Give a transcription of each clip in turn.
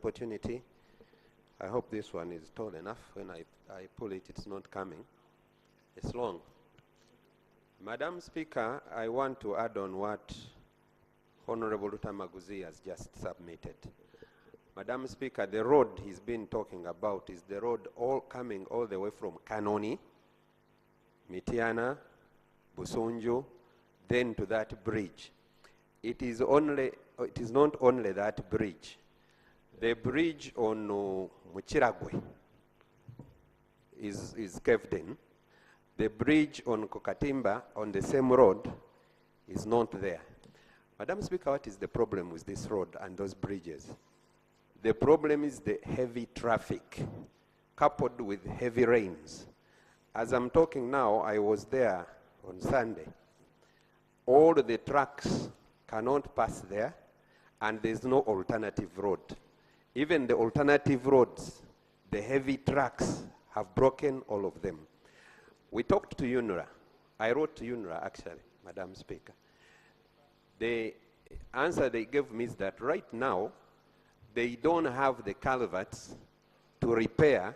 opportunity. I hope this one is tall enough. When I pull it, it's not coming. It's long. Madam Speaker, I want to add on what Honorable Rutamaguzi has just submitted. Madam Speaker, the road he's been talking about is the road coming all the way from Kanoni, Mitiana, Busunju, then to that bridge. It is not only that bridge. The bridge on Muchiragwe is caved in. The bridge on Kokatimba on the same road is not there. Madam Speaker, what is the problem with this road and those bridges? The problem is the heavy traffic coupled with heavy rains. As I'm talking now, I was there on Sunday. All the trucks cannot pass there, and there's no alternative road. Even the alternative roads, the heavy trucks have broken all of them. We talked to UNRA. I wrote to UNRA, actually, Madam Speaker. The answer they gave me is that right now, they don't have the culverts to repair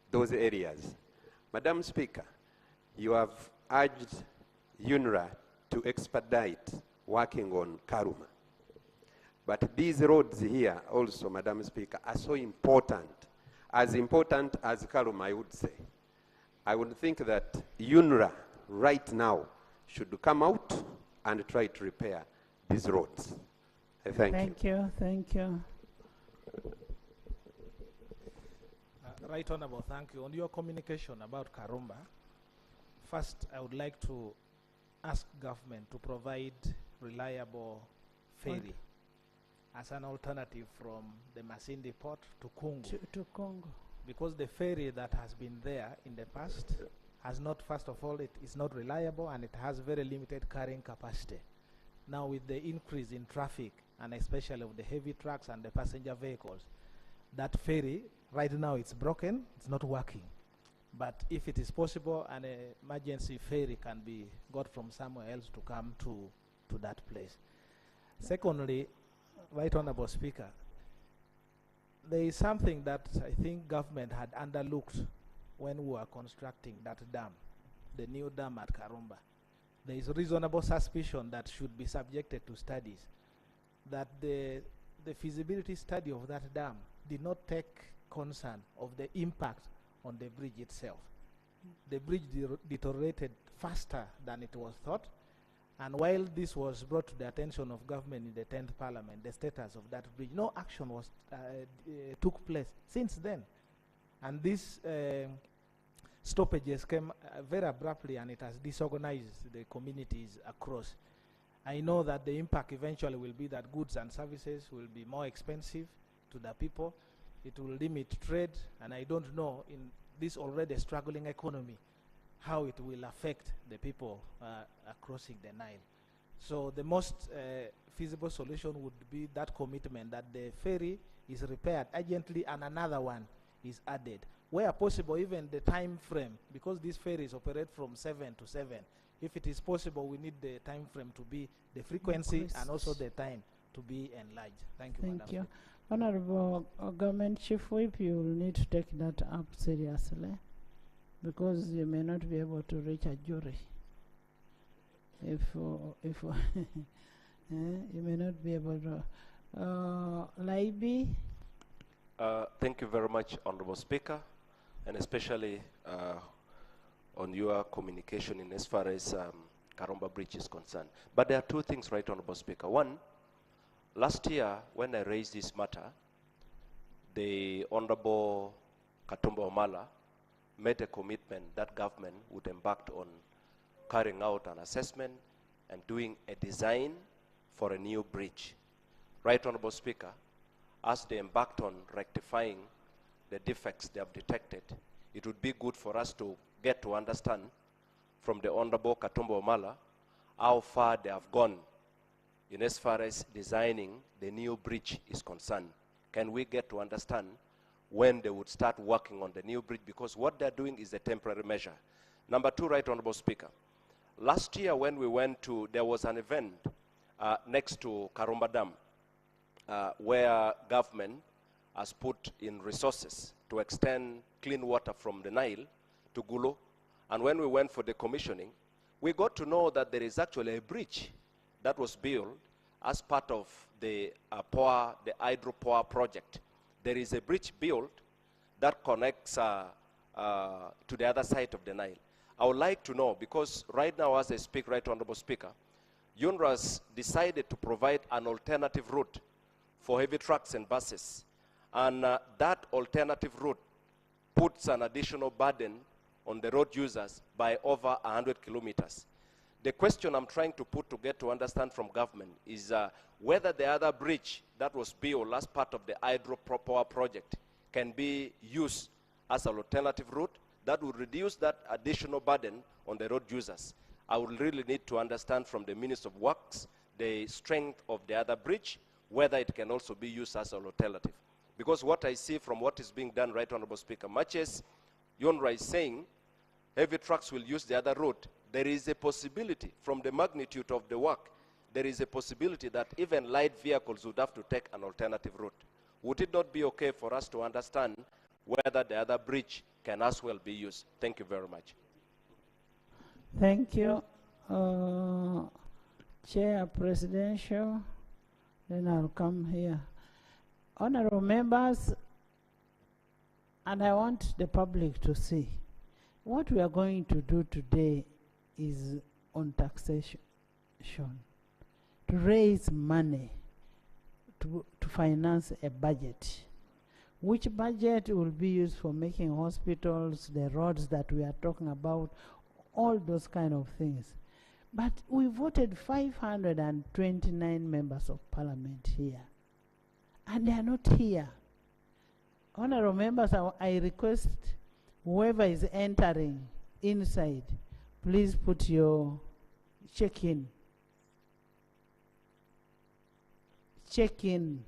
those areas. Madam Speaker, you have urged UNRA to expedite working on Karuma. But these roads here also, Madam Speaker, are so important as Karuma, I would say. I would think that UNRA right now should come out and try to repair these roads. Thank you. Thank you. Right Honorable, thank you. On your communication about Karumba, first I would like to ask government to provide reliable ferry as an alternative from the Masindi port to Congo. To Congo. Because the ferry that has been there in the past has not, first of all, it is not reliable and it has very limited carrying capacity. Now with the increase in traffic and especially of the heavy trucks and the passenger vehicles, that ferry, right now it's broken, it's not working. But if it is possible, an emergency ferry can be got from somewhere else to come to that place. Secondly, Right Honorable Speaker, there is something that I think government had underlooked when we were constructing that dam, the new dam at Karumba. There is reasonable suspicion that should be subjected to studies, that the feasibility study of that dam did not take concern of the impact on the bridge itself. The bridge deteriorated faster than it was thought, and while this was brought to the attention of government in the 10th Parliament, the status of that bridge, no action was took place since then. And these stoppages came very abruptly, and it has disorganized the communities across. I know that the impact eventually will be that goods and services will be more expensive to the people. It will limit trade, and I don't know in this already struggling economy how it will affect the people crossing the Nile. So the most feasible solution would be that commitment that the ferry is repaired urgently and another one is added. Where possible, even the time frame, because these ferries operate from 7 to 7. If it is possible, we need the time frame to be the frequency and also the time to be enlarged. Thank you, Thank you. Honorable Government Chief Whip, you will need to take that up seriously, because you may not be able to reach a jury. If you may not be able to. Laibi. Thank you very much, Honorable Speaker, and especially on your communication in as far as Karumba Bridge is concerned. But there are two things, right, Honorable Speaker. One, last year when I raised this matter, the Honorable Katumba Omala made a commitment that government would embark on carrying out an assessment and doing a design for a new bridge. Right, Honorable Speaker, as they embarked on rectifying the defects they have detected, it would be good for us to get to understand from the Honorable Katumba Omala how far they have gone in as far as designing the new bridge is concerned. Can we get to understand when they would start working on the new bridge? Because what they're doing is a temporary measure. Number two, Right Honorable Speaker, last year when we went to, there was an event next to Karumba Dam where government has put in resources to extend clean water from the Nile to Gulo. And when we went for the commissioning, we got to know that there is actually a bridge that was built as part of the hydropower project. There is a bridge built that connects to the other side of the Nile. I would like to know, because right now as I speak, Right Honorable Speaker, UNRWA decided to provide an alternative route for heavy trucks and buses. And that alternative route puts an additional burden on the road users by over 100 kilometers. The question I'm trying to put to get to understand from government is whether the other bridge that was built as part of the hydropower project can be used as an alternative route that would reduce that additional burden on the road users. I would really need to understand from the Minister of Works the strength of the other bridge, whether it can also be used as an alternative. Because what I see from what is being done, Right Honorable Speaker, much as UNRWA is saying heavy trucks will use the other route, there is a possibility from the magnitude of the work, there is a possibility that even light vehicles would have to take an alternative route. Would it not be okay for us to understand whether the other bridge can as well be used? Thank you very much. Thank you. Chair Presidential, then I'll come here. Honorable members, and I want the public to see, what we are going to do today is on taxation, to raise money to finance a budget. Which budget will be used for making hospitals, the roads that we are talking about, all those kind of things. But we voted 529 members of parliament here, and they are not here. Honorable members, I request whoever is entering inside, please put your check-in. Check-in.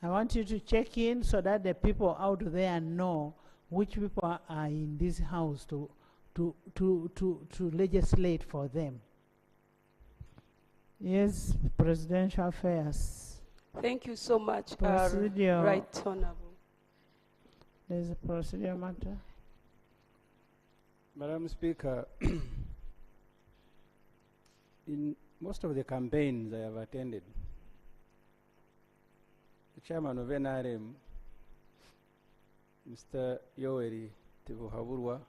I want you to check in so that the people out there know which people are in this house to legislate for them. Yes, Presidential Affairs. Thank you so much, Procedure. Right Honorable. There's a procedure matter. Madam Speaker, in most of the campaigns I have attended, the chairman of NRM, Mr. Yoweri Tibuhaburwa,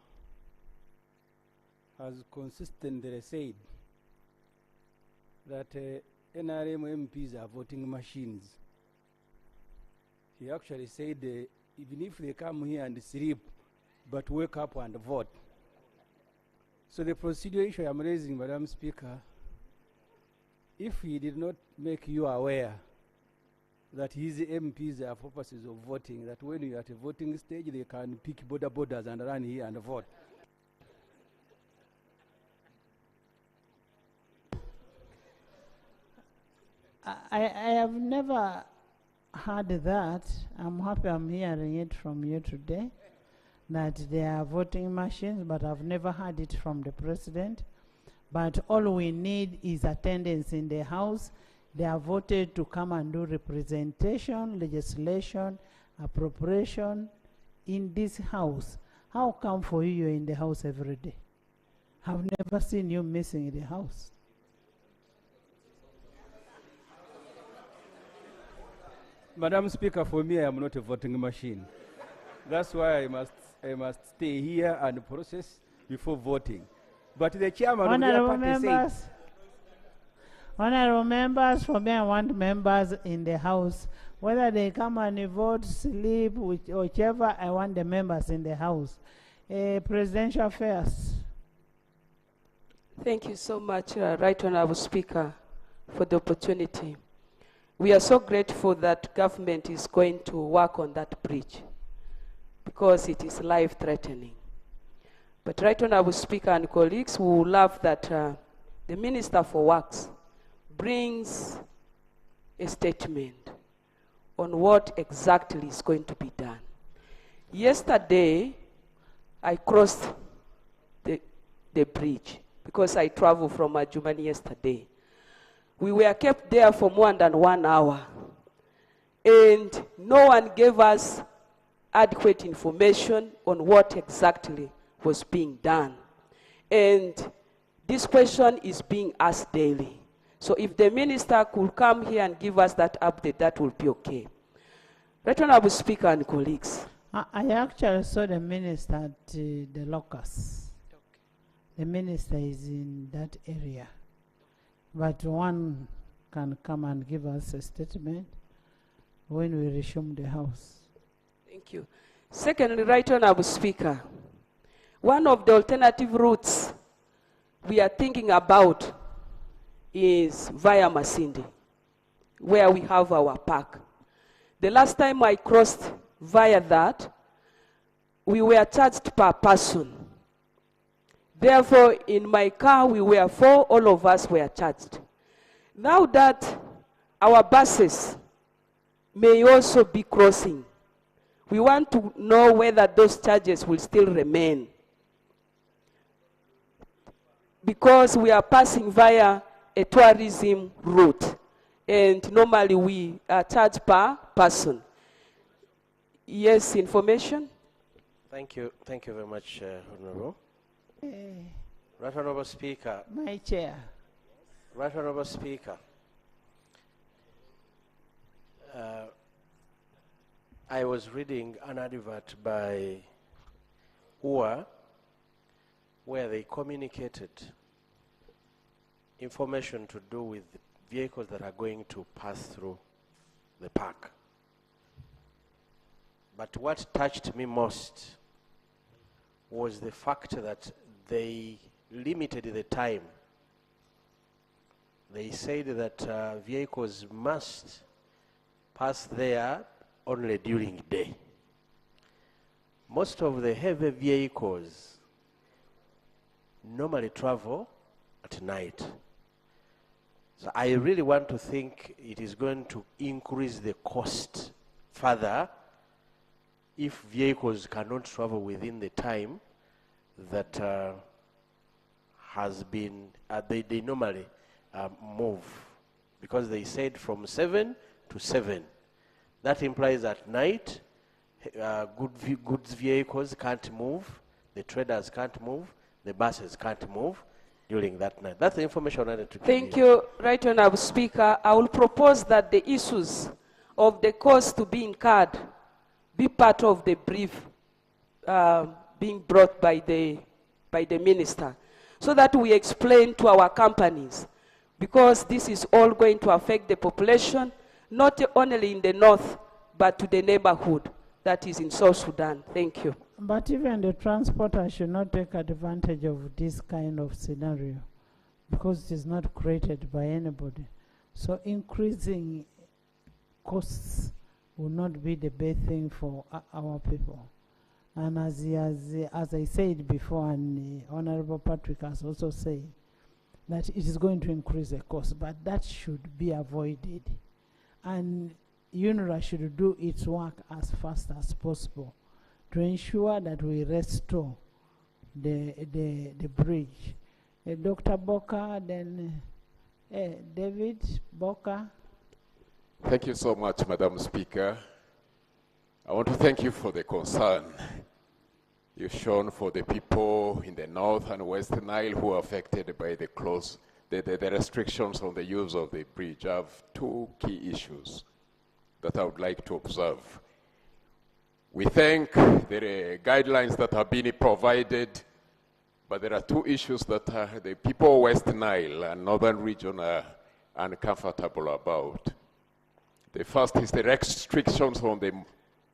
has consistently said that NRM MPs are voting machines. He actually said even if they come here and sleep, but wake up and vote. So the procedure issue I'm raising, Madam Speaker, if he did not make you aware that his MPs are purposes of voting, that when you're at a voting stage, they can pick borders and run here and vote. I have never heard that. I'm happy I'm hearing it from you today, that they are voting machines, but I've never heard it from the president. But all we need is attendance in the House. They are voted to come and do representation, legislation, appropriation in this House. How come for you, you're in the House every day? I've never seen you missing in the House. Madam Speaker, for me, I am not a voting machine. That's why I must stay here and process before voting. But the chairman Honorable of the party members, said, honorable members, for me, I want members in the House. Whether they come and vote, sleep, whichever, I want the members in the House. Presidential Affairs. Thank you so much, Right Honorable Speaker, for the opportunity. We are so grateful that government is going to work on that bridge because it is life-threatening. But Right Honorable Speaker and colleagues, we would love that the Minister for Works brings a statement on what exactly is going to be done. Yesterday, I crossed the bridge because I traveled from Adjumani yesterday. We were kept there for more than 1 hour. And no one gave us adequate information on what exactly was being done. And this question is being asked daily. So if the minister could come here and give us that update, that would be okay. Right Honorable Speaker and colleagues. I actually saw the minister at the locus. The minister is in that area. But one can come and give us a statement when we resume the house. Thank you. Secondly, Right Honorable Speaker, one of the alternative routes we are thinking about is via Masindi, where we have our park. The last time I crossed via that, we were charged per person. Therefore, in my car, we were 4, all of us were charged. Now that our buses may also be crossing, we want to know whether those charges will still remain. Because we are passing via a tourism route, and normally we are charged per person. Yes, information? Thank you very much, Honorable. Right Honorable Speaker. My chair. Right Honorable Speaker. I was reading an advert by UA where they communicated information to do with vehicles that are going to pass through the park. But what touched me most was the fact that they limited the time. They said that vehicles must pass there only during day. Most of the heavy vehicles normally travel at night. So I really want to think it is going to increase the cost further if vehicles cannot travel within the time that has been, they normally move. Because they said from 7 to 7. That implies at night, goods vehicles can't move, the traders can't move, the buses can't move during that night. That's the information I wanted to give you. Thank you, Right Honorable Speaker. I will propose that the issues of the cost to be incurred be part of the brief being brought by the minister, so that we explain to our companies, because this is all going to affect the population, not only in the north, but to the neighborhood that is in South Sudan. Thank you. But even the transporter should not take advantage of this kind of scenario, because it is not created by anybody. So increasing costs will not be the best thing for our people. And as I said before, and Honorable Patrick has also said, that it is going to increase the cost, but that should be avoided. And UNRWA should do its work as fast as possible to ensure that we restore the bridge. Dr. Boka, then David Boka. Thank you so much, Madam Speaker. I want to thank you for the concern you've shown for the people in the North and West Nile who are affected by the restrictions on the use of the bridge. I have 2 key issues that I would like to observe. We thank the guidelines that have been provided, but there are 2 issues that the people of West Nile and Northern region are uncomfortable about. The first is the restrictions on the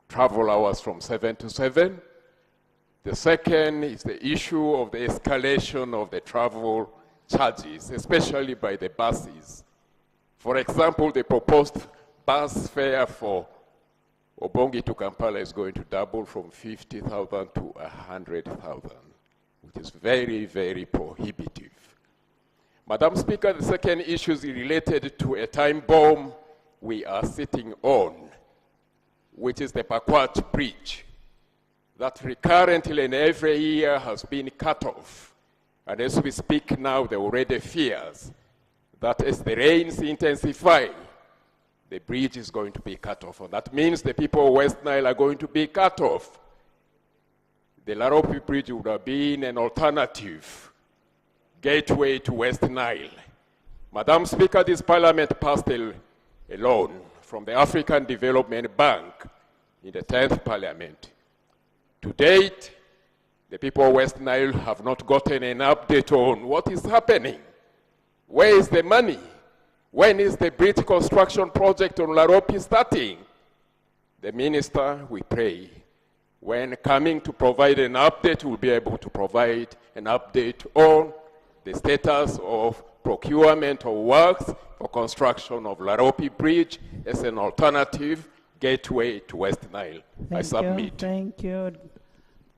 travel hours from 7 to 7. The second is the issue of the escalation of the travel charges, especially by the buses. For example, the proposed bus fare for Obongi to Kampala is going to double from 50,000 to 100,000, which is very, very prohibitive. Madam Speaker, the second issue is related to a time bomb we are sitting on, which is the Pakwach Bridge, that recurrently and every year has been cut off. And as we speak now, there are already fears that as the rains intensify, the bridge is going to be cut off. And that means the people of West Nile are going to be cut off. The L.O.P Bridge would have been an alternative gateway to West Nile. Madam Speaker, this parliament passed a loan from the African Development Bank in the 10th parliament. To date, the people of West Nile have not gotten an update on what is happening. Where is the money? When is the bridge construction project on L.O.P starting? The minister, we pray, when coming to provide an update, will be able to provide an update on the status of procurement of works for construction of L.O.P Bridge as an alternative gateway to West Nile. I submit. Thank you.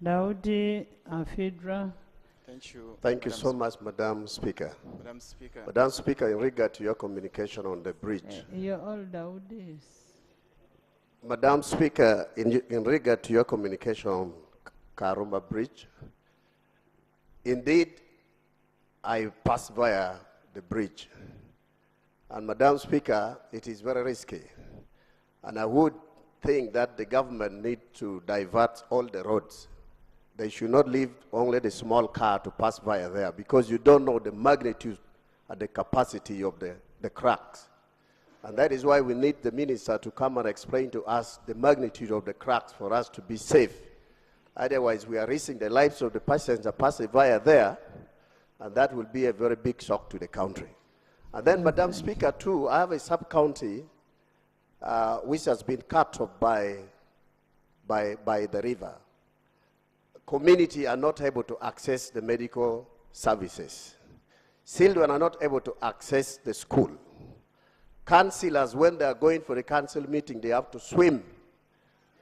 Daudi Afidra. Thank you. Thank you so much, Madam Speaker. Madam Speaker. Madam Speaker, in regard to your communication on the bridge. You're all Daudis. Madam Speaker, in regard to your communication on Karumba Bridge, indeed, I passed via the bridge. And Madam Speaker, it is very risky. And I would think that the government need to divert all the roads. They should not leave only the small car to pass via there, because you don't know the magnitude and the capacity of the cracks. And that is why we need the minister to come and explain to us the magnitude of the cracks for us to be safe. Otherwise, we are risking the lives of the passengers passing via there, and that will be a very big shock to the country. And then, Madam Speaker, too, I have a sub-county which has been cut off by the river. Community are not able to access the medical services. Children are not able to access the school. Councillors, when they are going for a council meeting, they have to swim.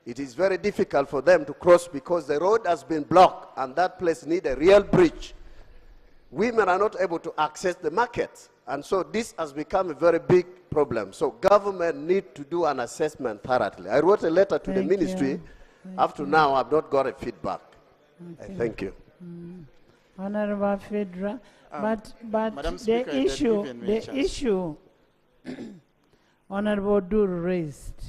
It is very difficult for them to cross because the road has been blocked, and that place needs a real bridge. Women are not able to access the market, and so this has become a very big problem. So government need to do an assessment thoroughly. I wrote a letter to the ministry. Up to now, I've not got a feedback. Thank you. Honorable Fedra, but Madam Speaker, the issue Honorable Dur raised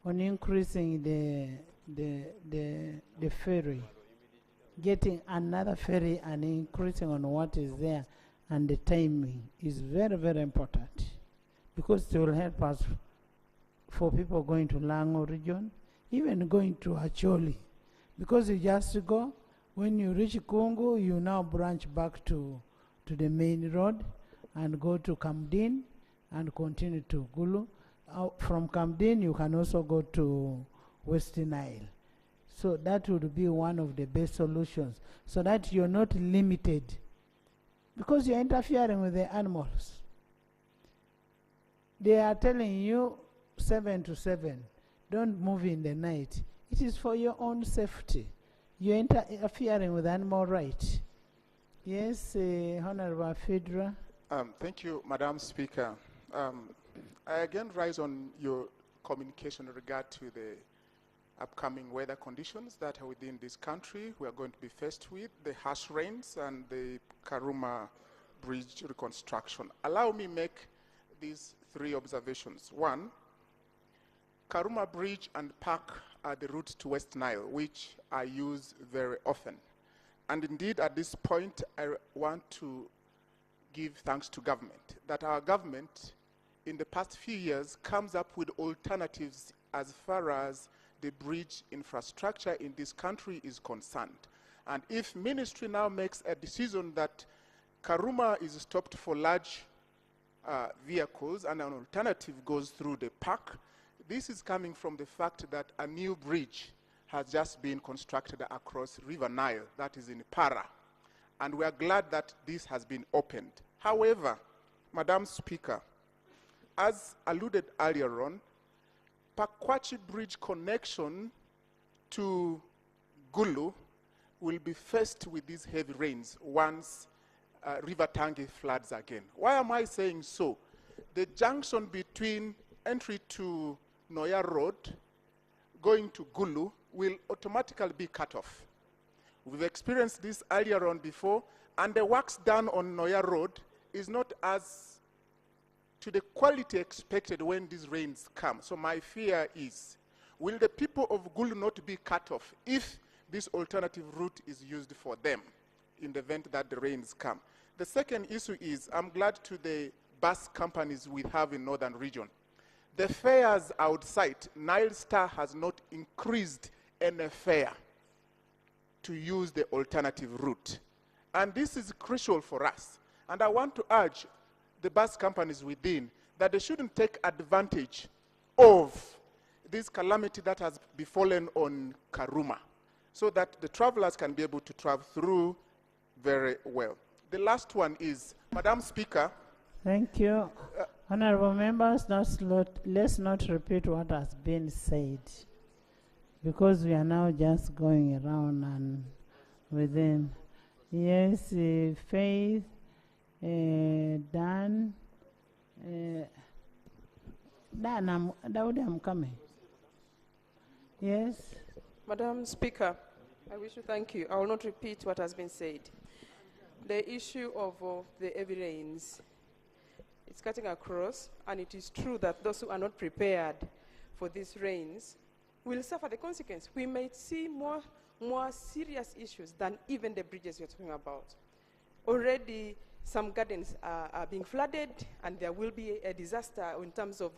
on increasing the ferry, getting another ferry and increasing on what is there, and the timing is very, very important, because it will help us for people going to Lango region, even going to Acholi, because you just go, when you reach Kungu, you now branch back to the main road and go to Kamdin and continue to Gulu. From Kamdin, you can also go to West Nile. So that would be one of the best solutions, so that you're not limited, because you're interfering with the animals. They are telling you 7 to 7, don't move in the night. It is for your own safety. You're interfering with animal rights. Yes, Honorable Fedra. Thank you, Madam Speaker. I again rise on your communication in regard to the upcoming weather conditions that are within this country. We are going to be faced with the harsh rains and the Karuma Bridge reconstruction. Allow me make these 3 observations. 1, Karuma Bridge and Park are the route to West Nile, which I use very often. And indeed, at this point, I want to give thanks to government, that our government in the past few years comes up with alternatives as far as the bridge infrastructure in this country is concerned. And if ministry now makes a decision that Karuma is stopped for large vehicles and an alternative goes through the park, this is coming from the fact that a new bridge has just been constructed across River Nile, that is in Para. And we are glad that this has been opened. However, Madam Speaker, as alluded earlier on, Pakwachi Bridge connection to Gulu will be faced with these heavy rains once River Tangi floods again. Why am I saying so? The junction between entry to Noya Road going to Gulu will automatically be cut off. We've experienced this earlier on before, and the works done on Noya Road is not as to the quality expected when these rains come. So my fear is, will the people of Gulu not be cut off if this alternative route is used for them in the event that the rains come? The second issue is, I'm glad to the bus companies we have in Northern Region. The fares outside, Nile Star has not increased any fare to use the alternative route. And this is crucial for us. And I want to urge the bus companies within that they shouldn't take advantage of this calamity that has befallen on Karuma, so that the travelers can be able to travel through very well. The last one is, Madam Speaker. Thank you. Honorable members, let's not repeat what has been said, because we are now just going around and within. Yes, Faith, Dan, Daudi, I'm coming. Yes. Madam Speaker, I wish to thank you. I will not repeat what has been said. The issue of the heavy rains, it's cutting across, and it is true that those who are not prepared for these rains will suffer the consequence. We might see more serious issues than even the bridges you're talking about. Already, some gardens are being flooded, and there will be a disaster in terms of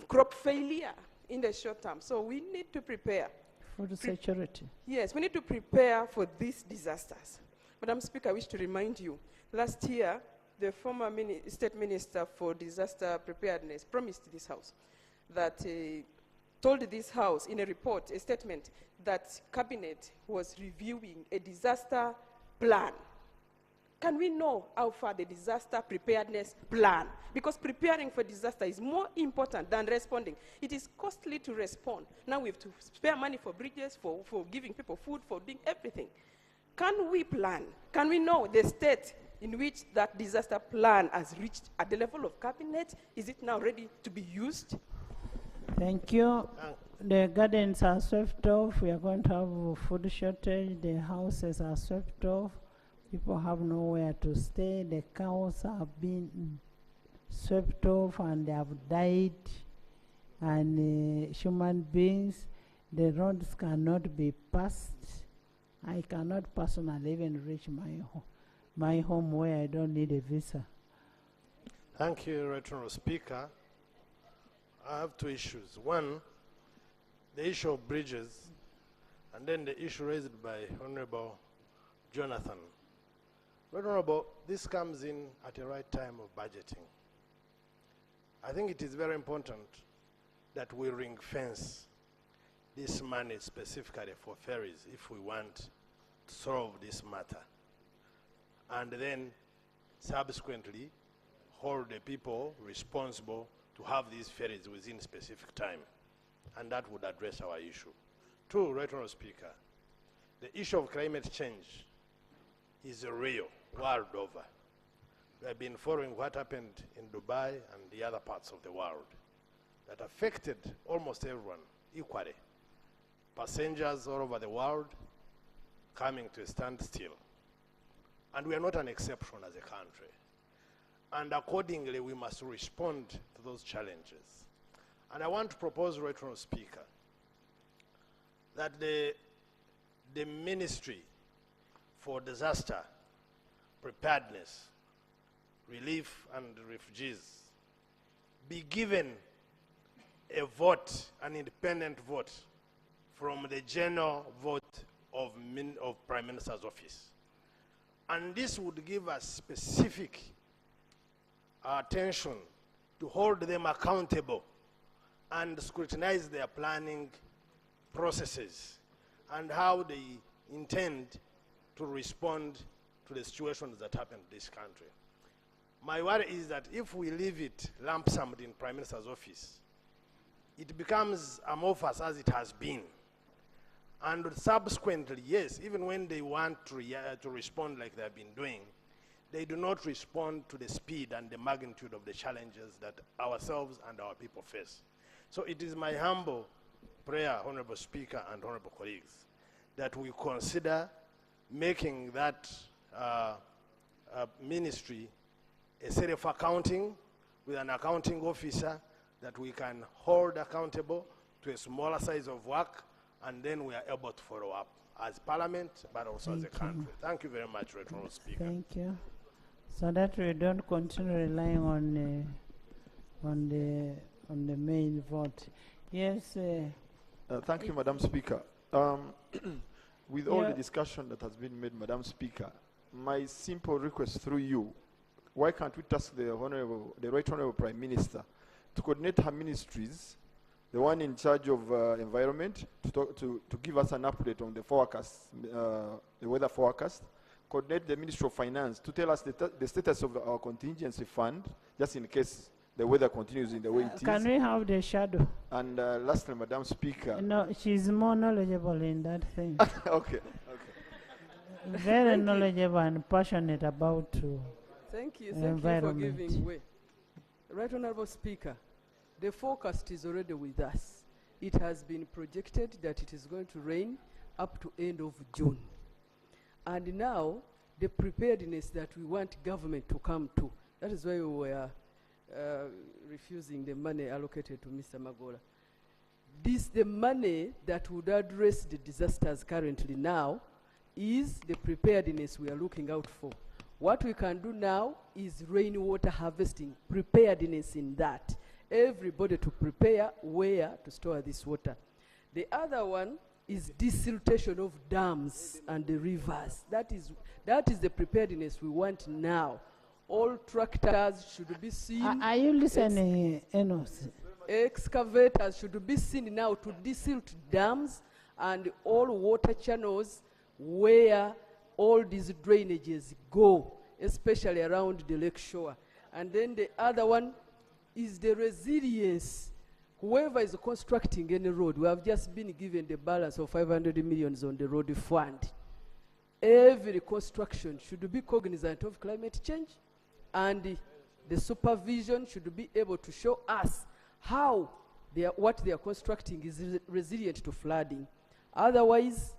crop failure in the short term. So we need to prepare. For the security. Yes, we need to prepare for these disasters. Madam Speaker, I wish to remind you, last year, the former State Minister for Disaster Preparedness promised this House that told this House in a report, a statement, that Cabinet was reviewing a disaster plan. Can we know how far the disaster preparedness plan? Because preparing for disaster is more important than responding. It is costly to respond. Now we have to spare money for bridges, for giving people food, for doing everything. Can we plan? Can we know the state in which that disaster plan has reached at the level of Cabinet? Is it now ready to be used? Thank you. The gardens are swept off. We are going to have a food shortage. The houses are swept off. People have nowhere to stay. The cows have been swept off and they have died. And human beings, the roads cannot be passed. I cannot personally even reach my home where I don't need a visa. Thank you, Right Honourable Speaker. I have two issues. One, the issue of bridges, and then the issue raised by Honourable Jonathan. Right Honourable, this comes in at the right time of budgeting. I think it is very important that we ring fence this money specifically for ferries if we want to solve this matter. And then subsequently hold the people responsible to have these ferries within specific time. And that would address our issue. Two, Right Honourable Speaker, the issue of climate change is real world over. We have been following what happened in Dubai and the other parts of the world that affected almost everyone equally. Passengers all over the world coming to a standstill. And we are not an exception as a country. And accordingly, we must respond to those challenges. And I want to propose, Right Honourable Speaker, that the Ministry for Disaster Preparedness, Relief and Refugees be given a vote, an independent vote, from the general vote of Prime Minister's office. And this would give us specific attention to hold them accountable and scrutinize their planning processes and how they intend to respond to the situations that happen in this country. My worry is that if we leave it lump summed in Prime Minister's office, it becomes amorphous as it has been. And subsequently, yes, even when they want to respond like they have been doing, they do not respond to the speed and the magnitude of the challenges that ourselves and our people face. So it is my humble prayer, Honourable Speaker and Honourable colleagues, that we consider making that ministry a self-accounting with an accounting officer that we can hold accountable to a smaller size of work, and then we are able to follow up as Parliament, but also as a country. Thank you very much, Right Honourable Speaker. Thank you. So that we don't continue relying on the main vote. Yes. Thank you, Madam Speaker. With all the discussion that has been made, Madam Speaker, my simple request through you, why can't we task the Right Honourable Prime Minister to coordinate her ministries, the one in charge of environment, to give us an update on the forecast, the weather forecast, coordinate the Ministry of Finance to tell us the status of our contingency fund, just in case the weather continues in the way it is. Can we have the shadow? And lastly, Madam Speaker. No, she's more knowledgeable in that thing. Okay. Very knowledgeable and passionate about Thank you environment. for giving way. Right Honourable Speaker, the forecast is already with us. It has been projected that it is going to rain up to end of June. And now, the preparedness that we want government to come to, that is why we were refusing the money allocated to Mr. Magola. The money that would address the disasters currently now is the preparedness we are looking out for. What we can do now is rainwater harvesting, preparedness in that. Everybody to prepare where to store this water. The other one is desiltation of dams and the rivers. That is the preparedness we want now. All tractors should be seen. Are you listening, Enos? Excavators should be seen now to desilt dams and all water channels where all these drainages go, especially around the lake shore. And then the other one is the resilience. Whoever is constructing any road, we have just been given the balance of 500 million on the road fund. Every construction should be cognizant of climate change, and the supervision should be able to show us how what they are constructing is resilient to flooding. Otherwise,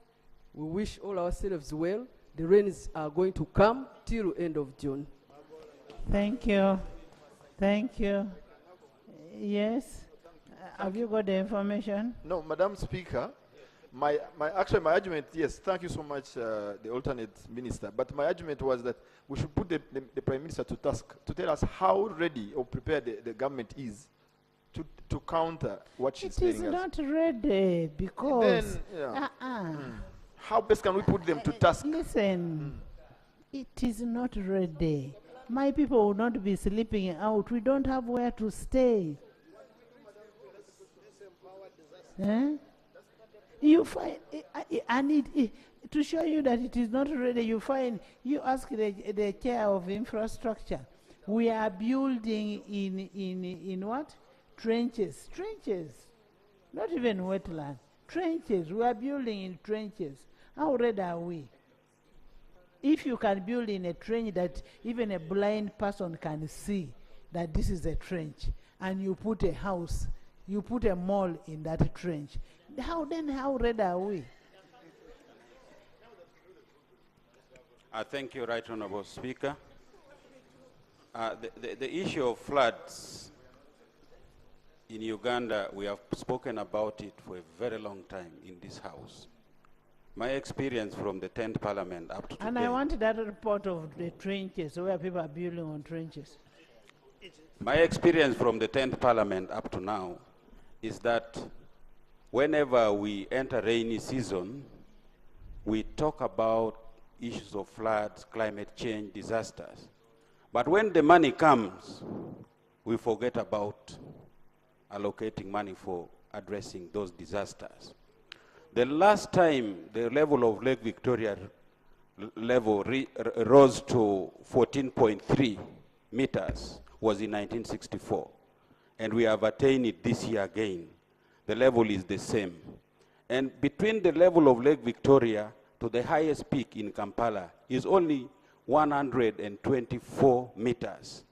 we wish all ourselves well. The rains are going to come till end of June. Thank you. Thank you. Yes. Have you got the information? No, Madam Speaker, my argument, yes, thank you so much, the alternate minister, but my argument was that we should put the Prime Minister to task to tell us how ready or prepared the government is to counter what she's telling us. It is not ready because... Then, how best can we put them to task? Listen, it is not ready. My people will not be sleeping out. We don't have where to stay. You find, to show you that it is not ready, you ask the chair of infrastructure. We are building in what? Trenches. Not even wetland. Trenches. We are building in trenches. How ready are we? If you can build in a trench that even a blind person can see that this is a trench, and you put a house, you put a mall in that trench, how ready are we? Thank you, Right Honourable Speaker. The issue of floods in Uganda, we have spoken about it for a very long time in this House. My experience from the 10th Parliament up to today. And I want that report of the trenches, where people are building on trenches. My experience from the 10th Parliament up to now is that whenever we enter rainy season, we talk about issues of floods, climate change, disasters. But when the money comes, we forget about allocating money for addressing those disasters. The last time the level of Lake Victoria rose to 14.3 meters was in 1964. And we have attained it this year again. The level is the same. And between the level of Lake Victoria to the highest peak in Kampala is only 124 meters.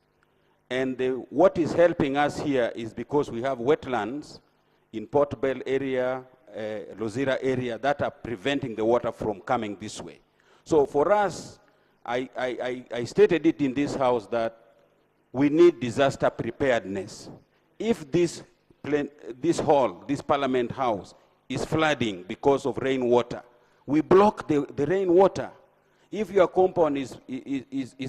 And what is helping us here is because we have wetlands in Port Bell area, Lozira area, that are preventing the water from coming this way. So for us, I stated it in this House that we need disaster preparedness. If this hall, this Parliament House, is flooding because of rainwater, we block the rainwater. If your compound is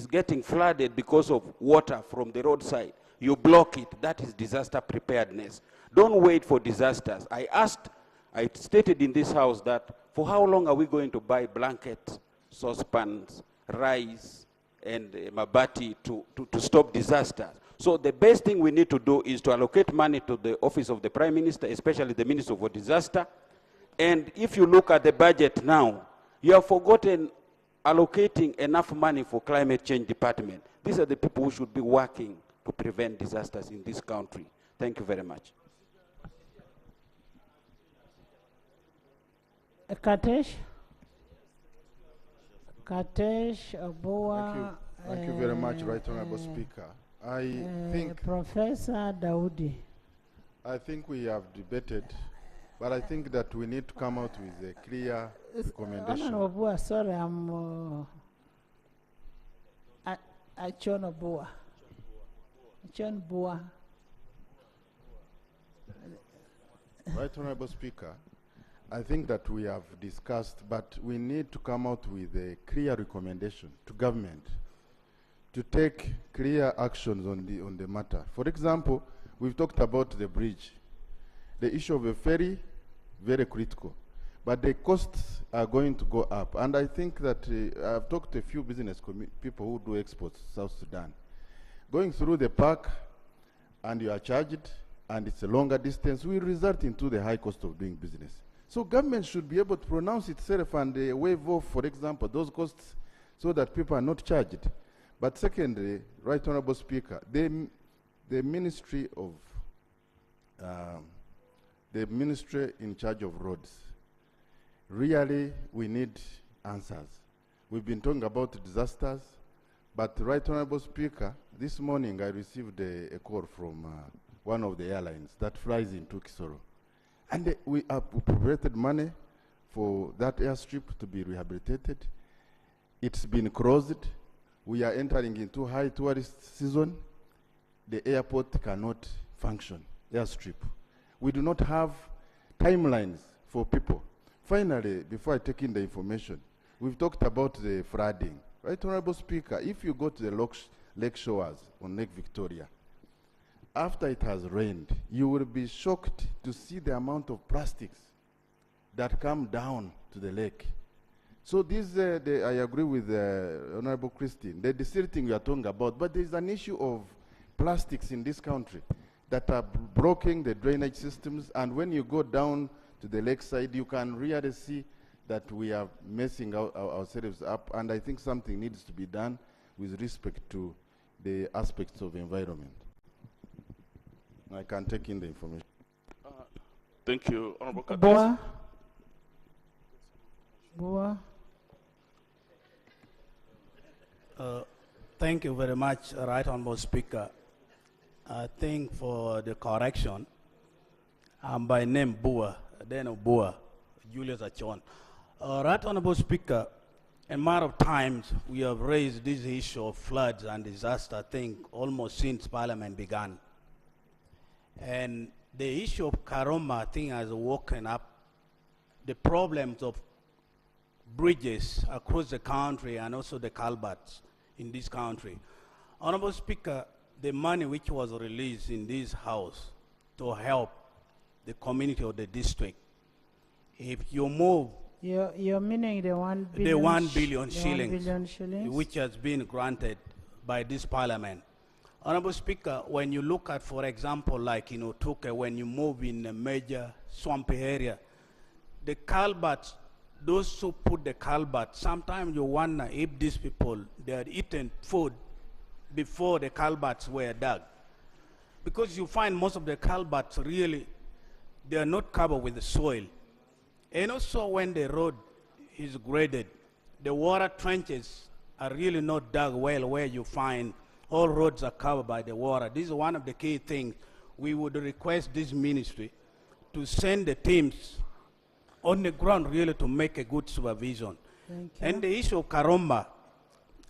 getting flooded because of water from the roadside, you block it. That is disaster preparedness. Don't wait for disasters. I stated in this house that for how long are we going to buy blankets, saucepans, rice, and mabati to stop disasters? So the best thing we need to do is to allocate money to the office of the Prime Minister, especially the Minister for Disaster. And if you look at the budget now, you have forgotten allocating enough money for climate change department. These are the people who should be working to prevent disasters in this country. Thank you very much. Katesh? Katesh, Abua. Thank you very much, Right Honorable Speaker. I think Professor Daudi. I think we have debated, but I think that we need to come out with a clear recommendation. Honorable Bua, sorry, I'm Achon Bua. Achon Bua. Right Honorable Speaker, I think that we have discussed, but we need to come out with a clear recommendation to government to take clear actions on the matter. For example, we've talked about the bridge. The issue of a ferry, very critical. But the costs are going to go up. And I think that I've talked to a few business people who do exports to South Sudan. Going through the park and you are charged and it's a longer distance will result into the high cost of doing business. So government should be able to pronounce itself and waive off, for example, those costs so that people are not charged. But secondly, Right Honorable Speaker, the Ministry in charge of roads, really we need answers. We've been talking about disasters, but Right Honorable Speaker, this morning I received a call from one of the airlines that flies into Kisoro. And we have appropriated money for that airstrip to be rehabilitated. It's been closed. We are entering into high tourist season. The airport cannot function, airstrip. We do not have timelines for people. Finally, before I take in the information, we've talked about the flooding. Right, Honorable Speaker, if you go to the lake shores on Lake Victoria, after it has rained, you will be shocked to see the amount of plastics that come down to the lake. So this, I agree with Honorable Christine, the deserting we are talking about, but there is an issue of plastics in this country that are blocking the drainage systems, and when you go down to the lakeside, you can really see that we are messing ourselves up, and I think something needs to be done with respect to the aspects of environment. I can take in the information. Thank you, Honorable Kates. Boa. Boa. Thank you very much, Right Honorable Speaker. I think for the correction, I'm by name Bua, then Bua, Julius Achon. Right Honorable Speaker, a matter of times we have raised this issue of floods and disaster, I think, almost since Parliament began. And the issue of Karoma, I think, has woken up the problems of bridges across the country and also the culverts in this country. Honorable Speaker, the money which was released in this house to help the community of the district, if you move... You're meaning the 1 billion, the 1 billion shillings, 1 billion shillings, which has been granted by this parliament. Honorable Speaker, when you look at, for example, like, Tuke, when you move in a major swampy area, the culverts, those who put the culverts, sometimes you wonder if these people, they had eaten food before the culverts were dug. Because you find most of the culverts really, they are not covered with the soil. And also when the road is graded, the water trenches are really not dug well where you find all roads are covered by the water. This is one of the key things. We would request this ministry to send the teams on the ground really to make a good supervision. Thank you. And the issue of Karoma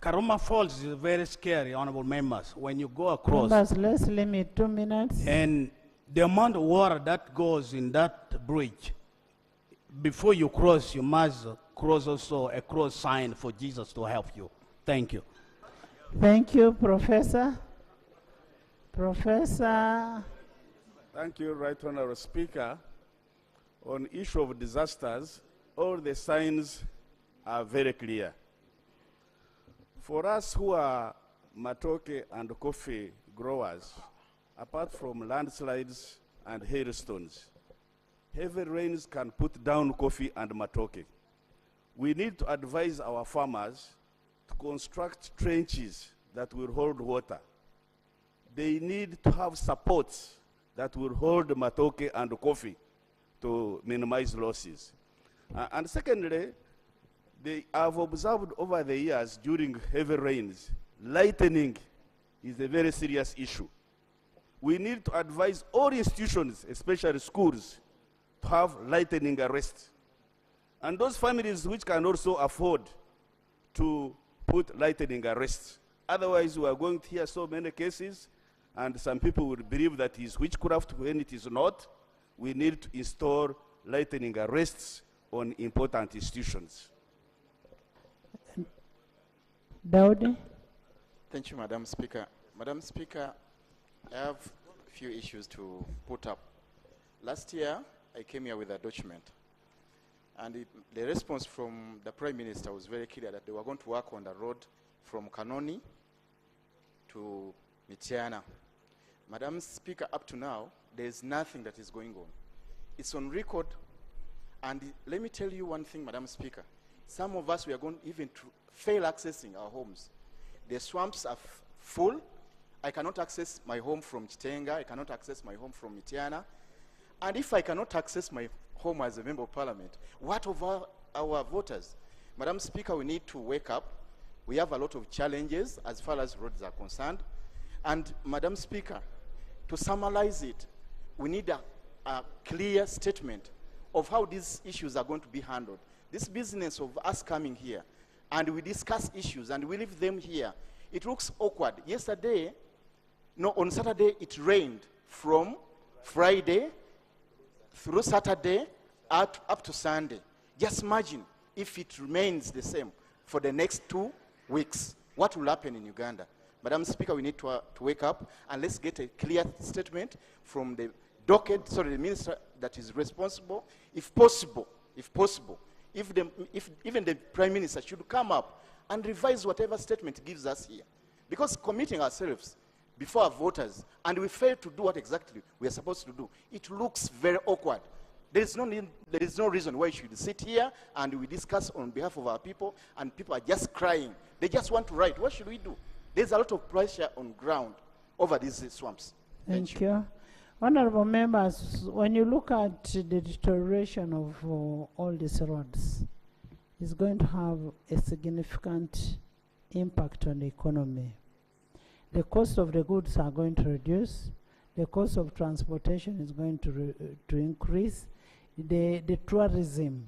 Karuma Falls is very scary, honorable members, when you go across. Members, let's limit 2 minutes. And the amount of water that goes in that bridge, before you cross, you must cross also a cross sign for Jesus to help you. Thank you. Thank you, Professor. Professor. Thank you, Right Honorable Speaker. On issue of disasters, all the signs are very clear. For us who are matoke and coffee growers, apart from landslides and hailstones, heavy rains can put down coffee and matoke. We need to advise our farmers to construct trenches that will hold water. They need to have supports that will hold matoke and coffee to minimize losses. And secondly, I've observed over the years during heavy rains, lightning is a very serious issue. We need to advise all institutions, especially schools, to have lightning arrest. And those families which can also afford to put lightning arrest. Otherwise, we are going to hear so many cases, and some people will believe that it's witchcraft when it is not. We need to install lightning arrests on important institutions. Daudi. Thank you, Madam Speaker. Madam Speaker, I have a few issues to put up. Last year, I came here with a document, and the response from the Prime Minister was very clear that they were going to work on the road from Kanoni to Mitiana. Madam Speaker, up to now, there is nothing that is going on. It's on record, and let me tell you one thing, Madam Speaker. Some of us, we are going even to fail accessing our homes. The swamps are full. I cannot access my home from Chitenga. I cannot access my home from Mitiana. And if I cannot access my home as a member of parliament, what of our voters? Madam Speaker, we need to wake up. We have a lot of challenges as far as roads are concerned. And Madam Speaker, to summarize it, we need a clear statement of how these issues are going to be handled. This business of us coming here and we discuss issues and we leave them here, it looks awkward. On Saturday it rained from Friday through Saturday up to Sunday. Just imagine if it remains the same for the next 2 weeks, what will happen in Uganda? Madam Speaker, we need to wake up and let's get a clear statement from the the minister that is responsible, if possible, if even the Prime Minister should come up and revise whatever statement gives us here. Because committing ourselves before our voters and we fail to do what exactly we are supposed to do, it looks very awkward. There is no reason why we should sit here and we discuss on behalf of our people and people are just crying. They just want to write. What should we do? There's a lot of pressure on ground over these swamps. Thank you. Honorable members, when you look at the deterioration of all these roads, it's going to have a significant impact on the economy. The cost of the goods are going to reduce. The cost of transportation is going to increase. The tourism,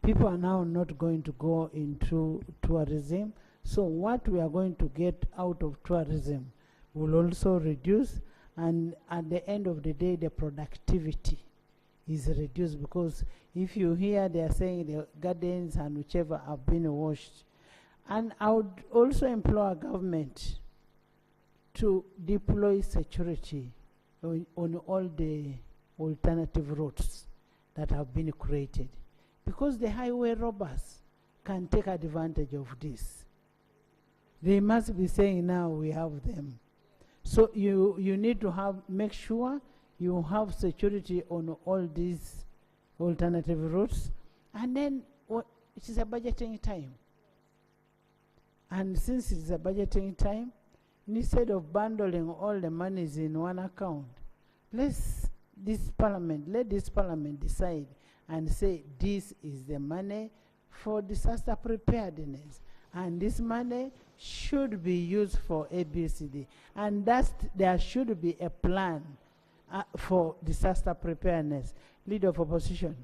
people are now not going to go into tourism. So what we are going to get out of tourism will also reduce. And at the end of the day, the productivity is reduced, because if you hear they are saying the gardens and whichever have been washed. And I would also implore government to deploy security on all the alternative routes that have been created, because the highway robbers can take advantage of this. They must be saying now we have them. So you need to make sure you have security on all these alternative routes. And then it is a budgeting time. And since it's a budgeting time, instead of bundling all the monies in one account, let this parliament decide and say this is the money for disaster preparedness. And this money should be used for ABCD. And there should be a plan for disaster preparedness. Leader of Opposition.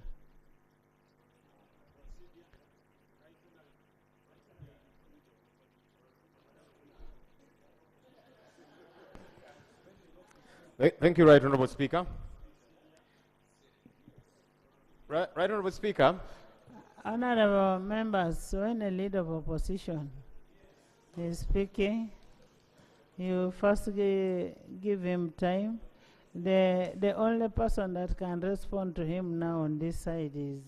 Thank you, Right Honourable Speaker. Right Honourable Speaker. Honourable members, when a leader of opposition is speaking, you first give him time. The only person that can respond to him now on this side is...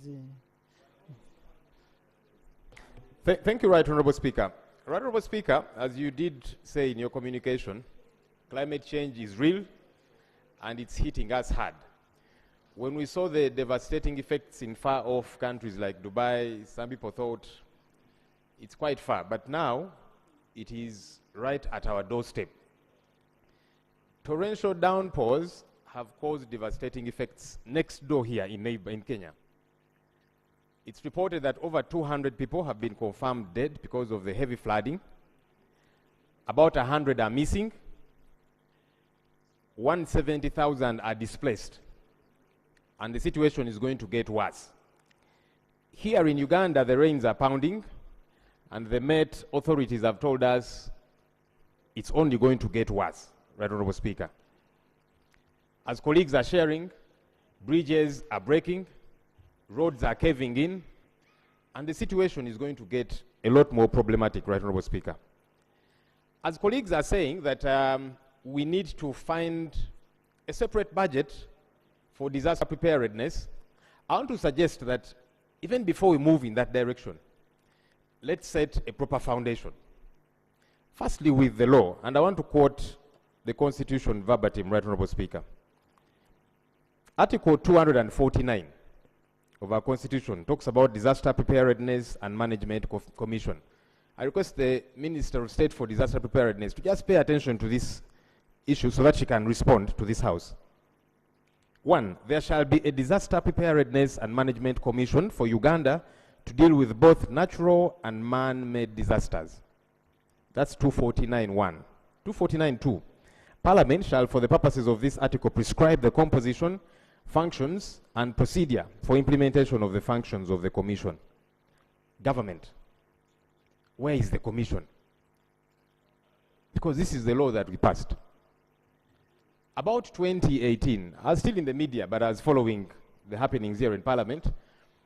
Thank you, Right Honourable Speaker. Right Honourable Speaker, as you did say in your communication, climate change is real and it's hitting us hard. When we saw the devastating effects in far-off countries like Dubai, some people thought it's quite far, but now it is right at our doorstep. Torrential downpours have caused devastating effects next door here in Kenya. It's reported that over 200 people have been confirmed dead because of the heavy flooding. About 100 are missing. 170,000 are displaced. And the situation is going to get worse. Here in Uganda, the rains are pounding, and the Met authorities have told us it's only going to get worse, Right Honourable Speaker. As colleagues are sharing, bridges are breaking, roads are caving in, and the situation is going to get a lot more problematic, Right Honourable Speaker. As colleagues are saying that we need to find a separate budget for disaster preparedness, I want to suggest that even before we move in that direction, let's set a proper foundation. Firstly, with the law, and I want to quote the Constitution verbatim, Right Honourable Speaker. Article 249 of our Constitution talks about Disaster Preparedness and Management Commission. I request the Minister of State for Disaster Preparedness to just pay attention to this issue so that she can respond to this House. 1, there shall be a Disaster Preparedness and Management Commission for Uganda to deal with both natural and man-made disasters. That's 249.1. 249.2. Parliament shall, for the purposes of this article, prescribe the composition, functions, and procedure for implementation of the functions of the Commission. Government. Where is the Commission? Because this is the law that we passed. About 2018, I was still in the media, but I was following the happenings here in Parliament.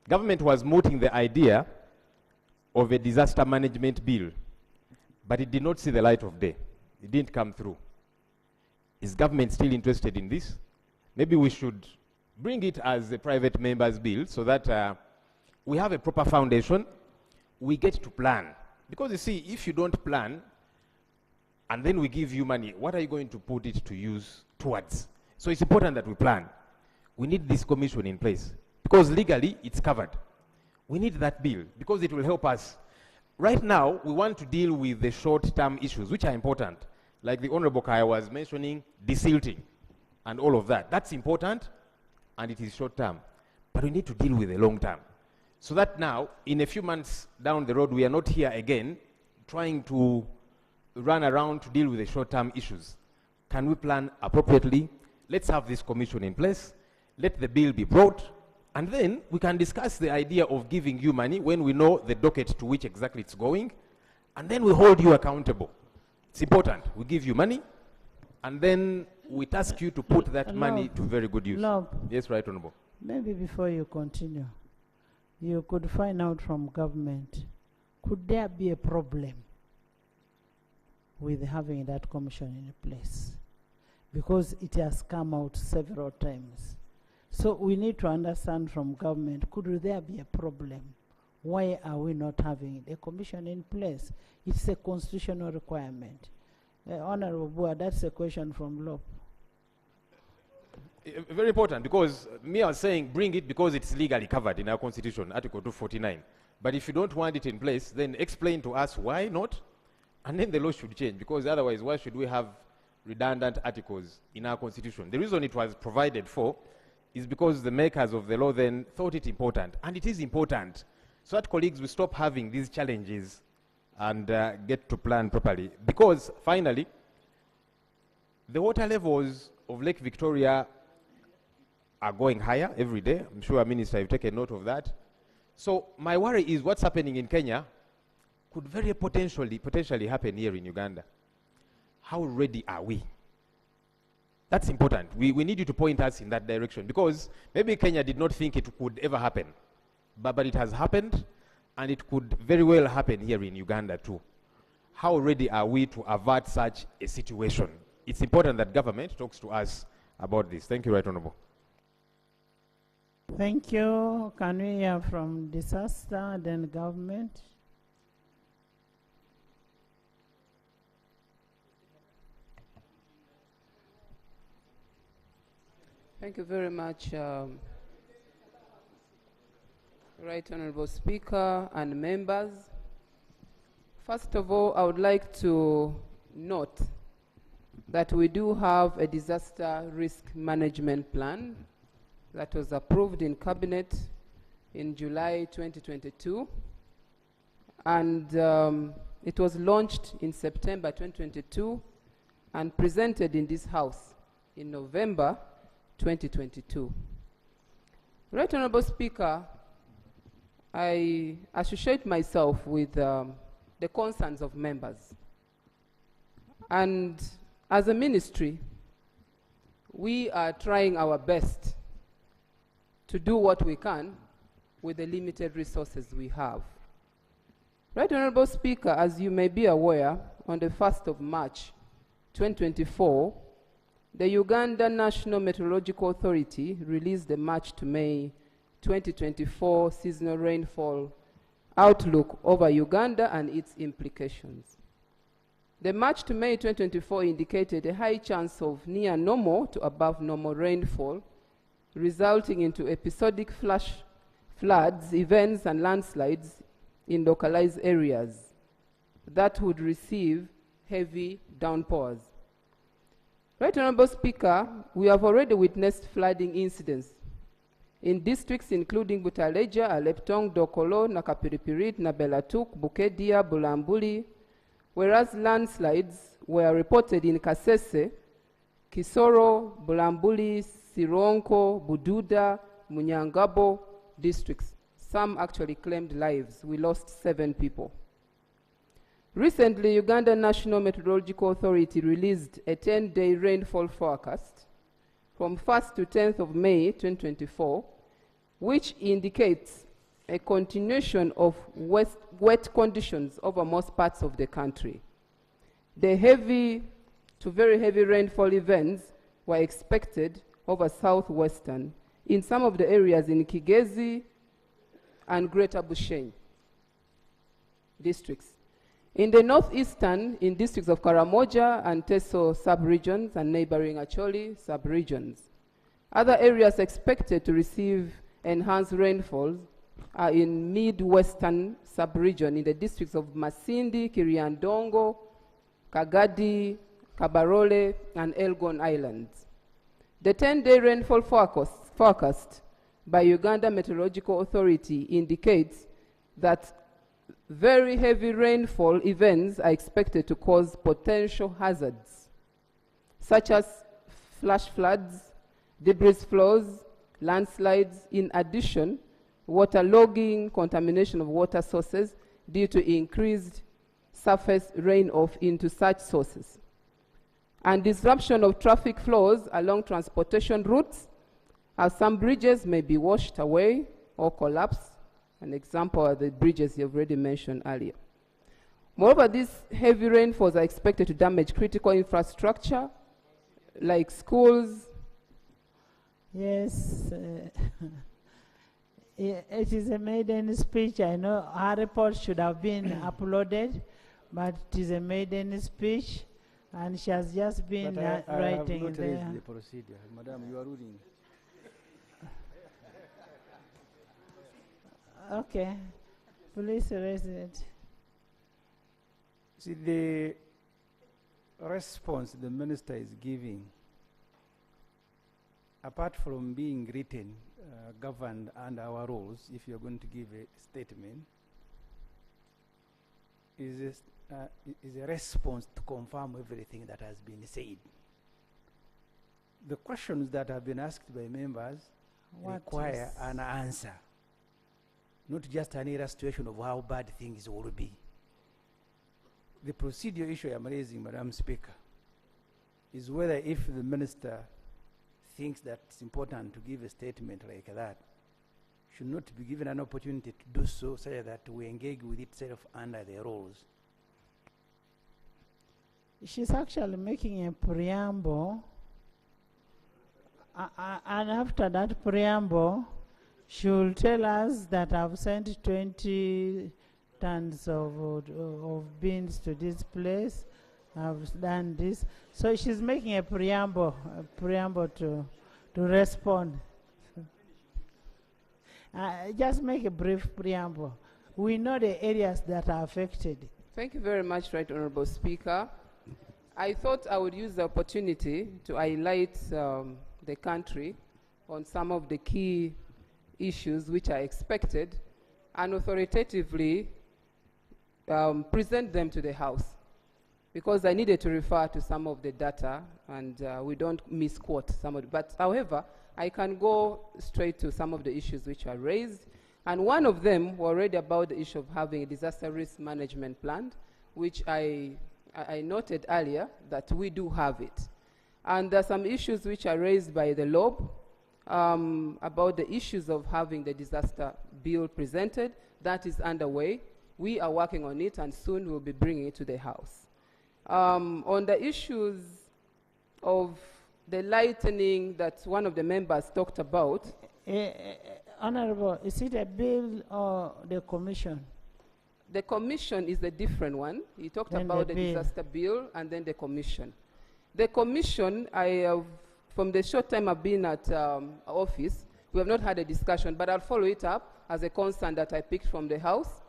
Government was mooting the idea of a disaster management bill, but it did not see the light of day. It didn't come through. Is government still interested in this? Maybe we should bring it as a private member's bill so that we have a proper foundation, we get to plan. Because you see, if you don't plan, and then we give you money, what are you going to put it to use towards? So it's important that we plan. We need this commission in place, because legally it's covered. We need that bill, because it will help us. Right now, we want to deal with the short-term issues, which are important. Like the Honorable Kaya was mentioning, desilting and all of that. That's important, and it is short-term. But we need to deal with the long-term. So that now, in a few months down the road, we are not here again trying to run around to deal with the short-term issues. Can we plan appropriately? Let's have this commission in place. Let the bill be brought. And then we can discuss the idea of giving you money when we know the docket to which exactly it's going. And then we hold you accountable. It's important. We give you money, and then we task you to put that money to very good use. Yes, Right Honourable. Maybe before you continue, you could find out from government, could there be a problem with having that commission in place? Because it has come out several times. So we need to understand from government, could there be a problem? Why are we not having a commission in place? It's a constitutional requirement. Honorable Board, that's a question from L.O.P. Very important, because me I was saying bring it because it's legally covered in our Constitution, Article 249. But if you don't want it in place, then explain to us why not, and then the law should change, because otherwise why should we have redundant articles in our Constitution? The reason it was provided for is because the makers of the law then thought it important, and it is important, so that colleagues will stop having these challenges and get to plan properly. Because finally, the water levels of Lake Victoria are going higher every day. I'm sure, Minister, you've taken note of that. So my worry is what's happening in Kenya could very potentially happen here in Uganda. How ready are we? That's important. We need you to point us in that direction, because maybe Kenya did not think it could ever happen, but it has happened, and it could very well happen here in Uganda too. How ready are we to avert such a situation? It's important that government talks to us about this. Thank you, Right Honorable. Thank you. Can we hear from disaster, then government? Thank you very much, Right Honorable Speaker and members. First of all, I would like to note that we do have a disaster risk management plan that was approved in Cabinet in July 2022, and it was launched in September 2022 and presented in this House in November 2022. Right Honorable Speaker, I associate myself with the concerns of members. And as a ministry, we are trying our best to do what we can with the limited resources we have. Right Honorable Speaker, as you may be aware, on the 1st of March 2024, the Uganda National Meteorological Authority released the March to May 2024 seasonal rainfall outlook over Uganda and its implications. The March to May 2024 indicated a high chance of near normal to above normal rainfall, resulting into episodic flash floods, events, and landslides in localized areas that would receive heavy downpours. Right Honorable Speaker, we have already witnessed flooding incidents in districts including Butaleja, Aleptong, Dokolo, Nakapiripirit, Nabelatuk, Bukedia, Bulambuli, whereas landslides were reported in Kasese, Kisoro, Bulambuli, Sironko, Bududa, Munyangabo districts. Some actually claimed lives. We lost 7 people. Recently, Uganda National Meteorological Authority released a 10-day rainfall forecast from 1st to 10th of May 2024, which indicates a continuation of wet conditions over most parts of the country. The heavy to very heavy rainfall events were expected over southwestern in some of the areas in Kigezi and Greater Bushenyi districts. In the northeastern, in districts of Karamoja and Teso sub-regions and neighboring Acholi sub-regions. Other areas expected to receive enhanced rainfalls are in mid-western sub-region in the districts of Masindi, Kiriandongo, Kagadi, Kabarole, and Elgon Islands. The 10-day rainfall forecast by Uganda Meteorological Authority indicates that very heavy rainfall events are expected to cause potential hazards, such as flash floods, debris flows, landslides. In addition, waterlogging, contamination of water sources due to increased surface runoff into such sources, and disruption of traffic flows along transportation routes, as some bridges may be washed away or collapse. An example are the bridges you've already mentioned earlier. Moreover, these heavy rainfalls are expected to damage critical infrastructure like schools. Yes, it is a maiden speech. I know her report should have been uploaded, but it is a maiden speech, and she has just been writing have not there. raised the procedure. Madam, you are ruling. Okay, please raise it. See, the response the minister is giving, apart from being written, governed under our rules, if you're going to give a statement, is a response to confirm everything that has been said. The questions that have been asked by members require an answer, not just an illustration of how bad things will be. The procedure issue I'm raising, Madam Speaker, is whether if the minister thinks that it's important to give a statement like that, should not be given an opportunity to do so, so that we engage with itself under the rules. She's actually making a preamble, and after that preamble, she'll tell us that I've sent 20 tons of beans to this place, I've done this. So she's making a preamble to respond. Just make a brief preamble. We know the areas that are affected. Thank you very much, Right Honorable Speaker. I thought I would use the opportunity to highlight the country on some of the key issues which are expected and authoritatively present them to the House, because I needed to refer to some of the data and we don't misquote some of it. But however, I can go straight to some of the issues which are raised. And one of them were already about the issue of having a disaster risk management plan, which I noted earlier that we do have it. And there are some issues which are raised by the L.O.P about the issues of having the disaster bill presented. That is underway. We are working on it, and soon we'll be bringing it to the House. On the issues of the lightening that one of the members talked about. Honorable, is it a bill or the commission? The commission is a different one. He talked Then about the the bill. disaster bill and then the commission. The commission, I have, from the short time I've been at office, we have not had a discussion, but I'll follow it up as a concern that I picked from the House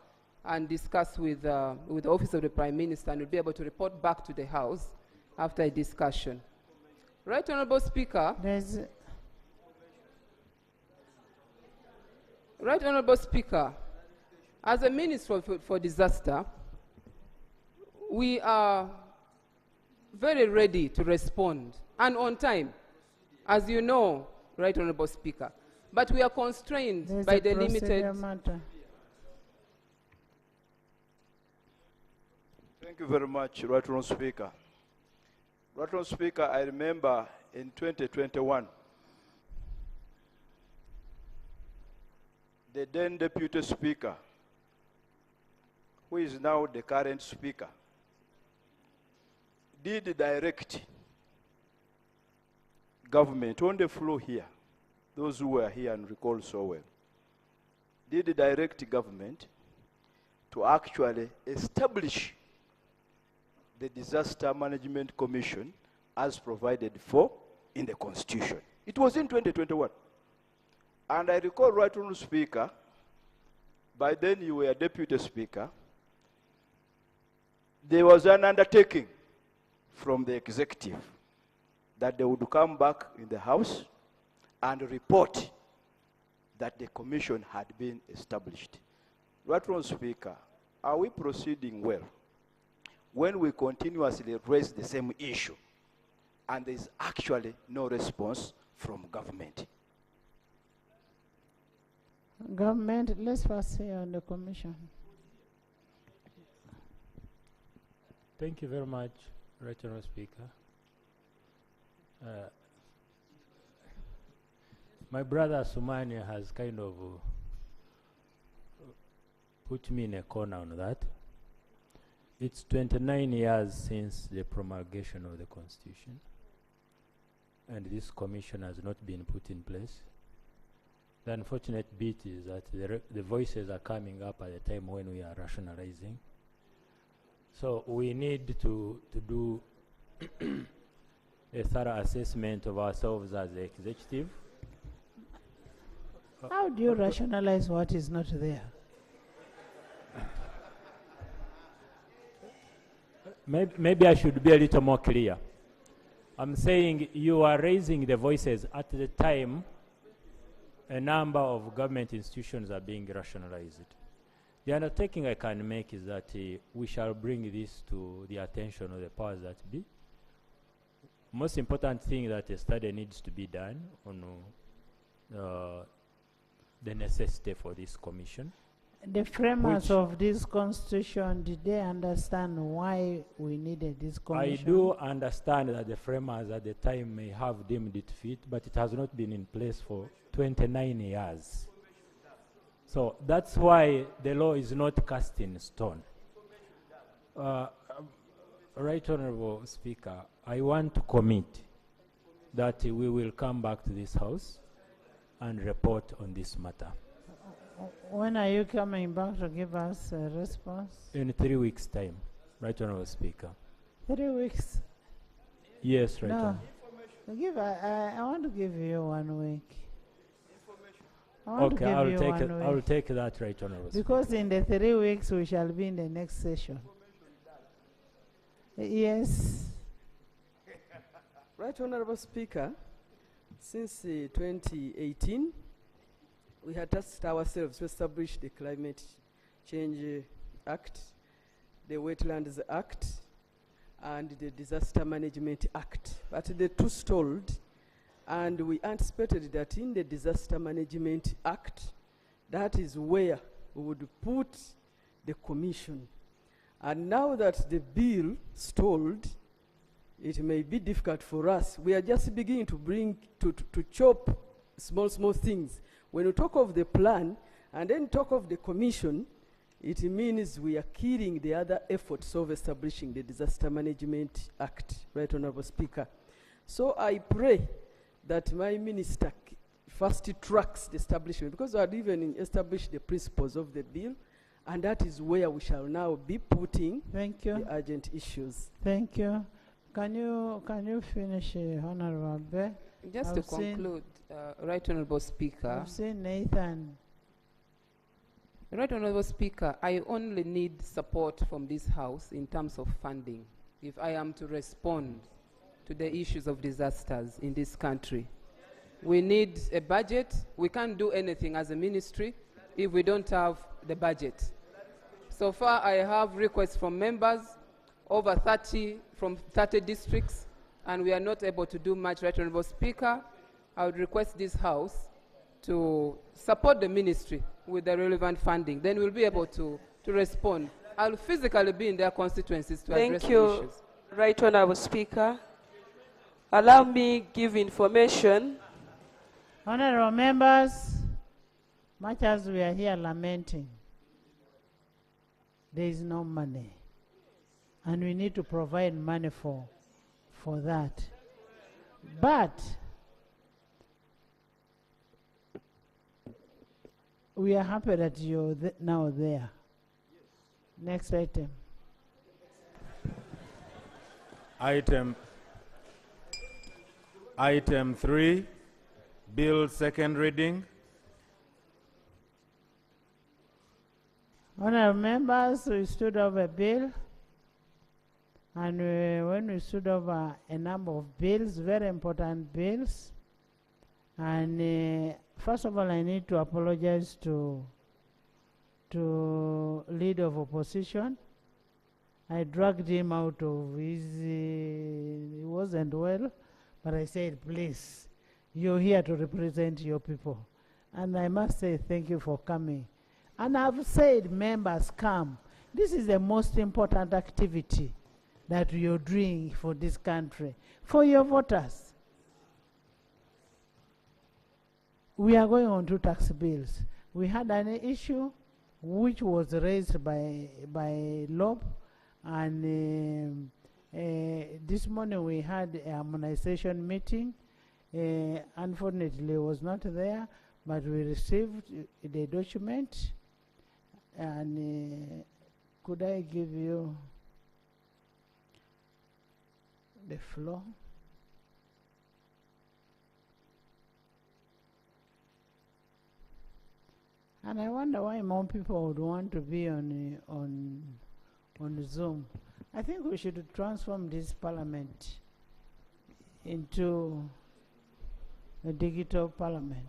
and discuss with the Office of the Prime Minister, and we'll be able to report back to the House after a discussion. Right Honorable Speaker. Right Honorable Speaker, as a Minister for Disaster, we are very ready to respond and on time, as you know, Right Honorable Speaker. But we are constrained by the limited... Thank you very much, Right Honorable Speaker. Right Honorable Speaker, I remember in 2021, the then Deputy Speaker, who is now the current Speaker, did direct government on the floor here, those who were here and recall so well, did direct government to actually establish the Disaster Management Commission as provided for in the Constitution. It was in 2021. And I recall, Right Honorable Speaker, by then you were Deputy Speaker, there was an undertaking from the executive that they would come back in the House and report that the commission had been established. Right Honorable Speaker, are we proceeding well when we continuously raise the same issue and there is actually no response from government? Government, let's first say on the commission. Thank you very much, Right Honorable Speaker. My brother Sumania has kind of put me in a corner on that. It's 29 years since the promulgation of the Constitution, and this commission has not been put in place. The unfortunate bit is that the voices are coming up at the time when we are rationalizing. So we need to do a thorough assessment of ourselves as the executive. How do you rationalize what is not there? Maybe I should be a little more clear. I'm saying you are raising the voices at the time a number of government institutions are being rationalized. The undertaking I can make is that we shall bring this to the attention of the powers that be. Most important thing that a study needs to be done on the necessity for this commission. The framers Which- of this constitution, did they understand why we needed this I commission? do understand that the framers at the time may have deemed it fit, but it has not been in place for 29 years. So that's why the law is not cast in stone. Right Honorable Speaker, I want to commit that we will come back to this House and report on this matter. When are you coming back to give us a response? In 3 weeks' time, Right Honorable Speaker. 3 weeks? Yes, Right No. Honorable. I want to give you 1 week. I want to Okay, give I'll you take 1 it. week. I'll take that, Right Honorable Because in the 3 weeks we shall be in the next session. Yes. Right Honorable Speaker, since 2018, we had tasked ourselves to establish the Climate Change Act, the Wetlands Act, and the Disaster Management Act. But the two stalled, and we anticipated that in the Disaster Management Act, that is where we would put the commission. And now that the bill stalled, it may be difficult for us. We are just beginning to bring, to chop small things. When we talk of the plan and then talk of the commission, it means we are killing the other efforts of establishing the Disaster Management Act, Right Honorable Speaker. So I pray that my minister first tracks the establishment, because I had even established the principles of the bill, and that is where we shall now be putting the urgent issues. Thank you. Can you finish, Honorable Abe? Just to conclude, Right Honorable Speaker. I've seen Nathan. Right Honorable Speaker, I only need support from this House in terms of funding if I am to respond to the issues of disasters in this country. We need a budget. We can't do anything as a ministry if we don't have the budget. So far, I have requests from members, over 30 from 30 districts, and we are not able to do much. Right Honorable Speaker, I would request this House to support the ministry with the relevant funding. Then we'll be able to respond. I'll physically be in their constituencies to address Thank you, the issues. Right Honorable Speaker. Allow me give information. Honorable members, much as we are here lamenting, there is no money. And we need to provide money for that. But we are happy that you're now there. Next item. Item 3, bill second reading. Honorable members, we stood over a bill. And when we stood over a number of bills, very important bills, and first of all, I need to apologize to leader of opposition. I dragged him out of his, he wasn't well, but I said, please, you're here to represent your people. And I must say thank you for coming. And I've said, members, come. This is the most important activity that you're doing for this country, for your voters. We are going on to tax bills. We had an issue which was raised by L.O.P, and this morning we had a harmonization meeting. Unfortunately, it was not there, but we received the document, and could I give you the floor? And I wonder why more people would want to be on Zoom. I think we should transform this parliament into a digital parliament.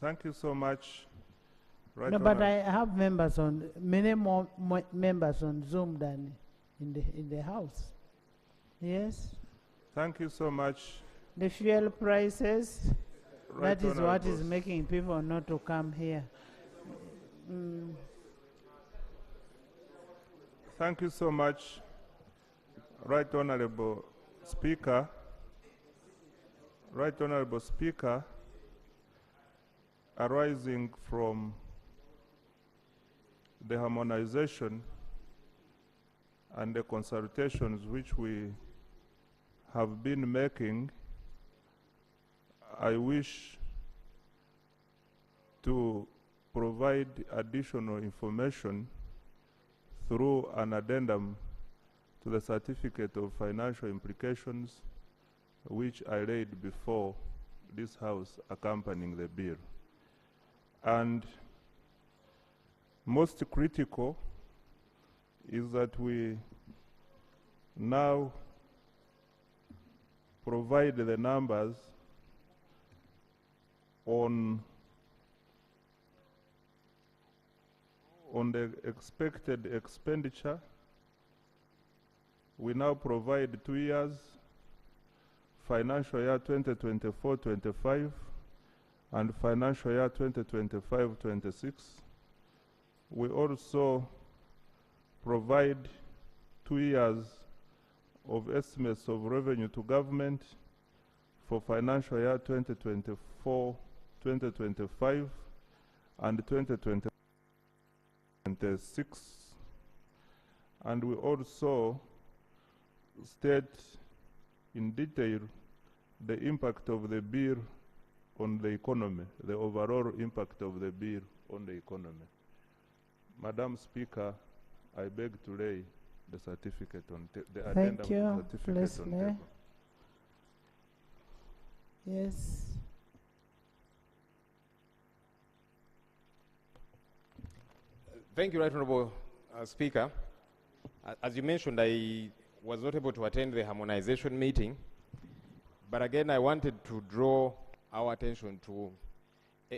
Thank you so much. Right No, but Honourable. I have members on, many more members on Zoom than in the House. Yes? Thank you so much. The fuel prices. That is what is Honourables. making people not to come here. Thank you so much, Right Honourable Speaker. Right Honourable Speaker, arising from the harmonization and the consultations which we have been making, I wish to provide additional information through an addendum to the certificate of financial implications which I laid before this House accompanying the bill. And most critical is that we now provide the numbers on the expected expenditure. We now provide 2 years, financial year 2024-25 and financial year 2025-26. We also provide 2 years of estimates of revenue to government for financial year 2024-2025 and 2026. And we also state in detail the impact of the bill on the economy, the overall impact of the bill on the economy. Madam Speaker, I beg to lay the certificate on the addendum Thank to you. the certificate Please on lay. table. Yes. Thank you, Right Honourable Speaker. As you mentioned, I was not able to attend the harmonization meeting, but again, I wanted to draw our attention to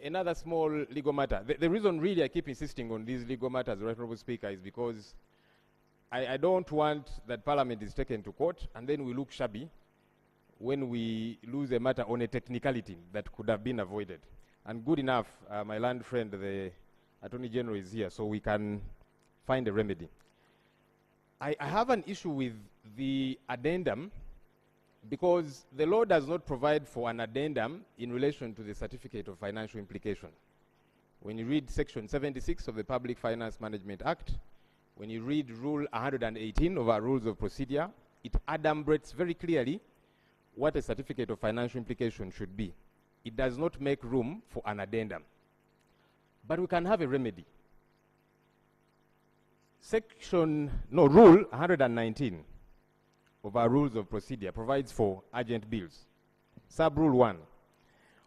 another small legal matter. The reason really I keep insisting on these legal matters, Right Honourable Speaker, is because I don't want that Parliament is taken to court and then we look shabby when we lose a matter on a technicality that could have been avoided. And good enough, my land friend, the Attorney General, is here, so we can find a remedy. I have an issue with the addendum because the law does not provide for an addendum in relation to the certificate of financial implication. When you read Section 76 of the Public Finance Management Act, when you read Rule 118 of our Rules of Procedure, it adumbrates very clearly what a certificate of financial implication should be. It does not make room for an addendum. But we can have a remedy. Rule 119 of our Rules of Procedure provides for urgent bills. Sub-Rule 1,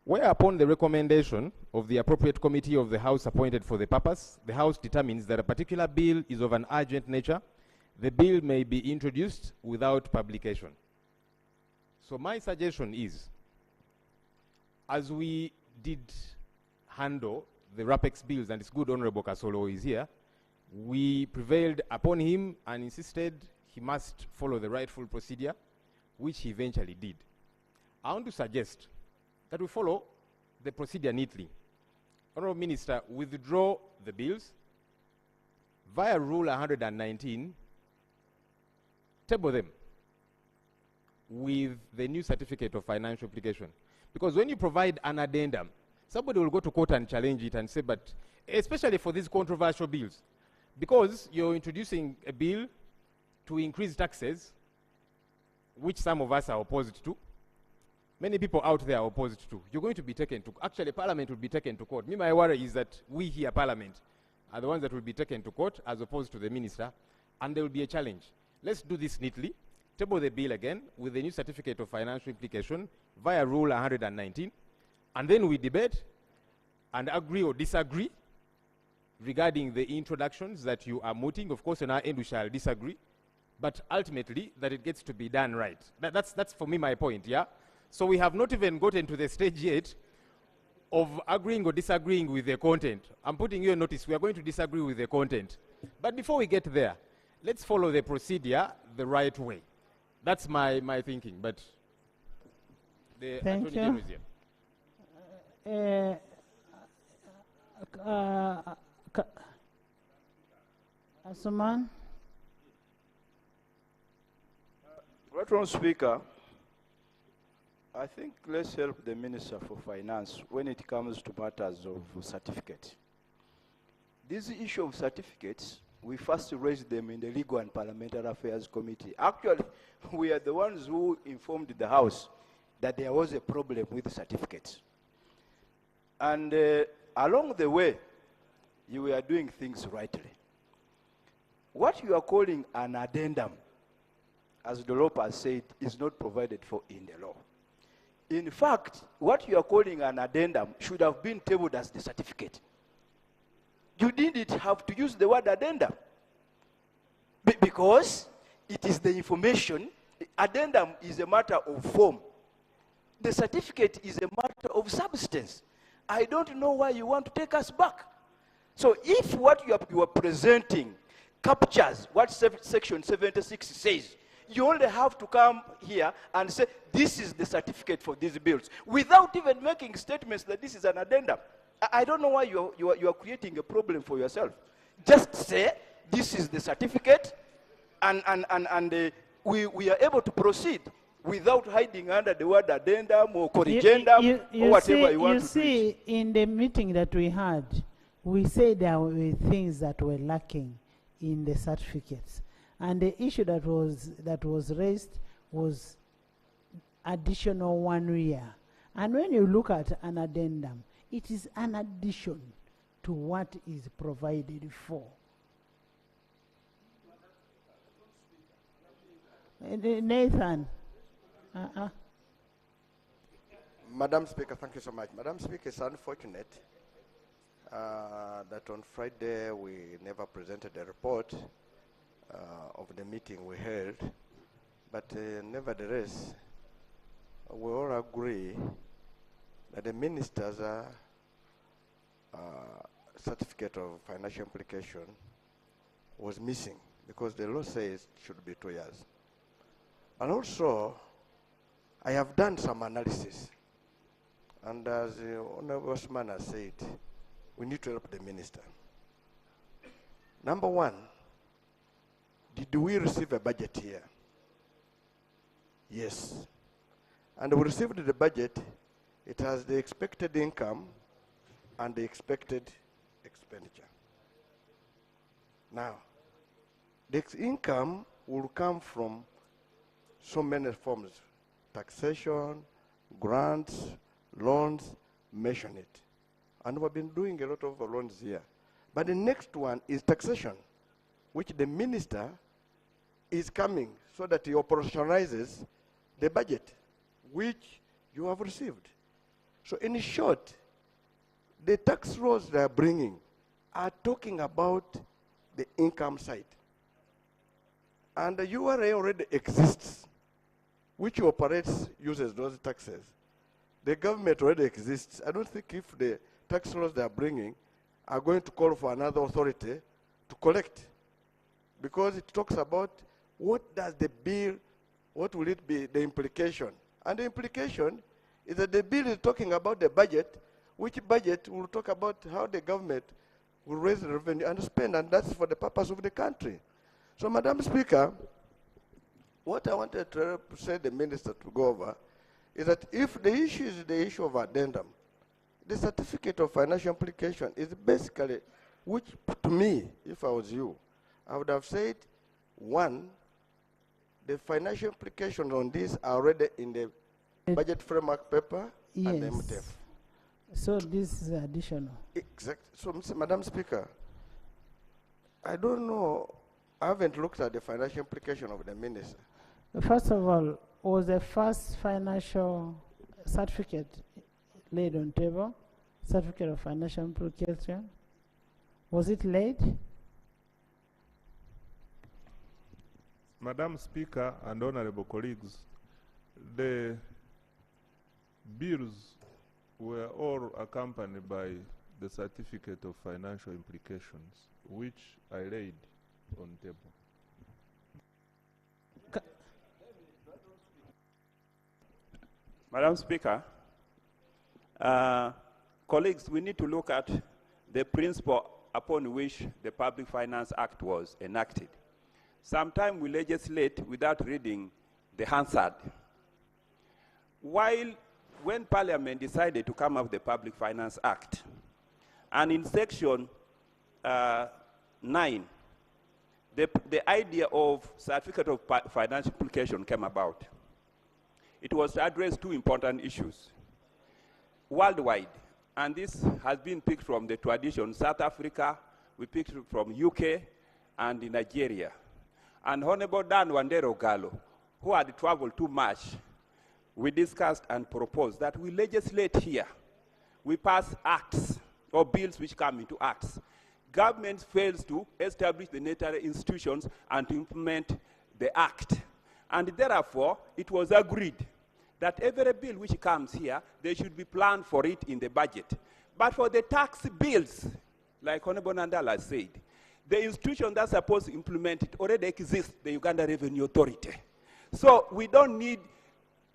whereupon the recommendation of the appropriate committee of the House appointed for the purpose, the House determines that a particular bill is of an urgent nature, the bill may be introduced without publication. So my suggestion is, as we did handle the RAPEX bills, and it's good Honorable Kasolo is here, we prevailed upon him and insisted he must follow the rightful procedure, which he eventually did. I want to suggest that we follow the procedure neatly. Honorable Minister, withdraw the bills via Rule 119, table them with the new certificate of financial implication. Because when you provide an addendum, somebody will go to court and challenge it and say, but especially for these controversial bills, because you're introducing a bill to increase taxes, which some of us are opposed to, many people out there are opposed to, you're going to be taken to, actually Parliament will be taken to court. My worry is that we here, Parliament, are the ones that will be taken to court as opposed to the Minister, and there will be a challenge. Let's do this neatly. Table the bill again with the new certificate of financial implication via Rule 119, and then we debate and agree or disagree regarding the introductions that you are mooting. Of course, on our end we shall disagree, but ultimately that it gets to be done right. That's for me my point, yeah? So we have not even gotten to the stage yet of agreeing or disagreeing with the content. I'm putting you a notice, we are going to disagree with the content. But before we get there, let's follow the procedure the right way. That's my thinking, but the Thank Attorney General you. is here. Asuman? Right on, Speaker. I think let's help the Minister for Finance when it comes to matters of certificate. This issue of certificates, we first raised them in the Legal and Parliamentary Affairs Committee. Actually, we are the ones who informed the House that there was a problem with certificates. And along the way, you were doing things rightly. What you are calling an addendum, as the L.O.P has said, is not provided for in the law. In fact, what you are calling an addendum should have been tabled as the certificate. You didn't have to use the word addendum. Because it is the information. Addendum is a matter of form. The certificate is a matter of substance. I don't know why you want to take us back. So if what you are presenting captures what Section 76 says, you only have to come here and say, this is the certificate for these bills, without even making statements that this is an addendum. I don't know why you are creating a problem for yourself. Just say, this is the certificate, and we are able to proceed without hiding under the word addendum or corrigendum or whatever you want to do. You see, in the meeting that we had, we said there were things that were lacking in the certificates. And the issue that was raised was additional 1 year. And when you look at an addendum, it is an addition to what is provided for. Nathan. Madam Speaker, thank you so much. Madam Speaker, it's unfortunate that on Friday we never presented a report of the meeting we held, but nevertheless, we all agree that the minister's certificate of financial implication was missing because the law says it should be 2 years. And also, I have done some analysis, and as the Honorable Osman has said, we need to help the minister. Number one, did we receive a budget here? Yes. And we received the budget. It has the expected income and the expected expenditure. Now, the income will come from so many forms: taxation, grants, loans, mention it. And we've been doing a lot of loans here. But the next one is taxation, which the minister is coming so that he operationalizes the budget, which you have received. So in short, the tax laws they are bringing are talking about the income side. And the URA already exists, which operates, uses those taxes. The government already exists. I don't think if the tax laws they are bringing are going to call for another authority to collect, because it talks about what does the bill, what will it be, the implication. And the implication is that the bill is talking about the budget, which budget will talk about how the government will raise the revenue and spend, and that's for the purpose of the country. So, Madam Speaker, what I wanted to say the minister to go over is that if the issue is the issue of addendum, the certificate of financial implication is basically, which to me, if I was you, I would have said, one, the financial implications on this are already in the budget framework paper and the MTF. So this is additional. Exactly. So, Madam Speaker, I don't know, I haven't looked at the financial implication of the minister. First of all, was the first financial certificate laid on table? Certificate of financial implication? Was it laid? Madam Speaker and honorable colleagues, the bills were all accompanied by the certificate of financial implications, which I laid on table. Madam Speaker, colleagues, we need to look at the principle upon which the Public Finance Act was enacted. Sometimes we legislate without reading the Hansard. When Parliament decided to come up with the Public Finance Act, and in section 9, the idea of certificate of financial implication came about. It was to address two important issues worldwide, and this has been picked from the tradition. South Africa, we picked it from UK and in Nigeria. And Honorable Dan Wandero Gallo, who had traveled too much, we discussed and proposed that we legislate here. We pass acts or bills which come into acts. Government fails to establish the necessary institutions and to implement the act. And therefore, it was agreed that every bill which comes here, they should be planned for it in the budget. But for the tax bills, like Honorable Nandala said, the institution that's supposed to implement it already exists, the Uganda Revenue Authority. So we don't need,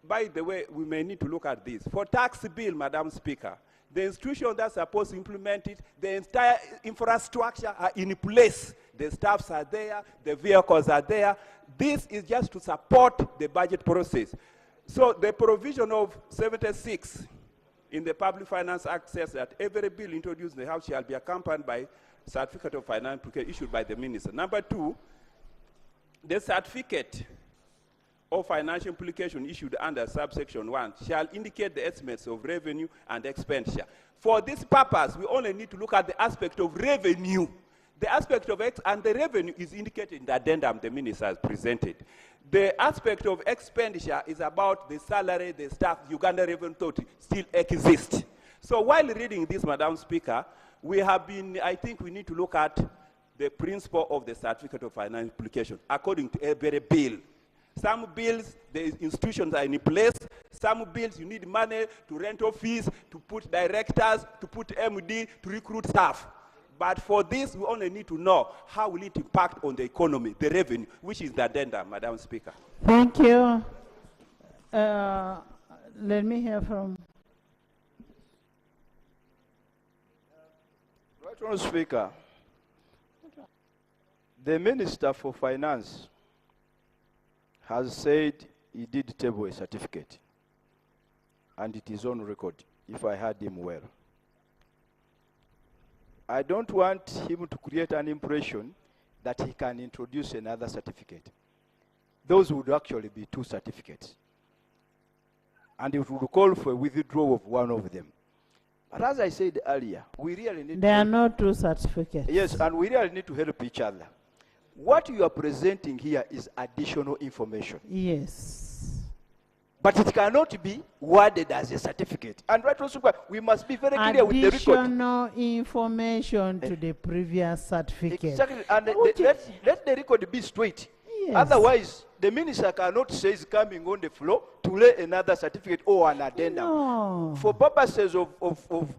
by the way, we may need to look at this. For tax bill, Madam Speaker, the institution that's supposed to implement it, the entire infrastructure are in place. The staffs are there, the vehicles are there. This is just to support the budget process. So the provision of 76 in the Public Finance Act says that every bill introduced in the House shall be accompanied by certificate of finance issued by the minister. Number two, the certificate of financial implication issued under subsection 1 shall indicate the estimates of revenue and expenditure. For this purpose, we only need to look at the aspect of revenue. The aspect of and the revenue is indicated in the addendum the minister has presented. The aspect of expenditure is about the salary, the staff, Uganda Revenue Authority still exists. So while reading this, Madam Speaker, we have been, I think we need to look at the principle of the certificate of financial implication according to every bill. Some bills, the institutions are in place. Some bills, you need money to rent office, to put directors, to put MD, to recruit staff. But for this, we only need to know how will it impact on the economy, the revenue, which is the addendum, Madam Speaker. Thank you. Let me hear from... Right, Honourable Speaker. The Minister for Finance has said he did table a certificate, and it is on record, if I heard him well. I don't want him to create an impression that he can introduce another certificate. Those would actually be two certificates. And it would call for a withdrawal of one of them. But as I said earlier, we really need There are no two certificates. Yes, and we really need to help each other. What you are presenting here is additional information. Yes. But it cannot be worded as a certificate. And right also, we must be very clear with the record. Additional information to the previous certificate. Exactly, and let the record be straight. Yes. Otherwise, the minister cannot say he's coming on the floor to lay another certificate or an addendum. No. For purposes of,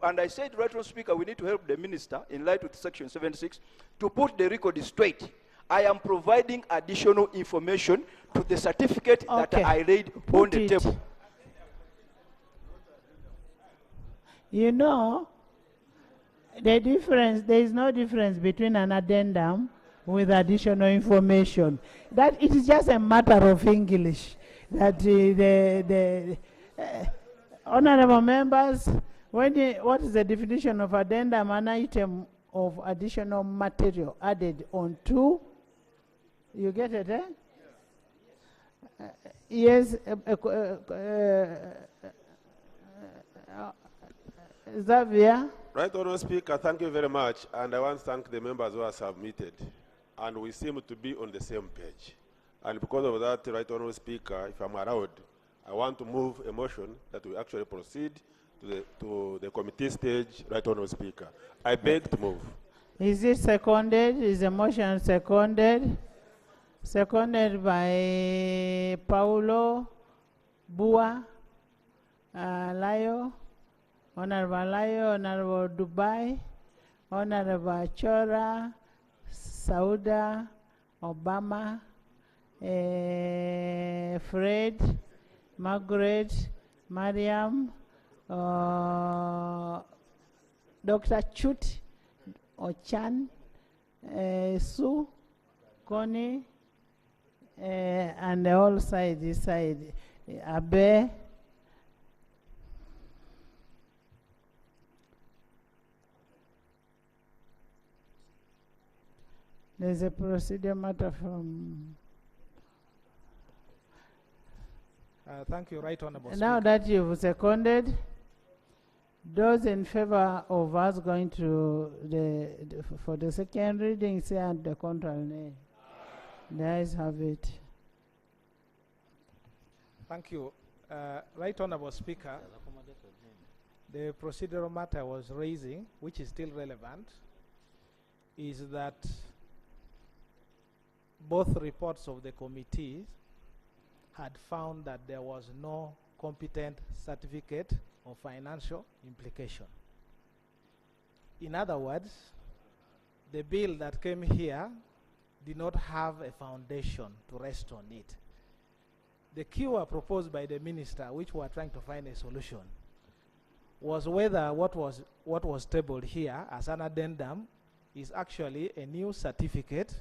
and I said, right, Speaker, we need to help the minister in light with section 76 to put the record straight. I am providing additional information to the certificate that I laid on the table. You know, the difference, there is no difference between an addendum with additional information. That it is just a matter of English. That honorable members, what is the definition of addendum? An item of additional material added on to. You get it, eh? Yes. Xavier? Right, Honourable Speaker, thank you very much. And I want to thank the members who have submitted. And we seem to be on the same page. And because of that, Right, Honourable Speaker, if I'm allowed, I want to move a motion that we actually proceed to the committee stage, Right, Honourable Speaker. I beg to move. Is it seconded? Is the motion seconded? Seconded by Paulo, Bua, Layo, Honorable Layo, Honorable Dubai, Honorable Chora, Sauda, Obama, Fred, Margaret, Mariam, Dr. Chut, Ochan, Sue, Connie, and the whole side, this side, Abe. There's a procedure matter from... Thank you, Right Honorable Now Speaker. that you've seconded, those in favor of us going to for the second reading, say and the contrary nay. The ayes have it. Thank you. Right Honorable Speaker, the procedural matter I was raising, which is still relevant, is that both reports of the committee had found that there was no competent certificate of financial implication. In other words, the bill that came here did not have a foundation to rest on it. The cure proposed by the minister, which we are trying to find a solution, was whether what was tabled here as an addendum is actually a new certificate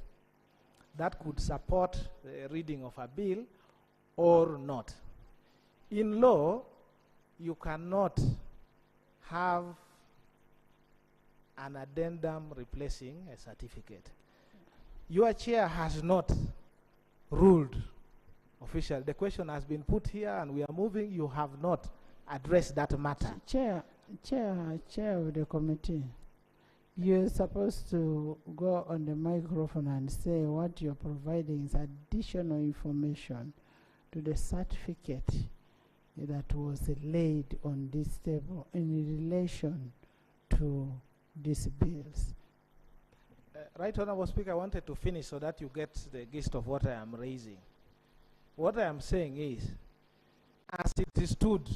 that could support the reading of a bill or not. In law, you cannot have an addendum replacing a certificate. Your chair has not ruled officially. The question has been put here and we are moving. You have not addressed that matter. Chair of the committee, you're supposed to go on the microphone and say what you're providing is additional information to the certificate that was laid on this table in relation to these bills. Right Honorable Speaker, I wanted to finish so that you get the gist of what I am raising. What I am saying is, as it stood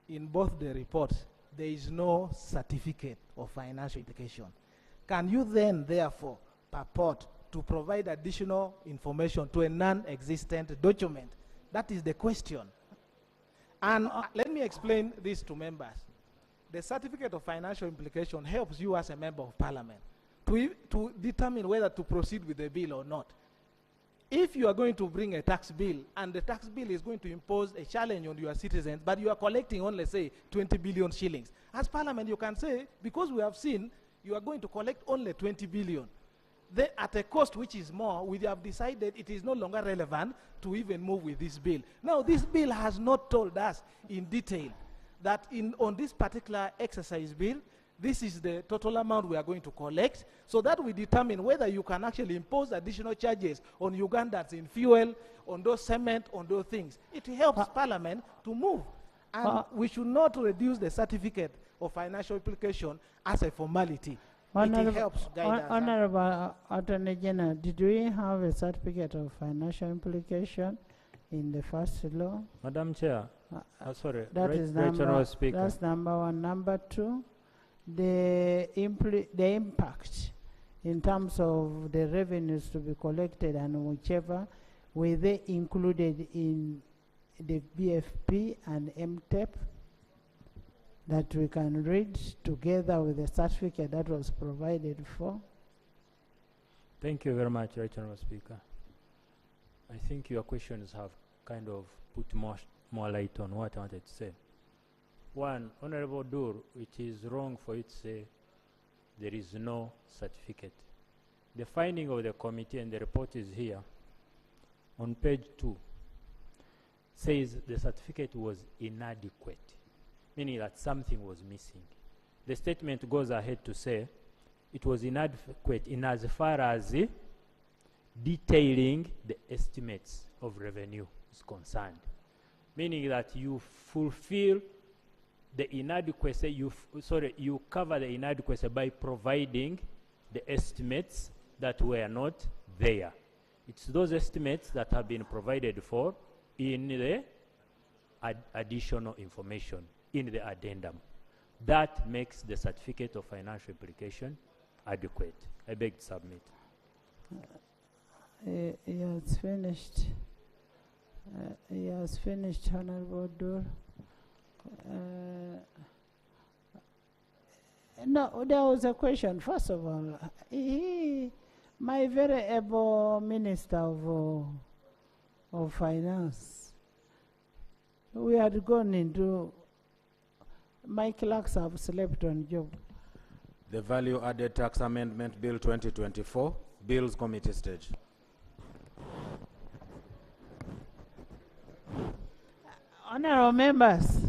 in both the reports, there is no certificate of financial implication. Can you then, therefore, purport to provide additional information to a non-existent document? That is the question. And let me explain this to members. The certificate of financial implication helps you as a member of parliament to determine whether to proceed with the bill or not. If you are going to bring a tax bill and the tax bill is going to impose a challenge on your citizens, but you are collecting only, say, 20 billion shillings, as parliament you can say, because we have seen you are going to collect only 20 billion, they, at a cost which is more, we have decided it is no longer relevant to even move with this bill. Now, this bill has not told us in detail that on this particular exercise bill, this is the total amount we are going to collect, so that we determine whether you can actually impose additional charges on Ugandans in fuel, on those cement, on those things. It helps Parliament to move. And we should not reduce the certificate of financial implication as a formality. It helps guide us. Honorable Attorney General, did we have a certificate of financial implication in the first law? Madam Chair, sorry, that is Speaker. That's number one. Number two, the impact in terms of the revenues to be collected and whichever, were they included in the BFP and MTEP that we can read together with the certificate that was provided for? Thank you very much, Right Honourable Speaker. I think your questions have kind of put more light on what I wanted to say. One, Honorable Dur, it is wrong for you to say there is no certificate. The finding of the committee and the report is here on page 2. Says the certificate was inadequate, meaning that something was missing. The statement goes ahead to say it was inadequate in as far as detailing the estimates of revenue is concerned, meaning that you fulfill the inadequacy, you cover the inadequacy by providing the estimates that were not there. It's those estimates that have been provided for in the additional information in the addendum. That makes the certificate of financial implication adequate. I beg to submit. He has finished. He has finished, Honorable Dur. No, there was a question. First of all, my very able Minister of Finance, we had gone into, my clerks have slept on job. The Value Added Tax Amendment Bill 2024, Bills Committee stage. Honorable members,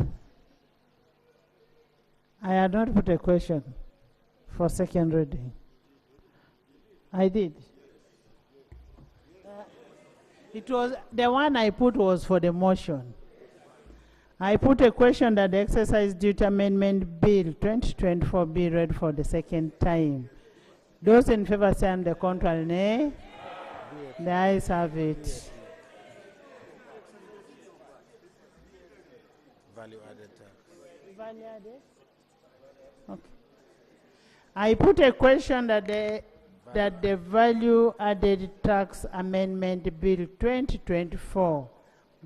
I had not put a question for second reading. I did. It was, the one I put was for the motion. I put a question that the Exercise Duty Amendment Bill 2024 be read for the second time. Those in favor say on the contrary, nay. The ayes have it. Value added tax. Value added? Okay. I put a question that the Value Added Tax Amendment Bill 2024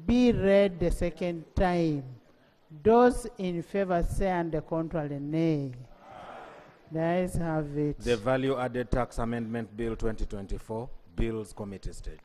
be read the second time. Those in favor say on the contrary, nay. The ayes have it. The Value Added Tax Amendment Bill 2024, Bills Committee stage.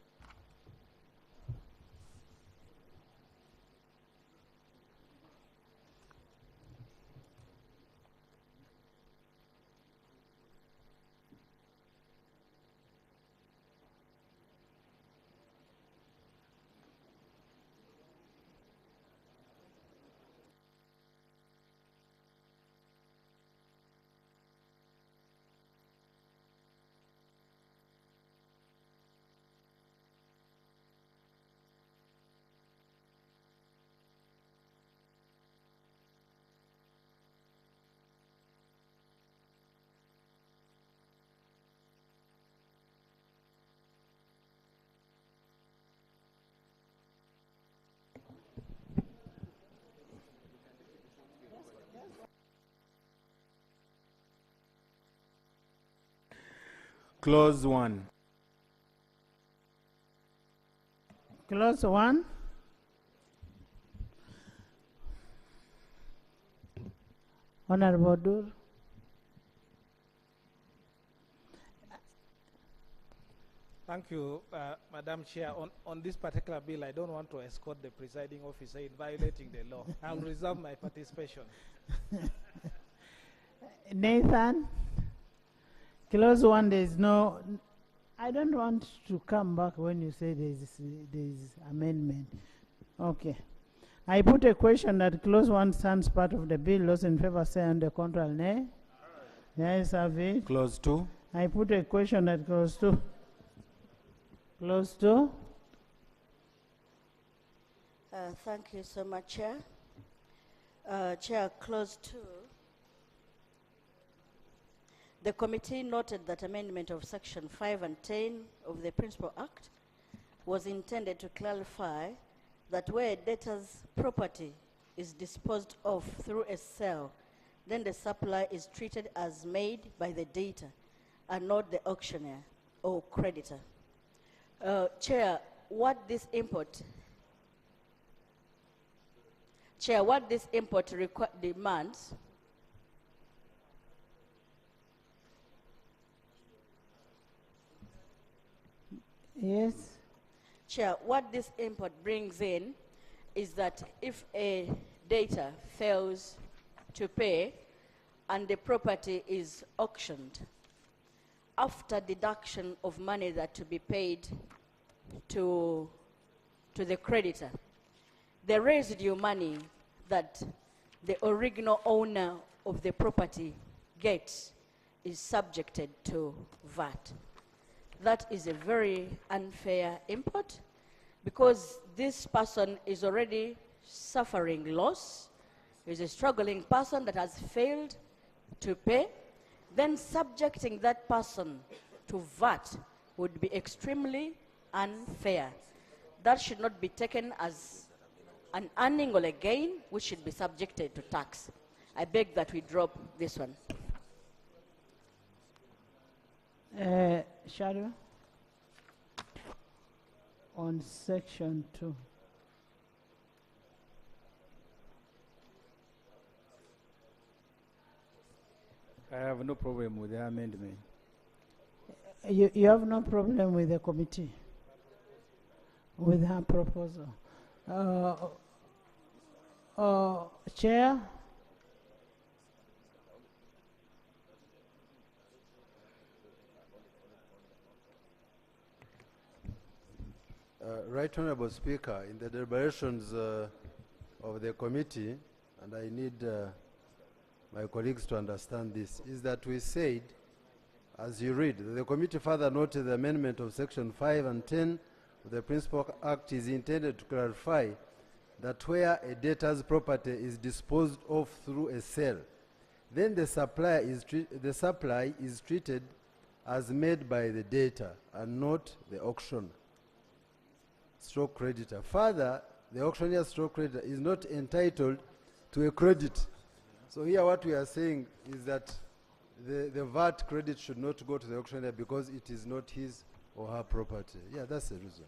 Clause 1. Clause 1. Honorable Dur. Thank you, Madam Chair. On this particular bill, I don't want to escort the presiding officer in violating the law. I'll reserve my participation. Nathan, clause 1, there is no, I don't want to come back when you say there is amendment. Okay. I put a question that clause 1 stands part of the bill. Those in favor say on the contrary, nay. The ayes have it. Clause 2. I put a question that clause 2. Clause 2. Thank you so much, Chair. Chair, clause 2. The committee noted that amendment of section 5 and 10 of the Principal Act was intended to clarify that where a debtor's property is disposed of through a sale, then the supply is treated as made by the debtor and not the auctioneer or creditor. Chair, what this import demands Yes. Chair, what this import brings in is that if a debtor fails to pay and the property is auctioned, after deduction of money that to be paid to the creditor, the residue money that the original owner of the property gets is subjected to VAT. That is a very unfair import because this person is already suffering loss, is a struggling person that has failed to pay. Then subjecting that person to VAT would be extremely unfair. That should not be taken as an earning or a gain, which should be subjected to tax. I beg that we drop this one. Shadow? On section 2. I have no problem with the amendment. You have no problem with the committee, with her proposal. Chair? Right Honorable Speaker, in the deliberations of the committee, and I need my colleagues to understand this, is that we said, as you read, the committee further noted the amendment of section 5 and 10 of the Principal Act is intended to clarify that where a debtor's property is disposed of through a sale, then the supply is treated as made by the debtor and not the auction stroke creditor. Further, the auctioneer stroke creditor is not entitled to a credit. So here what we are saying is that the VAT credit should not go to the auctioneer because it is not his or her property. Yeah, that's the reason.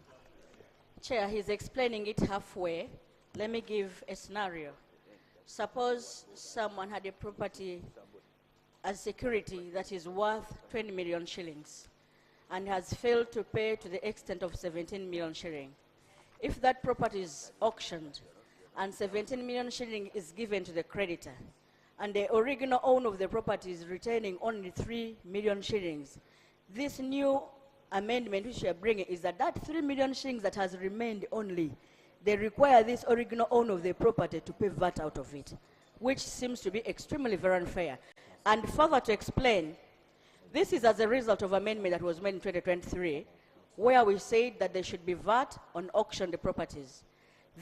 Chair, he's explaining it halfway. Let me give a scenario. Suppose someone had a property as security that is worth 20 million shillings and has failed to pay to the extent of 17 million shilling. If that property is auctioned and 17 million shilling is given to the creditor, and the original owner of the property is retaining only 3 million shillings, this new amendment which we are bringing is that that 3 million shillings that has remained only, they require this original owner of the property to pay VAT out of it, which seems to be extremely very unfair. And further to explain, this is as a result of amendment that was made in 2023, where we said that there should be VAT on auctioned properties.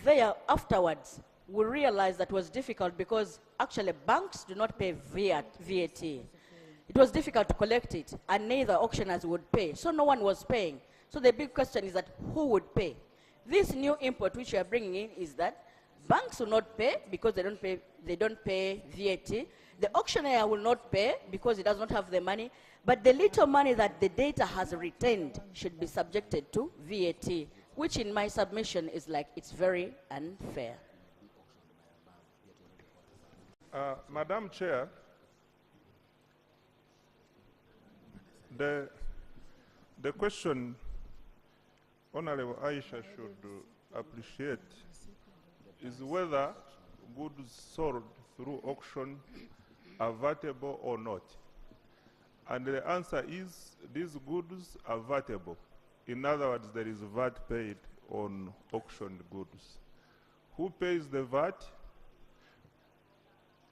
There, afterwards, we realized that was difficult because actually banks do not pay VAT. It was difficult to collect it, and neither auctioners would pay. So no one was paying. So the big question is that who would pay? This new input which we are bringing in is that banks will not pay because they don't pay VAT. The auctioneer will not pay because he does not have the money. But the little money that the debtor has retained should be subjected to VAT, which in my submission is like, it's very unfair. Madam Chair, the question Honorable Aisha should appreciate is whether goods sold through auction are VATable or not. And the answer is these goods are VATable. In other words, there is VAT paid on auctioned goods. Who pays the VAT?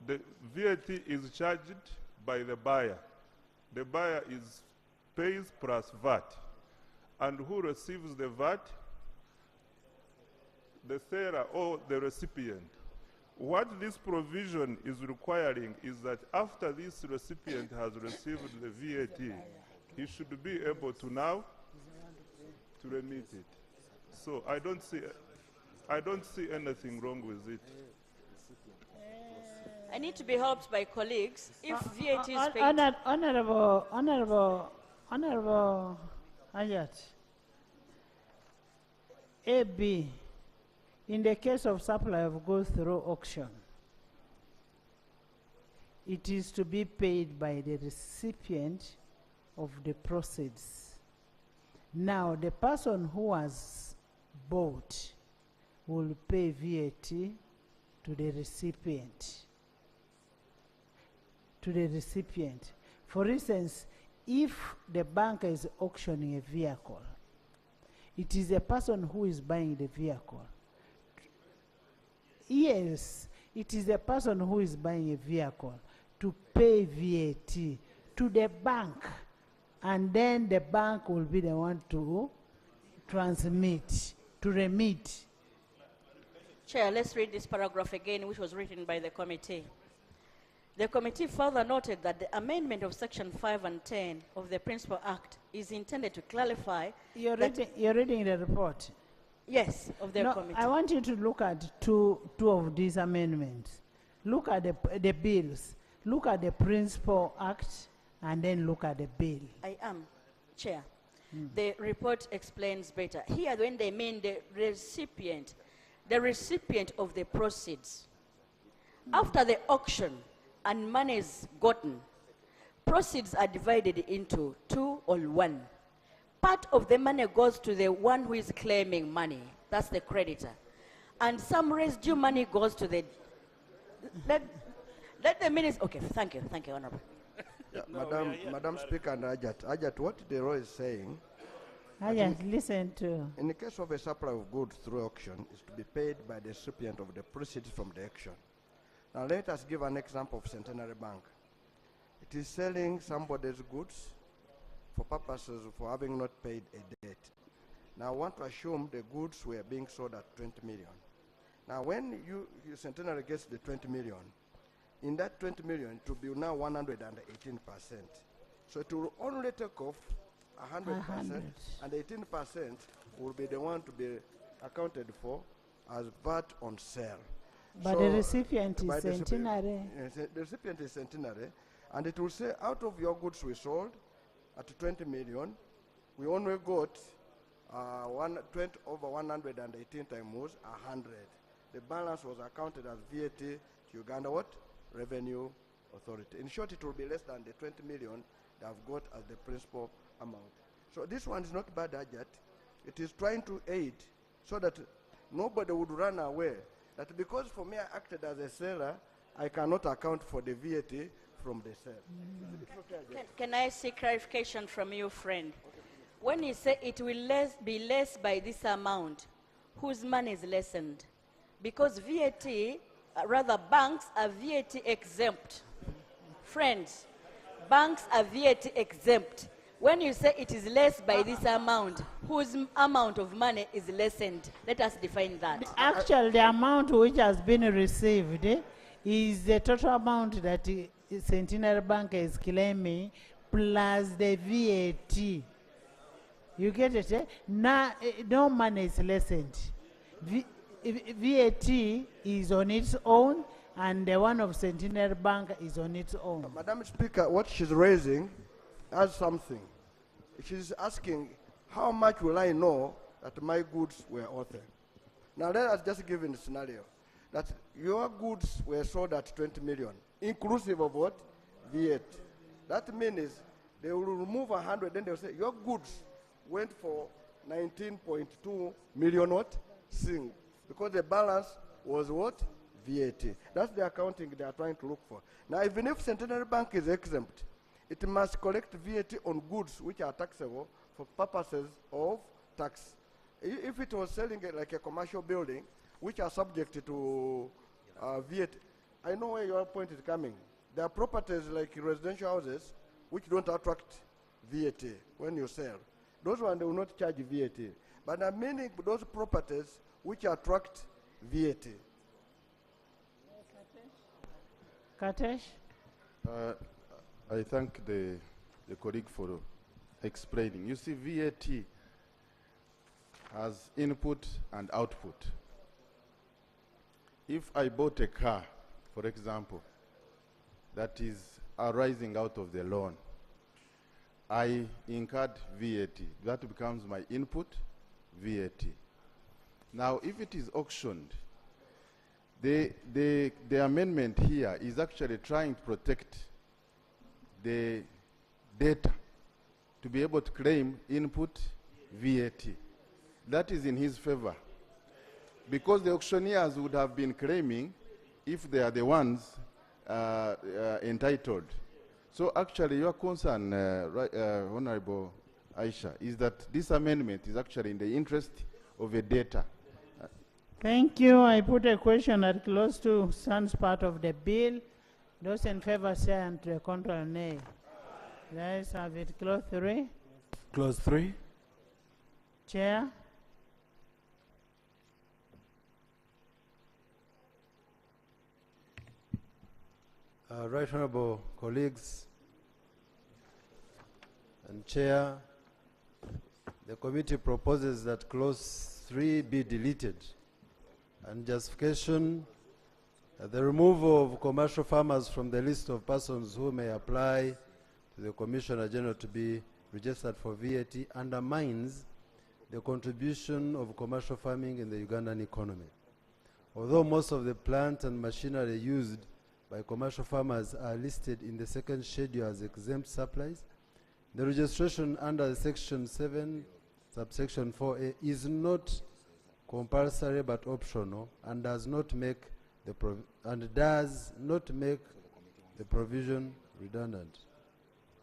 The VAT is charged by the buyer. The buyer pays plus VAT. And who receives the VAT? The seller or the recipient. What this provision is requiring is that after this recipient has received the VAT, he should be able to now to remit it. So I don't see anything wrong with it. I need to be helped by colleagues. If VAT is paid... Honorable Hayat, AB, in the case of supply of goods through auction, it is to be paid by the recipient of the proceeds. Now, the person who has bought will pay VAT to the recipient. For instance, if the bank is auctioning a vehicle, it is the person who is buying the vehicle. Yes, it is the person who is buying a vehicle to pay VAT to the bank, and then the bank will be the one to transmit, to remit. Chair, let's read this paragraph again, which was written by the committee. The committee further noted that the amendment of section 5 and 10 of the Principal Act is intended to clarify... You're reading the report? Yes, of the committee. I want you to look at two of these amendments. Look at the bills. Look at the Principal Act, and then look at the bill. I am, Chair. The report explains better. Here, when they mean the recipient of the proceeds, after the auction and money is gotten, proceeds are divided into 2 or 1. Part of the money goes to the one who is claiming money. That's the creditor. And some residue money goes to the... Let the minister... Okay, thank you, Honorable. Yeah, Madam Speaker and Ajat, what the law is saying... Ajat, listen to... In the case of a supply of goods through auction, is to be paid by the recipient of the proceeds from the auction. Now let us give an example of Centenary Bank. It is selling somebody's goods for purposes for having not paid a debt. Now I want to assume the goods were being sold at 20 million. Now when you Centenary gets the 20 million, in that 20 million it will be now 118%. So it will only take off 100%, and 18% will be the one to be accounted for as VAT on sale. But so the recipient is Centenary. The recipient is Centenary, and it will say out of your goods we sold at 20 million, we only got 20 over 118 times 100. The balance was accounted as VAT to Uganda Revenue Authority. In short, it will be less than the 20 million they have got as the principal amount. So this one is not bad, Ajat. It is trying to aid so that nobody would run away. That because for me I acted as a seller, I cannot account for the VAT from the sale. Can I seek clarification from you, friend? When you say it will be less by this amount, whose money is lessened? Because VAT, rather banks are VAT exempt. Friends, banks are VAT exempt. When you say it is less by this amount, whose amount of money is lessened? Let us define that. Actually, the amount which has been received is the total amount that Centenary Bank is claiming plus the VAT. You get it? Eh? No money is lessened. VAT is on its own, and the one of Centenary Bank is on its own. Madam Speaker, what she's raising has something. She's asking, how much will I know that my goods were authored? Now let us just give in the scenario that your goods were sold at 20 million, inclusive of what? VAT. That means they will remove 100, then they'll say your goods went for 19.2 million what? Sing. Because the balance was what? VAT. That's the accounting they are trying to look for. Now, even if Centenary Bank is exempt, it must collect VAT on goods which are taxable for purposes of tax. If it was selling like a commercial building, which are subject to VAT, I know where your point is coming. There are properties like residential houses which don't attract VAT when you sell. Those ones, they will not charge VAT. But I'm meaning those properties which attract VAT. Katesh? I thank the colleague for explaining. You see, VAT has input and output. If I bought a car, for example, that is arising out of the loan, I incurred VAT. That becomes my input, VAT. Now, if it is auctioned, the amendment here is actually trying to protect the data to be able to claim input VAT. That is in his favor. Because the auctioneers would have been claiming if they are the ones entitled. So actually your concern, Honorable Aisha, is that this amendment is actually in the interest of the data. Thank you. I put a question that close to stands part of the bill. Those in favor say and to the contrary nay. Let's have it. Clause 3. Clause 3. Chair. Right Honorable colleagues and Chair, the committee proposes that clause 3 be deleted. And justification, the removal of commercial farmers from the list of persons who may apply to the Commissioner General to be registered for VAT undermines the contribution of commercial farming in the Ugandan economy. Although most of the plant and machinery used by commercial farmers are listed in the second schedule as exempt supplies. The registration under Section 7, subsection 4A is not compulsory but optional and does not make the provision redundant.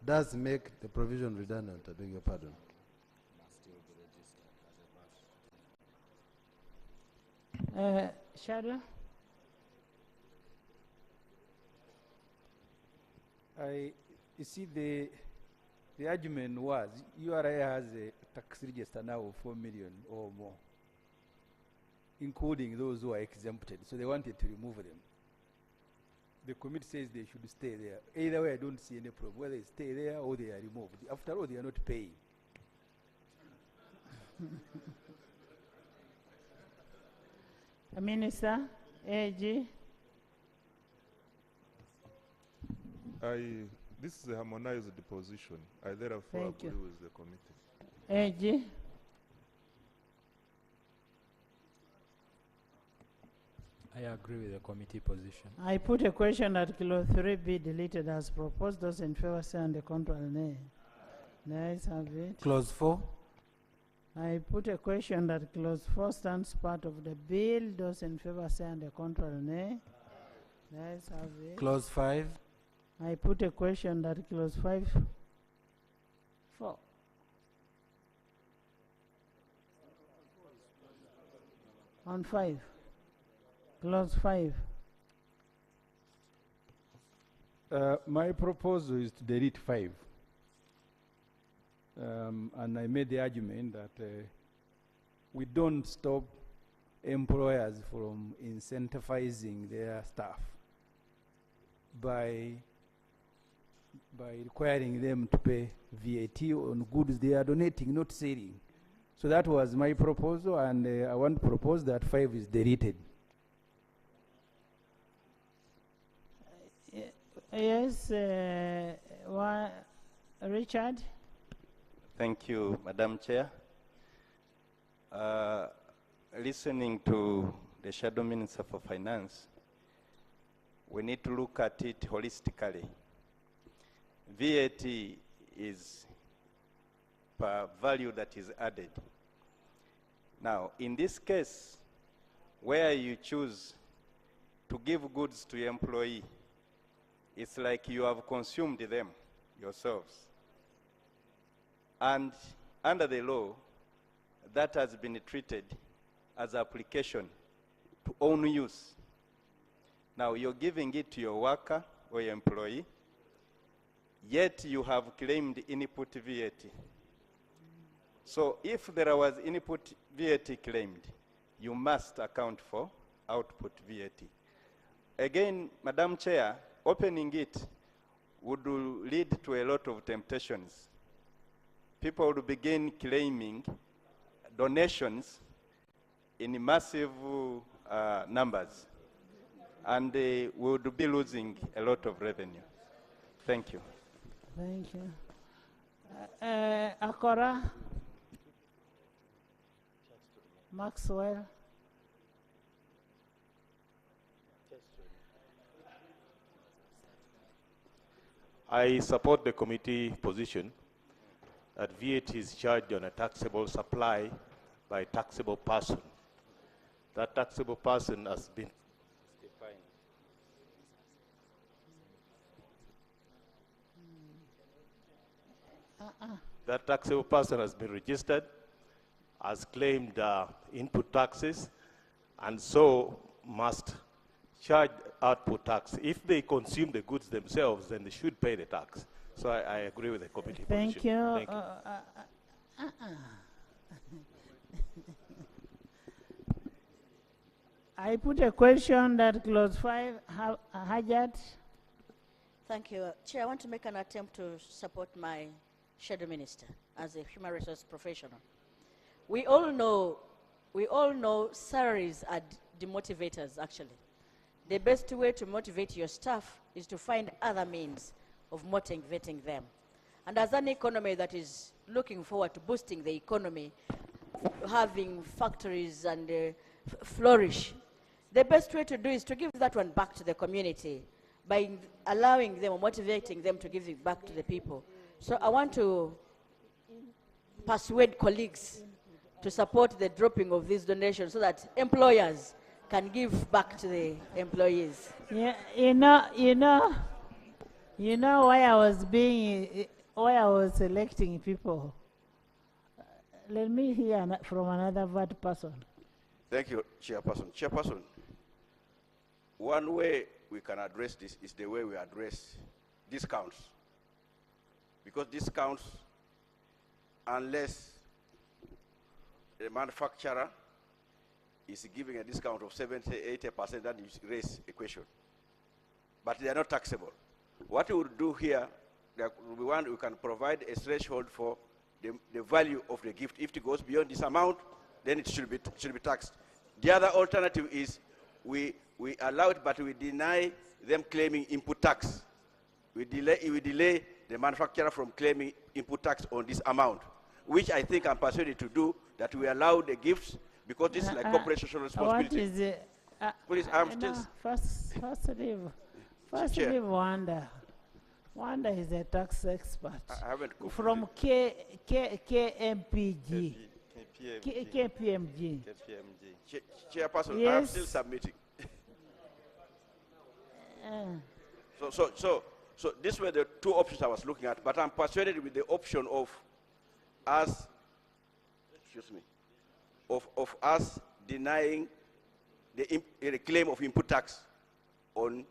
Does make the provision redundant, I beg your pardon. Shadow? You see, the argument was URI has a tax register now of 4 million or more, including those who are exempted. So they wanted to remove them. The committee says they should stay there. Either way, I don't see any problem, whether they stay there or they are removed. After all, they are not paying. Minister, AG. This is a harmonized position. I therefore agree with the committee. AG. I agree with the committee position. I put a question that clause 3 be deleted as proposed. Those in favor say and the control nay. Nays have it. Clause 4. I put a question that clause 4 stands part of the bill. Those in favor say and the control nay. Nays have it. Clause 5. I put a question that clause 5. 4. On 5. Clause 5. My proposal is to delete 5. And I made the argument that we don't stop employers from incentivizing their staff by requiring them to pay VAT on goods they are donating, not selling. So that was my proposal, and I want to propose that 5 is deleted. Yes, Richard? Thank you, Madam Chair. Listening to the Shadow Minister for Finance, we need to look at it holistically. VAT is per value that is added. Now, in this case, where you choose to give goods to your employee, it's like you have consumed them yourselves. And under the law, that has been treated as application to own use. Now, you're giving it to your worker or your employee, yet you have claimed input VAT. So if there was input VAT claimed, you must account for output VAT. Again, Madam Chair, opening it would lead to a lot of temptations. People would begin claiming donations in massive numbers, and we would be losing a lot of revenue. Thank you. Thank you. Akora? Maxwell? I support the committee position that VAT is charged on a taxable supply by a taxable person. That taxable person has been defined. That taxable person has been registered, has claimed input taxes, and so must charge output tax. If they consume the goods themselves, then they should pay the tax. So I agree with the committee Thank position. you. Thank you. I put a question that clause 5, Hajat. Thank you. Chair, I want to make an attempt to support my shadow minister as a human resource professional. We all know salaries are demotivators, actually. The best way to motivate your staff is to find other means of motivating them. And as an economy that is looking forward to boosting the economy, having factories and flourish, the best way to do is to give that one back to the community by allowing them or motivating them to give it back to the people. So I want to persuade colleagues to support the dropping of these donations so that employers can give back to the employees. Yeah, you know why I was selecting people. Let me hear from another VAT person. Thank you, Chairperson. Chairperson, one way we can address this is the way we address discounts. Because discounts, unless the manufacturer is giving a discount of 70, 80%, then you raise a question. But they are not taxable. What we would do here, we can provide a threshold for the value of the gift. If it goes beyond this amount, then it should be taxed. The other alternative is we allow it, but we deny them claiming input tax. We delay the manufacturer from claiming input tax on this amount, which I think I'm persuaded to do, that we allow the gifts, because this is like corporate social responsibility. What is it? Please, I'm still... First leave Wanda. Wanda is a tax expert. I haven't from KPMG. KPMG. Chairperson, yes. I'm still submitting. So these were the two options I was looking at, but I'm persuaded with the option of us, of us denying the claim of input tax on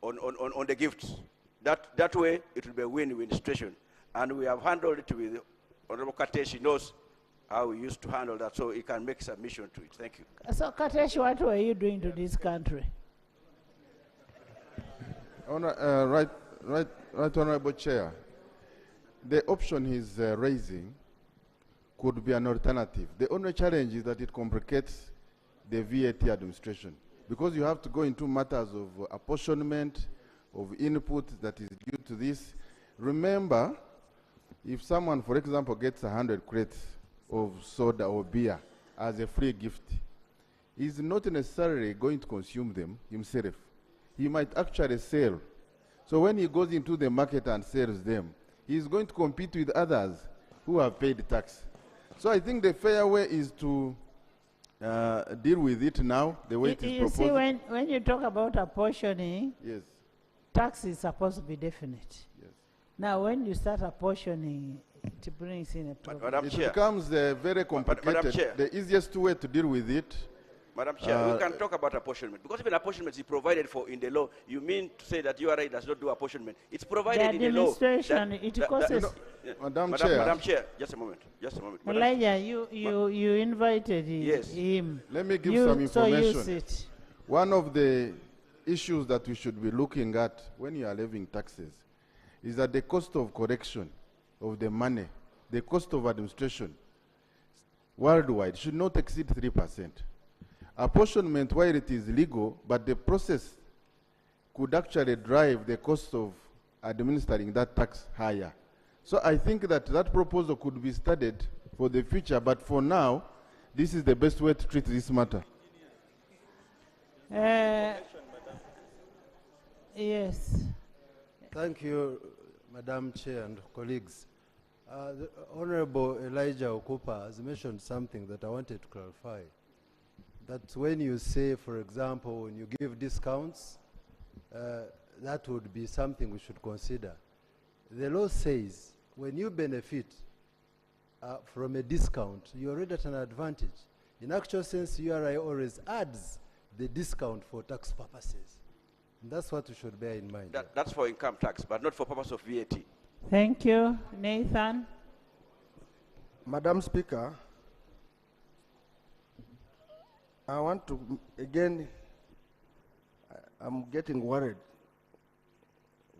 the gifts. That way, it will be a win-win situation. And we have handled it with Honorable Katesh. He knows how we used to handle that, so he can make submission to it. Thank you. So, Katesh, what were you doing to this country? Right, Honorable Chair. The option he's raising could be an alternative. The only challenge is that it complicates the VAT administration, because you have to go into matters of apportionment, of input that is due to this. Remember, if someone, for example, gets 100 crates of soda or beer as a free gift, he's not necessarily going to consume them himself. He might actually sell. So when he goes into the market and sells them, he's going to compete with others who have paid tax. So I think the fair way is to deal with it now, the way it is proposed. You see, when you talk about apportioning, yes, tax is supposed to be definite. Yes. Now, when you start apportioning, it brings in a problem. It becomes very complicated. The easiest way to deal with it. Madam Chair, we can talk about apportionment, because even apportionment is provided for in the law. You mean to say that URI does not do apportionment? It's provided in the law. Madam Chair. Madam Chair, just a moment. Elijah, you invited him. Let me give some information. One of the issues that we should be looking at when you are levying taxes is that the cost of collection of the money, the cost of administration worldwide should not exceed 3%. Apportionment, while it is legal, but the process could actually drive the cost of administering that tax higher. So I think that that proposal could be studied for the future, but for now, this is the best way to treat this matter. Yes. Thank you, Madam Chair and colleagues. The Honorable Elijah Okupa has mentioned something that I wanted to clarify. That when you say, for example, when you give discounts, that would be something we should consider. The law says when you benefit from a discount, you're already at an advantage. In actual sense, URI always adds the discount for tax purposes. And that's what we should bear in mind. That's for income tax, but not for purpose of VAT. Thank you. Nathan? Madam Speaker, I want to, again, I'm getting worried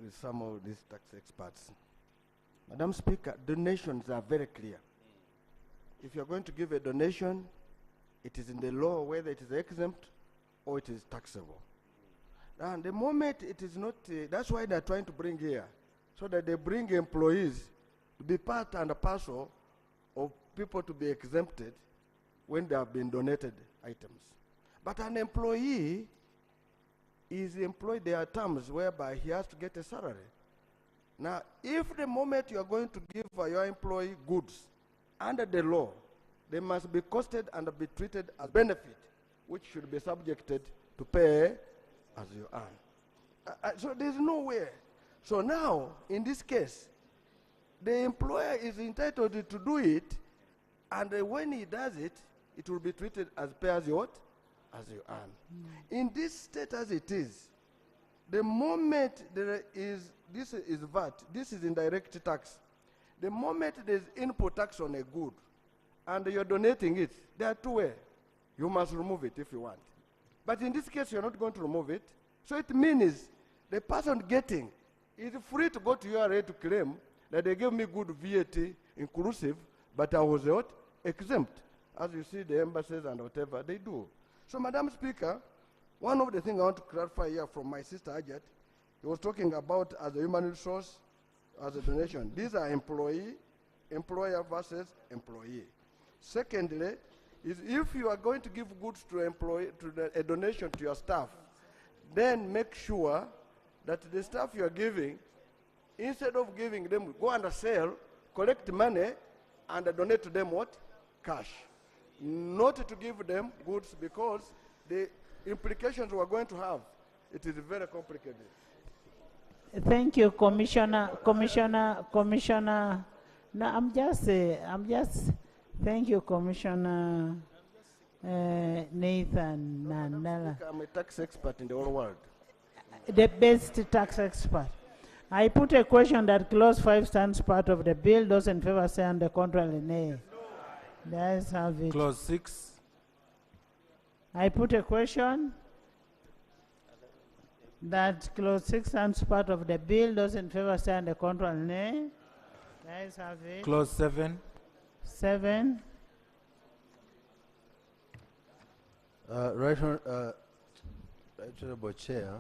with some of these tax experts. Madam Speaker, donations are very clear. If you're going to give a donation, it is in the law whether it is exempt or it is taxable. And the moment it is not, that's why they're trying to bring here, so that they bring employees to be part and a parcel of people to be exempted when they have been donated items. But an employee is employed, there are terms whereby he has to get a salary. Now, if the moment you are going to give your employee goods under the law, they must be costed and be treated as benefit, which should be subjected to pay as you earn. So there's no way. So now, in this case, the employer is entitled to do it, and when he does it, it will be treated as pay as you what? As you earn. In this state as it is, the moment there is, this is VAT, this is indirect tax. The moment there's input tax on a good, and you're donating it, there are two ways. You must remove it if you want. But in this case, you're not going to remove it. So it means the person getting is free to go to URA to claim that they gave me good VAT inclusive, but I was what? Exempt. As you see the embassies and whatever they do. So, Madam Speaker, one of the things I want to clarify here from my sister Ajat, he was talking about as a human resource, as a donation. These are employee, employer versus employee. Secondly, is if you are going to give goods to a donation to your staff, then make sure that the staff you are giving, instead of giving them, go and sell, collect money, and donate to them what? Cash. Not to give them goods, because the implications we are going to have, it is very complicated. Thank you, Commissioner. No, I'm just, thank you, Commissioner Nathan Nandala. I'm a tax expert in the whole world. The best tax expert. I put a question that clause 5 stands part of the bill. Those in favor say on the contrary, nay. The ayes have it. Clause 6. I put a question that clause 6 stands part of the bill. Those in favor say on the contrary, nay. The ayes have it. Clause 7. 7. Right Honorable Chair,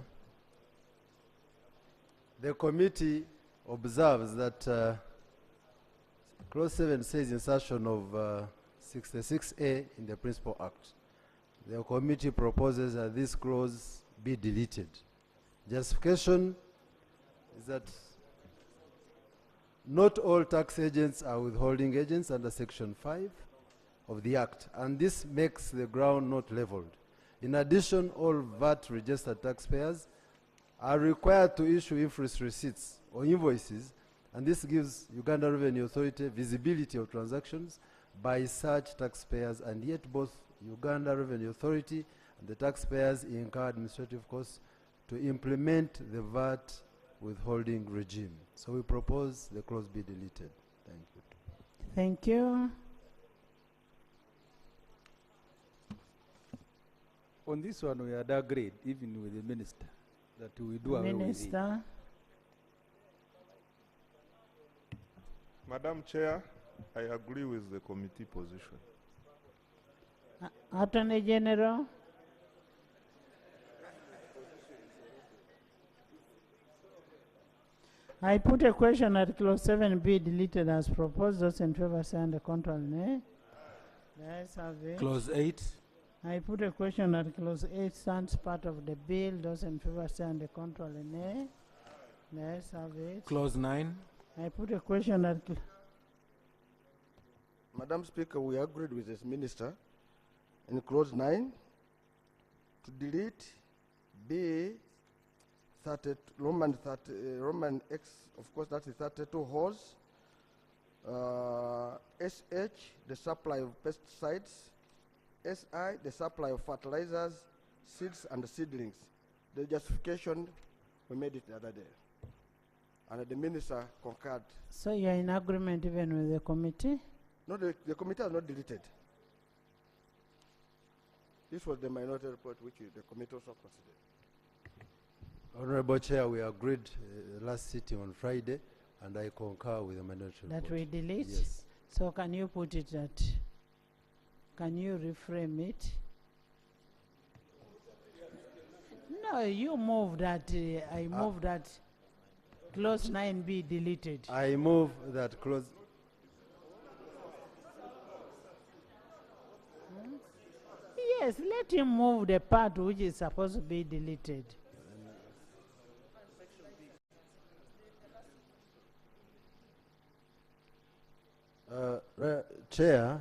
the committee observes that Clause 7 says insertion of 66A in the Principal Act. The committee proposes that this clause be deleted. Justification is that not all tax agents are withholding agents under Section 5 of the Act, and this makes the ground not leveled. In addition, all VAT registered taxpayers are required to issue IFRS receipts or invoices, and this gives Uganda Revenue Authority visibility of transactions by such taxpayers, and yet both Uganda Revenue Authority and the taxpayers incur administrative costs to implement the VAT withholding regime. So we propose the clause be deleted. Thank you. Thank you. On this one, we had agreed, even with the minister, that we do away with it. Minister. Madam Chair, I agree with the committee position. Attorney General. I put a question that clause 7 be deleted as proposed. Those in favor say on the contrary, nay. The ayes have it. Clause 8. I put a question that clause 8 stands part of the bill. Those in favor say on the contrary, nay. The ayes have it. Clause 9. I put a question that... Madam Speaker, we agreed with this minister in clause 9 to delete B 30, Roman X, of course that is 32 hose, SH, the supply of pesticides, SI, the supply of fertilizers, seeds and seedlings. The justification, we made it the other day. And the minister concurred. So you're in agreement even with the committee? No, the committee has not deleted. This was the minority report which the committee also considered. Honorable Chair, we agreed last sitting on Friday, and I concur with the minority report. That we delete? Yes. So can you put it that, can you reframe it? No, you move that, I move that clause 9 be deleted. I move that clause. Yes, let him move the part which is supposed to be deleted. Chair,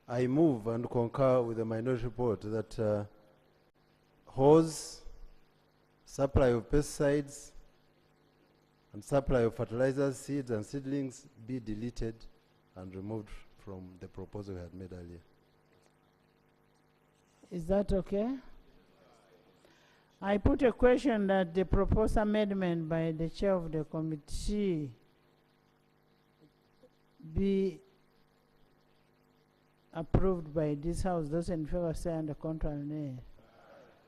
I move and concur with the minority report that hose, supply of pesticides, and supply of fertilizers, seeds, and seedlings be deleted and removed from the proposal we had made earlier. Is that okay? I put a question that the proposed amendment by the chair of the committee be approved by this house. Those in favor say and the contrary nay.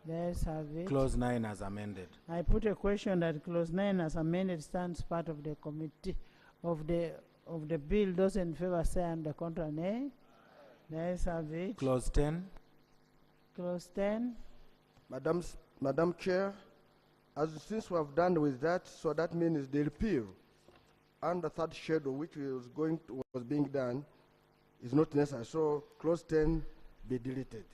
The ayes have it. Clause 9 as amended. I put a question that clause 9 as amended stands part of the committee of the bill. Those in favor say and the contrary nay. The ayes have it. Clause 10. Clause 10. Madam Chair, since we have done with that, so that means the repeal and the third schedule which was being done is not necessary. So clause 10 be deleted.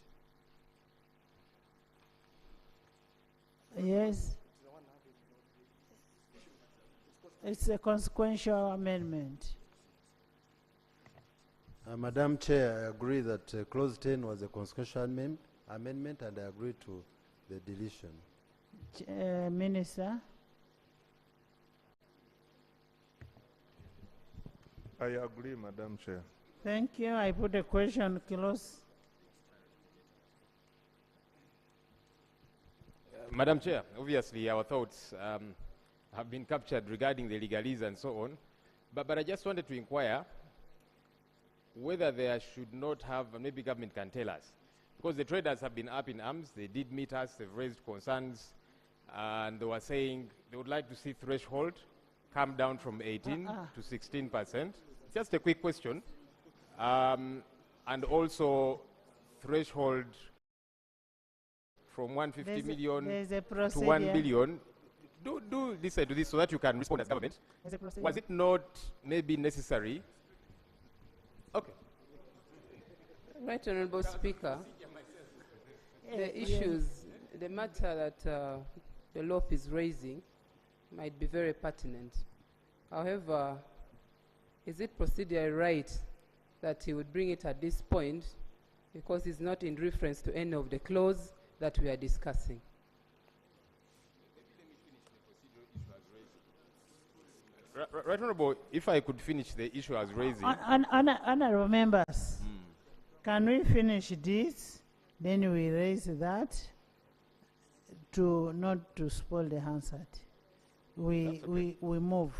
Yes. It's a consequential amendment. Madam Chair, I agree that clause 10 was a consequential amendment, and I agree to the deletion. Minister. I agree, Madam Chair. Thank you. I put a question close. Madam Chair, obviously our thoughts have been captured regarding the legalese and so on, but I just wanted to inquire whether there should not have, maybe government can tell us, because the traders have been up in arms. They did meet us, they've raised concerns, and they were saying they would like to see threshold come down from 18 to 16%. Just a quick question. And also threshold from 150 million to 1 billion. Do listen to this so that you can respond as government. Was it not maybe necessary? Okay. Right, Honorable Speaker. The issues, the matter that the L.O.P is raising might be very pertinent. However, is it procedurally right that he would bring it at this point because it's not in reference to any of the clause that we are discussing? Right, Honorable, if I could finish the issue as raising. Honorable members, can we finish this? Then we raise that to not to spoil the Hansard. We move.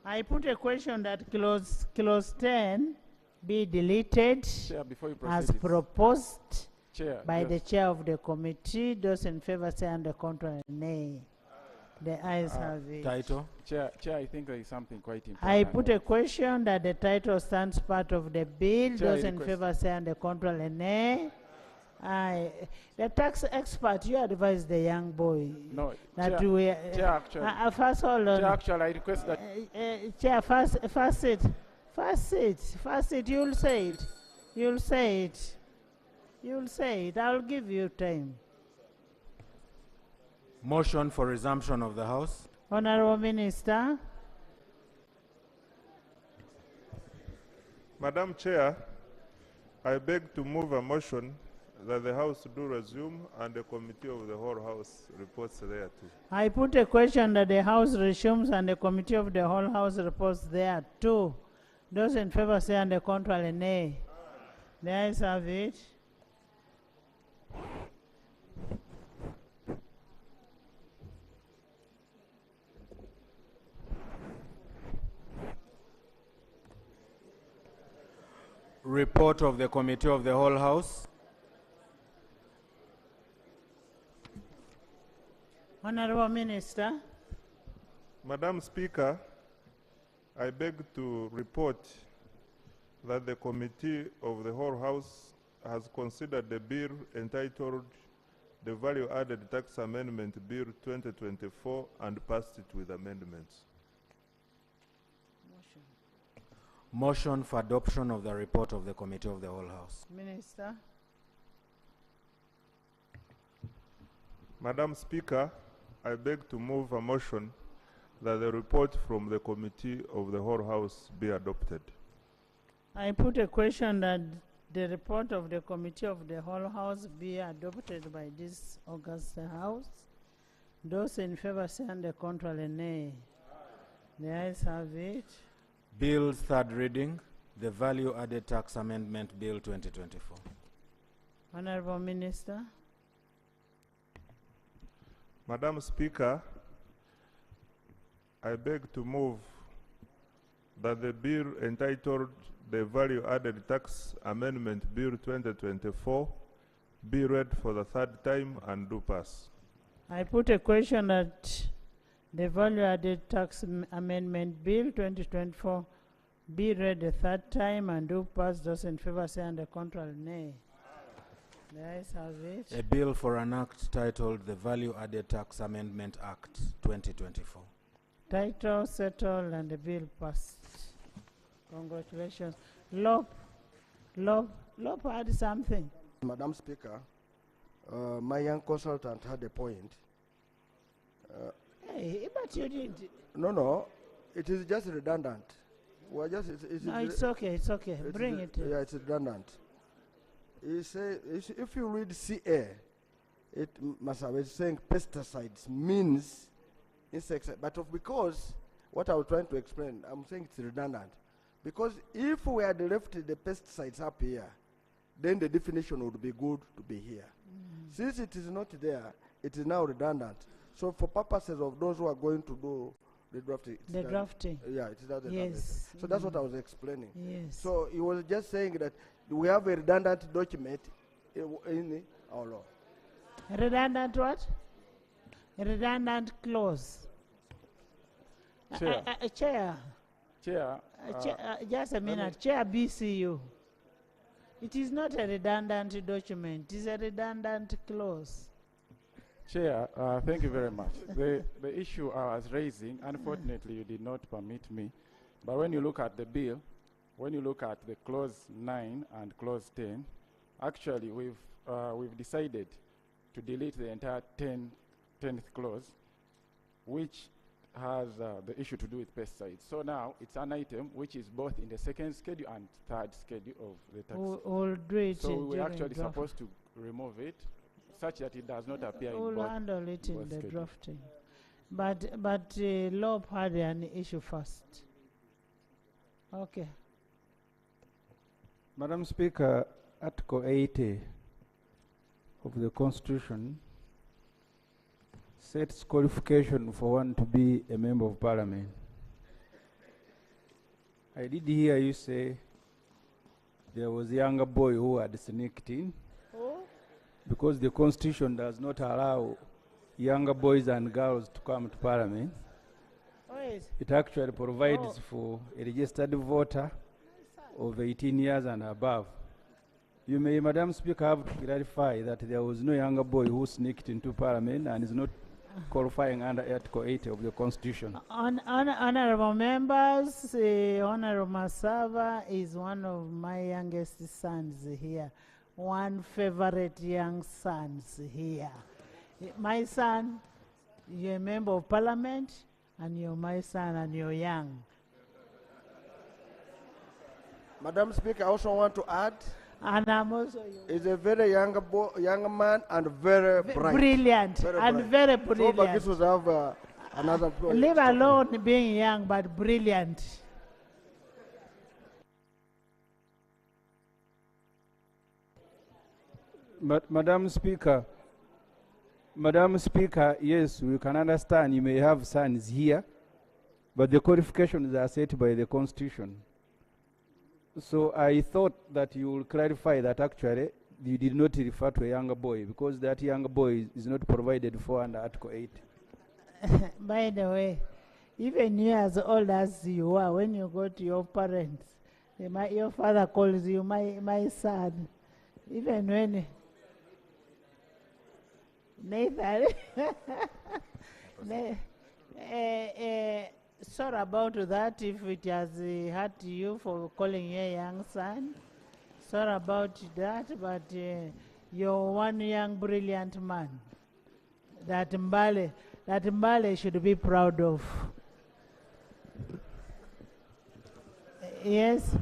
I put a question that clause 10 be deleted. Chair, before you as proceed, proposed Chair, by yes. the chair of the committee. Those in favor say and the contrary nay. The ayes have it. Title. Chair, I think there is something quite important. I put a question that the title stands part of the bill. Chair, Those in favor say and the contrary nay. The tax expert, you advise the young boy. No, that Chair, we. Chair, actually. First, hold on. Chair, actually, I request that. Chair, first it. You'll say it. You'll say it. I'll give you time. Motion for resumption of the House. Honorable Minister. Madam Chair, I beg to move a motion that the House do resume and the committee of the whole House reports thereto. I put a question that the House resumes and the committee of the whole House reports thereto. Those in favor say and the contrary nay. The ayes have it. Report of the Committee of the Whole House. Honorable Minister. Madam Speaker, I beg to report that the Committee of the whole House has considered the bill entitled the Value Added Tax Amendment Bill 2024 and passed it with amendments. Motion for adoption of the report of the Committee of the Whole House. Minister. Madam Speaker, I beg to move a motion that the report from the committee of the whole House be adopted. I put a question that the report of the committee of the whole House be adopted by this August House. Those in favor say on the contrary, nay. The ayes have it. Bill's third reading, the Value Added Tax Amendment Bill 2024. Honorable Minister. Madam Speaker, I beg to move that the bill entitled the Value Added Tax Amendment Bill 2024 be read for the third time and do pass. I put a question that the Value Added Tax Amendment Bill 2024 be read the third time and do pass. Those in favor say on the contrary, nay. The ayes have it. A bill for an act titled the Value Added Tax Amendment Act 2024. Title settled and the bill passed. Congratulations. L.O.P had something. Madam Speaker, my young consultant had a point. Hey, but you did. No, it is just redundant. Well, No, it's okay, it's okay. Bring it. Yeah, it's redundant. He say, if you read CA, it must have been saying pesticides means insecticides. But because what I was trying to explain, I'm saying it's redundant. Because if we had left the pesticides up here, then the definition would be good to be here. Since it is not there, it is now redundant. So for purposes of those who are going to do the drafting. The drafting. Yeah, it is not the Yes. So that's what I was explaining. Yes. So he was just saying that we have a redundant document in our law. Redundant what? Redundant clause. Chair. Chair. Chair. Just a minute. Chair BCU. It is not a redundant document. It is a redundant clause. Chair, thank you very much. The issue I was raising, unfortunately, you did not permit me. But when you look at the bill, when you look at the clause 9 and clause 10, actually we've decided to delete the entire 10th clause, which has the issue to do with pesticides. So now it's an item which is both in the second schedule and third schedule of the tax. We'll do it. So we were actually supposed to remove it, such that it does not appear in both. We'll handle it in the schedule. drafting. But L.O.P had an issue first. Okay. Madam Speaker, Article 80 of the Constitution sets qualification for one to be a member of Parliament. I did hear you say there was a younger boy who had sneaked in. Because the Constitution does not allow younger boys and girls to come to Parliament. It actually provides for a registered voter of 18 years and above. You may, Madam Speaker, have to clarify that there was no younger boy who sneaked into Parliament and is not qualifying under Article 80 of the Constitution. Honorable members, Honorable Masava is one of my youngest sons here. One favorite young sons here. My son, you're a member of Parliament, and you're my son, and you're young. Madam Speaker, I also want to add. And I'm also is a very young man and very bright. Brilliant. Very and bright. very brilliant. So, but this was have another point. Leave alone being young, but brilliant. Madam Speaker, yes, we can understand you may have sons here, but the qualifications are set by the Constitution. So I thought that you will clarify that actually you did not refer to a younger boy because that younger boy is not provided for under Article 8. By the way, even you as old as you are, when you go to your parents, your father calls you my son. Even when Nathan, sorry about that if it has hurt you for calling your young son. Sorry about that, but you're one young brilliant man that Mbale should be proud of. Yes.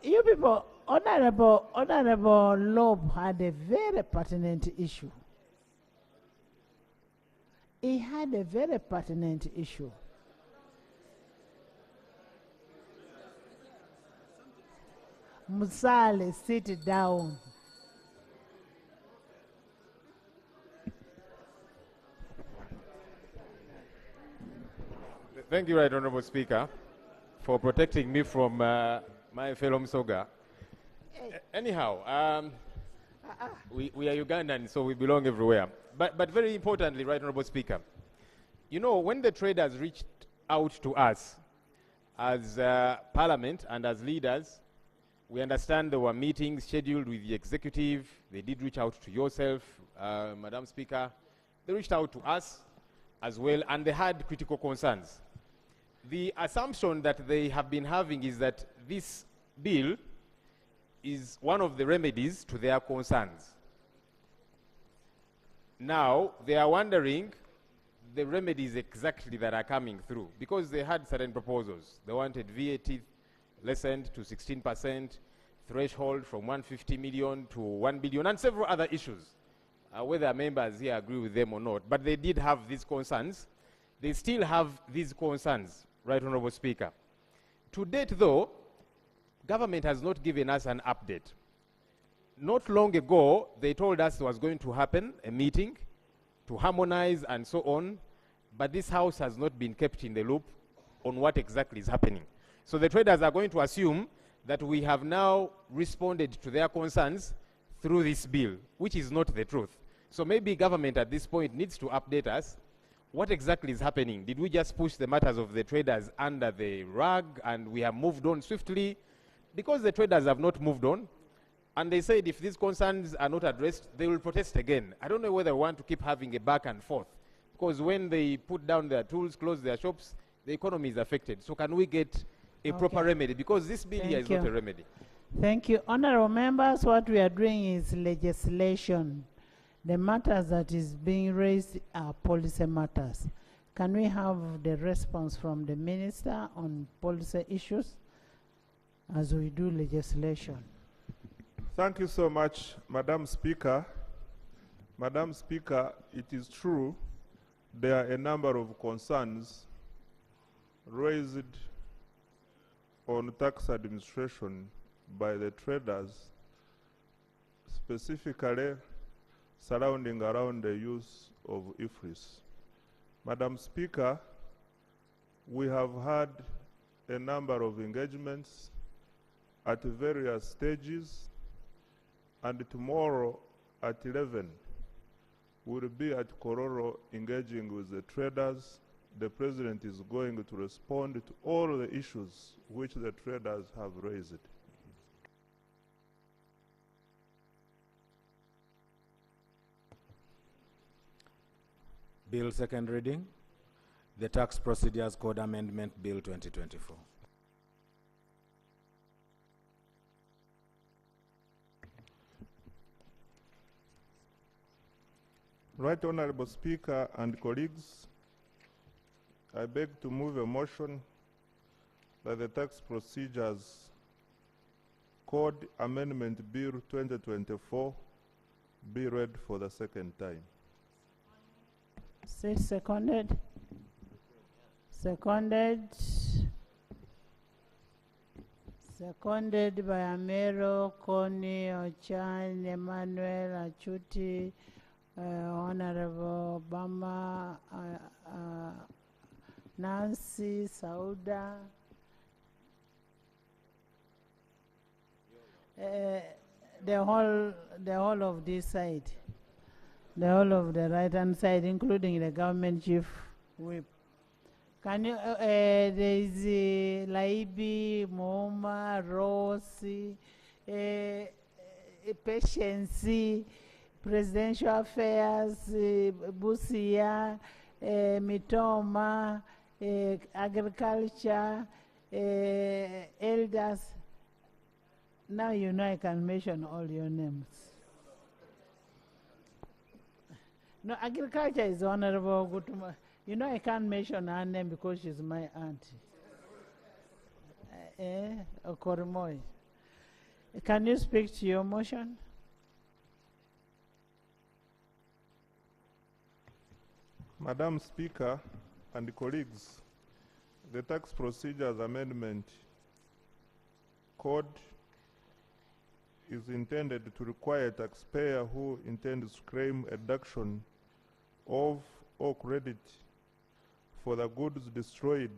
You people, Honorable L.O.P had a very pertinent issue. He had a very pertinent issue. Musale, sit down. Thank you, Right Honorable Speaker, for protecting me from my fellow Msoga. Anyhow, we are Ugandan, so we belong everywhere. But very importantly, Right Honorable Speaker, you know, when the traders reached out to us as Parliament and as leaders, we understand there were meetings scheduled with the executive. They did reach out to yourself, Madam Speaker. They reached out to us as well, and they had critical concerns. The assumption that they have been having is that this bill is one of the remedies to their concerns. Now, they are wondering the remedies exactly that are coming through, because they had certain proposals. They wanted VAT lessened to 16%, threshold from 150 million to 1 billion, and several other issues, whether members here agree with them or not. But they did have these concerns. They still have these concerns, Right Honorable Speaker. To date, though, government has not given us an update. Not long ago, they told us there was going to happen a meeting to harmonize and so on, but this House has not been kept in the loop on what exactly is happening. So the traders are going to assume that we have now responded to their concerns through this bill, which is not the truth. So maybe government at this point needs to update us. What exactly is happening? Did we just push the matters of the traders under the rug and we have moved on swiftly? Because the traders have not moved on, and they said if these concerns are not addressed, they will protest again. I don't know whether we want to keep having a back and forth, because when they put down their tools, close their shops, the economy is affected. So can we get a proper remedy? Because this bill here is not a remedy. Thank you. Honorable members, what we are doing is legislation. The matters that is being raised are policy matters. Can we have the response from the minister on policy issues as we do legislation? Thank you so much, Madam Speaker. Madam Speaker, it is true there are a number of concerns raised on tax administration by the traders, specifically surrounding around the use of IFRIS. Madam Speaker, we have had a number of engagements at various stages, and tomorrow at 11, we'll be at Kororo engaging with the traders. The President is going to respond to all the issues which the traders have raised. Bill second reading, the Tax Procedures Code Amendment Bill 2024. Right Honorable Speaker and colleagues, I beg to move a motion that the Tax Procedures Code Amendment Bill 2024 be read for the second time. Say seconded. Seconded. Seconded by Amero, Connie, Ochan, Emmanuel, Achuti, Honorable Obama, Nancy, Sauda, the whole of this side, the whole of the right-hand side, including the government chief whip. Can you, there is Laibi, Moma, Rossi, Patience, Presidential Affairs, Busia, Mitoma, Agriculture, Elders. Now you know I can mention all your names. No, Agriculture is Honorable Gutuma. You know I can't mention her name because she's my auntie. Okoromoi. Can you speak to your motion? Madam Speaker and colleagues, the Tax Procedures Amendment Code is intended to require a taxpayer who intends to claim a deduction of or credit for the goods destroyed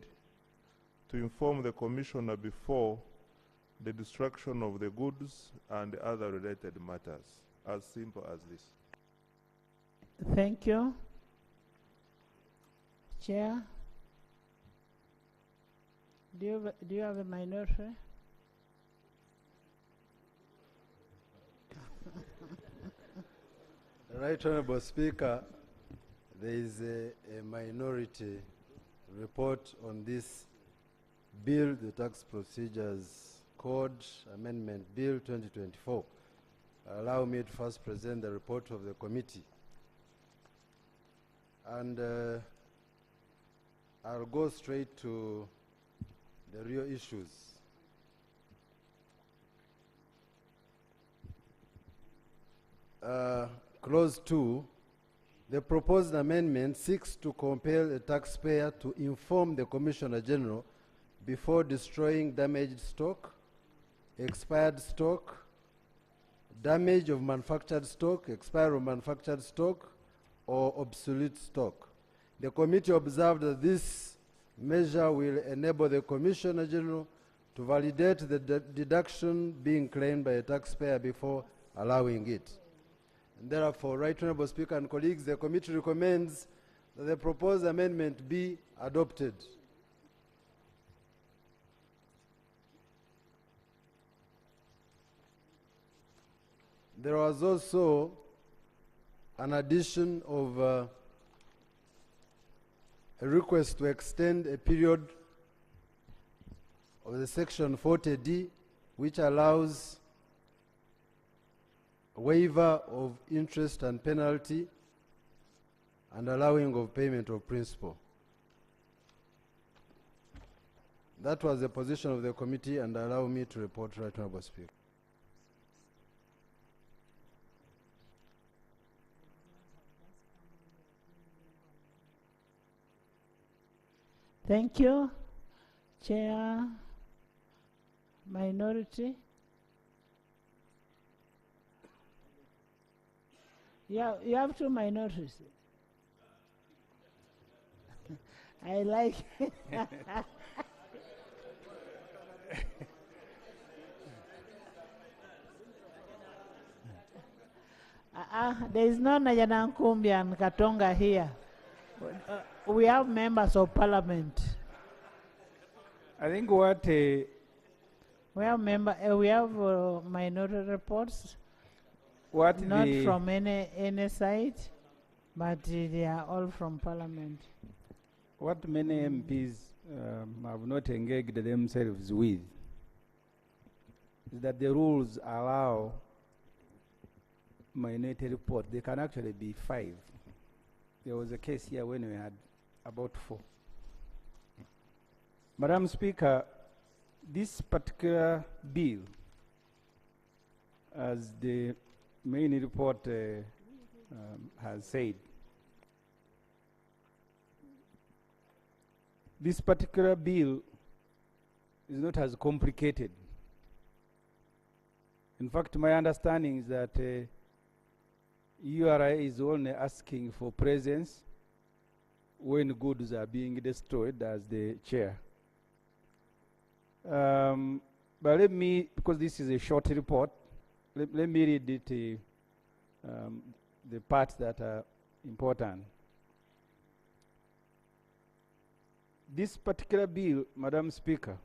to inform the Commissioner before the destruction of the goods and other related matters. As simple as this. Thank you. Chair, do you have a minority? Right Honorable Speaker, there is a minority report on this bill, the Tax Procedures Code Amendment Bill 2024. Allow me to first present the report of the committee. And I'll go straight to the real issues. Clause 2, the proposed amendment seeks to compel a taxpayer to inform the Commissioner General before destroying damaged stock, expired stock, damage of manufactured stock, expiry of manufactured stock, or obsolete stock. The committee observed that this measure will enable the Commissioner General to validate the deduction being claimed by a taxpayer before allowing it. And therefore, Right Honorable Speaker and colleagues, the committee recommends that the proposed amendment be adopted. There was also an addition of a request to extend a period of the section 40D, which allows waiver of interest and penalty and allowing of payment of principal. That was the position of the committee, and allow me to report, Right Honorable Speaker. Thank you. Chair, minority. Yeah, you have two minorities. I like there is no Najana Nkumbi and Katonga here. We have members of parliament. I think what we have minority reports. What not from any side, but they are all from parliament. What many MPs have not engaged themselves with is that the rules allow minority report. They can actually be 5. There was a case here when we had about 4. Madam Speaker, this particular bill, as the main report has said, this particular bill is not as complicated. In fact, my understanding is that URI is only asking for presence when goods are being destroyed, as the chair. But let me, because this is a short report, let me read it, the parts that are important. This particular bill, Madam Speaker,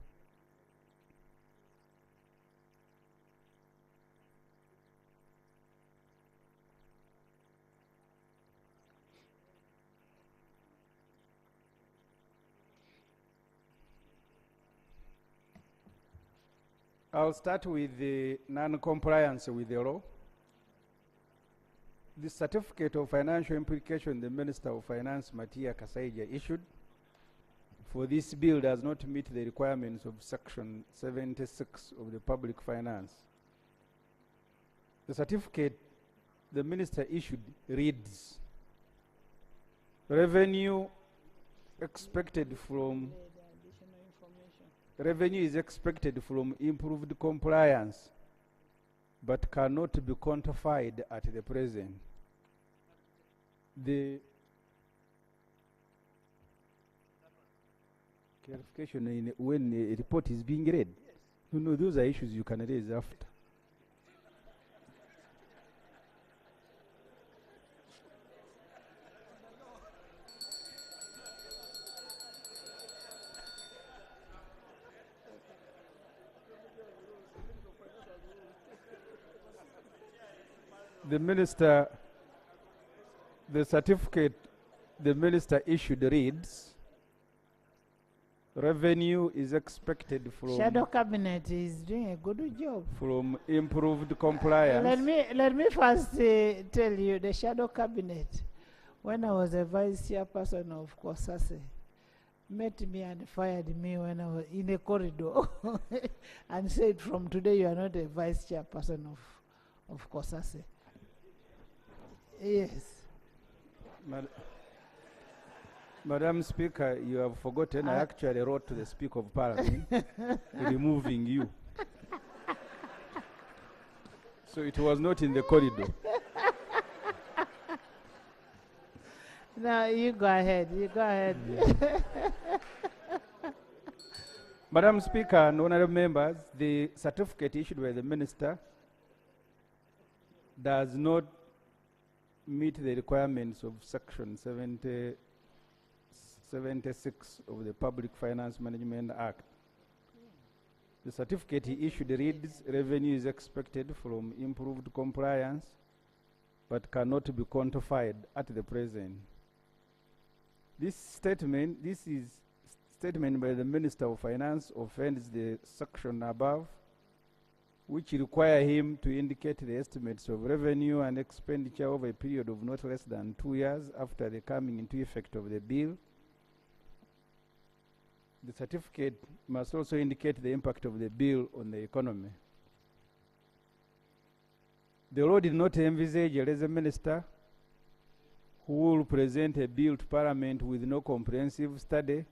I'll start with the non-compliance with the law. The certificate of financial implication the Minister of Finance, Matia Kasaija, issued for this bill does not meet the requirements of Section 76 of the Public Finance. The certificate the minister issued reads, revenue expected from revenue is expected from improved compliance, but cannot be quantified at the present. The clarification in when a report is being read. No, those are issues you can raise after. The minister, the certificate the minister issued reads, revenue is expected from Shadow Cabinet is doing a good job. From improved compliance. Let me first tell you, the Shadow Cabinet, when I was a vice chairperson of COSASE, met me and fired me when I was in a corridor and said, from today you are not a vice chairperson of COSASE. Yes. Madam Speaker, you have forgotten I actually wrote to the Speaker of Parliament removing you. So it was not in the corridor. No, you go ahead. You go ahead. Yeah. Madam Speaker and honorable members, the certificate issued by the minister does not meet the requirements of Section 76 of the Public Finance Management Act. The certificate he issued reads, revenue is expected from improved compliance, but cannot be quantified at the present. This statement by the Minister of Finance offends the section above, which require him to indicate the estimates of revenue and expenditure over a period of not less than 2 years after the coming into effect of the bill. The certificate must also indicate the impact of the bill on the economy. The law did not envisage a lazy minister who will present a bill to Parliament with no comprehensive study.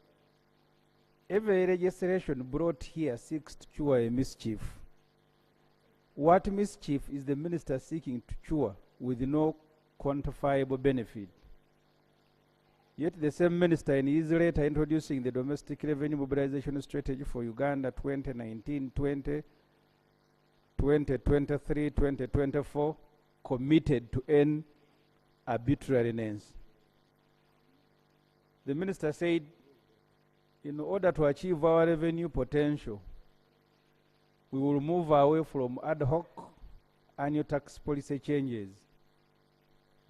Every legislation brought here seeks to cure a mischief. What mischief is the minister seeking to cure with no quantifiable benefit? Yet the same minister in his letter introducing the domestic revenue mobilization strategy for Uganda 2019-20, 2023-2024 committed to end arbitrariness. The minister said, in order to achieve our revenue potential, we will move away from ad hoc annual tax policy changes.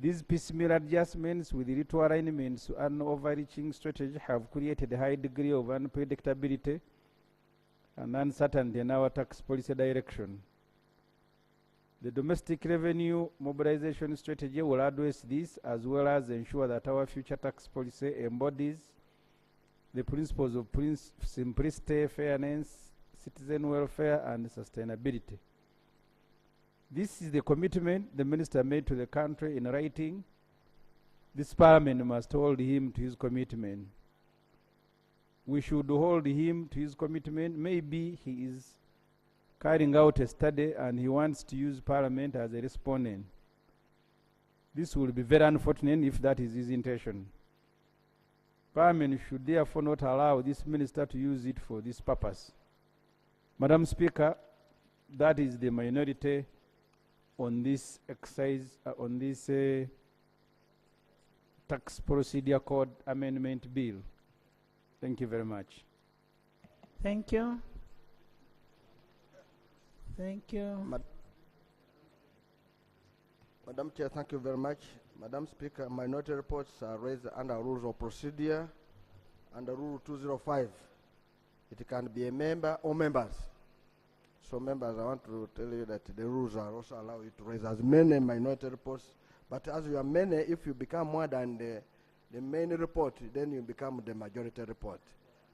These piecemeal adjustments with little alignments to an overreaching strategy have created a high degree of unpredictability and uncertainty in our tax policy direction. The domestic revenue mobilization strategy will address this as well as ensure that our future tax policy embodies the principles of simplicity, fairness, citizen welfare, and sustainability. This is the commitment the minister made to the country in writing. This Parliament must hold him to his commitment. We should hold him to his commitment. Maybe he is carrying out a study and he wants to use Parliament as a respondent. This will be very unfortunate if that is his intention. Parliament should therefore not allow this minister to use it for this purpose. Madam Speaker, that is the minority on this exercise, on this tax procedure code amendment bill. Thank you very much. Thank you. Thank you. Madam Chair, thank you very much. Madam Speaker, minority reports are raised under rules of procedure. Under Rule 205, it can be a member or members. So members, I want to tell you that the rules are also allow you to raise as many minority reports. But as you are many, if you become more than the main report, then you become the majority report.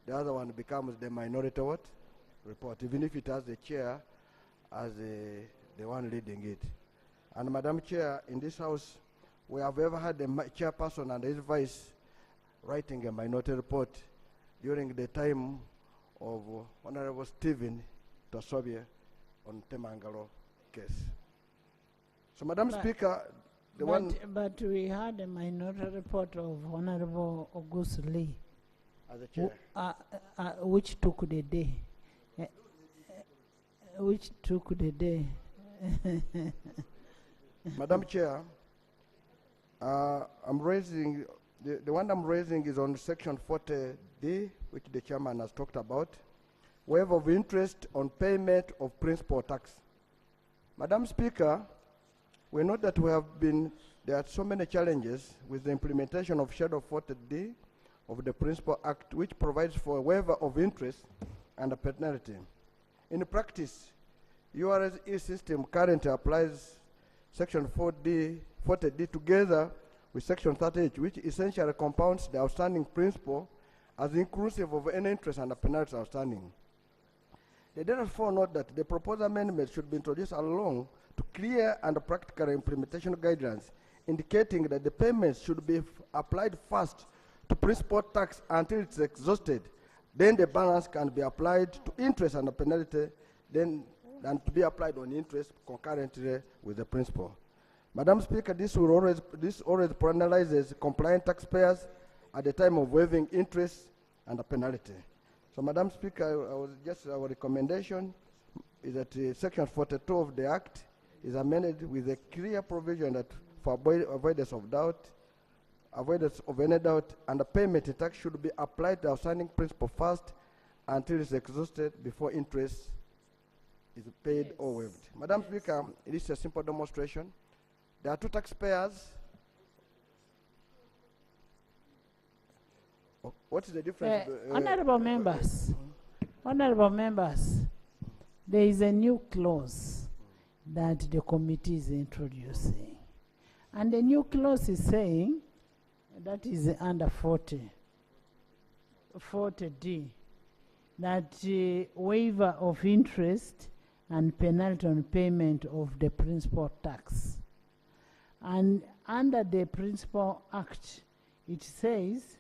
the other one becomes the minority what? Report, even if it has the chair as the one leading it. And Madam Chair, in this House, we have ever had the chairperson and his vice writing a minority report during the time of Honorable Stephen Tosobie on Temangalo case. So, Madam Speaker, but we had a minority report of Honorable August Lee, as a chair, which took the day. Which took the day. Madam Chair, I'm raising, the one I'm raising is on section 40D, which the chairman has talked about, waiver of interest on payment of principal tax. Madam Speaker, we know that there are so many challenges with the implementation of Schedule 40D of the Principal Act, which provides for a waiver of interest and a penalty. In practice, URS system currently applies Section 40D together with Section 38, which essentially compounds the outstanding principal as inclusive of any interest and a penalty outstanding. They therefore note that the proposed amendment should be introduced along to clear and practical implementation guidelines, indicating that the payments should be applied first to principal tax until it's exhausted. Then the balance can be applied to interest and a penalty, then and to be applied on interest concurrently with the principal. Madam Speaker, this always penalizes compliant taxpayers at the time of waiving interest and a penalty. So, Madam Speaker, our recommendation is that Section 42 of the Act is amended with a clear provision that for avoidance of any doubt, and the payment in tax should be applied to outstanding principal first until it's exhausted before interest is paid or waived. Madam Speaker, it is a simple demonstration. There are two taxpayers. What is the difference? Honorable members, there is a new clause that the committee is introducing. And the new clause is saying, that is under 40D, that waiver of interest and penalty on payment of the principal tax. And under the Principal Act, it says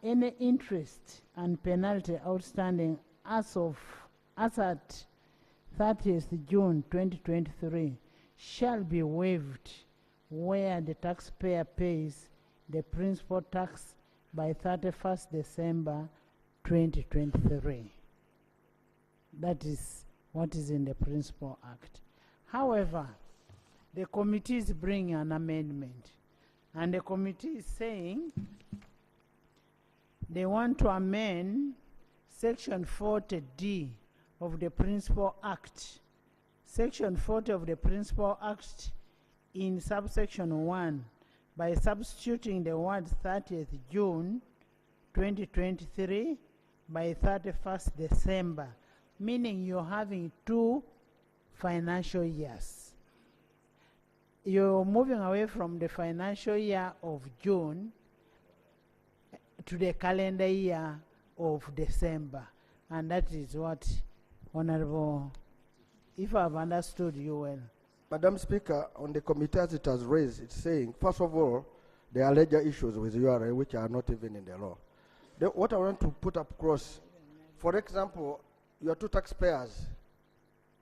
any interest and penalty outstanding as at 30th June 2023 shall be waived where the taxpayer pays the principal tax by 31st December 2023. That is what is in the Principal Act. However, the committee is bringing an amendment, and the committee is saying they want to amend Section 40D of the Principal Act. Section 40 of the Principal Act in subsection 1 by substituting the word 30th June 2023 by 31st December, meaning you're having 2 financial years. You're moving away from the financial year of June to the calendar year of December. And that is what, Honorable, if I've understood you well. Madam Speaker, on the committee as it has raised, it's saying, first of all, there are larger issues with URA which are not even in the law. What I want to put up across, for example, you are 2 taxpayers.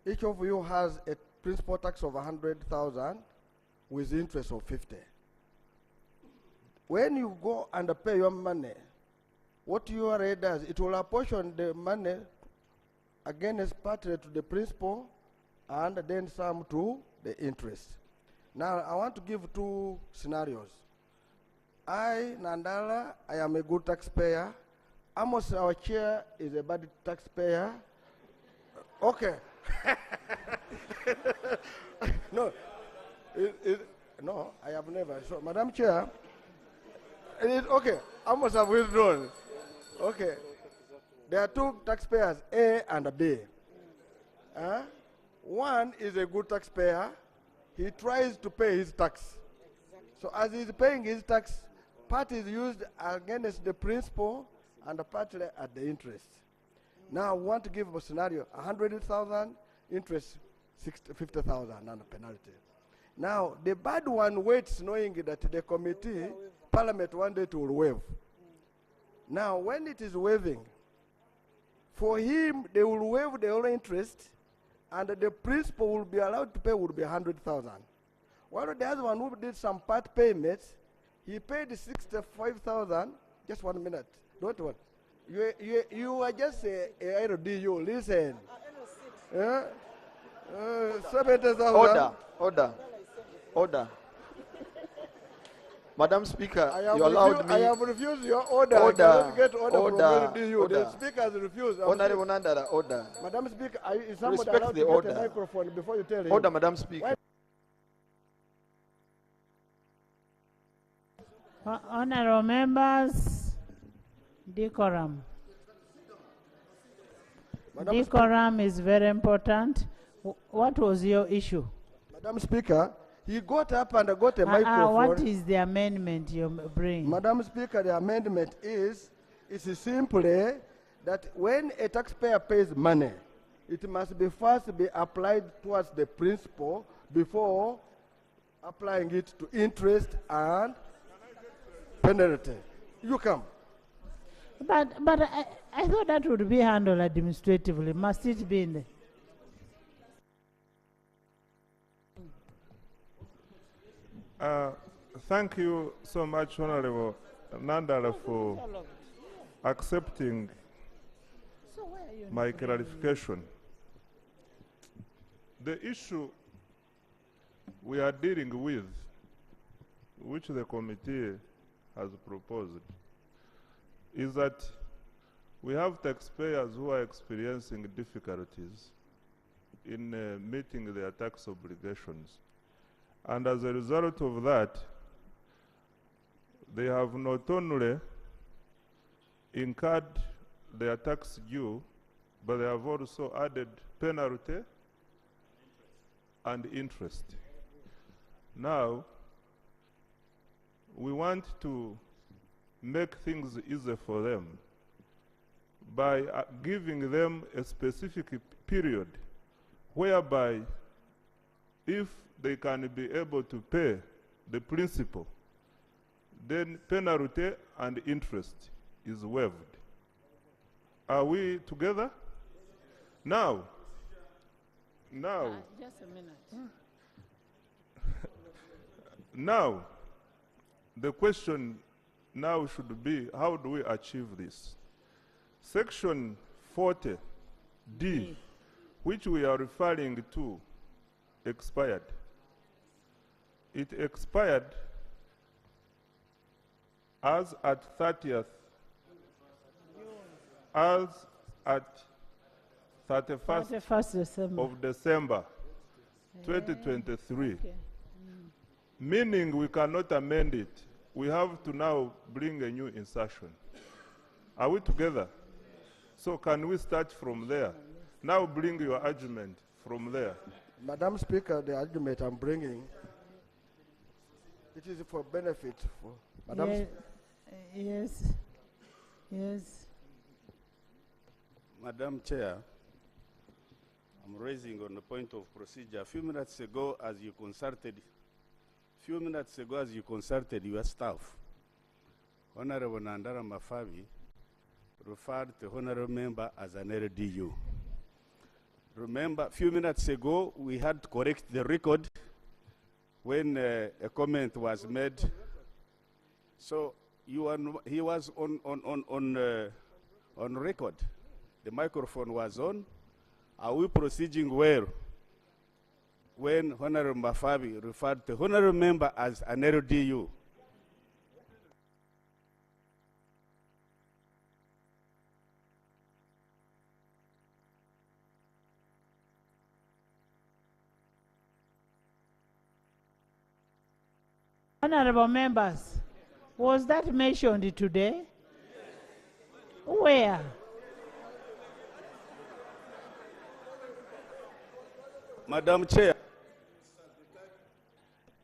Each of you has a principal tax of 100,000 with interest of 50. When you go and pay your money, what URA does, it will apportion the money against partly to the principal and then some to the interest. Now, I want to give 2 scenarios. I, Nandala, I am a good taxpayer. Amos, our chair, is a bad taxpayer. Okay. No. No, I have never. So, Madam Chair, okay, I must have withdrawn. Okay. There are 2 taxpayers, A and B. One is a good taxpayer. He tries to pay his tax. So as he's paying his tax, part is used against the principal and partly at the interest. Now, we want to give a scenario, 100,000 interest, 50,000 and a penalty. Now, the bad one waits knowing that the committee, Parliament one day will waive. Now, when it is waiving, for him, they will waive the whole interest, and the principal will be allowed to pay would be 100,000. While the other one who did some part payments, he paid 65,000. Just 1 minute. Don't worry. You are just a LDU. Listen. 70,000. Order. Madam Speaker, you allowed me. I have refused your order. I cannot get order from LDU. The Speaker has refused. Honorable Nandala, order. Madam Speaker, is somebody Respect allowed the to order. get a microphone before you tell him? Order, Madam Speaker. Honorable members, decorum. Decorum is very important. What was your issue? Madam Speaker, he got up and got a microphone. What is the amendment you bring? Madam Speaker, the amendment is simply that when a taxpayer pays money, it must be first be applied towards the principal before applying it to interest and penalty. You come. But I thought that would be handled administratively. Must it be in there? Thank you so much, Honorable Nandala, for accepting my clarification. The issue we are dealing with, which the committee has proposed, is that we have taxpayers who are experiencing difficulties in meeting their tax obligations. And as a result of that, they have not only incurred their tax due, but they have also added penalty and interest. Now, we want to make things easier for them by giving them a specific period whereby if they can be able to pay the principal, then penalty and interest is waived. Are we together? Now, just a minute. Now, the question now should be, how do we achieve this? Section 40D, which we are referring to, expired. It expired as at 30th, as at 31st December. of December 2023. Okay. Meaning we cannot amend it. We have to now bring a new insertion. Are we together? So can we start from there? Now bring your argument from there. Madam Speaker, the argument I'm bringing, it is for benefit for Madam. Yes. Madam Chair, I'm raising on the point of procedure. A few minutes ago, as you consulted your staff, Honorable Nandala Mafabi referred the honorable member as an LDU. Remember, a few minutes ago, we had to correct the record when a comment was made. So he was on record. The microphone was on. Are we proceeding well when Honorable Mafabi referred to honorable member as an LDU? Honorable members, was that mentioned today? Where? Madam Chair,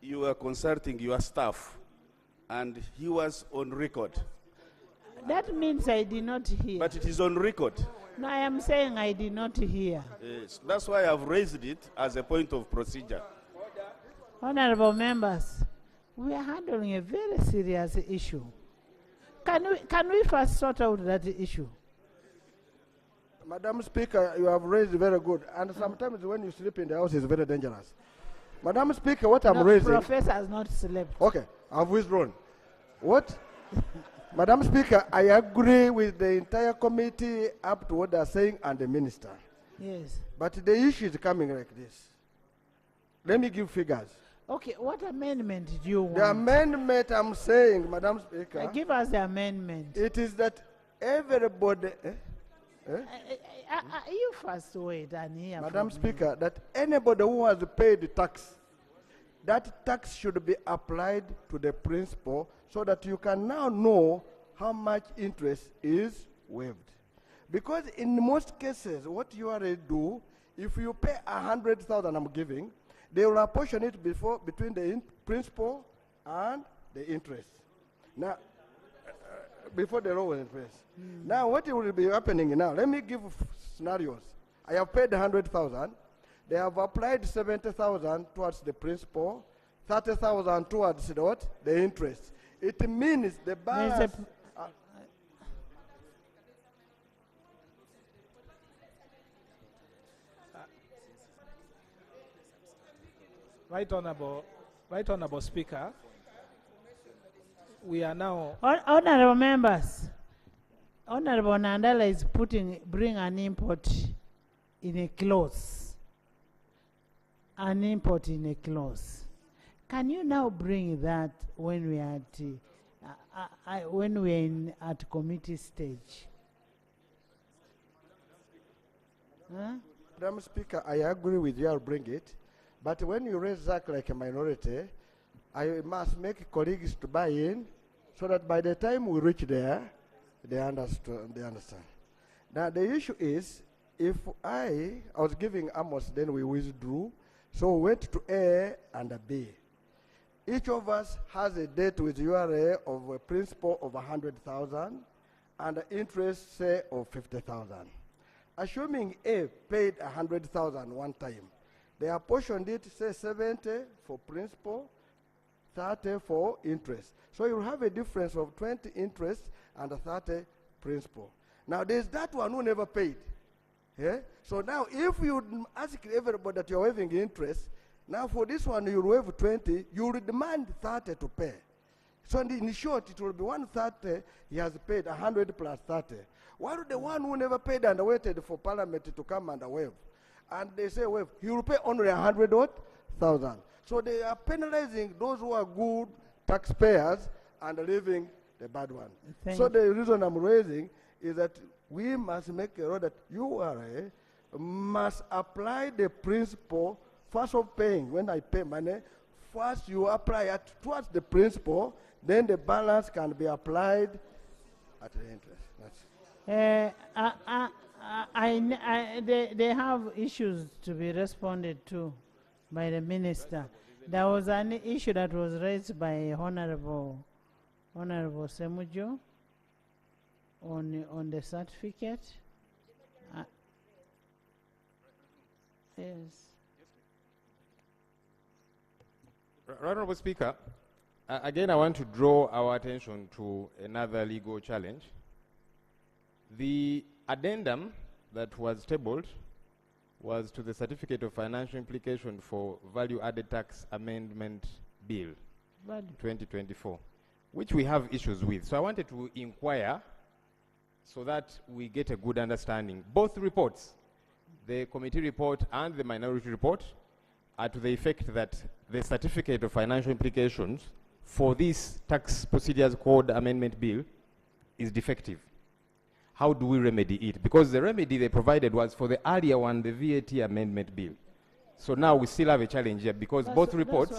you were consulting your staff, and he was on record. That means I did not hear. But it is on record. No, I am saying I did not hear. Yes, that's why I've raised it as a point of procedure. Honorable members, we are handling a very serious issue. Can we first sort out that issue? Madam Speaker, you have raised very good. And sometimes when you sleep in the house, it's very dangerous. Madam Speaker, what I'm raising... Professor has not slept. Okay, I've withdrawn. What? Madam Speaker, I agree with the entire committee up to what they're saying and the minister. Yes. But the issue is coming like this. Let me give figures. Okay, what amendment do you want? The amendment I'm saying, Madam Speaker... give us the amendment. It is that everybody... You first wait and hear. Madam Speaker, that anybody who has paid the tax, that tax should be applied to the principal so that you can now know how much interest is waived. Because in most cases, what you already do, if you pay 100,000 I'm giving, they will apportion it between the principal and the interest. Now, before the law was in place. Now, what will be happening now? Let me give scenarios. I have paid 100,000. They have applied 70,000 towards the principal, 30,000 towards the what? The interest. It means the balance. Right Honorable Speaker, we are now... Honorable members, Honorable Nandala is bring an import in a clause. An import in a clause. Can you now bring that when we are at committee stage? Huh? Madam Speaker, I agree with you, I'll bring it. But when you raise that like a minority, I must make colleagues to buy in so that by the time we reach there, they understand. Now the issue is, if I was giving Amos, then we withdrew, so we went to A and a B. Each of us has a debt with URA of a principal of 100,000 and an interest, say, of 50,000. Assuming A paid 100,000 one time, they apportioned it, say, 70 for principal, 30 for interest. So you have a difference of 20 interest and 30 principal. Now there's that one who never paid. Yeah? So now if you ask everybody that you're waiving interest, now for this one you waive 20, you will demand 30 to pay. So in short, it will be 130, he has paid 100 plus 30. While the one who never paid and waited for Parliament to come and waive, and they say, well, he will pay only 100,000. So they are penalizing those who are good taxpayers and leaving the bad one. So the reason I'm raising is that we must make a law that URA must apply the principle first of paying. When I pay money, first you apply it towards the principal, then the balance can be applied at the interest. They have issues to be responded to by the minister. There was an issue that was raised by Honorable Ssemujju on the certificate. Yes. Honorable Speaker, again I want to draw our attention to another legal challenge. The addendum that was tabled was to the Certificate of Financial Implication for Value Added Tax Amendment Bill 2024, which we have issues with. So I wanted to inquire so that we get a good understanding. Both reports, the committee report and the minority report, are to the effect that the Certificate of Financial Implications for this Tax Procedures Code Amendment Bill is defective. How do we remedy it? Because the remedy they provided was for the earlier one, the VAT Amendment Bill. So now we still have a challenge here because both reports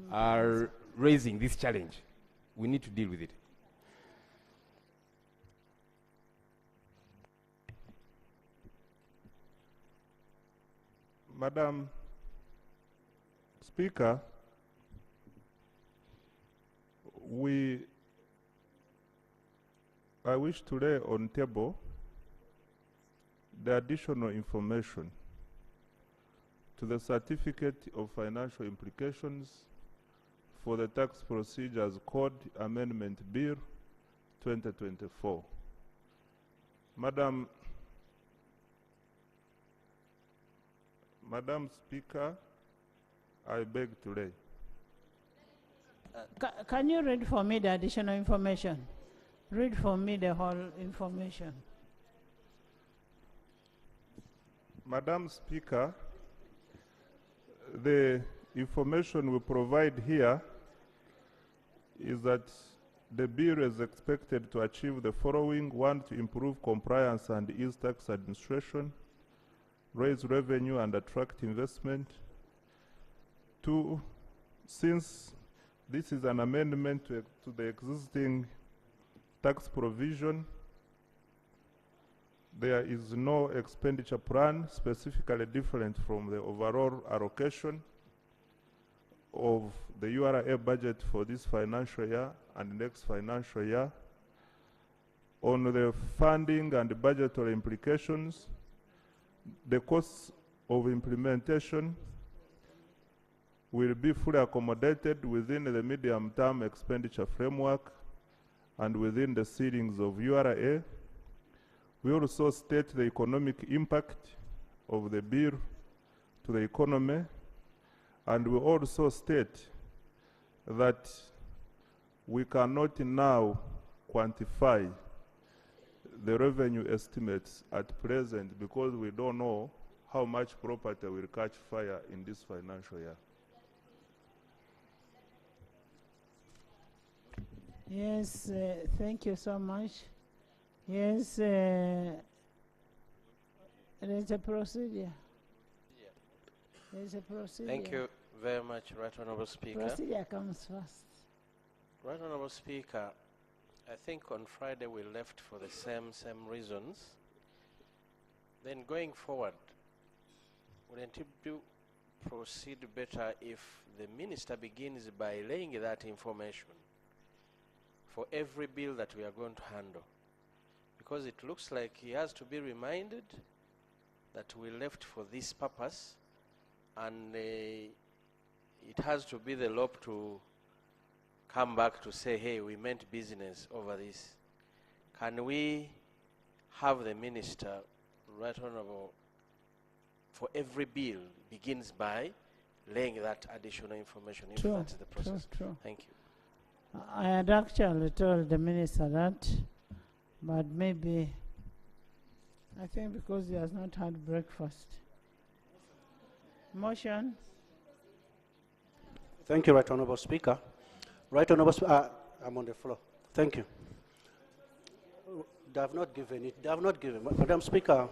are raising this challenge. We need to deal with it. Madam Speaker, we I wish to lay on table the additional information to the Certificate of Financial Implications for the Tax Procedures Code Amendment Bill 2024. Madam Speaker, I beg to lay. Can you read for me the additional information? Read for me the whole information. Madam Speaker, the information we provide here is that the bill is expected to achieve the following: one, to improve compliance and ease tax administration, raise revenue and attract investment. Two, since this is an amendment to the existing tax provision, there is no expenditure plan specifically different from the overall allocation of the URA budget for this financial year and next financial year. On the funding and budgetary implications, the costs of implementation will be fully accommodated within the medium-term expenditure framework and within the ceilings of URA. We also state the economic impact of the bill to the economy, and we also state that we cannot now quantify the revenue estimates at present because we don't know how much property will catch fire in this financial year. Yes, thank you so much. Yes, there's a procedure. There's a procedure. Thank you very much, Right Honourable Speaker. Procedure comes first. Right Honourable Speaker, I think on Friday we left for the same reasons. Then going forward, wouldn't it proceed better if the Minister begins by laying that information for every bill that we are going to handle? Because it looks like he has to be reminded that we left for this purpose, and it has to be the L.O.P to come back to say, hey, we meant business over this. Can we have the Minister, Right Honourable, for every bill begins by laying that additional information if True, that's the process? true. Thank you. I had actually told the Minister that, but maybe, I think because he has not had breakfast. Motion. Thank you, Right Honourable Speaker. Right Honourable I'm on the floor. Thank you. They have not given it. They have not given. Madam Speaker,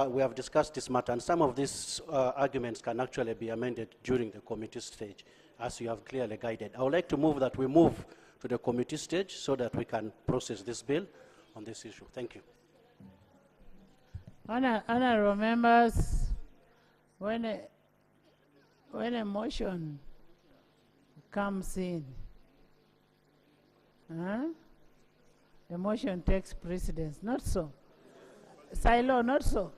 we have discussed this matter, and some of these arguments can actually be amended during the committee stage, as you have clearly guided. I would like to move that we move to the committee stage so that we can process this bill on this issue. Thank you. Honourable members, when a motion comes in, the motion takes precedence. Not so. Silo, not so.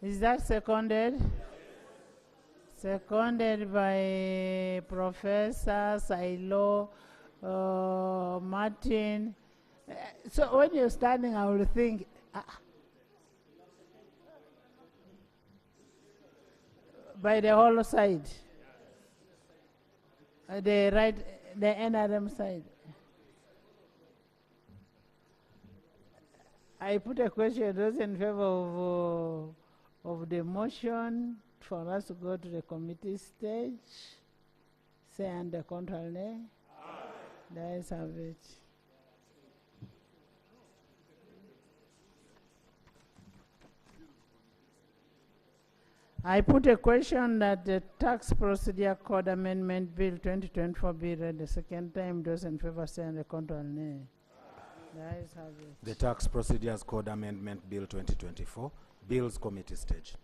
Is that seconded? Seconded by Professor Silo, Martin. So when you're standing, I will think, by the whole side, the NRM side. I put a question, those in favor of the motion for us to go to the committee stage, say under control, nay? The ayes have it. I put a question that the Tax Procedure Code Amendment Bill 2024 be read the second time. Those in favor say under control, nay? The ayes have it. The Tax Procedures Code Amendment Bill 2024, Bills Committee stage.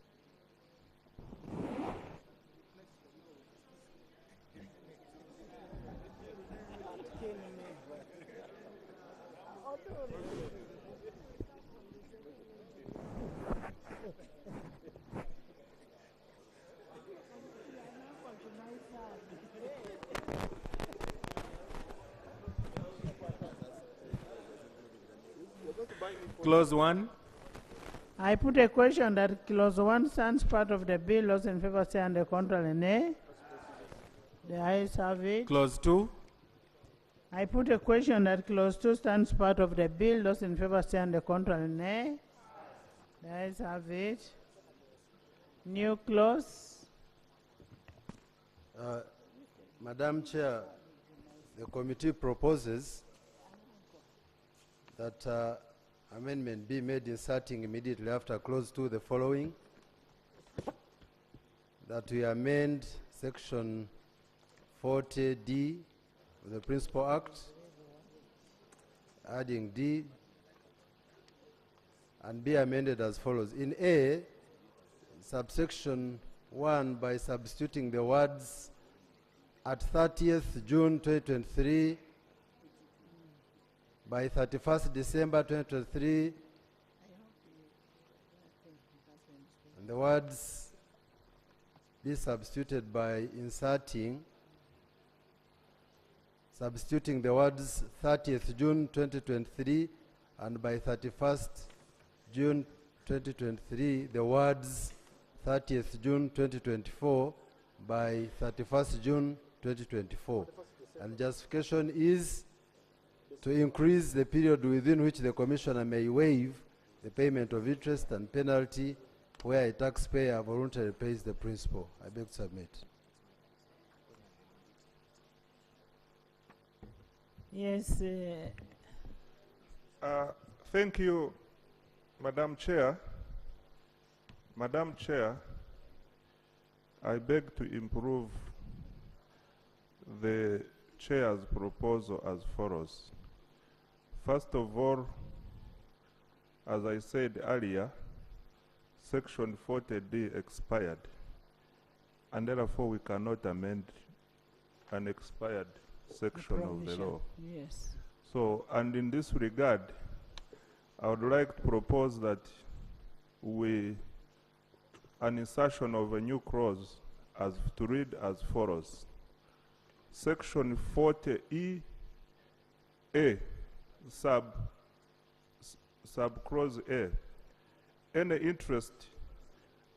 Clause 1. I put a question that clause 1 stands part of the bill. Those in favor say on the contrary, nay. The ayes have it. Clause 2. I put a question that clause 2 stands part of the bill. Those in favor say on the contrary, nay. The ayes have it. New clause. Madam Chair, the committee proposes that amendment be made inserting immediately after clause 2 the following: that we amend section 40D of the Principal Act, adding D, and be amended as follows. In A, subsection 1, by substituting the words "at 30th June 2023, by 31st December 2023, and the words be substituted by substituting the words 30th June 2023 and by 31st June 2023, the words 30th June 2024 by 31st June 2024. And justification is to increase the period within which the Commissioner may waive the payment of interest and penalty where a taxpayer voluntarily pays the principal. I beg to submit. Yes. Thank you, Madam Chair. Madam Chair, I beg to improve the Chair's proposal as follows. First of all, as I said earlier, Section 40D expired, and therefore we cannot amend an expired section of the law. Yes. So, and in this regard, I would like to propose that an insertion of a new clause to read as follows. Section 40E A, sub-clause A, any interest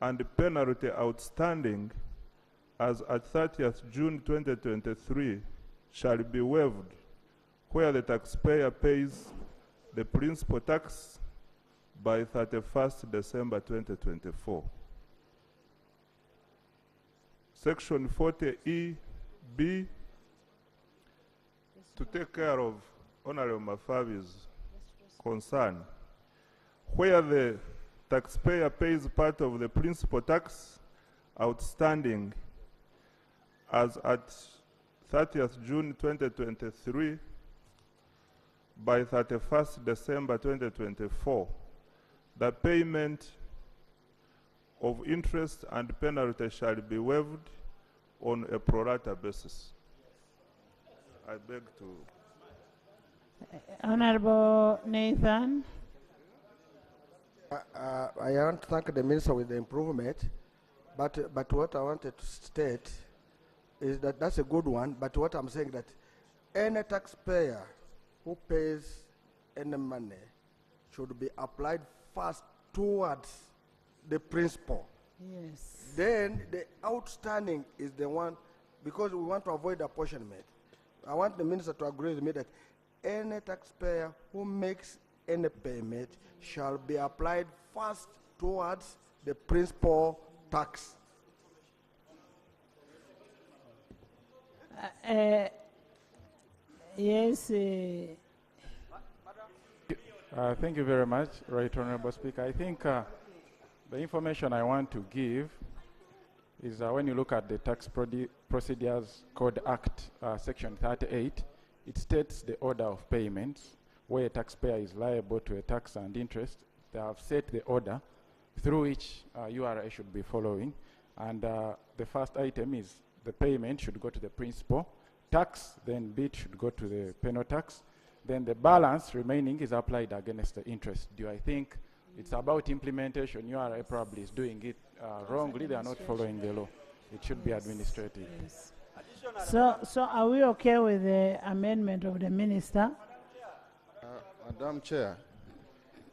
and penalty outstanding as at 30th June 2023 shall be waived where the taxpayer pays the principal tax by 31st December 2024. Section 40E B, to take care of Honorable Mafabi's concern, where the taxpayer pays part of the principal tax outstanding as at 30th June 2023 by 31st December 2024, the payment of interest and penalty shall be waived on a pro rata basis. I beg to... Honorable Nathan. I want to thank the Minister with the improvement, but what I wanted to state is that that's a good one, but what I'm saying that any taxpayer who pays any money should be applied first towards the principal. Yes. Then the outstanding is the one, because we want to avoid apportionment. I want the Minister to agree with me that any taxpayer who makes any payment shall be applied first towards the principal tax. Yes. Thank you very much, Right Honorable Speaker. I think the information I want to give is when you look at the Tax Procedures Code Act, Section 38, it states the order of payments where a taxpayer is liable to a tax and interest. They have set the order through which URA should be following. And the first item is the payment should go to the principal. Tax, then bit should go to the penal tax. then the balance remaining is applied against the interest due. I think it's about implementation. URA probably is doing it wrongly. They are not following the law. It should be administrative. Yes. So are we okay with the amendment of the minister? Madam Chair,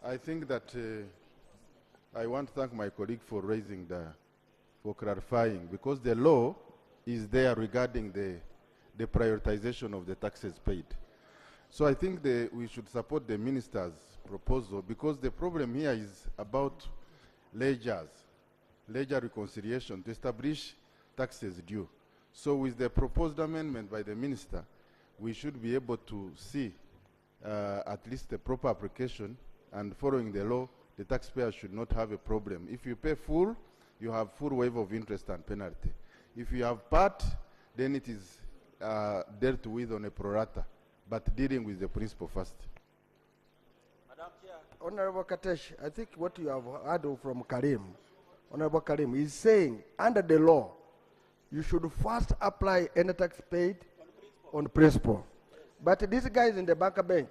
I think that I want to thank my colleague for raising for clarifying, because the law is there regarding the prioritization of the taxes paid. So I think we should support the minister's proposal, because the problem here is about ledger reconciliation to establish taxes due. So with the proposed amendment by the minister, we should be able to see at least the proper application, and following the law, the taxpayer should not have a problem. If you pay full, you have full waiver of interest and penalty. If you have part, then it is dealt with on a pro rata, but dealing with the principal first. Madam Chair. Honorable Katesh, I think what you have heard from Karim, Honorable Karim, is saying under the law, you should first apply any tax paid on principal. But these guys in the banker bench,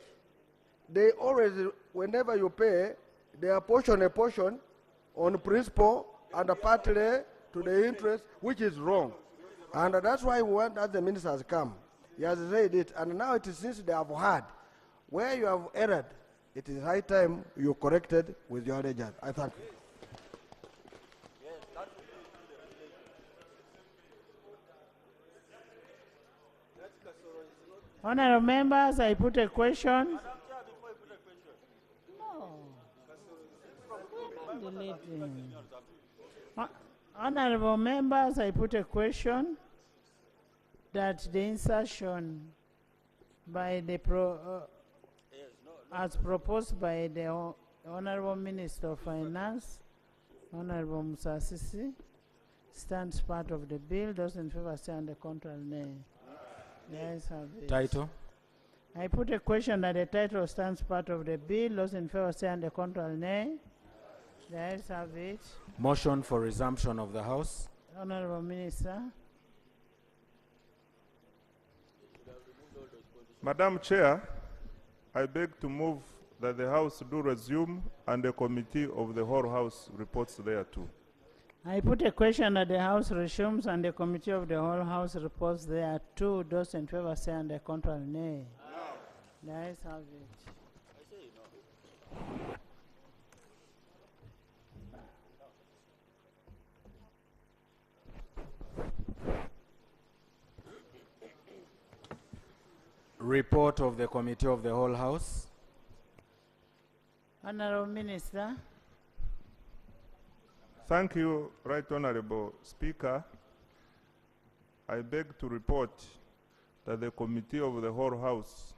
they always, whenever you pay, they apportion a portion on principal and a partly to the interest, which is wrong. And that's why we want that the minister has come. He has said it, and now it is since they have heard where you have erred, it is high time you corrected with your ledger. I thank you. Honorable members, I put a question. No. We're not deleting. Honorable members, I put a question that the insertion by the as proposed by the Honorable Minister of Finance, Honorable Musasisi, stands part of the bill. Those in favor say on the contrary, nay. Yes, have it. Title? I put a question that the title stands part of the bill. Those in favor say on the contrary, nay. The ayes have it. Motion for resumption of the House. Honorable Minister. Madam Chair, I beg to move that the House do resume and the committee of the whole House reports thereto. I put a question that the House resumes and the committee of the whole House reports thereto. Those in favor say on the contrary, nay. The ayes have it. Report of the Committee of the Whole House. Honorable Minister. Thank you, Right Honorable Speaker. I beg to report that the Committee of the Whole House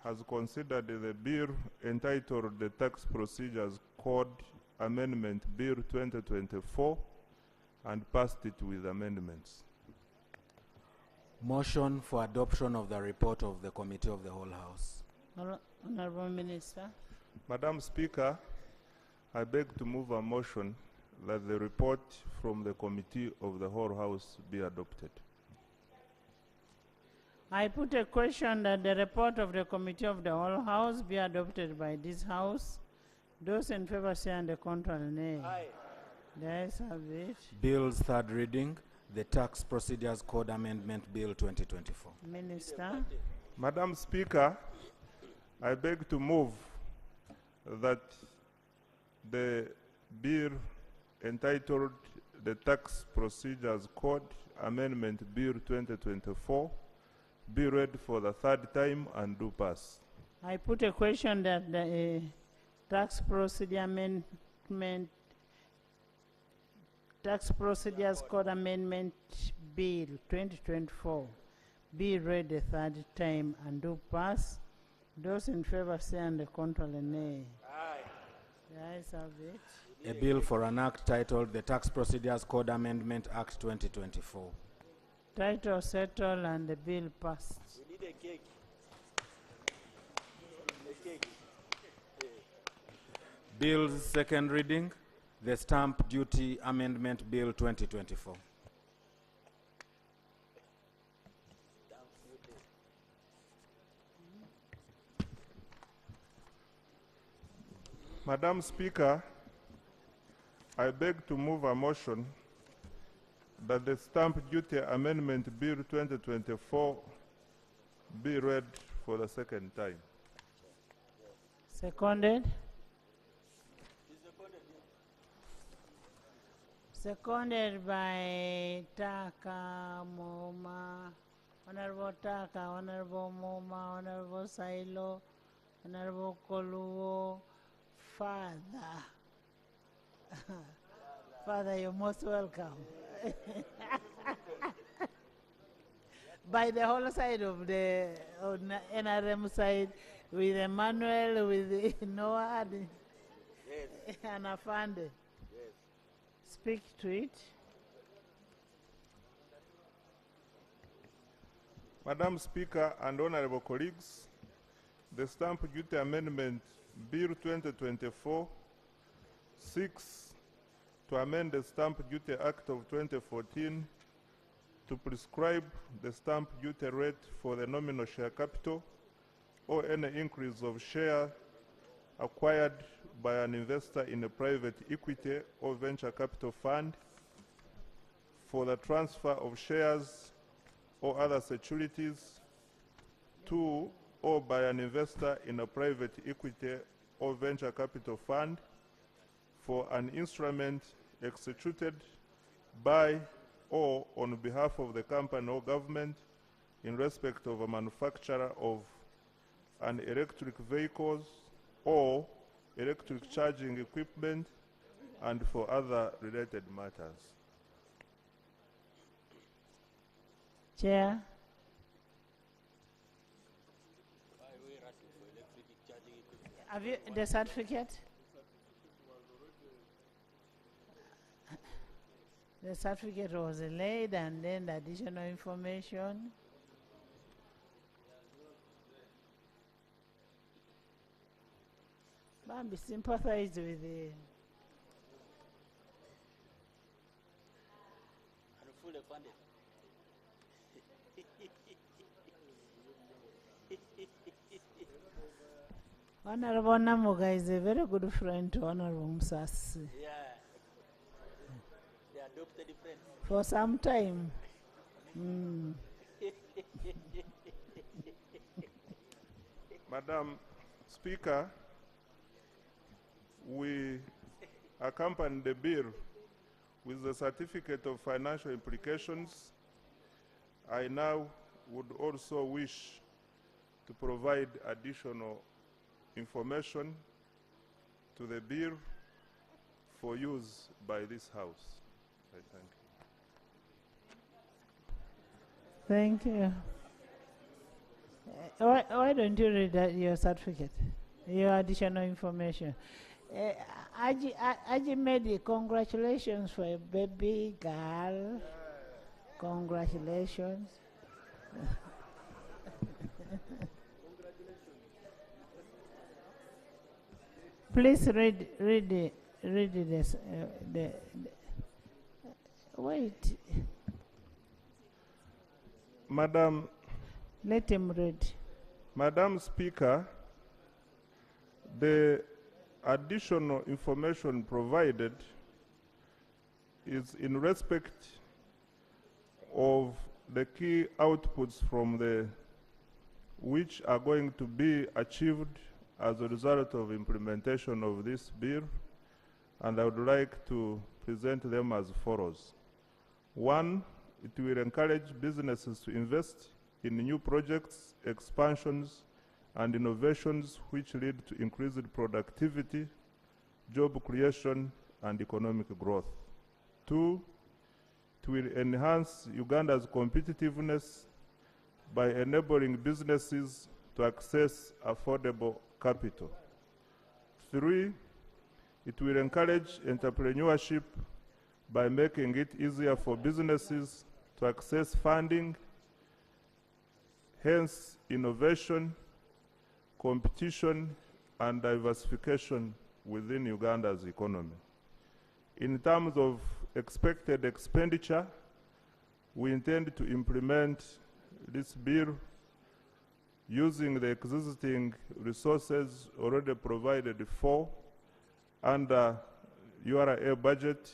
has considered the bill entitled the Tax Procedures Code Amendment Bill 2024 and passed it with amendments. Motion for adoption of the report of the Committee of the Whole House. Honorable Minister. Madam Speaker, I beg to move a motion that the report from the Committee of the Whole House be adopted. I put a question that the report of the Committee of the Whole House be adopted by this House. Those in favor say on the contrary, nay. Aye. The ayes have it. Bill's third reading, the Tax Procedures Code Amendment Bill 2024. Minister. Madam Speaker, I beg to move that the bill entitled the Tax Procedures Code Amendment Bill 2024 be read for the third time and do pass. I put a question that the Tax Procedures Code Amendment Bill 2024 be read the third time and do pass. Those in favor say on the contrary, nay. Aye. The ayes have it. A bill for an act titled the Tax Procedures Code Amendment Act 2024. Title settled and the bill passed. We need a cake. Bill's second reading, the Stamp Duty Amendment Bill 2024. Madam Speaker, I beg to move a motion that the Stamp Duty Amendment Bill 2024 be read for the second time. Seconded. Seconded by Taka Moma, Honorable Taka, Honorable Moma, Honorable Sailo, Honorable Koluo, Father. Father, you're most welcome. By the whole side of the NRM side, with Emmanuel, with Noah, and Afande. Speak to it. Madam Speaker and honorable colleagues, the Stamp Duty Amendment Bill 2024 seeks to amend the Stamp Duty Act of 2014 to prescribe the stamp duty rate for the nominal share capital or any increase of share acquired by an investor in a private equity or venture capital fund for the transfer of shares or other securities to or by an investor in a private equity or venture capital fund for an instrument executed by or on behalf of the company or government in respect of a manufacturer of an electric vehicles or electric charging equipment and for other related matters. Chair. Have you the certificate? The certificate was laid and then the additional information. Bambi sympathized with the Honorable Namuga is a very good friend to Honorable Musasi. Yeah. They adopted friends. For some time. Madam Speaker, we accompany the bill with the certificate of financial implications. I now would also wish to provide additional information to the bill for use by this House. I thank you. Thank you. Why don't you read your certificate, your additional information? Aji Medi, congratulations for a baby girl. Congratulations. Please read this. Wait. Madam. Let him read. Madam Speaker, the additional information provided is in respect of the key outputs from the which are going to be achieved as a result of implementation of this bill, and I would like to present them as follows. One, it will encourage businesses to invest in new projects, expansions, and innovations which lead to increased productivity, job creation, and economic growth. Two, it will enhance Uganda's competitiveness by enabling businesses to access affordable capital. Three, it will encourage entrepreneurship by making it easier for businesses to access funding, hence innovation, competition, and diversification within Uganda's economy. In terms of expected expenditure, we intend to implement this bill using the existing resources already provided for under URA budget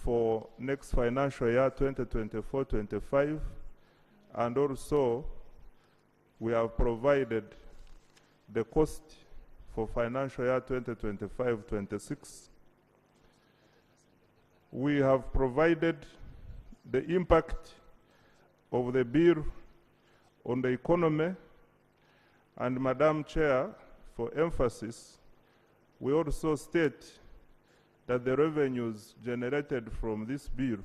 for next financial year 2024-25, and also we have provided the cost for financial year 2025-26. We have provided the impact of the bill on the economy, and Madam Chair, for emphasis, we also state that the revenues generated from this bill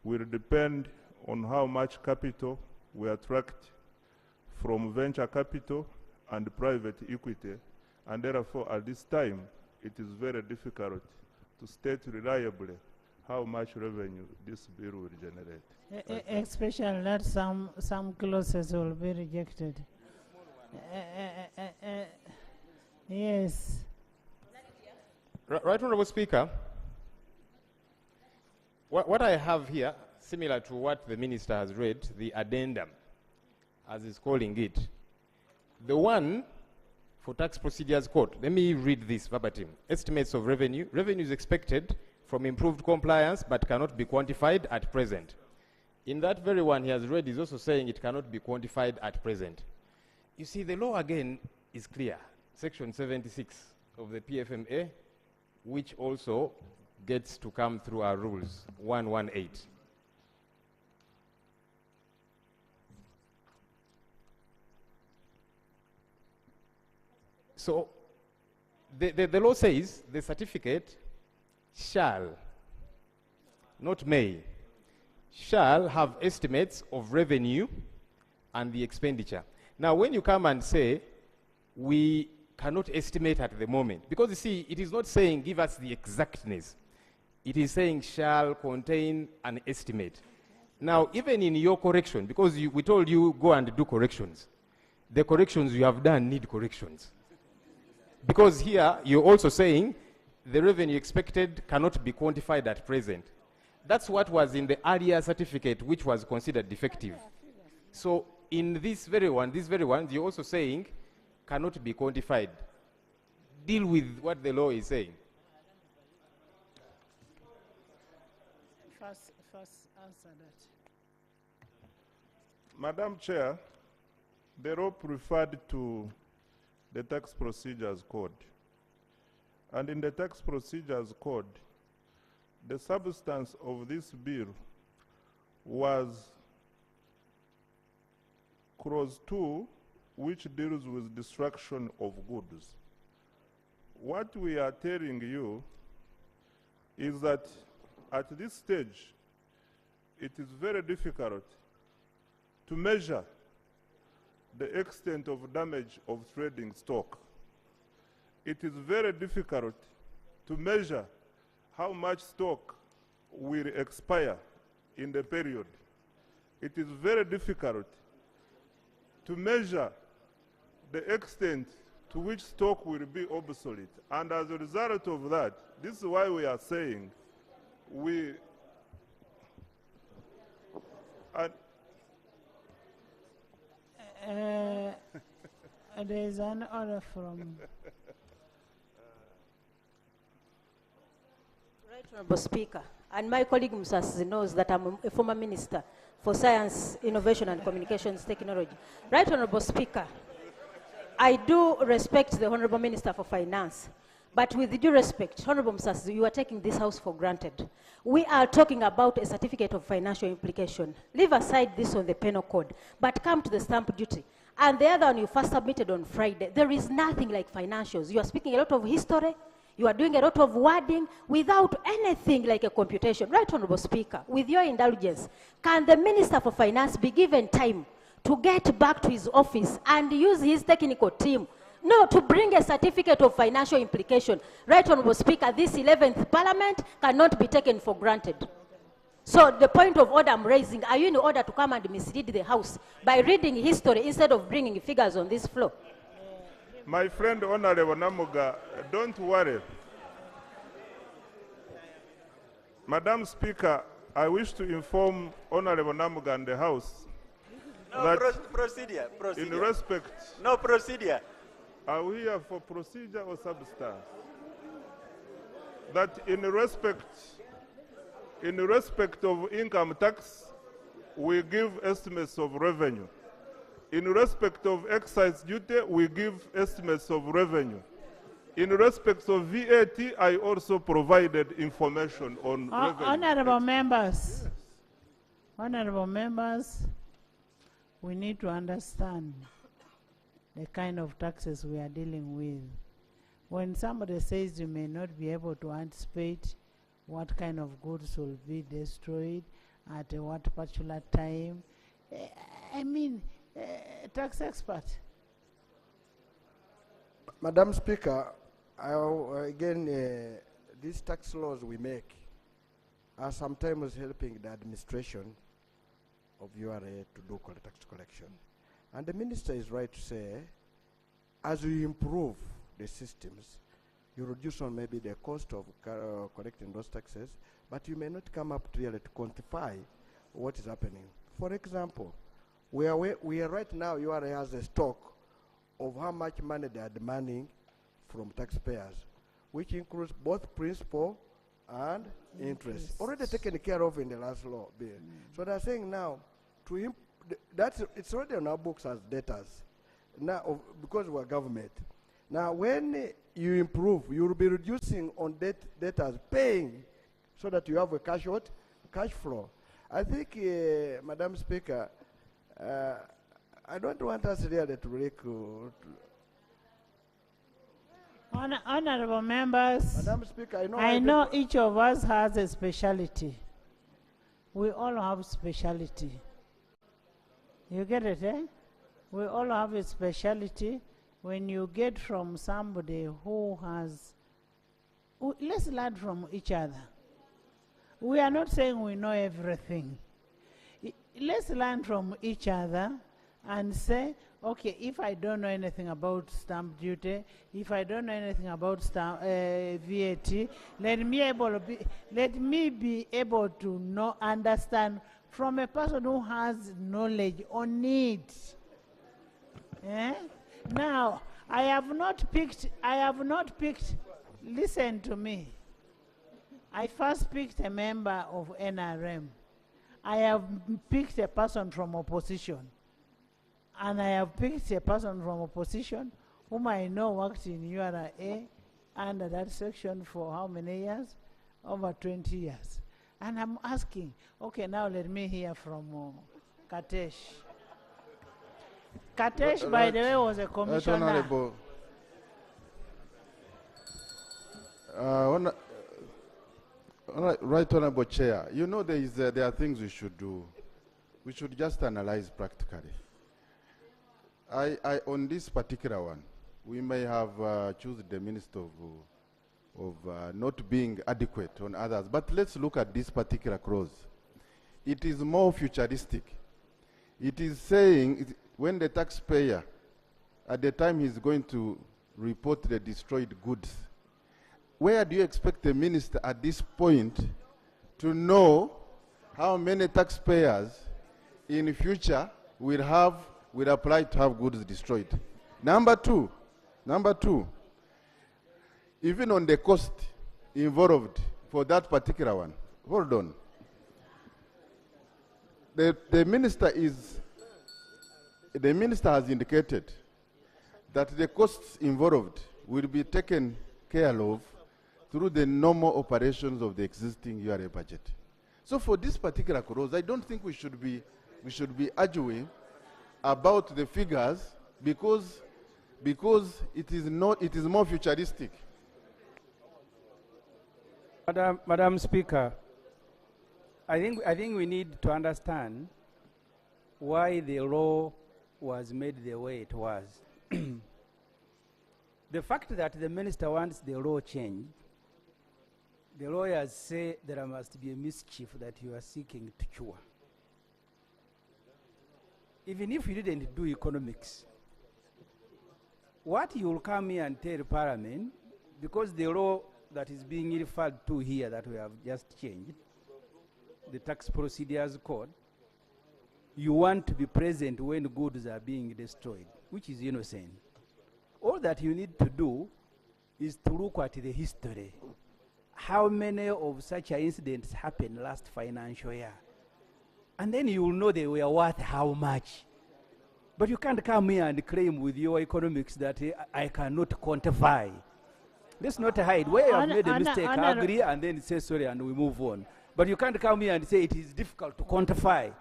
will depend on how much capital we attract from venture capital and private equity, and therefore at this time it is very difficult to state reliably how much revenue this bill will generate. Especially that some clauses will be rejected. Yes. Right, Honorable Speaker, what I have here, similar to what the Minister has read, the addendum, as he's calling it, the one for Tax Procedures Code, let me read this verbatim. Estimates of revenue. Revenue is expected from improved compliance but cannot be quantified at present. In that very one he has read, he's also saying it cannot be quantified at present. You see, the law again is clear. Section 76 of the PFMA, which also gets to come through our rules, 118. So the law says the certificate shall, not may, shall have estimates of revenue and the expenditure. Now, when you come and say, we cannot estimate at the moment, because you see, it is not saying give us the exactness. It is saying shall contain an estimate. Now, even in your correction, because we told you go and do corrections, the corrections you have done need corrections. Because here, you're also saying the revenue expected cannot be quantified at present. That's what was in the earlier certificate, which was considered defective. So in this very one, you're also saying cannot be quantified. Deal with what the law is saying. First answer that. Madam Chair, the law referred to the Tax Procedures Code. And in the Tax Procedures Code, the substance of this bill was clause 2, which deals with destruction of goods. What we are telling you is that at this stage, it is very difficult to measure the extent of damage of trading stock. It is very difficult to measure how much stock will expire in the period. It is very difficult to measure the extent to which stock will be obsolete. And as a result of that, this is why we are saying there is an order from... Right, Honorable Speaker. And my colleague Musasi knows that I'm a former Minister for Science, Innovation and Communications Technology. Right, Honorable Speaker. I do respect the Honorable Minister for Finance, but with due respect, Honorable Musasi, you are taking this House for granted. We are talking about a certificate of financial implication. Leave aside this on the penal code, but come to the stamp duty. And the other one you first submitted on Friday. There is nothing like financials. You are speaking a lot of history. You are doing a lot of wording without anything like a computation. Right, Honorable Speaker, with your indulgence, can the Minister for Finance be given time to get back to his office and use his technical team to bring a certificate of financial implication? Right, Honorable Speaker, this 11th Parliament cannot be taken for granted. So the point of order I'm raising, are you in order to come and mislead the House by reading history instead of bringing figures on this floor? My friend Honorable Namuga, don't worry. Madam Speaker, I wish to inform Honorable Namuga and the House that procedure. in respect... No procedure. Are we here for procedure or substance? that in respect of income tax, we give estimates of revenue. In respect of excise duty, we give estimates of revenue. In respect of VAT, I also provided information on revenue. Honorable members, honorable members, we need to understand the kind of taxes we are dealing with. When somebody says you may not be able to anticipate what kind of goods will be destroyed at what particular time, I mean, tax expert. Madam Speaker, these tax laws we make are sometimes helping the administration of URA to do tax collection. And the minister is right to say, as we improve the systems, you reduce on maybe the cost of collecting those taxes, but you may not come up really to quantify what is happening. For example, we are right now, URA has a stock of how much money they are demanding from taxpayers, which includes both principal and interest. Already taken care of in the last law bill. So they're saying now, it's already on our books as debtors, now because we're government. Now when you improve, you will be reducing on debtors paying so that you have a cash flow. I think, Madam Speaker, I don't want us really to Honorable members, Madam Speaker, I know each of us has a specialty. We all have specialty. You get it, eh? We all have a specialty. When you get from somebody who has, let's learn from each other. We are not saying we know everything. Let's learn from each other and say, okay, if I don't know anything about stamp duty, if I don't know anything about VAT, let me be able to understand from a person who has knowledge on it. Eh? Now, I have not picked, listen to me. I first picked a member of NRM. I have picked a person from opposition. And I have picked a person from opposition whom I know worked in URA under that section for how many years? Over 20 years. And I'm asking, okay, now let me hear from Katesh. Katesh, by the way, was a commissioner. Right Honorable Chair, you know there are things we should do. We should just analyze practically. On this particular one, we may have chosen the minister of not being adequate on others, but let's look at this particular clause. It is more futuristic. It is saying when the taxpayer, at the time he's going to report the destroyed goods, where do you expect the minister at this point to know how many taxpayers in future will apply to have goods destroyed? Number two, even on the cost involved for that particular one, hold on. The minister has indicated that the costs involved will be taken care of through the normal operations of the existing URA budget. So for this particular clause, I don't think we should be arguing about the figures because it is more futuristic. Madam Speaker, I think we need to understand why the law was made the way it was. The fact that the minister wants the law changed, the lawyers say there must be a mischief that you are seeking to cure. Even if you didn't do economics, what you will come here and tell Parliament, because the law that is being referred to here that we have just changed, the Tax Procedures Code, you want to be present when goods are being destroyed, which is innocent. All that you need to do is to look at the history how many of such incidents happened last financial year. And then you will know they were worth how much. But you can't come here and claim with your economics that I cannot quantify. Let's not hide. Where you have made a mistake, I agree, and then say sorry and we move on. But you can't come here and say it is difficult to quantify.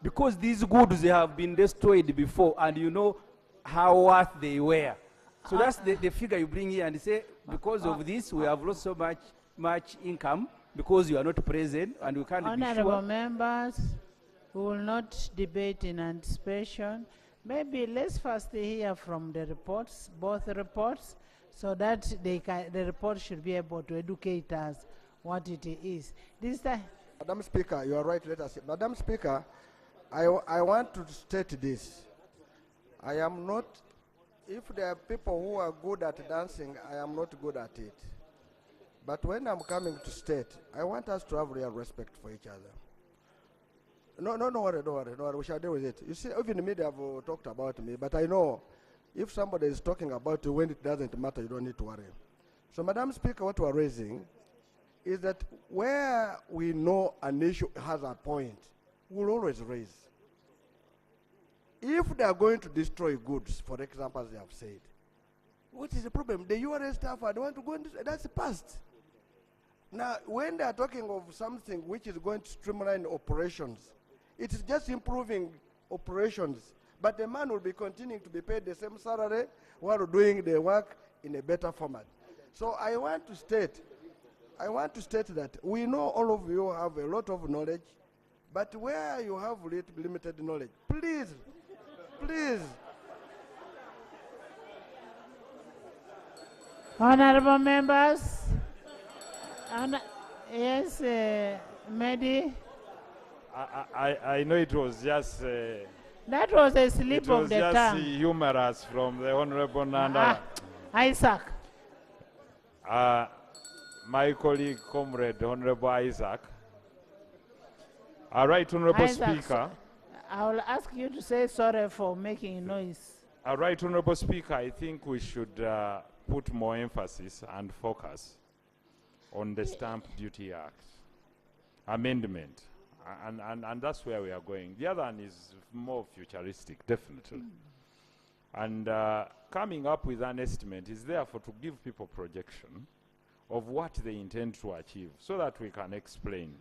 Because these goods, they have been destroyed before, and you know how worth they were. So that's the figure you bring here and say, because of this, we have lost so much income, because you are not present, and we can't be sure. Honorable members, we will not debate in anticipation. Maybe let's first hear from the reports, both reports, so that the report should be able to educate us what it is. This time. Madam Speaker, you are right. Let us. Madam Speaker, I want to state this. I am not, if there are people who are good at dancing, I am not good at it. But when I'm coming to state, I want us to have real respect for each other. No worry, we shall deal with it. You see, even the media have talked about me, but I know if somebody is talking about you when it doesn't matter, you don't need to worry. So, Madam Speaker, what we are raising is that where we know an issue has a point, we'll always raise. If they are going to destroy goods, for example, as they have said, what is the problem? The URA staff are the one to go into, that's the past. Now, when they are talking of something which is going to streamline operations, it is just improving operations, but the man will be continuing to be paid the same salary while doing the work in a better format. So I want to state that we know all of you have a lot of knowledge, but where you have limited knowledge, please. Honorable members, yes, Mehdi. I know it was just. That was a slip of the tongue. It was just humorous from the Honorable Nandala. Isaac. My colleague, comrade, Honorable Isaac. All right, Honorable Isaac, Speaker. I will ask you to say sorry for making noise. All right, Honorable Speaker, I think we should put more emphasis and focus on the Stamp Duty Act amendment. And that's where we are going. The other one is more futuristic, definitely. And coming up with an estimate is therefore to give people projection of what they intend to achieve so that we can explain.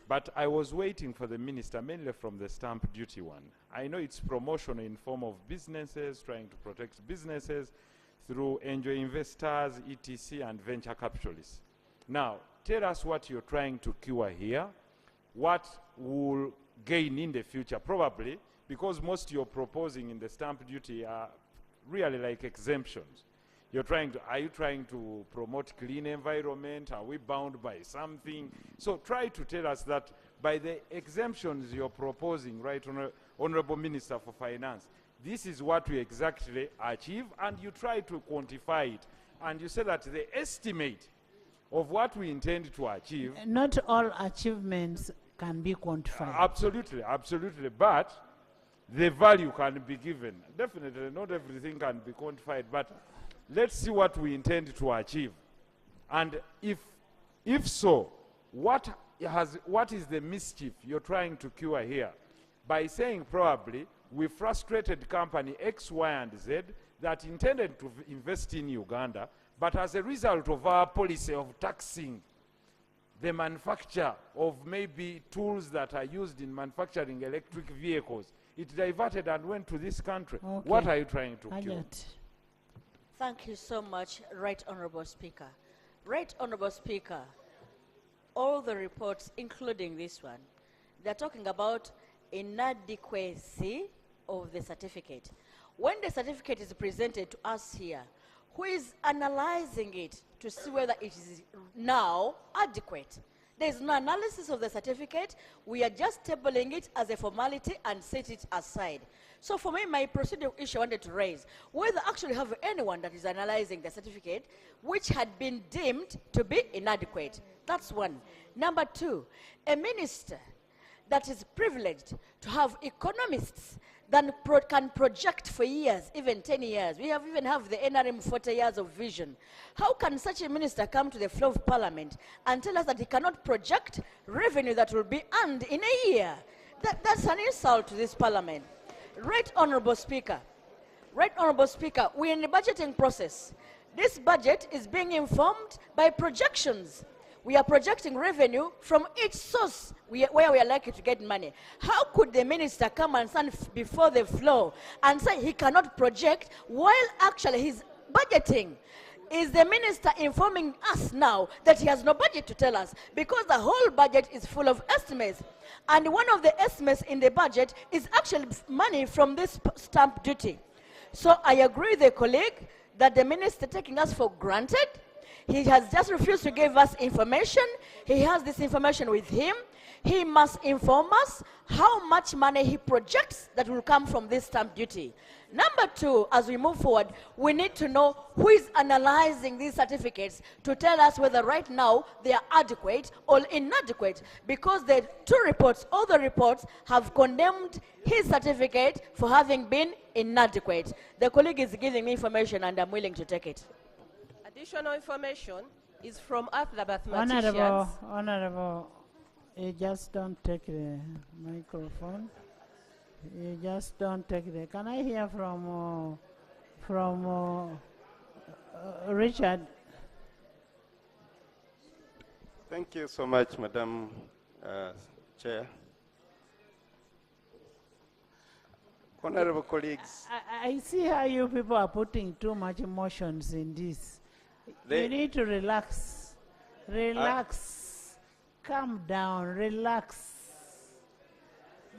But I was waiting for the minister, mainly from the stamp duty one. I know it's promotion in form of businesses, trying to protect businesses through angel investors, etc., and venture capitalists. Now, tell us what you're trying to cure here, what will gain in the future, probably, because most you're proposing in the stamp duty are really like exemptions. Are you trying to promote clean environment? Are we bound by something? So try to tell us that by the exemptions you're proposing, right, Honorable Minister for Finance, this is what we exactly achieve, and you try to quantify it. And you say that the estimate of what we intend to achieve. Not all achievements can be quantified. Absolutely, absolutely. But the value can be given. Definitely, not everything can be quantified, but let's see what we intend to achieve. And if so, what is the mischief you're trying to cure here? By saying probably we frustrated company X, Y, and Z that intended to invest in Uganda, but as a result of our policy of taxing the manufacture of maybe tools that are used in manufacturing electric vehicles, it diverted and went to this country. Okay. What are you trying to cure? Thank you so much, Right Honorable Speaker. Right Honorable Speaker, all the reports, including this one, they're talking about inadequacy of the certificate. When the certificate is presented to us here, who is analyzing it to see whether it is now adequate? There's no analysis of the certificate. We are just tabling it as a formality and set it aside. So for me, my procedural issue I wanted to raise, whether actually have anyone that is analyzing the certificate which had been deemed to be inadequate. That's one. Number two, a minister that is privileged to have economists can project for years, even 10 years. We even have the NRM 40 years of vision. How can such a minister come to the floor of parliament and tell us that he cannot project revenue that will be earned in a year? That's an insult to this parliament. Right Honorable Speaker, we're in the budgeting process. This budget is being informed by projections. We are projecting revenue from each source where we are likely to get money. How could the minister come and stand before the floor and say he cannot project while actually he's budgeting? Is the minister informing us now that he has no budget to tell us? Because the whole budget is full of estimates. And one of the estimates in the budget is actually money from this stamp duty. So I agree with the colleague that the minister taking us for granted. He has just refused to give us information. He has this information with him. He must inform us how much money he projects that will come from this stamp duty. Number two, as we move forward, we need to know who is analyzing these certificates to tell us whether right now they are adequate or inadequate, because the two reports, all the reports have condemned his certificate for having been inadequate. The colleague is giving me information and I'm willing to take it. Additional information is from other mathematicians. Honorable, you just don't take the microphone. You just don't take the. Can I hear from Richard? Thank you so much, Madam Chair. Honorable colleagues. I see how you people are putting too much emotions in this. You need to relax. Relax. Calm down. Relax.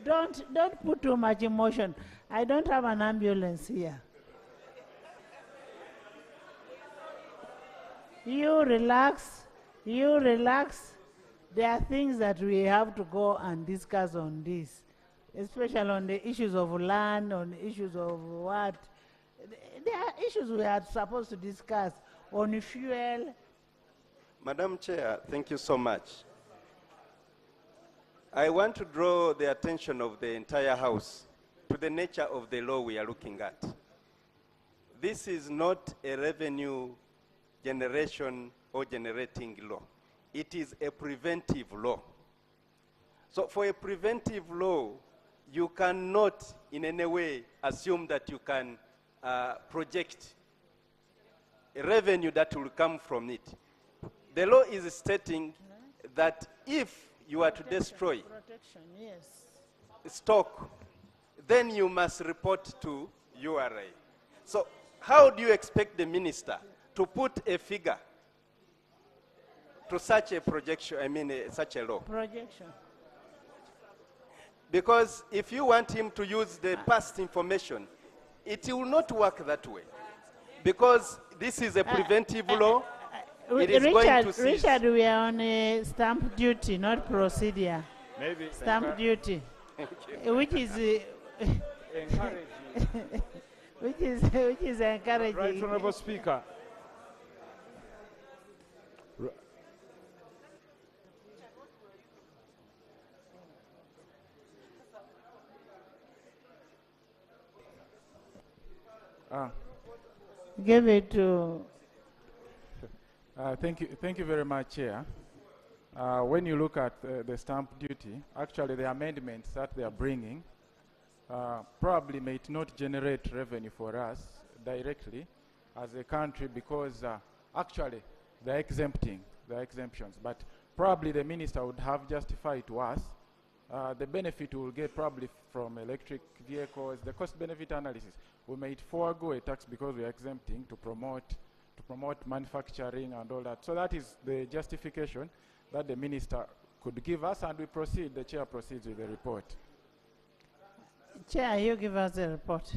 Don't put too much emotion. I don't have an ambulance here. You relax. You relax. There are things that we have to go and discuss on this, especially on the issues of land, on the issues of what. There are issues we are supposed to discuss on fuel. Madam Chair, thank you so much. I want to draw the attention of the entire House to the nature of the law we are looking at. This is not a revenue generation or generating law. It is a preventive law. So for a preventive law, you cannot in any way assume that you can project a revenue that will come from it. The law is stating that if you are to destroy stock, then you must report to URA. So how do you expect the minister to put a figure to such a projection, such a law? Projection. Because if you want him to use the past information, it will not work that way. Because this is a preventive law. It is going to cease. Richard, we are on a stamp duty, not procedure. Maybe stamp duty, which is which is encouraging. Right, Honorable Speaker. Give it to. Thank you very much, Chair. When you look at the stamp duty, actually the amendments that they are bringing probably may not generate revenue for us directly as a country, because actually they're exemptions, but probably the minister would have justified to us the benefit we will get probably from electric vehicles, the cost-benefit analysis. We might forego a tax because we are exempting to promote manufacturing and all that. So that is the justification that the minister could give us, and we proceed. The chair proceeds with the report. Chair, you give us the report.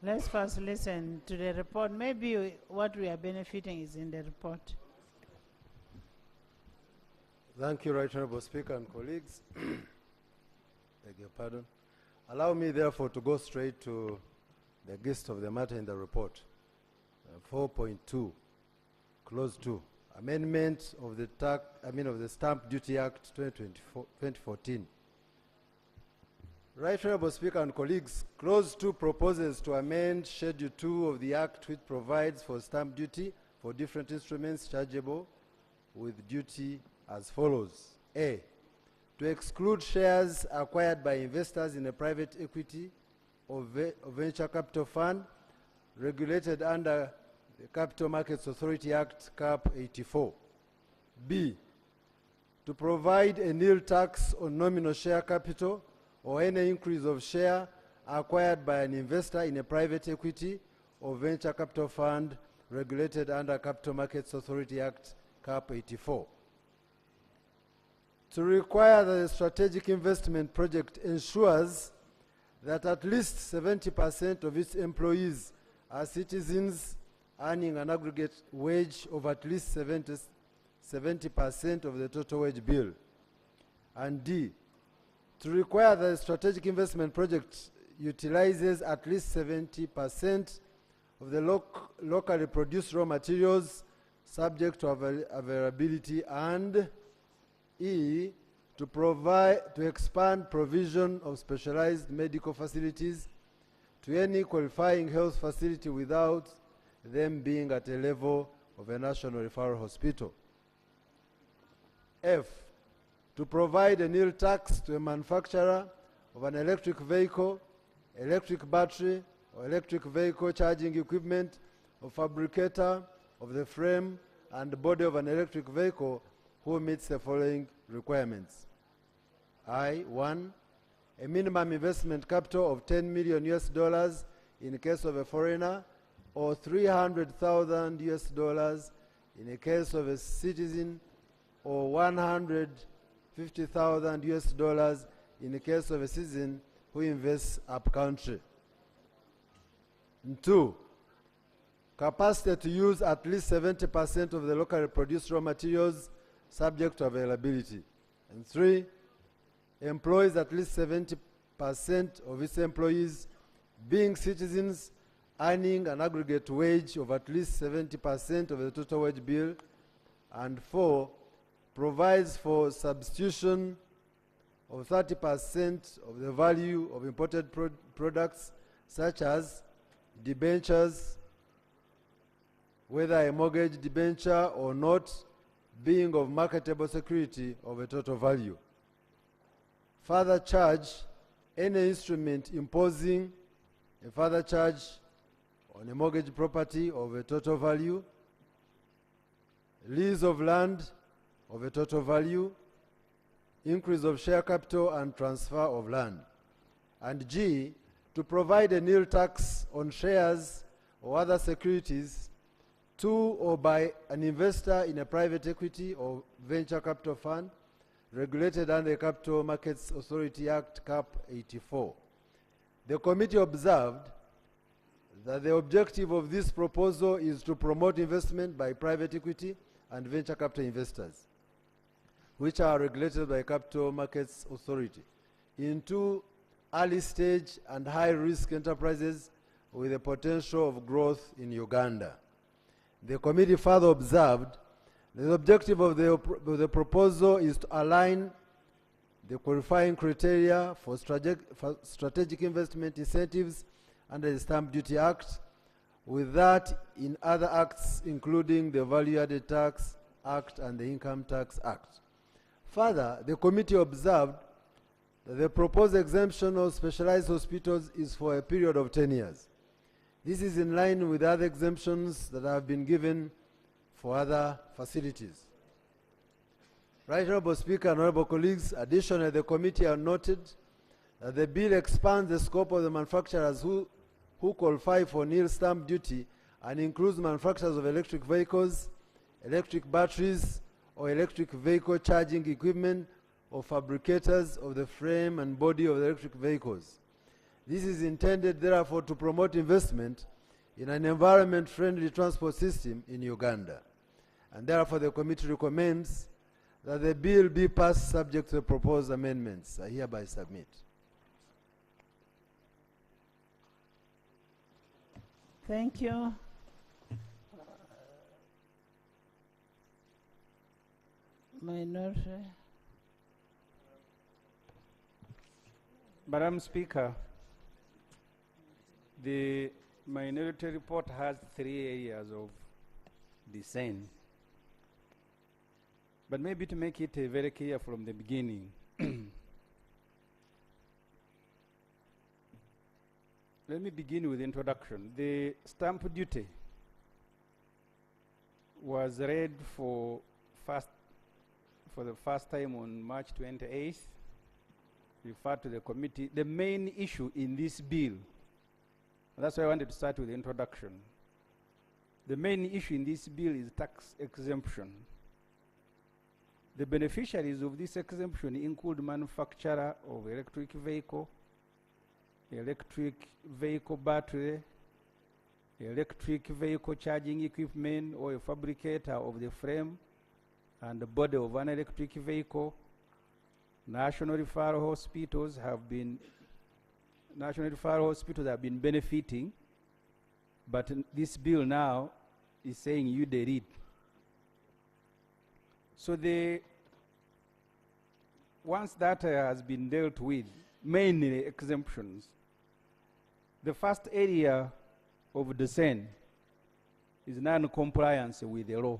Let's first listen to the report. Maybe what we are benefiting is in the report. Thank you, Right Honorable Speaker and colleagues. Beg your pardon. Allow me, therefore, to go straight to the gist of the matter in the report. 4.2, clause 2, amendment of the of the Stamp Duty Act 2014. Right Honorable Speaker and colleagues, Clause 2 proposes to amend Schedule 2 of the Act, which provides for stamp duty for different instruments chargeable with duty as follows. A, to exclude shares acquired by investors in a private equity or venture capital fund regulated under the Capital Markets Authority Act, CAP 84. B, to provide a nil tax on nominal share capital or any increase of share acquired by an investor in a private equity or venture capital fund regulated under Capital Markets Authority Act, CAP 84. To require that a strategic investment project ensures that at least 70% of its employees are citizens earning an aggregate wage of at least 70% of the total wage bill. And D, to require that a strategic investment project utilizes at least 70% of the locally produced raw materials subject to availability, and E, to expand provision of specialized medical facilities to any qualifying health facility without them being at a level of a national referral hospital. F, to provide a nil tax to a manufacturer of an electric vehicle, electric battery, or electric vehicle charging equipment, or fabricator of the frame and body of an electric vehicle who meets the following requirements. I, 1, a minimum investment capital of $10 million in the case of a foreigner, or $300,000 in the case of a citizen, or $150,000 in the case of a citizen who invests up country. And 2, capacity to use at least 70% of the locally produced raw materials subject to availability. And 3, employs at least 70% of its employees being citizens earning an aggregate wage of at least 70% of the total wage bill. And 4, provides for substitution of 30% of the value of imported products such as debentures, whether a mortgage debenture or not, being of marketable security of a total value. Further charge any instrument imposing a further charge on a mortgage property of a total value, lease of land of a total value, increase of share capital and transfer of land. And G, to provide a nil tax on shares or other securities to or by an investor in a private equity or venture capital fund regulated under the Capital Markets Authority Act, CAP 84. The committee observed that the objective of this proposal is to promote investment by private equity and venture capital investors, which are regulated by Capital Markets Authority, into early stage and high risk enterprises with the potential of growth in Uganda. The committee further observed that the objective of the proposal is to align the qualifying criteria for strategic investment incentives under the Stamp Duty Act with that in other acts, including the Value Added Tax Act and the Income Tax Act. Further, the committee observed that the proposed exemption of specialized hospitals is for a period of 10 years. This is in line with other exemptions that have been given for other facilities. Right Honorable Speaker and honorable colleagues, additionally, the committee have noted that the bill expands the scope of the manufacturers who qualify for nil stamp duty and includes manufacturers of electric vehicles, electric batteries, or electric vehicle charging equipment, or fabricators of the frame and body of electric vehicles. This is intended, therefore, to promote investment in an environment-friendly transport system in Uganda. And therefore, the committee recommends that the bill be passed subject to the proposed amendments. I hereby submit. Thank you. Minority. Madam Speaker, the minority report has 3 areas of dissent. But maybe to make it very clear from the beginning, let me begin with the introduction. The stamp duty was read for the first time on March 28th, referred to the committee. The main issue in this bill, and that's why I wanted to start with the introduction. The main issue in this bill is tax exemption. The beneficiaries of this exemption include manufacturer of electric vehicle battery, electric vehicle charging equipment, or a fabricator of the frame and the body of an electric vehicle. National referral hospitals have been benefiting, but this bill now is saying you did it. So once that has been dealt with, mainly exemptions, the first area of dissent is non-compliance with the law.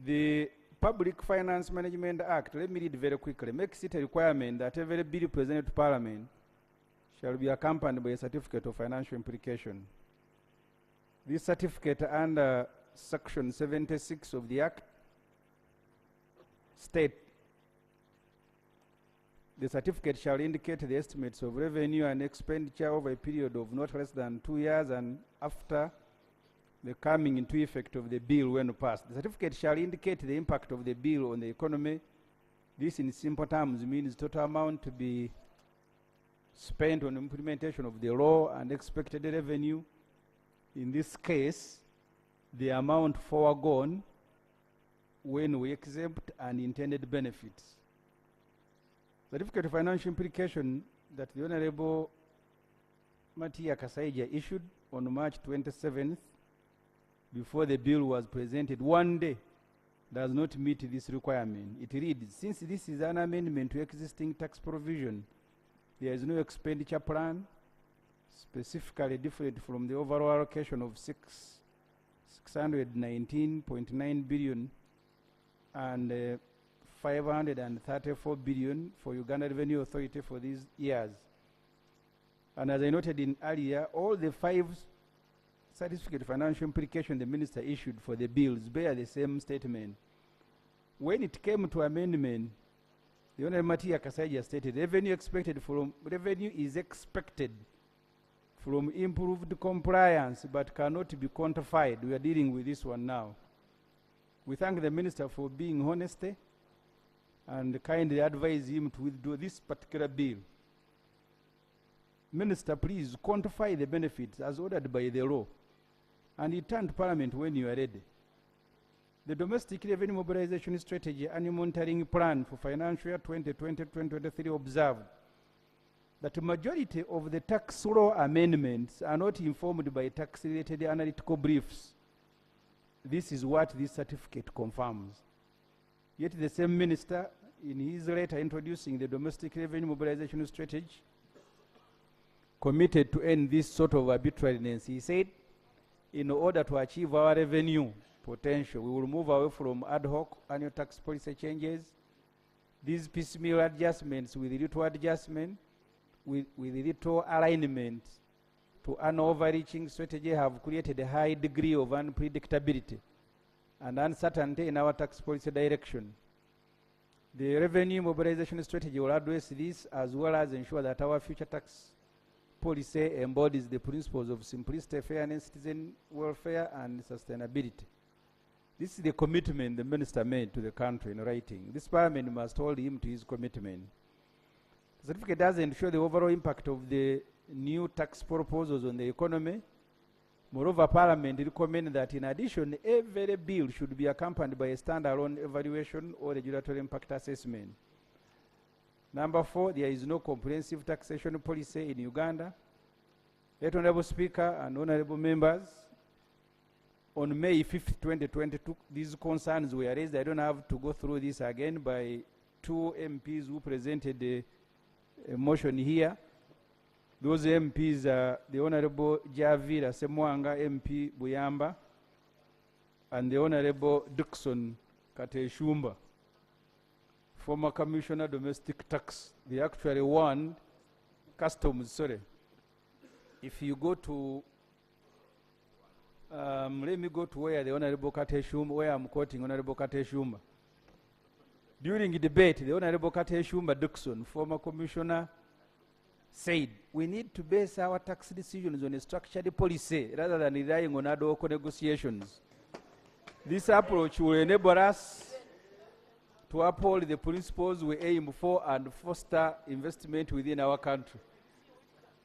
The Public Finance Management Act, let me read very quickly, makes it a requirement that every bill presented to Parliament shall be accompanied by a certificate of financial implication. This certificate under Section 76 of the Act state the certificate shall indicate the estimates of revenue and expenditure over a period of not less than 2 years and after the coming into effect of the bill when passed. The certificate shall indicate the impact of the bill on the economy. This in simple terms means total amount to be spent on implementation of the law and expected revenue. In this case, the amount foregone when we exempt unintended benefits. Certificate of financial implication that the Honorable Matia Kasaija issued on March 27th before the bill was presented 1 day does not meet this requirement. It reads, since this is an amendment to existing tax provision, there is no expenditure plan specifically different from the overall allocation of 619.9 billion and 534 billion for Uganda Revenue Authority for these years. And as I noted in earlier, all the 5 certificate of financial implication the minister issued for the bills bear the same statement. When it came to amendment, the Honorable Matia Kasaija stated revenue is expected from improved compliance but cannot be quantified. We are dealing with this one now. We thank the minister for being honest and kindly advise him to withdraw this particular bill. Minister, please quantify the benefits as ordered by the law and return to Parliament when you are ready. The Domestic Revenue Mobilization Strategy and Monitoring Plan for Financial Year 2020-2023 observed that the majority of the tax law amendments are not informed by tax-related analytical briefs. This is what this certificate confirms. Yet the same minister, in his letter introducing the Domestic Revenue Mobilization Strategy, committed to end this sort of arbitrariness. He said, in order to achieve our revenue potential, we will move away from ad hoc annual tax policy changes. These piecemeal adjustments with little adjustment, with little alignment to an overreaching strategy have created a high degree of unpredictability and uncertainty in our tax policy direction. The revenue mobilization strategy will address this as well as ensure that our future tax policy embodies the principles of simplicity, fairness, citizen welfare, and sustainability. This is the commitment the minister made to the country in writing. This Parliament must hold him to his commitment. The certificate doesn't show the overall impact of the new tax proposals on the economy. Moreover, Parliament recommends that in addition, every bill should be accompanied by a standalone evaluation or regulatory impact assessment. Number 4, there is no comprehensive taxation policy in Uganda. Yet, Honorable Speaker and Honorable Members, on May 5th, 2022, these concerns were raised. I don't have to go through this again by 2 MPs who presented a motion here. Those MPs are the Honorable Javira Semwanga, MP Buyamba, and the Honorable Dixon Kateshumba, former Commissioner Domestic Tax. They actually won customs, sorry. If you go to, let me go to where the Honorable Kateshumba, where I'm quoting Honorable Kateshumba. During the debate, the Honorable Kateshumba Dixon, former Commissioner, said, we need to base our tax decisions on a structured policy rather than relying on ad hoc negotiations. This approach will enable us to uphold the principles we aim for and foster investment within our country.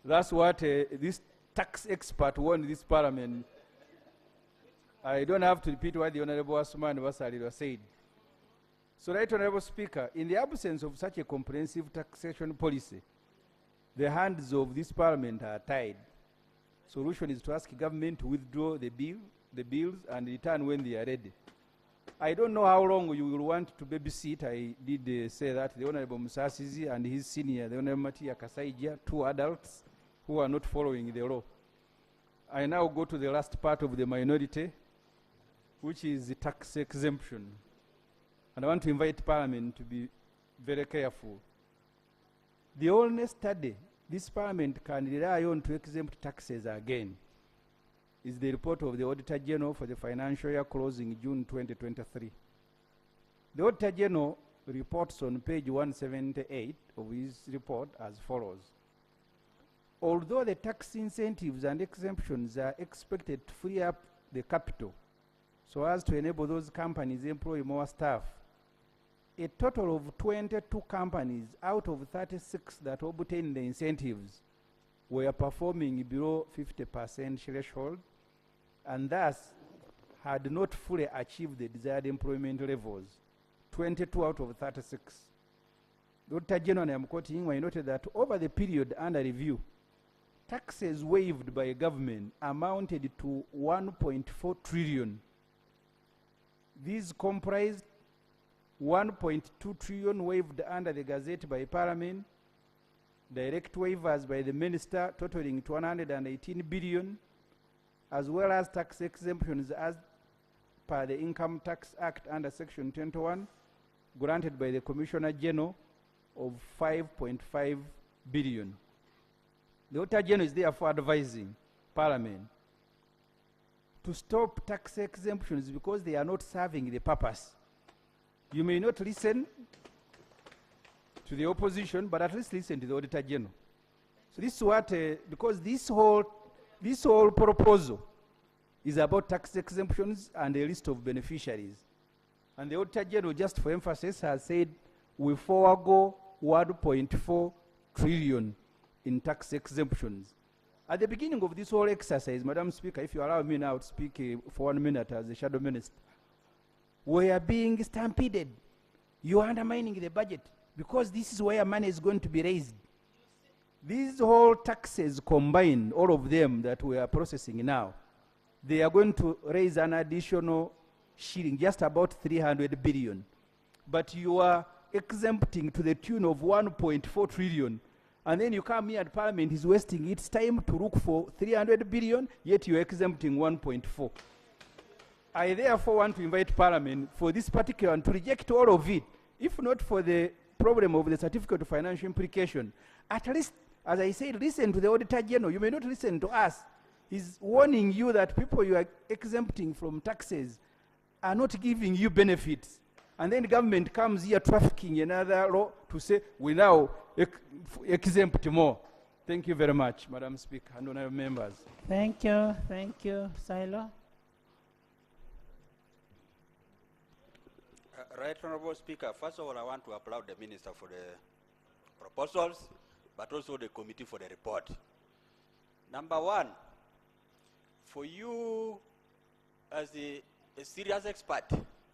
That's what this tax expert warned this parliament. I don't have to repeat what the Honorable Asman Vasarira said. So, Right Honorable Speaker, in the absence of such a comprehensive taxation policy, the hands of this parliament are tied. Solution is to ask government to withdraw the bills and return when they are ready. I don't know how long you will want to babysit. I did say that the Honorable Musasizi and his senior, the Honorable Matia Kasaija, 2 adults who are not following the law. I now go to the last part of the minority, which is the tax exemption. And I want to invite Parliament to be very careful. The only study this Parliament can rely on to exempt taxes again is the report of the Auditor General for the financial year closing June 2023. The Auditor General reports on page 178 of his report as follows. Although the tax incentives and exemptions are expected to free up the capital so as to enable those companies employ more staff, a total of 22 companies out of 36 that obtained the incentives were performing below 50% threshold and thus had not fully achieved the desired employment levels. 22 out of 36. Dr. General, I'm quoting, I noted that over the period under review, taxes waived by government amounted to 1.4 trillion. These comprised 1.2 trillion waived under the Gazette by Parliament, direct waivers by the Minister totaling 118 billion, as well as tax exemptions as per the Income Tax Act under Section 21, granted by the Commissioner General of 5.5 billion. The Auditor General is therefore advising Parliament to stop tax exemptions because they are not serving the purpose. You may not listen to the opposition, but at least listen to the Auditor General. So this is what, because this whole proposal is about tax exemptions and a list of beneficiaries. And the Auditor General, just for emphasis, has said we forego 1.4 trillion in tax exemptions. At the beginning of this whole exercise, Madam Speaker, if you allow me now to speak for 1 minute as the Shadow Minister, we are being stampeded. You are undermining the budget because this is where money is going to be raised. These whole taxes combined, all of them that we are processing now, they are going to raise an additional shilling, just about 300 billion. But you are exempting to the tune of 1.4 trillion. And then you come here and Parliament is wasting its time to look for 300 billion, yet you are exempting 1.4. I therefore want to invite Parliament for this particular and to reject all of it. If not for the problem of the certificate of financial implication, at least, as I said, listen to the Auditor General. You may not listen to us. He's warning you that people you are exempting from taxes are not giving you benefits. And then the government comes here trafficking another law to say, we now exempt more. Thank you very much, Madam Speaker and honorable members. Thank you, Silo. Right Honorable Speaker, first of all, I want to applaud the Minister for the proposals, but also the committee for the report. Number one, for you as a serious expert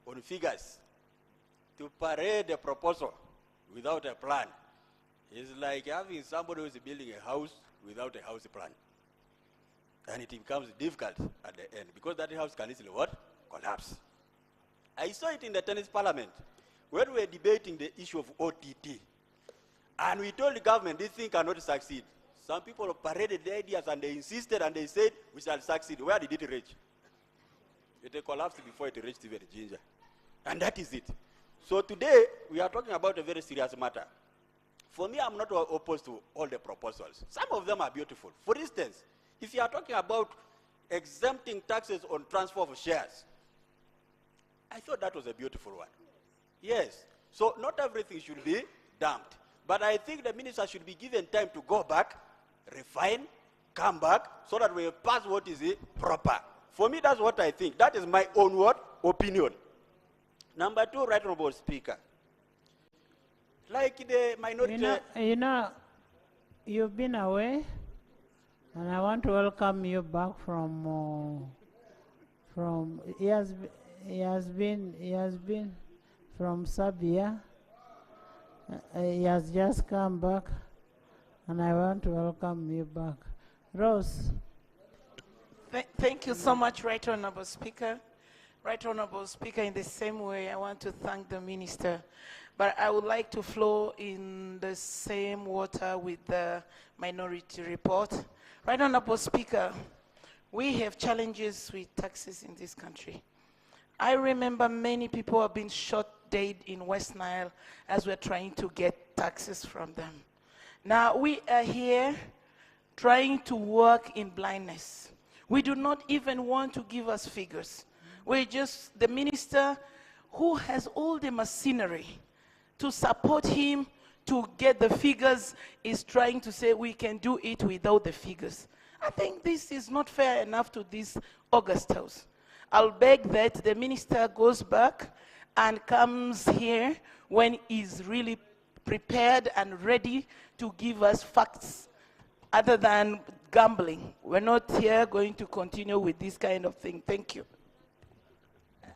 on figures, to parade the proposal without a plan is like having somebody who is building a house without a house plan. And it becomes difficult at the end because that house can easily what? Collapse. I saw it in the tennis parliament when we were debating the issue of OTT. And we told the government this thing cannot succeed. Some people paraded the ideas and they insisted and they said, we shall succeed. Where did it reach? It collapsed before it reached even Ginger. And that is it. So today, we are talking about a very serious matter. For me, I'm not opposed to all the proposals. Some of them are beautiful. For instance, if you are talking about exempting taxes on transfer of shares, I thought that was a beautiful one. Yes. So not everything should be dumped. But I think the minister should be given time to go back, refine, come back, so that we pass what is proper. For me, that's what I think. That is my own opinion. Number two, Right Honorable Speaker. Like the minority... You've been away, and I want to welcome you back from he has been from Serbia. He has just come back, and I want to welcome you back. Rose. Thank you so much, Right Honorable Speaker. Right Honorable Speaker, in the same way, I want to thank the Minister. But I would like to flow in the same water with the minority report. Right Honorable Speaker, we have challenges with taxes in this country. I remember many people have been shot dead in West Nile as we're trying to get taxes from them. Now we are here trying to work in blindness. We do not even want to give us figures. We're just the minister who has all the machinery to support him to get the figures is trying to say we can do it without the figures. I think this is not fair enough to this August House. I'll beg that the minister goes back and comes here when he's really prepared and ready to give us facts other than gambling. We're not here going to continue with this kind of thing. Thank you.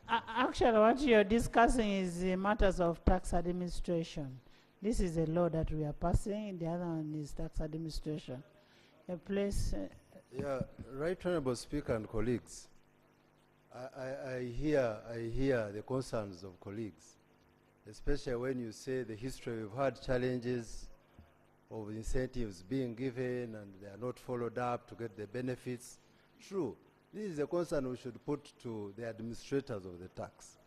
Actually, what you're discussing is matters of tax administration. This is a law that we are passing. The other one is tax administration. A place... Yeah, Right Honorable Speaker and colleagues, I hear the concerns of colleagues, especially when you say the history, we've had challenges of incentives being given and they are not followed up to get the benefits. True, this is a concern we should put to the administrators of the tax.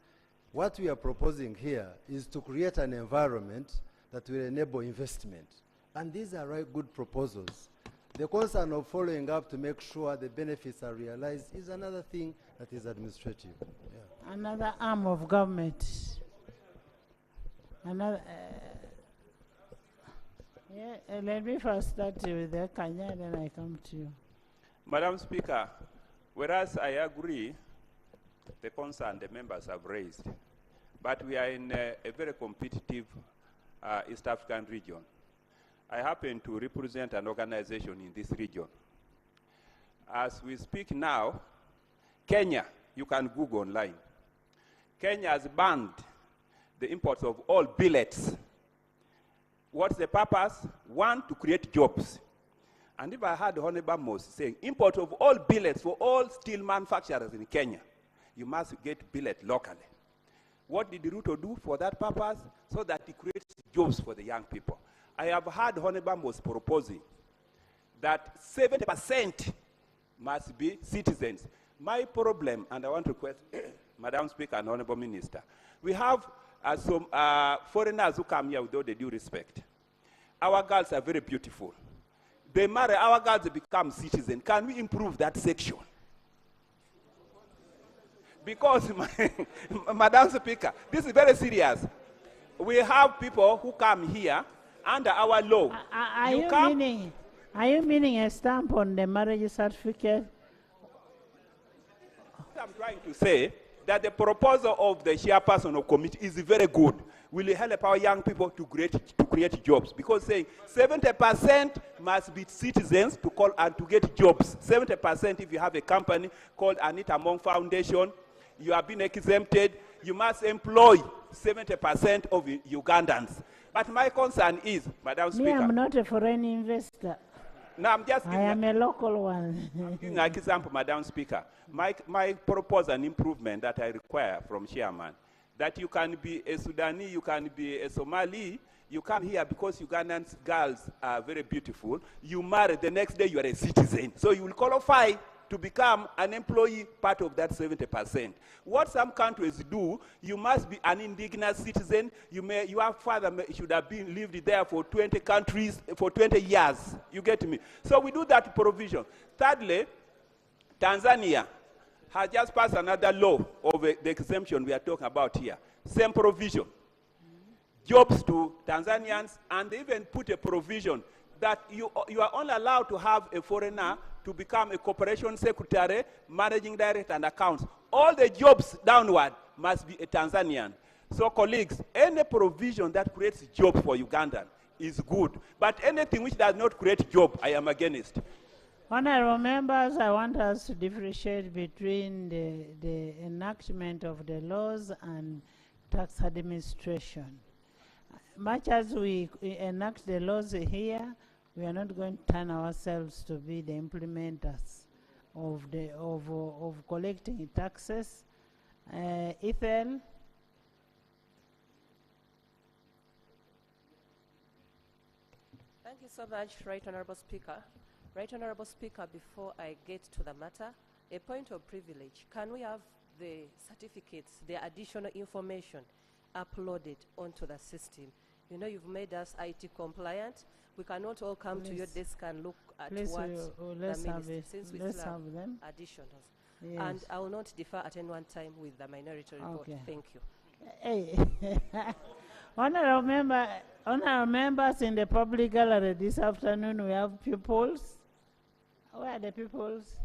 What we are proposing here is to create an environment that will enable investment. And these are right good proposals. The concern of following up to make sure the benefits are realized is another thing that is administrative. Yeah. Another arm of government. Another... let me first start with the Kenya, then I come to you. Madam Speaker, whereas I agree the concern the members have raised, but we are in a very competitive East African region. I happen to represent an organization in this region. As we speak now, Kenya, you can Google online, Kenya has banned the imports of all billets. What's the purpose? One, to create jobs. And if I heard Honorable Mos saying, import of all billets for all steel manufacturers in Kenya, you must get billet locally. What did Ruto do for that purpose? So that he creates jobs for the young people. I have heard Honorable Mos proposing that 70% must be citizens. My problem, and I want to request Madam Speaker and Honorable Minister, we have some foreigners who come here with all the due respect. Our girls are very beautiful. They marry, our girls become citizens. Can we improve that section? Because, Madam Speaker, this is very serious. We have people who come here under our law. Are you meaning a stamp on the marriage certificate? I'm trying to say that the proposal of the chairperson of committee is very good. Will help our young people to create jobs. Because saying 70% must be citizens to call and to get jobs. 70% if you have a company called Anita Mong Foundation, you have been exempted, you must employ 70% of Ugandans. But my concern is, Madam Speaker. Me, I'm not a foreign investor. No, I'm just I am a local one. Giving an example, Madam Speaker. My propose an improvement that I require from Chairman that you can be a Sudanese, you can be a Somali, you come here because Ugandan girls are very beautiful, you marry, the next day you are a citizen. So you will qualify to become an employee, part of that 70%. What some countries do, you must be an indigenous citizen. Your father should have been lived there for 20 countries, for 20 years. You get me? So we do that provision. Thirdly, Tanzania has just passed another law of the exemption we are talking about here. Same provision. Jobs to Tanzanians, and they even put a provision that you are only allowed to have a foreigner to become a corporation secretary, managing director, and accounts. All the jobs downward must be a Tanzanian. So colleagues, any provision that creates jobs for Ugandan is good. But anything which does not create job, I am against. Honorable members, I want us to differentiate between the enactment of the laws and tax administration. Much as we enact the laws here, we are not going to turn ourselves to be the implementers of collecting taxes. Ethel? Thank you so much, Right Honorable Speaker. Right Honorable Speaker, before I get to the matter, a point of privilege. Can we have the certificates, the additional information uploaded onto the system? You know, you've made us IT compliant. We cannot all come to your desk and look at what let's the have minister, it. since we Let's still have them. additionals. Yes. And I will not defer at any one time with the minority report. Okay. Thank you. Hey. Honorable members in the public gallery this afternoon, we have pupils. Where are the pupils?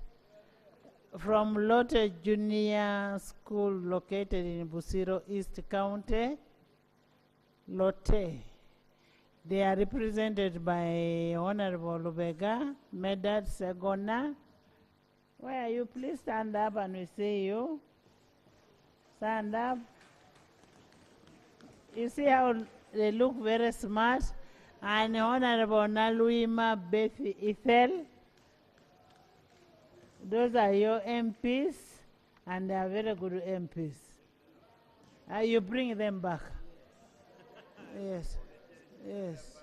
From L.O.P Junior School located in Busiro East County. L.O.P. They are represented by Honorable Lubega, Medad Segona. Where are you? Please stand up and we see you. Stand up. You see how they look very smart. And Honorable Naluima Bethi Ethel. Those are your MPs, and they are very good MPs. You bring them back. Yes, yes.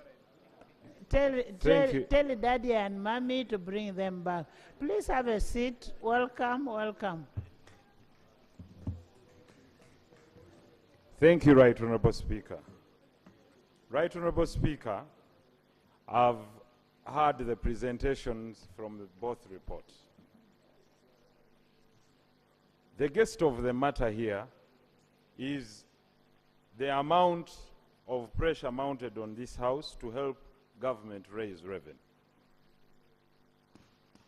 Tell Daddy and Mommy to bring them back. Please have a seat. Welcome, welcome. Thank you, Right Honorable Speaker. Right Honorable Speaker, I've heard the presentations from both reports. The gist of the matter here is the amount of pressure mounted on this House to help government raise revenue.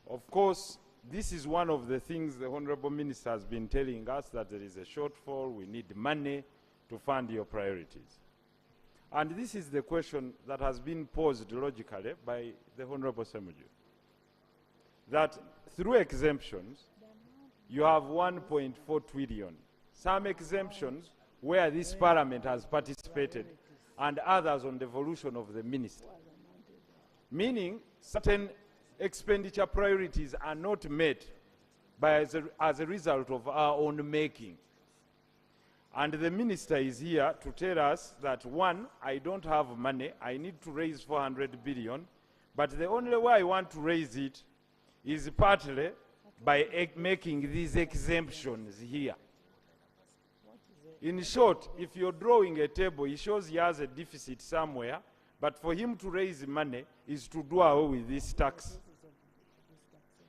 Of course, this is one of the things the Honorable Minister has been telling us, that there is a shortfall, we need money to fund your priorities. And this is the question that has been posed logically by the Honorable Ssemujju, that through exemptions, you have 1.4 trillion. Some exemptions where this parliament has participated and others on devolution of the minister. Meaning certain expenditure priorities are not met as a result of our own making. And the minister is here to tell us that, one, I don't have money, I need to raise 400 billion, but the only way I want to raise it is partly by making these exemptions here. In short, if you're drawing a table, it shows he has a deficit somewhere, but for him to raise money is to do away with this tax.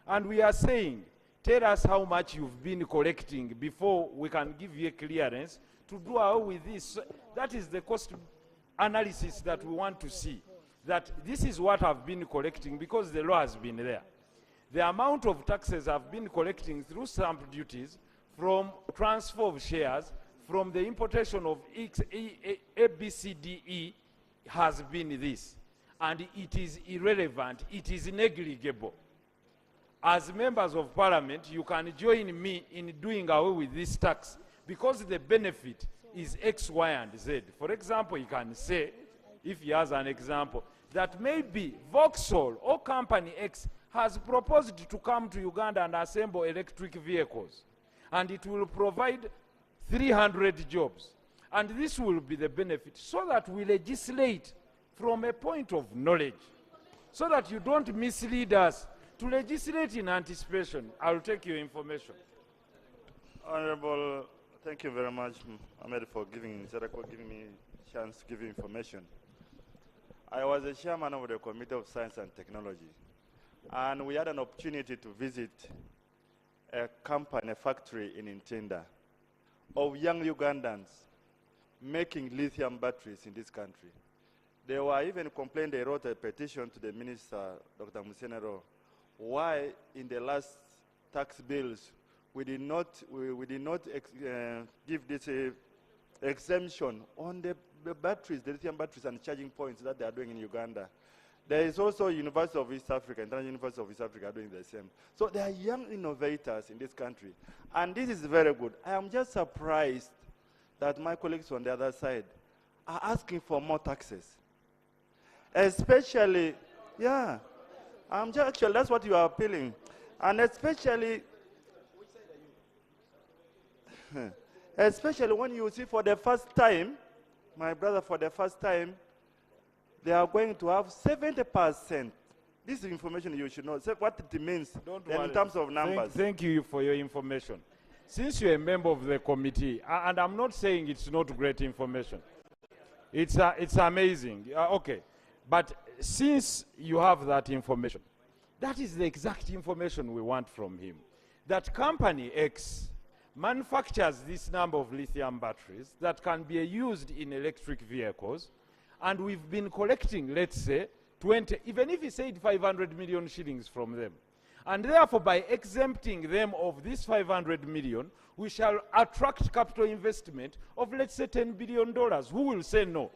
And we are saying, tell us how much you've been collecting before we can give you a clearance to do away with this. That is the cost analysis that we want to see, that this is what I've been collecting because the law has been there. The amount of taxes I've been collecting through stamp duties, from transfer of shares, from the importation of ABCDE has been this. And it is irrelevant, it is negligible. As members of parliament, you can join me in doing away with this tax because the benefit is X, Y, and Z. For example, you can say, if he has an example, that maybe Vauxhall or Company X has proposed to come to Uganda and assemble electric vehicles, and it will provide 300 jobs. And this will be the benefit, so that we legislate from a point of knowledge, so that you don't mislead us to legislate in anticipation. I'll take your information. Honorable, thank you very much, Ahmed, for giving me a chance to give you information. I was the chairman of the Committee of Science and Technology, and we had an opportunity to visit a company, a factory in Ntinda, of young Ugandans making lithium batteries in this country. They were even complaining, they wrote a petition to the minister, Dr. Musenero, why in the last tax bills we did not give this exemption on the batteries, the lithium batteries and charging points that they are doing in Uganda. There is also University of East Africa, International University of East Africa doing the same. So there are young innovators in this country, and this is very good. I am just surprised that my colleagues on the other side are asking for more taxes. Especially, yeah, actually, that's what you are appealing. And especially, especially when you see for the first time, my brother, for the first time, they are going to have 70%. This is information you should know. So what it means in terms of numbers. Thank you for your information. Since you're a member of the committee, and I'm not saying it's not great information, it's amazing. Okay, but since you have that information, that is the exact information we want from him. That company X manufactures this number of lithium batteries that can be used in electric vehicles, and we've been collecting, let's say, 20, even if he said 500 million shillings from them. And therefore, by exempting them of this 500 million, we shall attract capital investment of, let's say, $10 billion. Who will say no?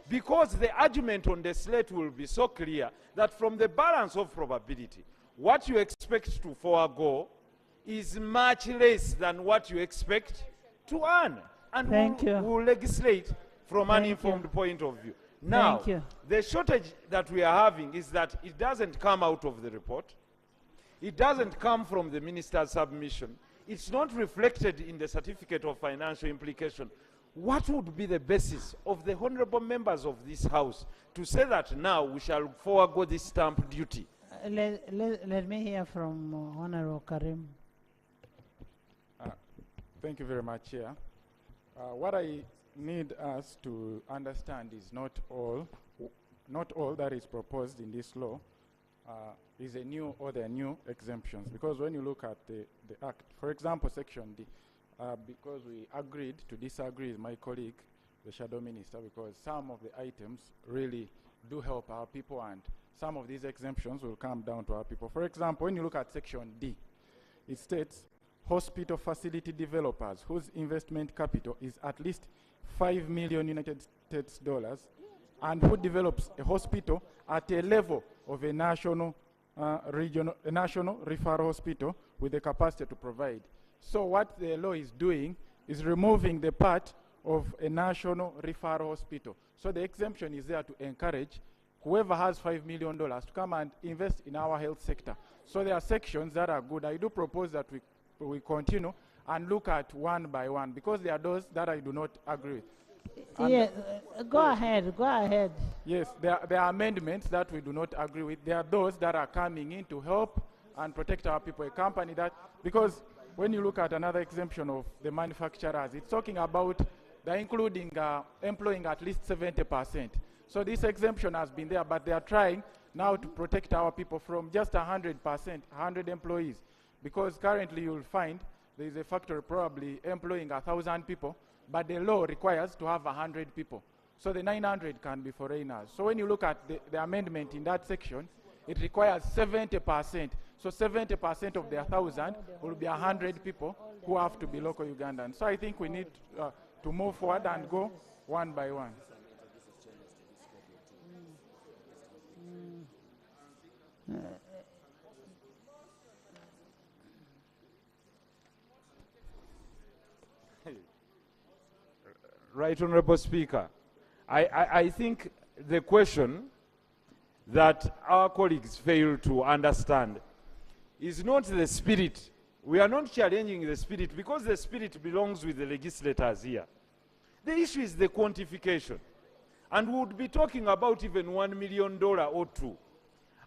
Because the argument on the slate will be so clear that from the balance of probability, what you expect to forego is much less than what you expect to earn. And we'll legislate from an informed point of view. Now, the shortage that we are having is that it doesn't come out of the report. It doesn't come from the minister's submission. It's not reflected in the certificate of financial implication. What would be the basis of the honorable members of this house to say that now we shall forego this stamp duty? Let me hear from Honorable Karim. Thank you very much, Chair. What I need us to understand is not all that is proposed in this law is a new or the new exemptions. Because when you look at the Act, for example, Section D, because we agreed to disagree with my colleague, the Shadow Minister, because some of the items really do help our people, and some of these exemptions will come down to our people. For example, when you look at Section D, it states, hospital facility developers whose investment capital is at least $5 million United States dollars, and who develops a hospital at a level of a national national referral hospital with the capacity to provide. So what the law is doing is removing the part of a national referral hospital. So the exemption is there to encourage whoever has $5 million to come and invest in our health sector. So there are sections that are good. I do propose that we continue and look at one by one, because there are those that I do not agree with. Yes, go ahead. Yes, there are amendments that we do not agree with. There are those that are coming in to help and protect our people. A company that, because when you look at another exemption of the manufacturers, it's talking about they're including employing at least 70%. So this exemption has been there, but they are trying now to protect our people from just 100%, 100 employees. Because currently you'll find there is a factory probably employing 1,000 people, but the law requires to have 100 people. So the 900 can be foreigners. So when you look at the amendment in that section, it requires 70%. So 70% of the 1,000 will be 100 people who have to be local Ugandans. So I think we need to move forward and go one by one. Right, Honorable Speaker. I think the question that our colleagues fail to understand is not the spirit. We are not challenging the spirit, because the spirit belongs with the legislators here. The issue is the quantification. And we would be talking about even $1 million or two.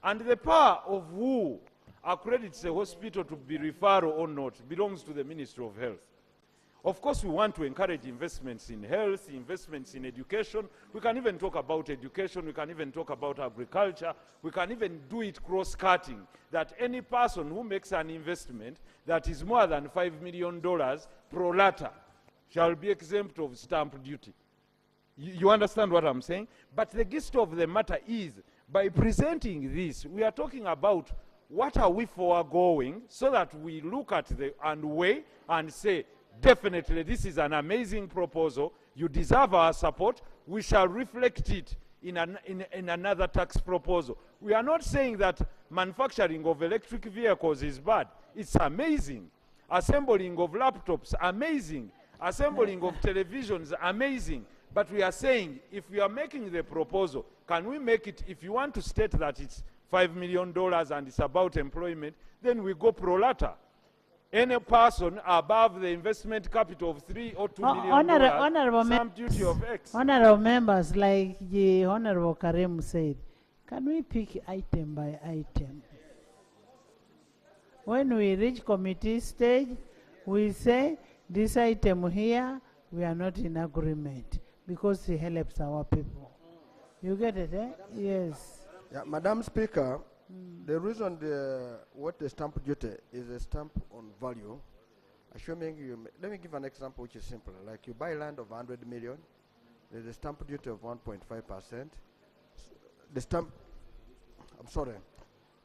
And the power of who accredits a hospital to be referral or not belongs to the Ministry of Health. Of course, we want to encourage investments in health, investments in education. We can even talk about education. We can even talk about agriculture. We can even do it cross-cutting, that any person who makes an investment that is more than $5 million pro rata shall be exempt of stamp duty. You understand what I'm saying? But the gist of the matter is, by presenting this, we are talking about what are we foregoing so that we look at and weigh and say, definitely this is an amazing proposal, you deserve our support, we shall reflect it in another tax proposal. We are not saying that manufacturing of electric vehicles is bad. It's amazing. Assembling of laptops, amazing. Assembling of televisions, amazing. But we are saying, if we are making the proposal, can we make it, if you want to state that it's $5 million and it's about employment, then we go pro rata. Any person above the investment capital of $3 or $2 million, stamp duty of X. Honorable members, like the Honorable Karim said, can we pick item by item? When we reach committee stage, we say, this item here, we are not in agreement because it helps our people. You get it, eh? Yes. Yeah, Madam Speaker, the reason what the stamp duty is a stamp on value, assuming let me give an example which is simple. Like you buy land of 100 million, there's a stamp duty of 1.5%.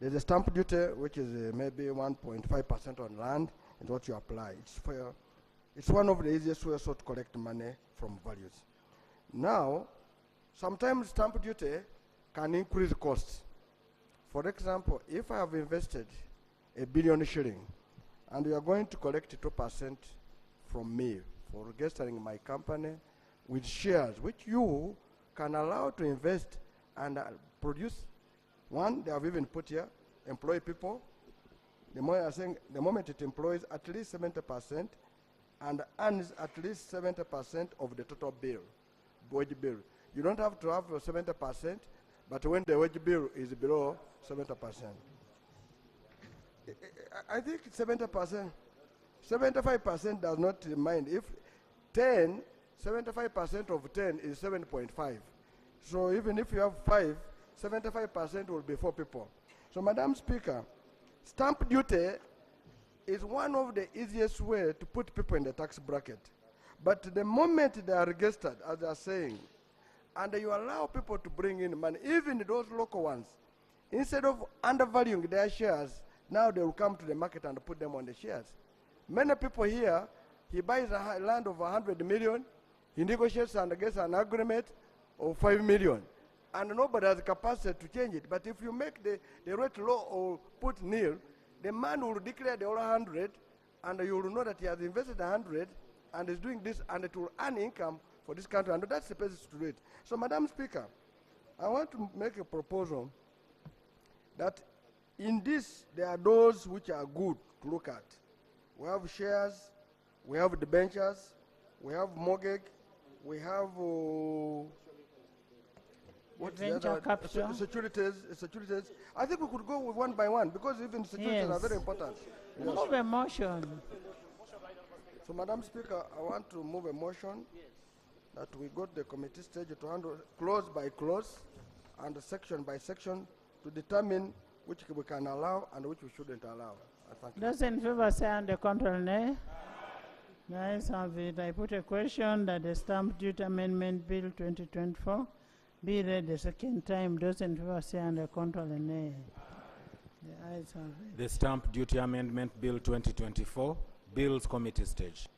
There's a stamp duty which is maybe 1.5% on land, and what you apply. It's one of the easiest ways to collect money from values. Now, sometimes stamp duty can increase costs. For example, if I have invested $1 billion shilling and you are going to collect 2% from me for registering my company with shares, which you can allow to invest and produce. One, they have even put here, employ people. The moment it employs at least 70% and earns at least 70% of the total bill, wage bill. You don't have to have 70%, but when the wage bill is below 70%. I think 70%, 75% does not mind. If 75% of 10 is 7.5. So even if you have 5, 75% will be 4 people. So Madam Speaker, stamp duty is one of the easiest way to put people in the tax bracket. But the moment they are registered, as they are saying, and you allow people to bring in money, even those local ones, instead of undervaluing their shares, now they will come to the market and put them on the shares. Many people here, he buys a land of 100 million, he negotiates and gets an agreement of 5 million. And nobody has the capacity to change it. But if you make the rate low or put nil, the man will declare the other 100, and you will know that he has invested 100 and is doing this, and it will earn income for this country, and that's the basis to do it. So, Madam Speaker, I want to make a proposal that in this, there are those which are good to look at. We have shares, we have debentures, we have mortgage, we have securities. I think we could go with one by one because even securities are very important. Yes. Move a motion. So, Madam Speaker, I want to move a motion that we go to the committee stage to handle clause by clause and section by section to determine which we can allow and which we shouldn't allow. Thank you. Those in favor say under control, nay. Nice have it. I put a question that the Stamp Duty Amendment Bill 2024 be read the second time. Those in favor say under control, nay. The ayes have it. The Stamp Duty Amendment Bill 2024, Bills Committee stage.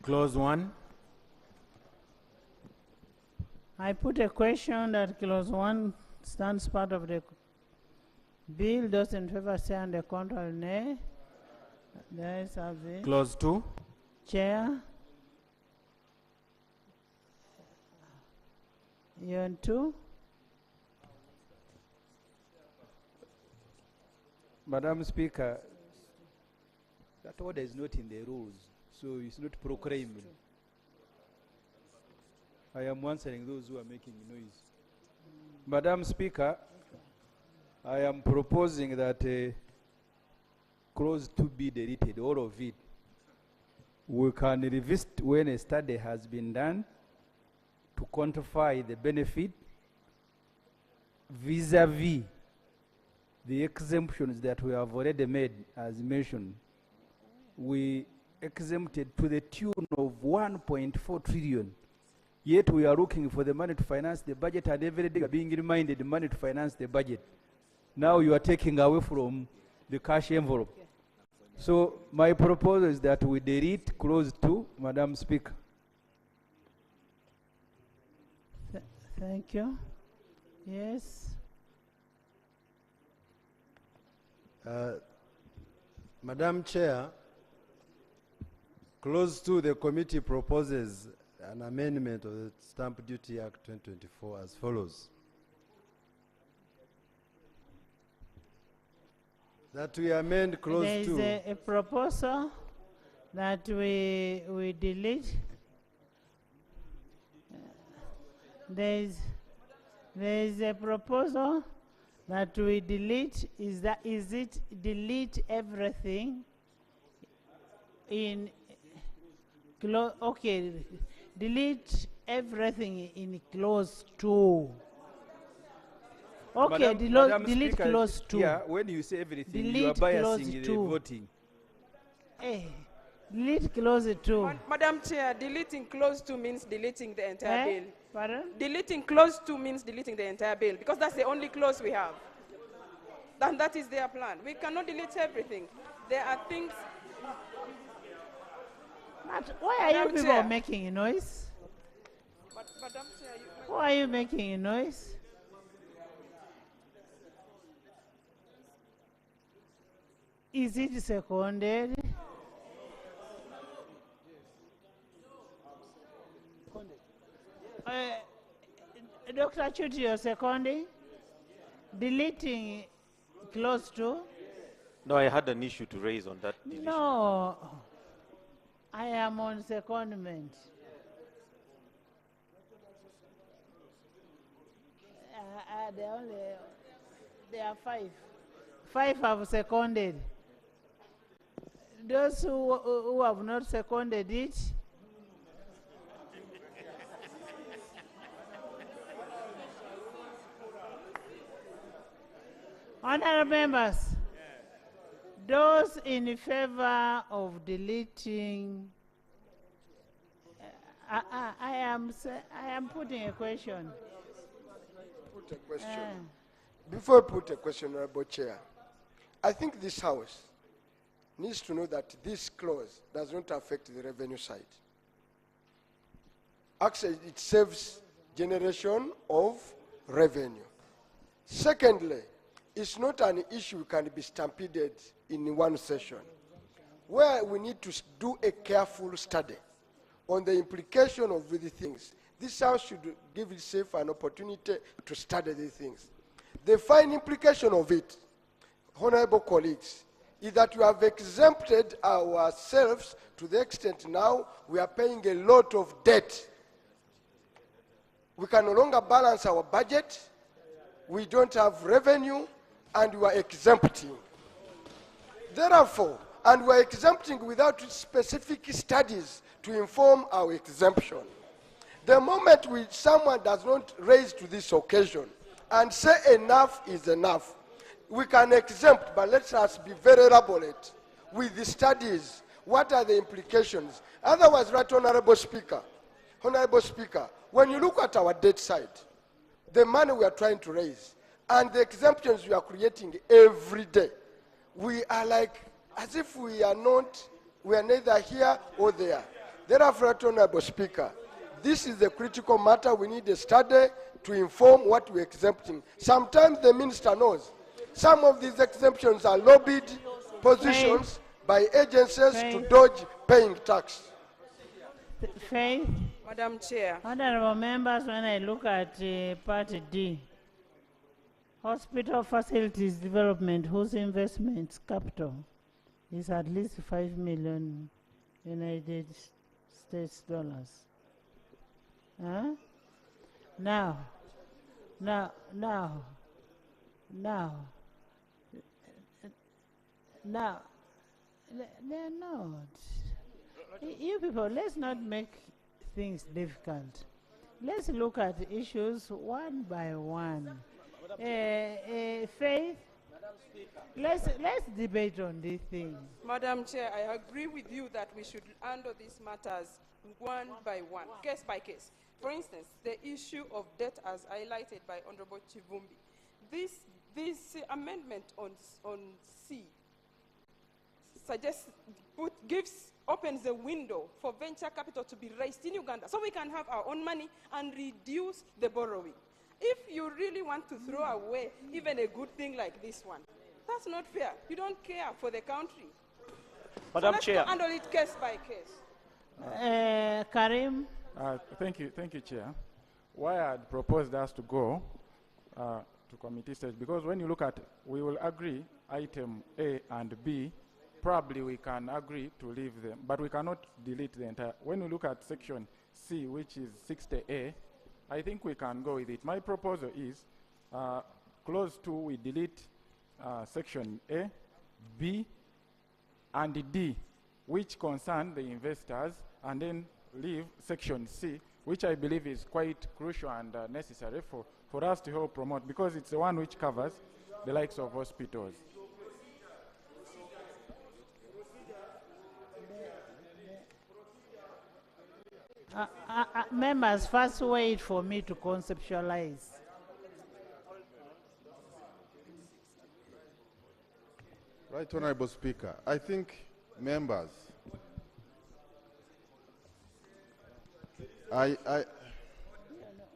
Clause 1. I put a question that clause 1 stands part of the bill. Those in favor say under control, nay. The ayes have it. Clause 2. Chair. You on 2? Madam Speaker, that order is not in the rules, so it's not proclaiming. I am answering those who are making noise. Madam Speaker, I am proposing that clause 2 be deleted, all of it. We can revisit when a study has been done to quantify the benefit vis-a-vis the exemptions that we have already made, as mentioned. We exempted to the tune of 1.4 trillion. Yet we are looking for the money to finance the budget, and every day we are being reminded the money to finance the budget. Now you are taking away from the cash envelope. So my proposal is that we delete clause 2, Madam Speaker. Thank you. Yes. Madam Chair, clause 2, the committee proposes an amendment of the Stamp Duty Act 2024 as follows. That we amend clause 2. There is a proposal that we delete. There is a proposal that we delete. Is it delete everything in okay, delete everything in clause 2. Okay, Madam delete Speaker, clause 2. Yeah, when you say everything, Delete you are clause biasing the 2. voting. Delete clause 2. Madam Chair, deleting clause 2 means deleting the entire bill. Pardon? Deleting clause 2 means deleting the entire bill, because that's the only clause we have. And that is their plan. We cannot delete everything. There are things... But why are you Madam people Chair. making a noise? Madam Chair, Why are you making a noise? Is it seconded? Dr. Chuti, you're seconding? Deleting clause 2? No, I had an issue to raise on that. No. I am on secondment. There are 5. 5 have seconded. Those who have not seconded it, honorable members, those in favor of deleting, I am putting a question. Put a question. Before I put a question, Honorable Chair, I think this House needs to know that this clause does not affect the revenue side. Actually, it saves generation of revenue. Secondly, it's not an issue can be stampeded in one session, where we need to do a careful study on the implication of the things. This House should give itself an opportunity to study these things. The fine implication of it, honorable colleagues, is that we have exempted ourselves to the extent now we are paying a lot of debt. We can no longer balance our budget, we don't have revenue, and we are exempting. Therefore, and we are exempting without specific studies to inform our exemption. The moment someone does not raise to this occasion and say enough is enough, we can exempt, but let us be very elaborate with the studies. What are the implications? Otherwise, right, Honorable Speaker, when you look at our debt side, the money we are trying to raise, and the exemptions we are creating every day, we are like, as if we are neither here or there. Therefore, right, Honorable Speaker, this is a critical matter. We need a study to inform what we're exempting. Sometimes the minister knows. Some of these exemptions are lobbied positions by agencies to dodge paying tax. Faith? Madam Chair. Honorable members, when I look at Part D, Hospital facilities development, whose investment capital is at least 5 million United States dollars. Huh? Now, now, they're not. You people, let's not make things difficult. Let's look at issues one by one. Faith, let's debate on this thing. Madam Chair, I agree with you that we should handle these matters one by one, case by case. For instance, the issue of debt as highlighted by Honorable Chivumbi. This amendment on C opens a window for venture capital to be raised in Uganda so we can have our own money and reduce the borrowing. If you really want to throw away even a good thing like this one, that's not fair. You don't care for the country. Madam Let's Chair. handle it case by case. Karim? Thank you, Chair. Why I had proposed us to go to committee stage, because when you look at, we will agree item A and B, probably we can agree to leave them, but we cannot delete the entire. When we look at section C, which is 60A, I think we can go with it. My proposal is clause 2, we delete section A, B, and D, which concern the investors, and then leave section C, which I believe is quite crucial and necessary for us to help promote, because it's the one which covers the likes of hospitals. Members, first wait for me to conceptualize. Right, Honorable Speaker. I think members, I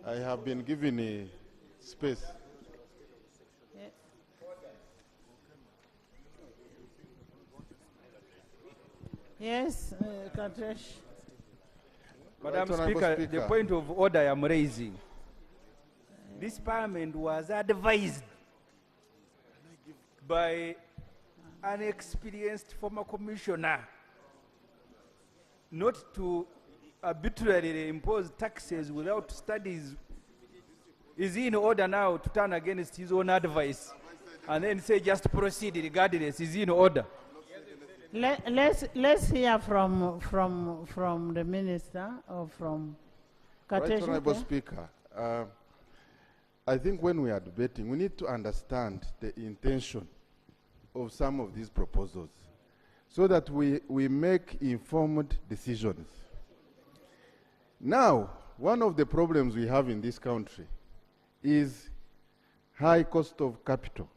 have been given a space. Yes, Katesh. Madam Right, Speaker, the point of order I am raising, this parliament was advised by an experienced former commissioner not to arbitrarily impose taxes without studies. Is he in order now to turn against his own advice and then say just proceed regardless? Is he in order? Let's hear from the minister or from Katesh. Right, Honorable Speaker. I think when we are debating, we need to understand the intention of some of these proposals so that we make informed decisions. Now, one of the problems we have in this country is high cost of capital.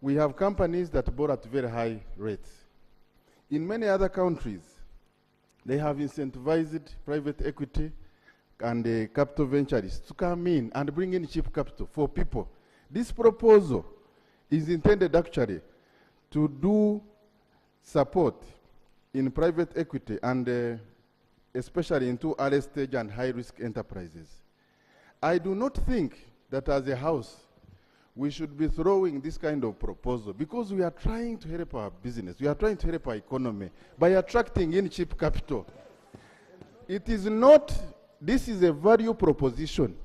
We have companies that borrow at very high rates. In many other countries, they have incentivized private equity and capital venturists to come in and bring in cheap capital for people. This proposal is intended actually to do support in private equity and especially into early stage and high risk enterprises. I do not think that as a house we should be throwing this kind of proposal because we are trying to help our business. We are trying to help our economy by attracting in cheap capital. It is not, this is a value proposition.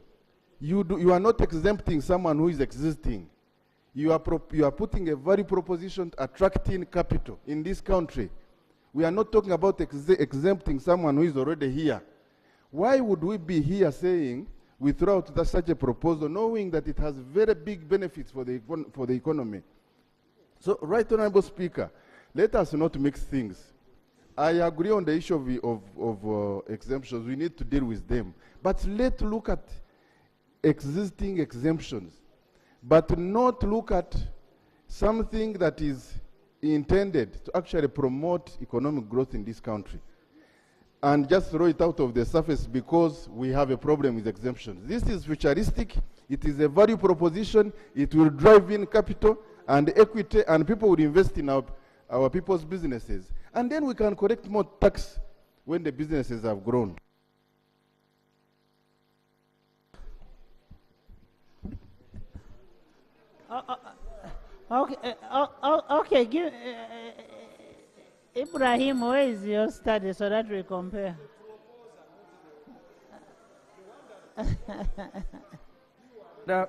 You are not exempting someone who is existing. You are putting a value proposition attracting capital in this country. We are not talking about exempting someone who is already here. Why would we be here saying we throw out such a proposal knowing that it has very big benefits for the economy? So, Right Honorable Speaker, let us not mix things. I agree on the issue of exemptions. We need to deal with them. But let's look at existing exemptions, but not look at something that is intended to actually promote economic growth in this country and just throw it out of the surface because we have a problem with exemptions. This is futuristic. It is a value proposition. It will drive in capital and equity, and people will invest in our people's businesses. And then we can collect more tax when the businesses have grown. Okay, give Ibrahim, where is your study so that we compare?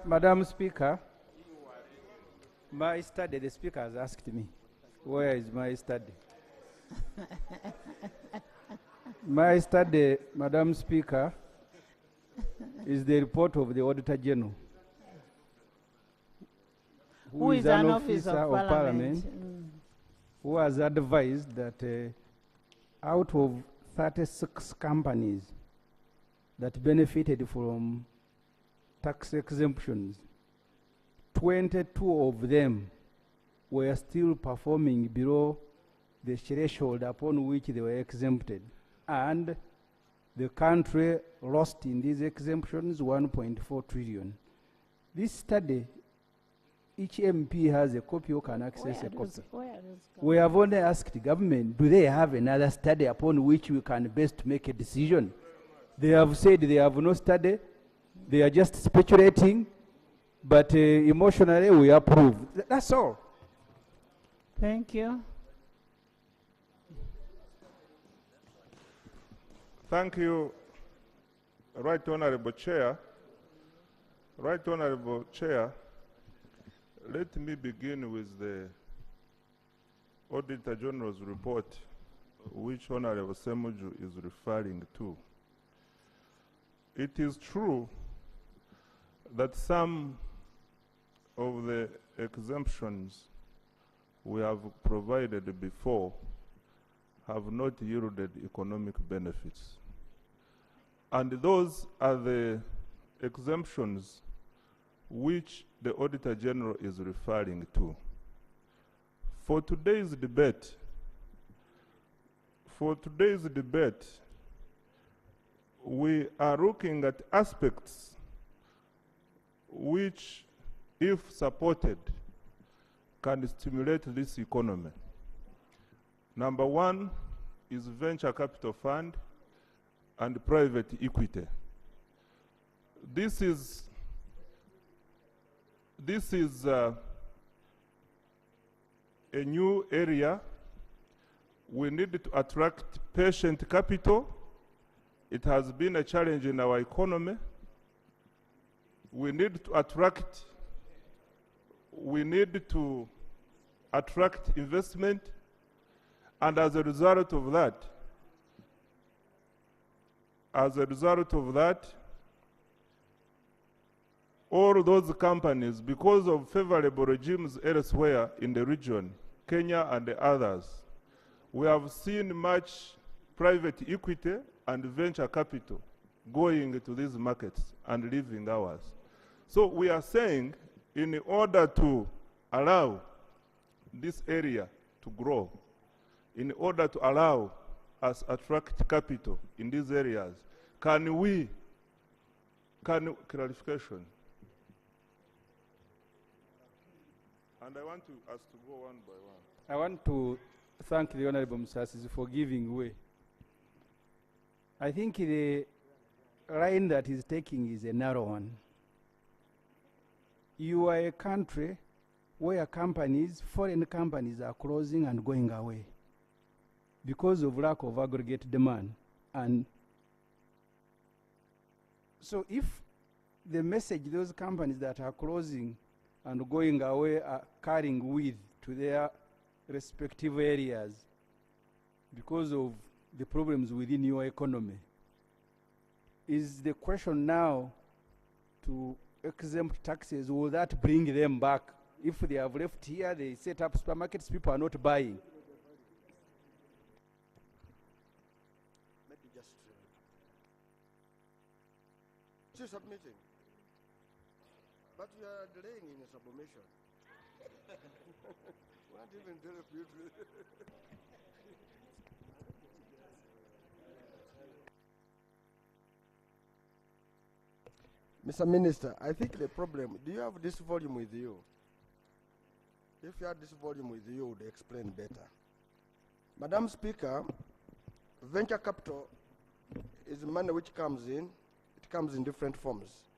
Madam Speaker, my study, the Speaker has asked me, where is my study? My study, Madam Speaker, is the report of the Auditor General, who is an officer of Parliament, who has advised that out of 36 companies that benefited from tax exemptions, 22 of them were still performing below the threshold upon which they were exempted. And the country lost in these exemptions 1.4 trillion. This study, each MP has a copy or can access a copy. We have only asked the government, do they have another study upon which we can best make a decision? They have said they have no study, they are just speculating, but emotionally we approve. That's all. Thank you. Thank you, Right Honorable Chair. Right Honorable Chair, let me begin with the Auditor General's report, which Honorable Ssemujju is referring to. It is true that some of the exemptions we have provided before have not yielded economic benefits. And those are the exemptions which the Auditor General is referring to. For today's debate, we are looking at aspects which, if supported, can stimulate this economy. Number one is venture capital fund and private equity. This is a new area. We need to attract patient capital. It has been a challenge in our economy. We need to attract investment, and as a result of that, all those companies, because of favorable regimes elsewhere in the region, Kenya and the others, we have seen much private equity and venture capital going to these markets and leaving ours. So we are saying, in order to allow this area to grow, in order to allow us attract capital in these areas, clarification. And I want us to go one by one. I want to thank the Honorable Musasizi for giving way. I think the line that he's taking is a narrow one. You are a country where foreign companies are closing and going away because of lack of aggregate demand. And so if the message those companies that are closing and going away are carrying with to their respective areas because of the problems within your economy, is the question now to exempt taxes, will that bring them back? If they have left here, they set up supermarkets, people are not buying. Maybe just still submitting. But you are delaying in your submission. Not even therapeutic. Mr. Minister, I think the problem, do you have this volume with you? If you had this volume with you, would explain better. Madam Speaker, venture capital is money which comes in. It comes in different forms.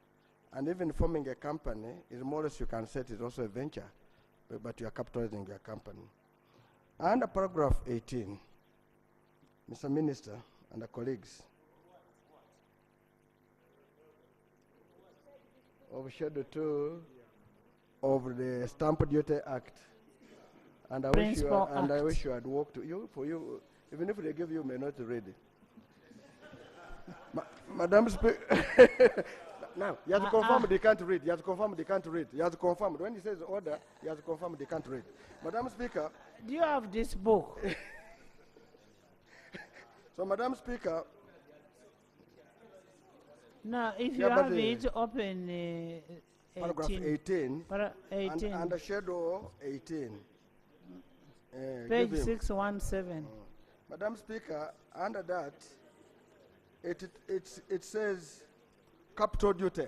And even forming a company is more or less, you can say it is also a venture, but you are capitalizing your company. Under paragraph 18, Mr. Minister and the colleagues, of Schedule 2 of the Stamp Duty Act. And I wish you had walked for you, even if they give you, may not read it. Madam Speaker, now, you have to confirm they can't read. You have to confirm they can't read. You have to confirm. When he says order, you have to confirm they can't read. Madam Speaker. Do you have this book? So, Madam Speaker. No, if you have it, open paragraph 18. 18. Under Schedule 18. Page 617. Madam Speaker, under that, it says capital duty.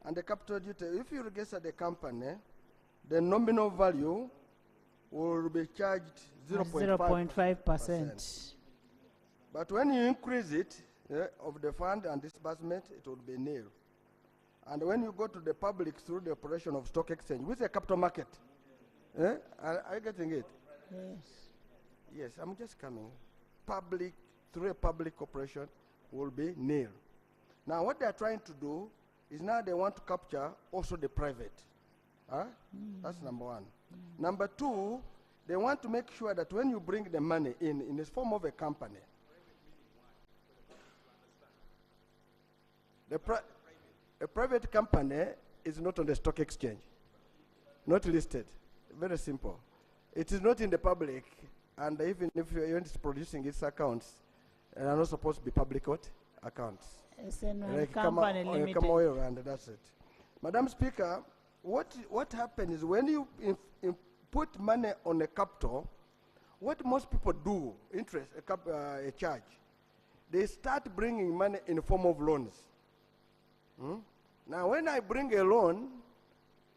And the capital duty, if you register the company, the nominal value will be charged 0.5%. But when you increase it, of the fund and disbursement, it will be nil. And when you go to the public through the operation of stock exchange, with a capital market, are you getting it? Yes. Yes, I'm just coming. Public, through a public operation, will be nil. Now, what they're trying to do is now they want to capture also the private. That's number one. Number two, they want to make sure that when you bring the money in the form of a company, a private company is not on the stock exchange, not listed. Very simple. It is not in the public, and even if it's producing its accounts, they are not supposed to be public accounts. Like company limited. Oil, and that's it. Madam Speaker, what happens is when you put money on a capital, what most people do, interest, a charge, they start bringing money in the form of loans. Now, when I bring a loan,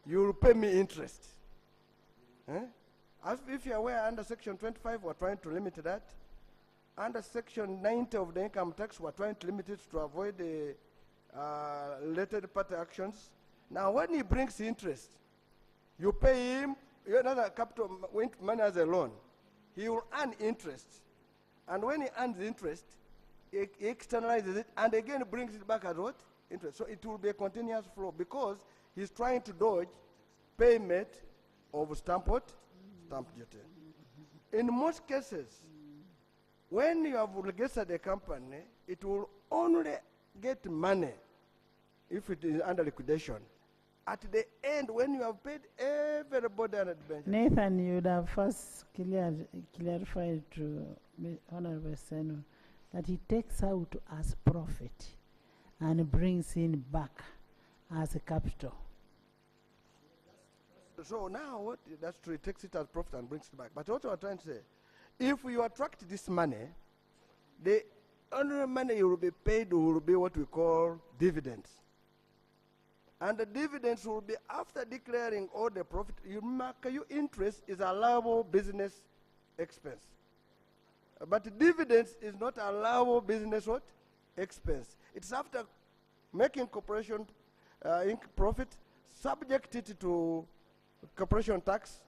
you will pay me interest. As if you're aware, under Section 25, we're trying to limit that. Under Section 90 of the income tax, we're trying to limit it to avoid the related party actions. Now, when he brings interest, you pay him another capital money as a loan. He will earn interest. And when he earns interest, he externalizes it and again brings it back as what? Interest. So it will be a continuous flow because he's trying to dodge payment of stamp duty. In most cases, when you have registered a company, it will only get money if it is under liquidation. At the end, when you have paid everybody on the bench. Nathan, you would have first clarified to Honorable Seno that he takes out as profit and brings in back as a capital. So now, that's true, he takes it as profit and brings it back. But what we are trying to say, if you attract this money, the only money you will be paid will be what we call dividends. And the dividends will be after declaring all the profit. You mark your interest is allowable business expense. But dividends is not allowable business what? Expense. It's after making corporation profit, subject it to corporation tax,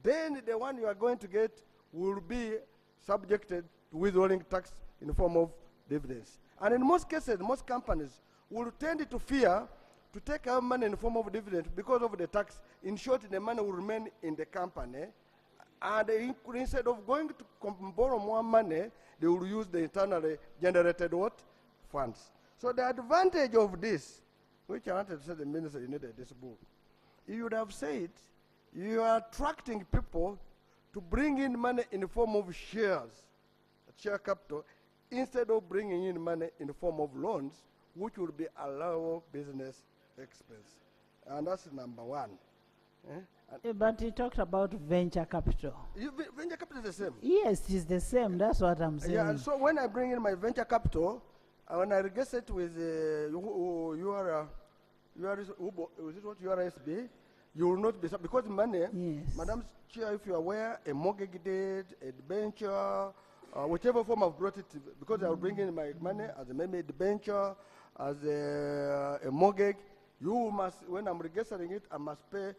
then the one you are going to get will be subjected to withholding tax in the form of dividends. And in most cases, most companies will tend to fear to take out money in the form of dividend because of the tax. In short, the money will remain in the company, and instead of going to borrow more money, they will use the internally generated funds. So the advantage of this, which I wanted to say the minister, you needed this book, you would have said you are attracting people to bring in money in the form of shares, share capital, instead of bringing in money in the form of loans, which will be allowable business expense. And that's number one. But he talked about venture capital. Venture capital is the same. Yes, it's the same. That's what I'm saying. Yeah, so when I bring in my venture capital, when I register it with URSB, you will not be, because money, yes. Madam Chair, if you are aware, a mortgage deed, a debenture, whichever form I've brought it, because I will bring in my money as a maybe debenture, as a mortgage, You must, when I'm registering it, I must pay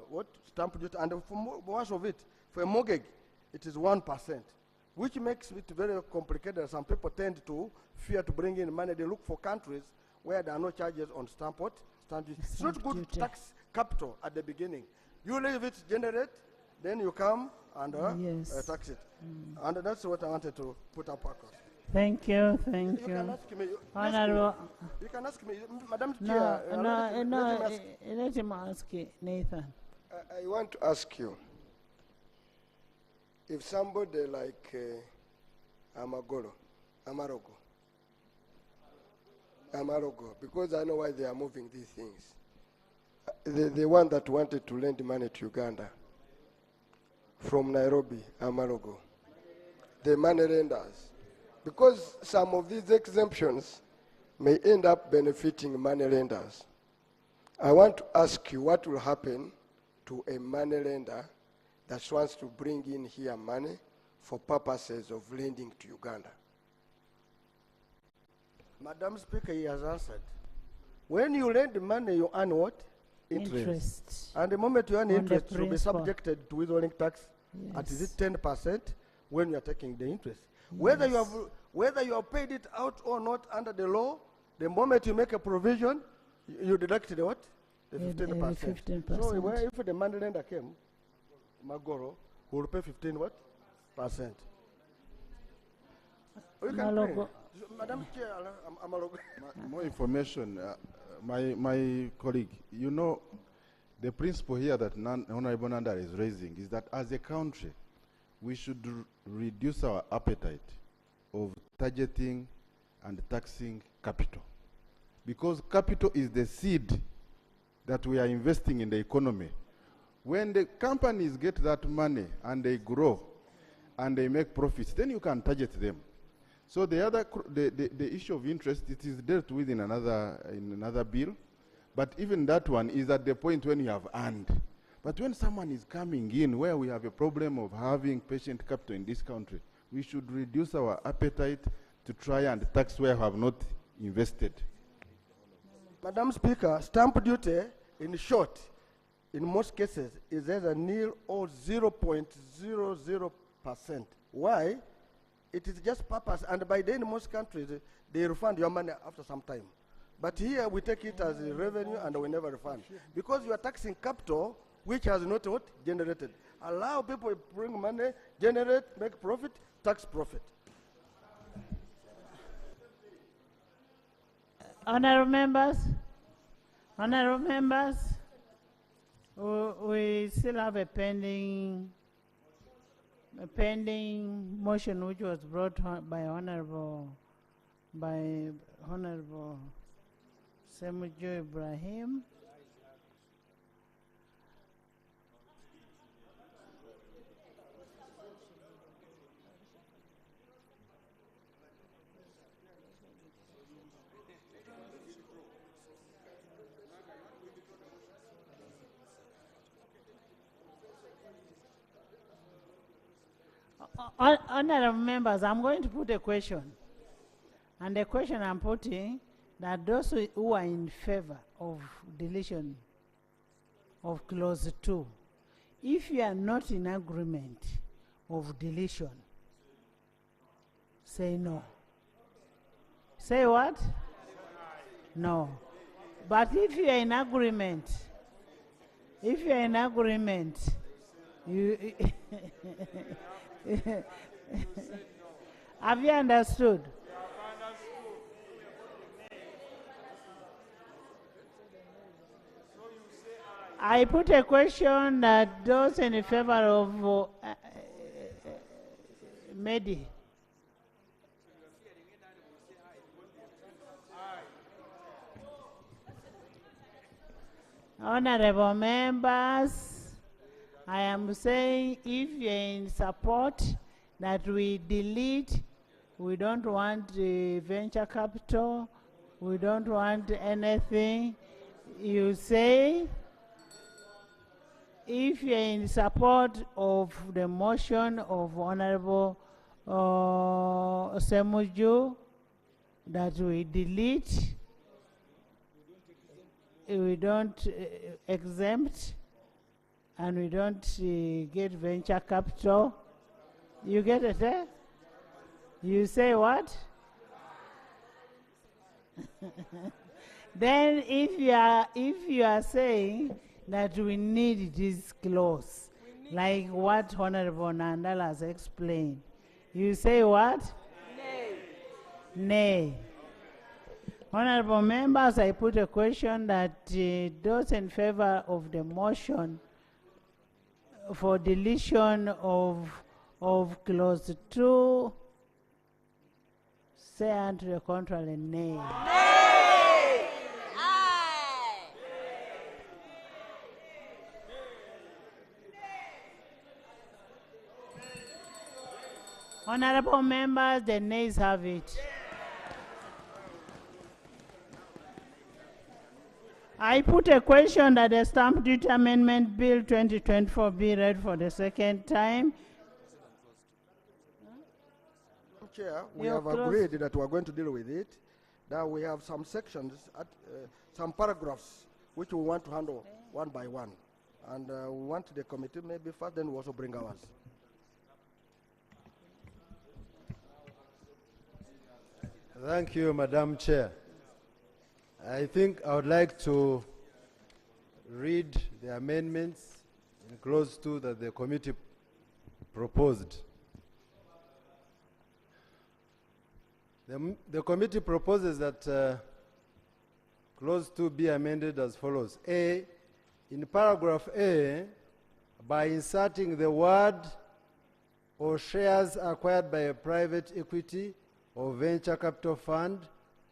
what stamp duty, and for most of it, for a mortgage, it is 1%, which makes it very complicated. Some people tend to fear to bring in money. They look for countries where there are no charges on stamp what? Stamp duty. It's not good to tax capital at the beginning. You leave it generate, then you come and tax it. And that's what I wanted to put up across. Thank you, thank You you. can ask me. Honorable. You can ask me, Madam No, Chair. let him ask Nathan. I want to ask you, if somebody like Amarogo, because I know why they are moving these things, the one that wanted to lend money to Uganda from Nairobi, Amarogo, the money lenders, because some of these exemptions may end up benefiting money lenders. I want to ask you what will happen to a money lender that wants to bring in here money for purposes of lending to Uganda. Madam Speaker, he has answered. When you lend money, you earn what? Interest. And the moment you earn interest, you will be subjected to withholding tax at is it 10% when you are taking the interest. Whether you have paid it out or not under the law, the moment you make a provision, you deduct the what? The 15%. So if the money lender came, Magoro, who will pay 15 what? %. You can pay. Madam Chair, More information. My colleague, you know, the principle here that Honorable Nandala is raising is that as a country, we should reduce our appetite of targeting and taxing capital. Because capital is the seed that we are investing in the economy. When the companies get that money and they grow and they make profits, then you can target them. So the issue of interest, it is dealt with in another bill, but even that one is at the point when you have earned. But when someone is coming in where we have a problem of having patient capital in this country, we should reduce our appetite to try and tax where we have not invested. Madam Speaker, stamp duty, in short, in most cases, is either nil or 0.00%. Why? It is just purpose, and by then in most countries, they refund your money after some time. But here we take it as a revenue and we never refund. Because you are taxing capital, which has not what? Generated. Allow people to bring money, generate, make profit, tax profit. Honorable members, we still have a pending motion which was brought by Honorable Ssemujju Ibrahim. Honorable members, I'm going to put a question. And the question I'm putting, that those who are in favor of deletion of clause 2, if you are not in agreement of deletion, say no. Say what? No. But if you are in agreement, you have you understood? I put a question that those in favor of Medi. Honorable members, I am saying if you're in support that we delete, we don't want venture capital, we don't want anything, you say. If you're in support of the motion of Honorable Ssemujju that we delete, we don't exempt, and we don't get venture capital. You get it, eh? You say what? Then if you are saying that we need this clause, like what Honorable Nandala has explained, you say what? Nay. Nay. Honorable members, I put a question that those in favor of the motion for deletion of clause 2 say unto the contrary, nay. Nay. Honorable members, the nays have it. I put a question that the Stamp Duty Amendment Bill 2024 be read for the second time. Chair, we You're have close. agreed that we are going to deal with it. Now we have some sections, some paragraphs, which we want to handle one by one. And we want the committee maybe first, then we also bring ours. Thank you, Madam Chair. I think I would like to read the amendments in clause 2 that the committee proposed. The committee proposes that clause 2 be amended as follows. A, in paragraph A, by inserting the word or shares acquired by a private equity or venture capital fund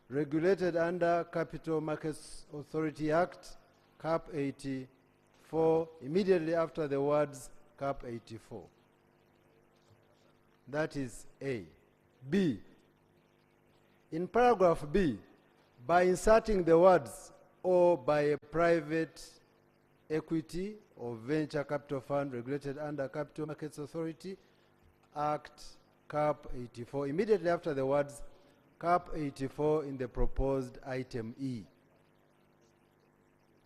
regulated under Capital Markets Authority Act, Cap 84, immediately after the words Cap 84. That is A. B, in paragraph B, by inserting the words or by a private equity or venture capital fund regulated under Capital Markets Authority Act, Cap 84, immediately after the words Cap 84 in the proposed item E.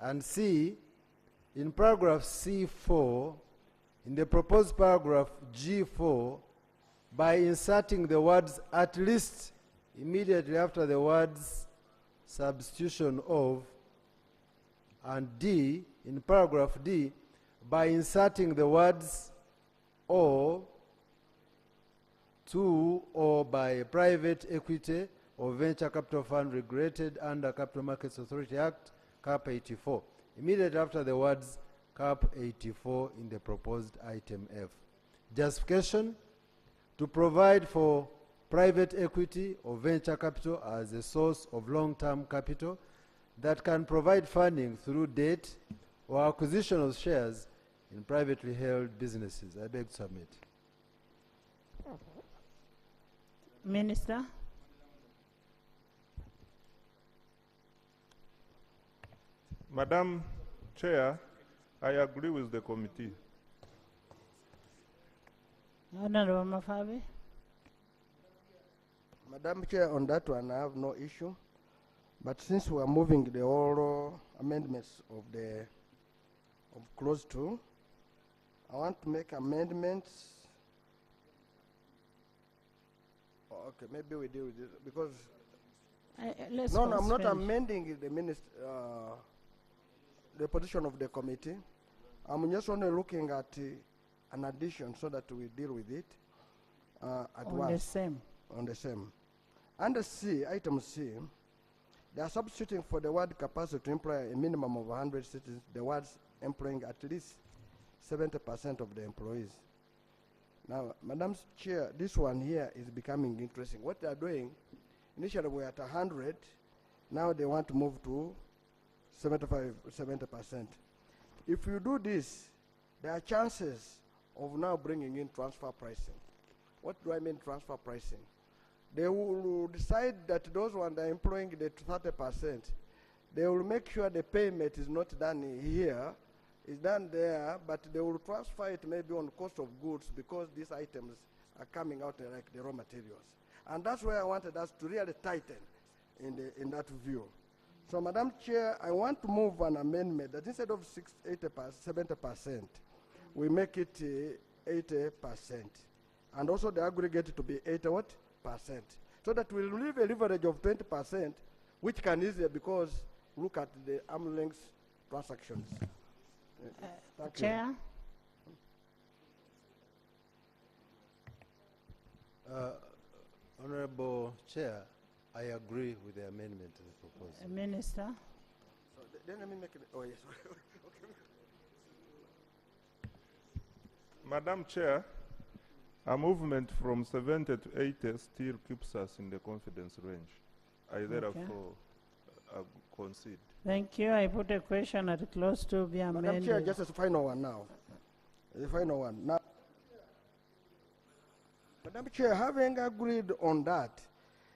And C, in paragraph C4, in the proposed paragraph G4, by inserting the words at least immediately after the words substitution of, and D, in paragraph D, by inserting the words or to or by a private equity or venture capital fund regulated under Capital Markets Authority Act, Cap 84, immediately after the words Cap 84 in the proposed item F. Justification: to provide for private equity or venture capital as a source of long-term capital that can provide funding through debt or acquisition of shares in privately held businesses. I beg to submit. Minister? Madam Chair, I agree with the committee. Honorable Mafabi? Madam Chair, on that one, I have no issue. But since we are moving the oral amendments of clause 2, I want to make amendments. Okay, maybe we deal with this because let's no, I'm not finish. amending the position of the committee. I'm just only looking at an addition so that we deal with it at On once. the same. On the same. Under C, item C, they are substituting for the word capacity to employ a minimum of 100 citizens, the words employing at least 70% of the employees. Now, Madam Chair, this one here is becoming interesting. What they are doing, initially we were at 100, now they want to move to 70%. If you do this, there are chances of now bringing in transfer pricing. What do I mean transfer pricing? They will decide that those ones that are employing the 30%, they will make sure the payment is not done here, it's done there, but they will transfer it maybe on cost of goods because these items are coming out like the raw materials. And that's where I wanted us to really tighten in that view. So, Madam Chair, I want to move an amendment that instead of 70%, we make it 80%. And also the aggregate to be 80%. So that we'll leave a leverage of 20%, which can easier because look at the arm length transactions. Thank Chair? Honorable Chair, I agree with the amendment to the proposal. Minister? So then let me make it, oh yes. Okay. Madam Chair, a movement from 70 to 80 still keeps us in the confidence range. I therefore concede. Thank you. I put a question at close to be amended. Madam Chair, just as a final one now. The final one. Now, Madam Chair, having agreed on that,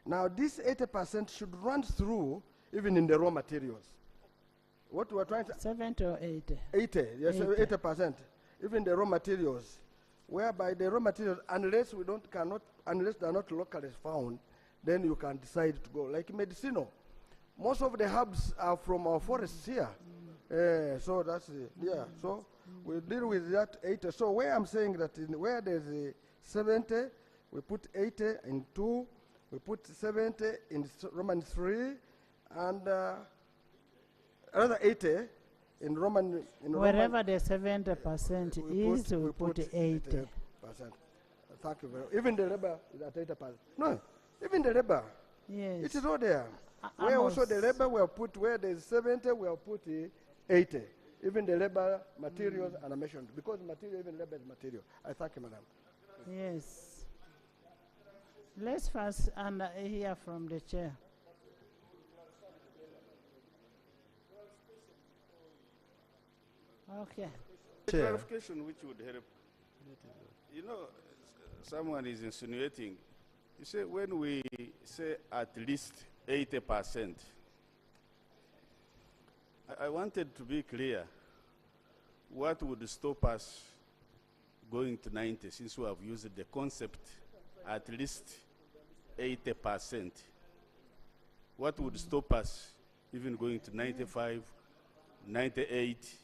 now this 80% should run through even in the raw materials. What we are trying to... 70 or 80? 80, yes, 80%. Even the raw materials, whereby the raw materials, unless they are not locally found, then you can decide to go. Like medicinal, most of the herbs are from our forests here. So that's, so we deal with that 80. So where I'm saying that where there's a 70, we put 80 in 2, we put 70 in Roman 3, and another 80 in Roman. Wherever the 70% is, we put 80%. Thank you very much. Even the labor is at 80%. No, even the labor. Yes. It is all there. Where also the labor we have put, where there is 70, we have put 80. Even the labor, materials, and I mentioned, because material, even labor is material. I thank you, Madam. Yes. Let's first hear from the chair. Okay. Clarification which would help. You know, someone is insinuating. You say when we say at least 80%, I wanted to be clear. What would stop us going to 90 since we have used the concept at least 80%? What would stop us even going to 95, 98?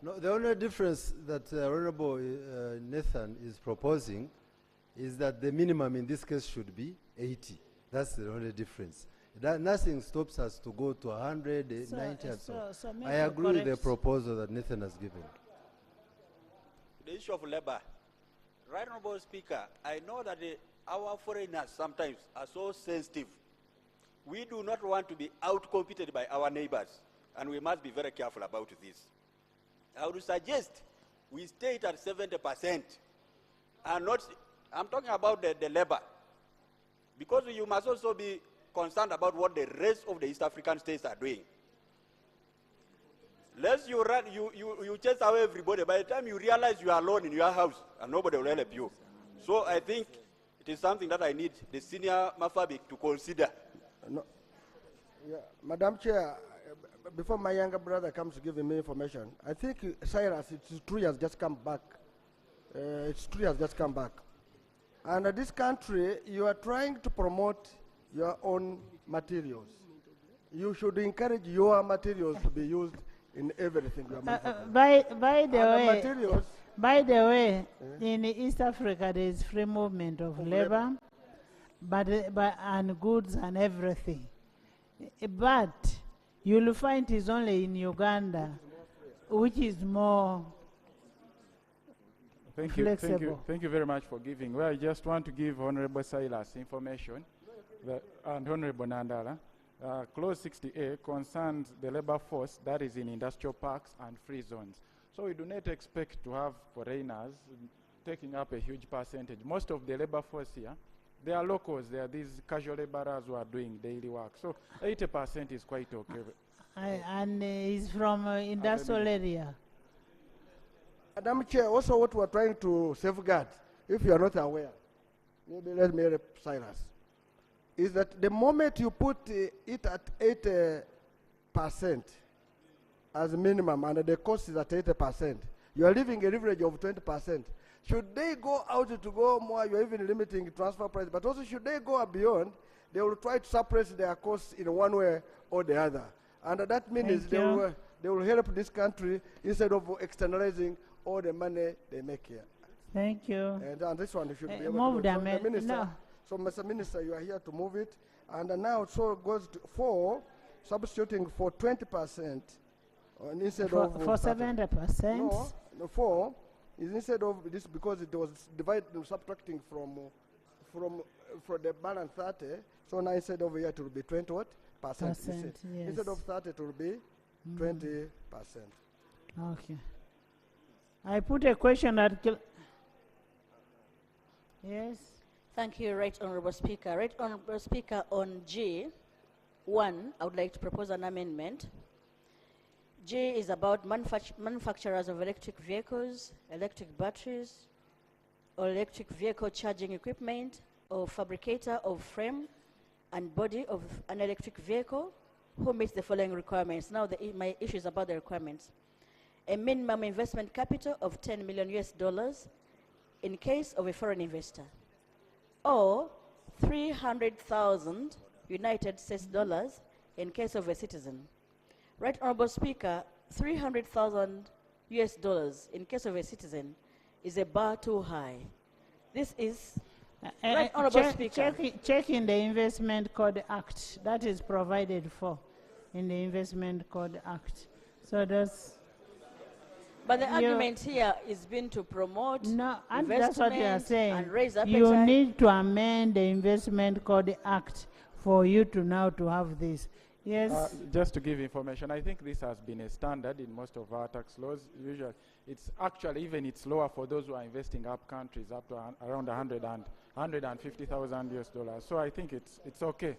No, the only difference that Honorable Nathan is proposing is that the minimum in this case should be 80. That's the only difference. Nothing stops us to go to 100, 90 and so on. I agree with the proposal that Nathan has given. The issue of labor. Right, Honorable Speaker, I know that our foreigners sometimes are so sensitive. We do not want to be outcompeted by our neighbors, and we must be very careful about this. I would suggest we stay at 70% and not, I'm talking about the labor, because you must also be concerned about what the rest of the East African states are doing. Lest you run, you chase away everybody. By the time you realize you are alone in your house and nobody will help you. So I think it is something that I need the senior Mafabik to consider. No. Yeah. Madam Chair, before my younger brother comes to give me information, I think Cyrus, it's true, he has just come back. It's true, he has just come back. And this country, you are trying to promote your own materials. You should encourage your materials to be used in everything. By the way, in East Africa there is free movement of labor, and goods and everything. But you'll find it's only in Uganda, which is more flexible. Thank you very much for giving. Well, I just want to give Honorable Silas information and Honorable Nandala. Clause 60A concerns the labor force that is in industrial parks and free zones. So we do not expect to have foreigners taking up a huge percentage. Most of the labor force here, they are locals. They are these casual laborers who are doing daily work. So 80% is quite okay. And he's from industrial area. Madam Chair, also what we are trying to safeguard, if you are not aware, maybe let me help Cyrus, is that the moment you put it at 80% as minimum and the cost is at 80%, you are leaving a leverage of 20%. Should they go out to go more, you're even limiting transfer price, but also should they go beyond, they will try to suppress their costs in one way or the other. And that means Thank they will help this country instead of externalizing all the money they make here. Thank you. And this one should be able Move to the go. So, amendment. Minister, No. so Mr. Minister, you are here to move it. And now it so goes to 4, substituting for 20% instead For- of... for 70%? No, 4 is instead of this because it was divided, subtracting from the balance 30. So now instead of here it will be 20 what? Percent. You said. Yes. Instead of 30 it will be 20%. Okay. I put a question that... Yes. Thank you, Right Honorable Speaker. Right Honorable Speaker, on G1, I would like to propose an amendment. G is about manufacturers of electric vehicles, electric batteries, or electric vehicle charging equipment, or fabricator of frame and body of an electric vehicle who meets the following requirements. Now, my issue is about the requirements. A minimum investment capital of $10 million in case of a foreign investor, or 300,000 United States dollars in case of a citizen. Right Honorable Speaker, 300,000 US dollars in case of a citizen is a bar too high. This is Right Honorable Speaker. Check in the Investment Code Act. That is provided for in the Investment Code Act. So that's... But the argument here is been to promote And that's what you are investment saying. and raise appetite. You need to amend the Investment Code Act for you to now to have this. Yes. Just to give information, I think this has been a standard in most of our tax laws. Usually, it's actually even it's lower for those who are investing up countries up to around 150,000 US dollars. So I think it's okay.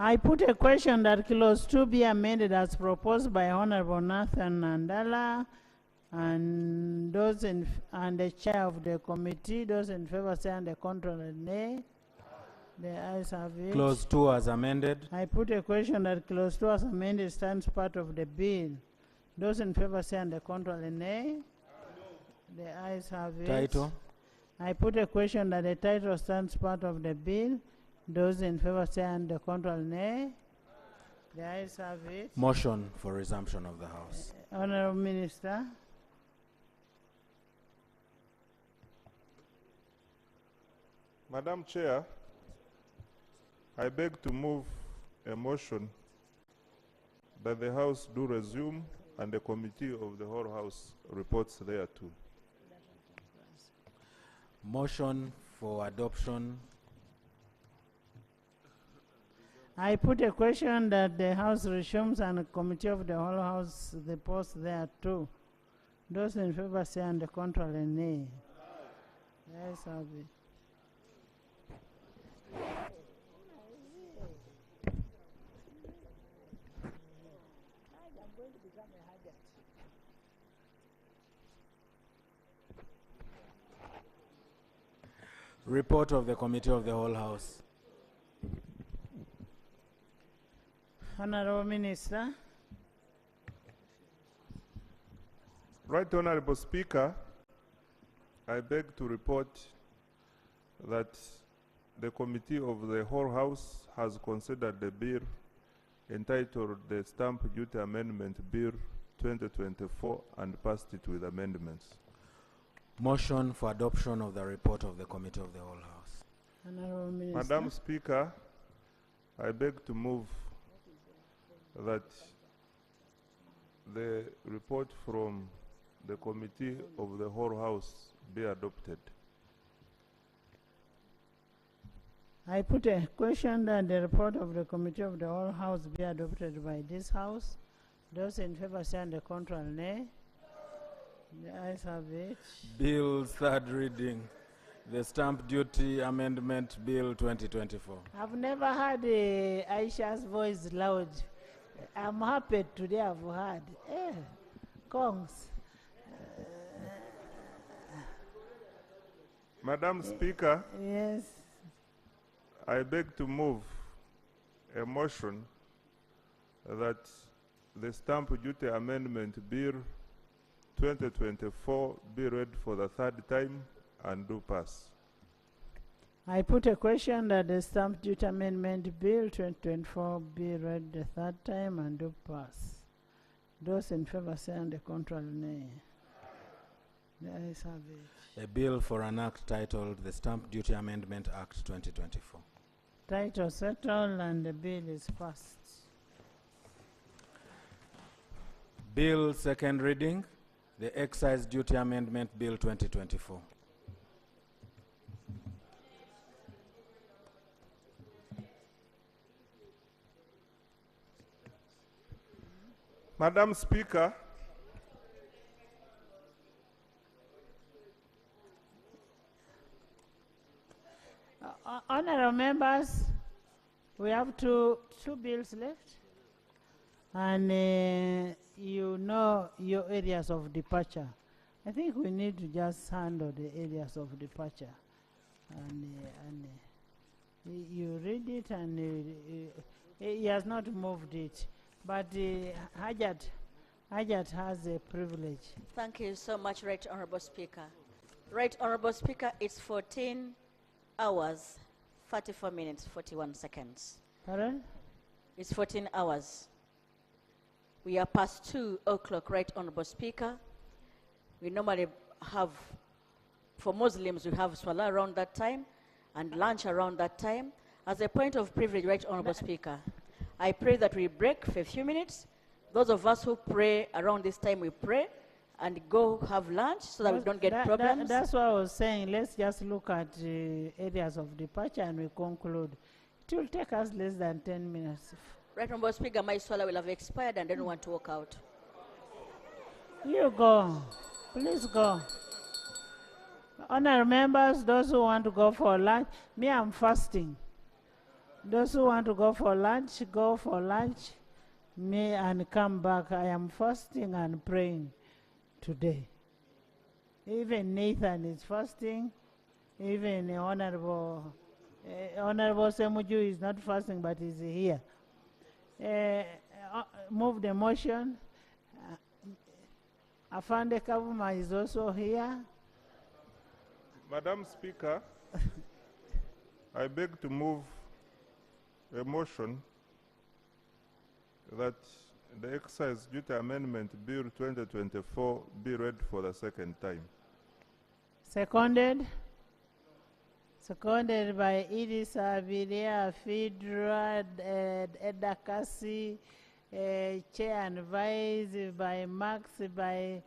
I put a question that clause 2 be amended as proposed by Honorable Nathan Nandala, and those and the chair of the committee. Those in favor say and the contrary nay. The ayes have it. Clause 2 as amended. I put a question that clause 2 as amended stands part of the bill. Those in favor say and the contrary nay. The ayes have it. Title. I put a question that the title stands part of the bill. Those in favor say and the contrary nay. The ayes have it. Motion for resumption of the House. Honorable Minister. Madam Chair, I beg to move a motion that the House do resume and the committee of the whole House reports thereto. Motion for adoption. I put a question that the House resumes and the committee of the whole House reports thereto. Those in favor say and the contrary nay. Yes, I'll be. Report of the Committee of the Whole House. Honorable Minister. Right Honorable Speaker, I beg to report that the Committee of the whole House has considered the bill entitled the Stamp Duty Amendment Bill 2024 and passed it with amendments. Motion for adoption of the report of the Committee of the Whole House. Honorable Minister. Madam Speaker, I beg to move that the report from the Committee of the whole House be adopted. I put a question that the report of the Committee of the whole House be adopted by this House. Those in favor say and the contrary nay. The ayes have it. Bill third reading. The Stamp Duty Amendment Bill 2024. I've never heard Aisha's voice loud. I'm happy today I've heard. Kongs. Madam Speaker, Yes. I beg to move a motion that the Stamp Duty Amendment Bill 2024 be read for the third time and do pass. I put a question that the Stamp Duty Amendment Bill 2024 be read the third time and do pass. Those in favor say and the contrary nay. The ayes have it. A bill for an act titled the Stamp Duty Amendment Act 2024. Title settled and the bill is passed. Bill second reading, the Excise Duty Amendment Bill 2024. Madam Speaker, Honorable members, we have two bills left, and you know your areas of departure. I think we need to just handle the areas of departure, and you read it, and he has not moved it, but Hajat has a privilege. Thank you so much, Right Honorable Speaker. Right Honorable Speaker, it's 14 hours, 34 minutes, 41 seconds. Pardon? It's 14 hours. We are past 2 o'clock, Right Honorable Speaker. We normally have, for Muslims, we have Salah around that time and lunch around that time. As a point of privilege, Right Honorable Speaker, I pray that we break for a few minutes. Those of us who pray around this time, we pray and go have lunch so that we don't get problems. That's what I was saying. Let's just look at areas of departure and we conclude. It will take us less than 10 minutes. Right Honorable Speaker, my Salah will have expired and I don't want to walk out. You go. Please go. Honorable members, those who want to go for lunch, me, I'm fasting. Those who want to go for lunch, go for lunch. Me and come back. I am fasting and praying today. Even Nathan is fasting. Even Honorable Ssemujju is not fasting, but is here. Move the motion. Afande Kavuma is also here. Madam Speaker, I beg to move a motion that the Excise Duty Amendment Bill 2024 be read for the second time. Seconded. Seconded by Idisa Viria, Fidra, Edakasi, Chair and Vice, by Max, by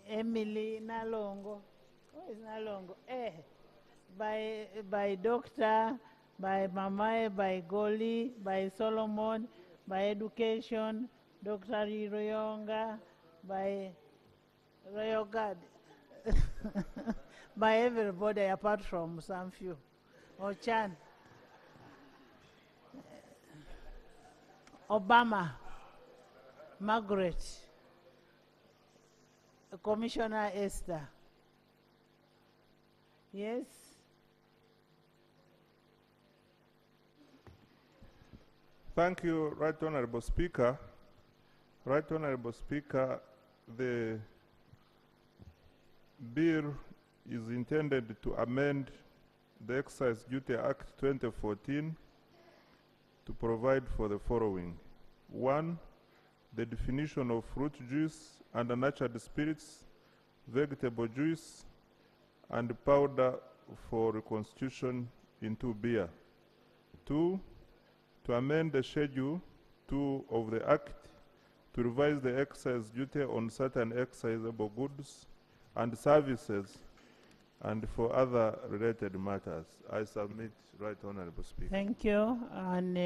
Emily Nalongo. Who is Nalongo? By Doctor, by Mamae, by Goli, by Solomon, by Education, Dr. Iroyonga, by Royogad, by everybody apart from some few. Ochan, Obama, Margaret, Commissioner Esther. Yes? Thank you, Right Honorable Speaker. Right Honorable Speaker, the bill is intended to amend the Excise Duty Act 2014 to provide for the following. 1, the definition of fruit juice and nurtured spirits, vegetable juice, and powder for reconstitution into beer. 2, to amend the Schedule 2 of the Act to revise the excise duty on certain excisable goods and services and for other related matters. I submit, Right Honorable Speaker. Thank you. And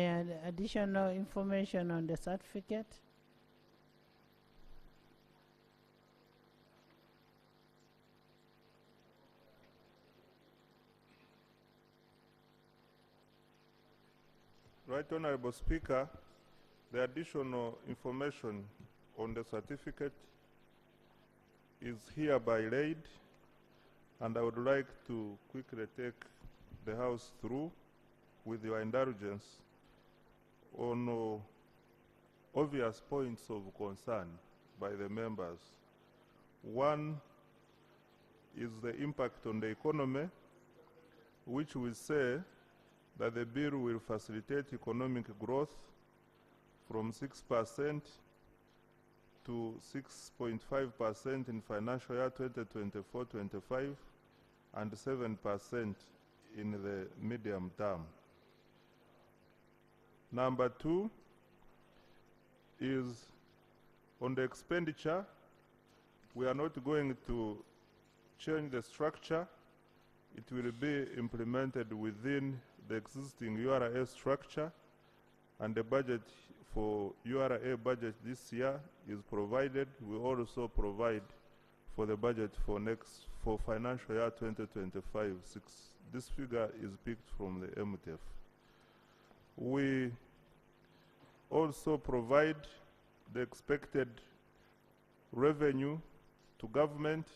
additional information on the certificate? Right Honorable Speaker, the additional information on the certificate is hereby laid, and I would like to quickly take the House through, with your indulgence, on obvious points of concern by the members. 1, is the impact on the economy, which we say that the bill will facilitate economic growth from 6% to 6.5% in financial year 2024-25 and 7% in the medium term. Number 2 is on the expenditure. We are not going to change the structure. It will be implemented within the existing URA structure, and the budget for URA budget this year is provided. We also provide for the budget for financial year 2025. This figure is picked from the MTF. We also provide the expected revenue to government.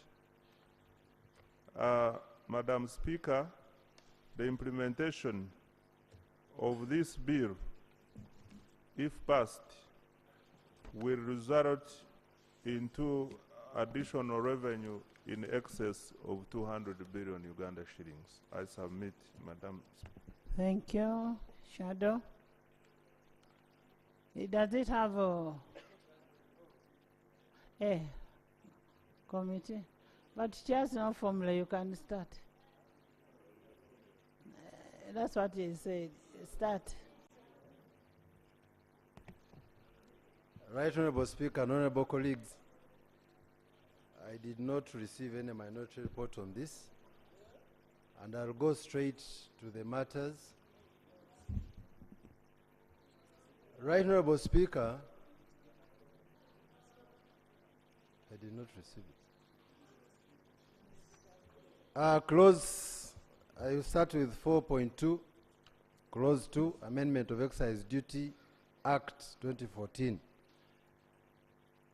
Madam Speaker, the implementation of this bill, if passed, will result into additional revenue in excess of 200 billion Uganda shillings. I submit, Madam Speaker. Thank you. Shadow? Does it have a committee? But just no formula, you can start. That's what he said. Start. Right Honorable Speaker and Honorable colleagues, I did not receive any minority report on this, and I'll go straight to the matters. Right Honorable Speaker, I did not receive it. I will start with 4.2, Clause 2, Amendment of Excise Duty Act 2014.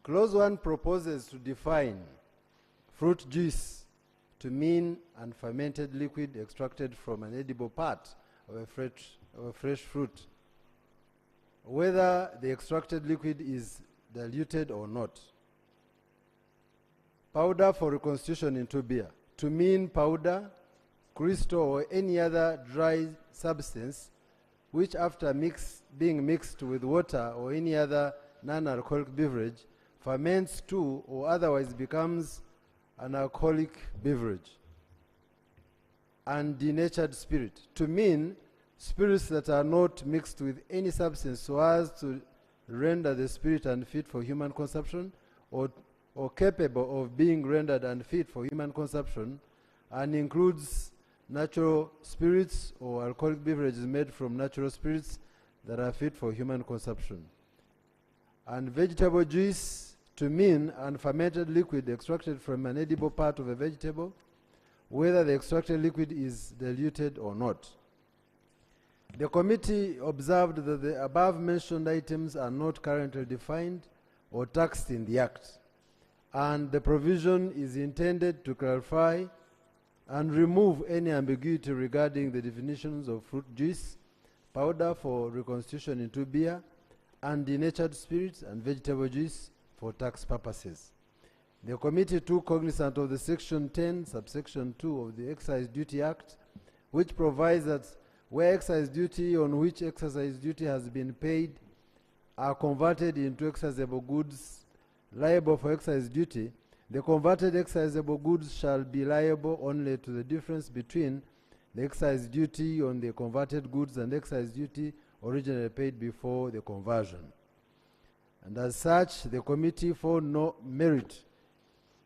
Clause 1 proposes to define fruit juice to mean unfermented liquid extracted from an edible part of a fresh fruit, whether the extracted liquid is diluted or not. Powder for reconstitution into beer, to mean powder, crystal, or any other dry substance which after being mixed with water or any other non-alcoholic beverage ferments to or otherwise becomes an alcoholic beverage. And denatured spirit, to mean spirits that are not mixed with any substance so as to render the spirit unfit for human consumption or capable of being rendered unfit for human consumption, and includes natural spirits or alcoholic beverages made from natural spirits that are fit for human consumption. And vegetable juice, to mean unfermented liquid extracted from an edible part of a vegetable, whether the extracted liquid is diluted or not. The committee observed that the above-mentioned items are not currently defined or taxed in the Act, and the provision is intended to clarify and remove any ambiguity regarding the definitions of fruit juice, powder for reconstitution into beer, and denatured spirits and vegetable juice for tax purposes. The committee took cognizance of the Section 10, subsection 2 of the Excise Duty Act, which provides that where excise duty on which excise duty has been paid are converted into excisable goods liable for excise duty, the converted excisable goods shall be liable only to the difference between the excise duty on the converted goods and excise duty originally paid before the conversion. And as such, the committee found no merit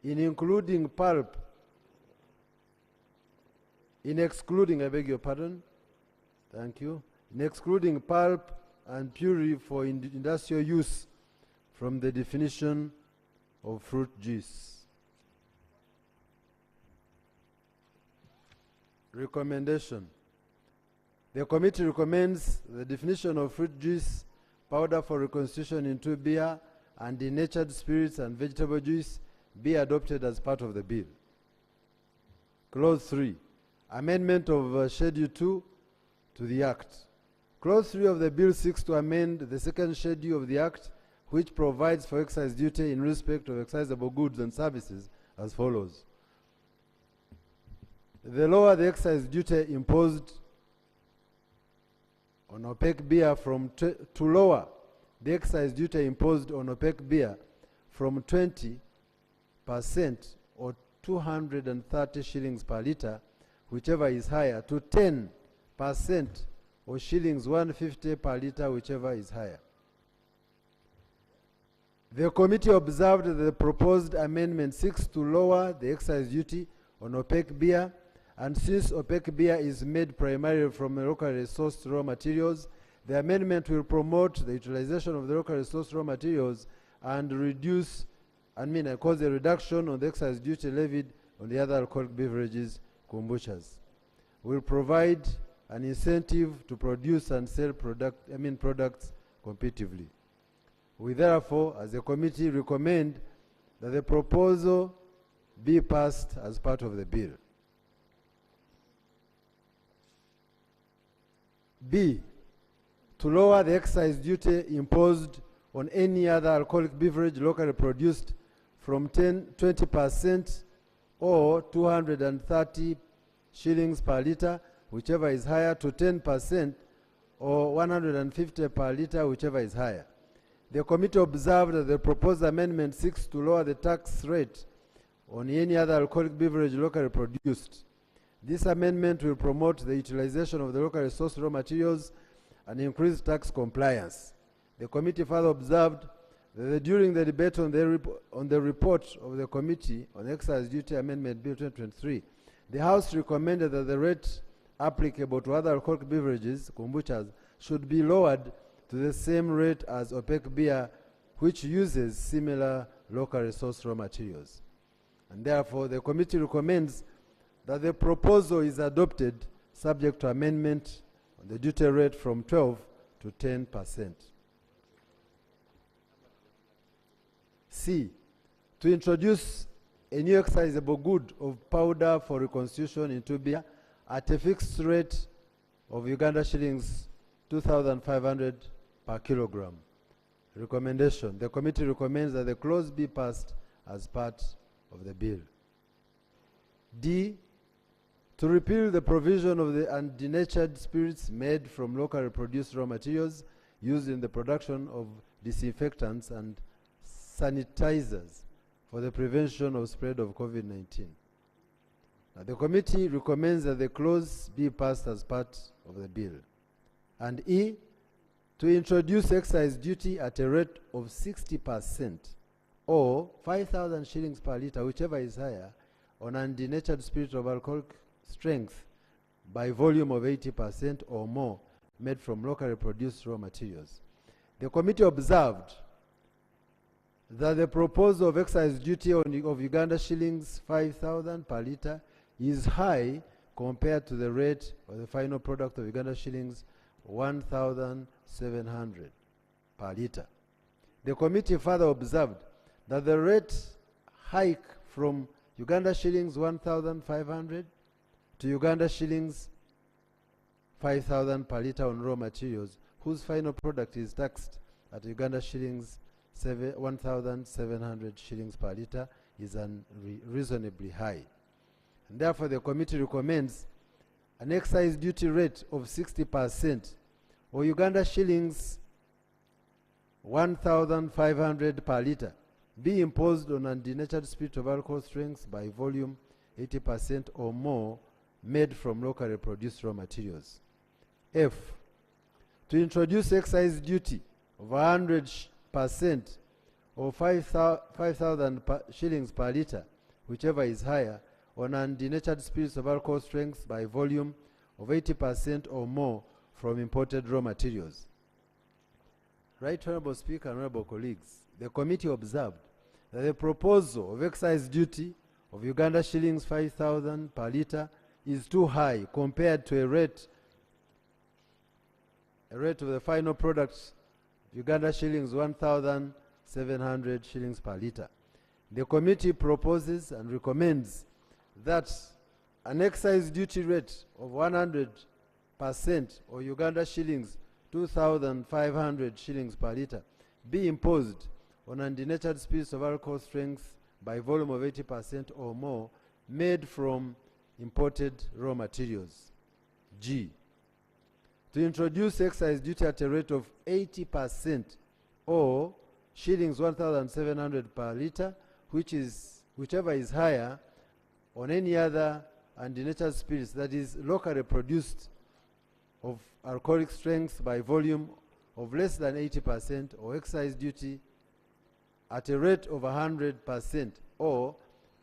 in excluding pulp, in excluding pulp and puree for industrial use from the definition of fruit juice. Recommendation. The committee recommends the definition of fruit juice, powder for reconstitution into beer, and denatured spirits and vegetable juice be adopted as part of the bill. Clause 3. Amendment of Schedule 2 to the Act. Clause 3 of the bill seeks to amend the second schedule of the Act, which provides for excise duty in respect of excisable goods and services as follows. the lower the excise duty imposed on opaque beer to lower the excise duty imposed on opaque beer from 20% or 230 shillings per litre, whichever is higher, to 10% or shillings 150 per litre, whichever is higher. The committee observed that the proposed amendment seeks to lower the excise duty on opaque beer, and since opaque beer is made primarily from locally sourced raw materials, the amendment will promote the utilization of the locally sourced raw materials and cause a reduction on the excise duty levied on the other alcoholic beverages, kombuchas. Will provide an incentive to produce and sell products competitively. We therefore, as a committee, recommend that the proposal be passed as part of the bill. B, to lower the excise duty imposed on any other alcoholic beverage locally produced from 20% or 230 shillings per litre, whichever is higher, to 10% or 150 per litre, whichever is higher. The committee observed that the proposed amendment seeks to lower the tax rate on any other alcoholic beverage locally produced. This amendment will promote the utilization of the locally sourced raw materials and increase tax compliance. The committee further observed that during the debate on the report of the Committee on Excise Duty Amendment Bill 2023, the House recommended that the rate applicable to other alcoholic beverages, kombuchas, should be lowered to the same rate as opaque beer, which uses similar locally sourced raw materials. And therefore, the committee recommends that the proposal is adopted subject to amendment on the duty rate from 12 to 10%. C, to introduce a new excisable good of powder for reconstitution into beer at a fixed rate of Uganda shillings 2,500 per kilogram. Recommendation. The committee recommends that the clause be passed as part of the bill. D, to repeal the provision of the undenatured spirits made from locally produced raw materials used in the production of disinfectants and sanitizers for the prevention of spread of COVID-19. Now, the committee recommends that the clause be passed as part of the bill. And E, to introduce excise duty at a rate of 60% or 5,000 shillings per litre, whichever is higher, on undenatured spirit of alcoholic strength by volume of 80% or more made from locally produced raw materials. The committee observed that the proposal of excise duty of Uganda shillings 5,000 per litre is high compared to the rate of the final product of Uganda shillings 1,700 per litre. The committee further observed that the rate hike from Uganda shillings 1,500 to Uganda shillings 5,000 per litre on raw materials, whose final product is taxed at Uganda shillings 1,700 shillings per litre, is reasonably high. And therefore, the committee recommends an excise duty rate of 60% or Uganda shillings 1,500 per litre be imposed on undenatured spirit of alcohol strengths by volume 80% or more made from locally produced raw materials. F, to introduce excise duty of 100% or 5,000 shillings per litre, whichever is higher, on undenatured spirits of alcohol strengths by volume of 80% or more from imported raw materials. Right Honourable Speaker and Honourable colleagues, the committee observed that the proposal of excise duty of Uganda shillings 5,000 per litre is too high compared to a rate of the final products Uganda shillings 1,700 shillings per litre. The committee proposes and recommends that an excise duty rate of 100% or Uganda shillings 2,500 shillings per litre be imposed on undenatured spirits of alcohol strength by volume of 80% or more made from imported raw materials. G, to introduce excise duty at a rate of 80% or shillings 1,700 per litre, whichever is higher, on any other undenatured spirits that is locally produced of alcoholic strength by volume of less than 80%, or excise duty at a rate of 100% or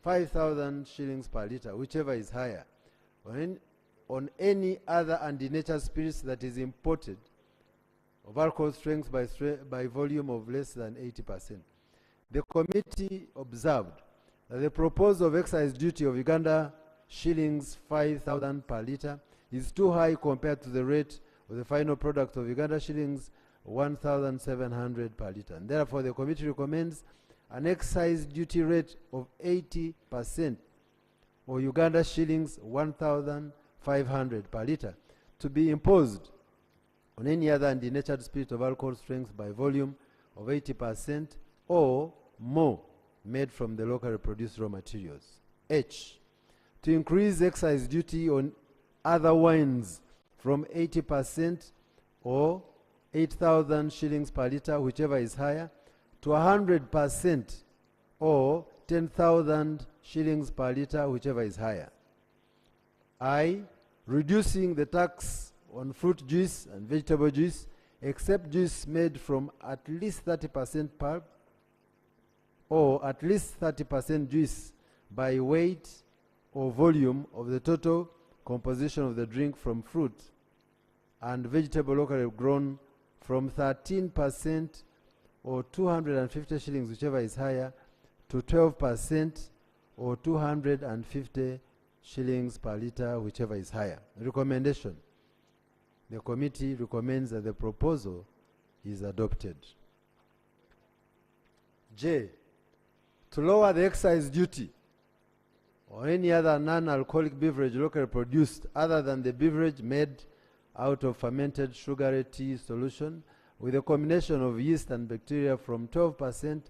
5,000 shillings per litre, whichever is higher, on any other undenatured spirits that is imported of alcohol strength by volume of less than 80%. The committee observed that the proposal of excise duty of Uganda shillings 5,000 per litre is too high compared to the rate of the final product of Uganda shillings 1,700 per litre. And therefore, the committee recommends an excise duty rate of 80% or Uganda shillings 1,500 per litre to be imposed on any other undenatured spirit of alcohol strength by volume of 80% or more made from the locally produced raw materials. H, to increase excise duty on other wines from 80% or 8,000 shillings per litre, whichever is higher, to 100% or 10,000 shillings per litre, whichever is higher. I, reducing the tax on fruit juice and vegetable juice, except juice made from at least 30% pulp or at least 30% juice by weight or volume of the total composition of the drink from fruit and vegetable locally grown from 13% or 250 shillings, whichever is higher, to 12% or 250 shillings per litre, whichever is higher. Recommendation. The committee recommends that the proposal is adopted. J, to lower the excise duty or any other non-alcoholic beverage locally produced other than the beverage made out of fermented sugary tea solution with a combination of yeast and bacteria from 12%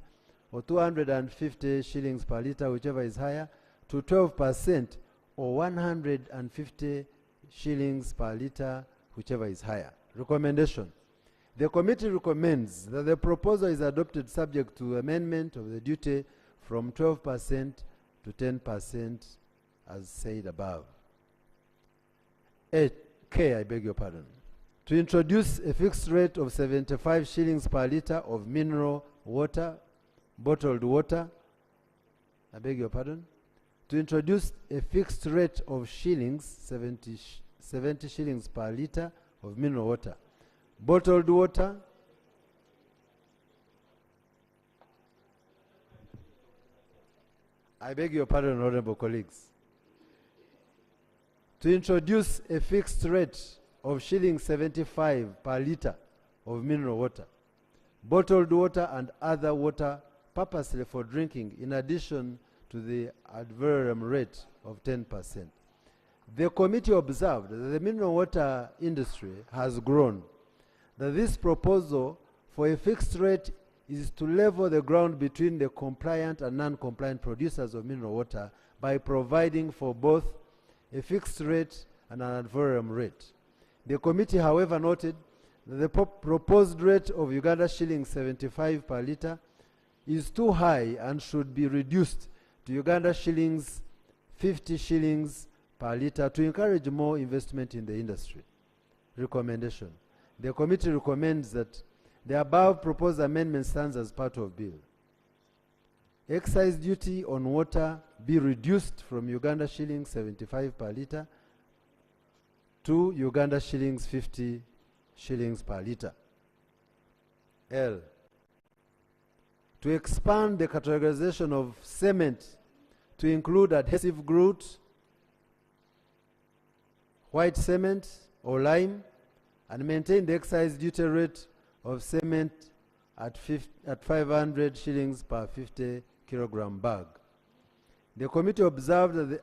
or 250 shillings per litre, whichever is higher, to 12% or 150 shillings per litre, whichever is higher. Recommendation. The committee recommends that the proposal is adopted subject to amendment of the duty from 12% to 10% as said above. K, I beg your pardon. To introduce a fixed rate of 75 shillings per litre of mineral water, bottled water, I beg your pardon. To introduce a fixed rate of shillings, 70 shillings per litre of mineral water, bottled water, I beg your pardon, honorable colleagues. To introduce a fixed rate of shillings 75 per litre of mineral water, bottled water and other water purposely for drinking, in addition to the ad valorem rate of 10%. The committee observed that the mineral water industry has grown, that this proposal for a fixed rate is to level the ground between the compliant and non-compliant producers of mineral water by providing for both a fixed rate and an ad valorem rate. The committee, however, noted that the proposed rate of Uganda shillings 75 per litre is too high and should be reduced to Uganda shillings 50 shillings per litre to encourage more investment in the industry. Recommendation. The committee recommends that the above proposed amendment stands as part of bill. Excise duty on water be reduced from Uganda shillings 75 per litre to Uganda shillings 50 shillings per litre. L, to expand the categorization of cement to include adhesive grout, white cement or lime, and maintain the excise duty rate of cement at 500 shillings per 50 kilogram bag. The committee observed that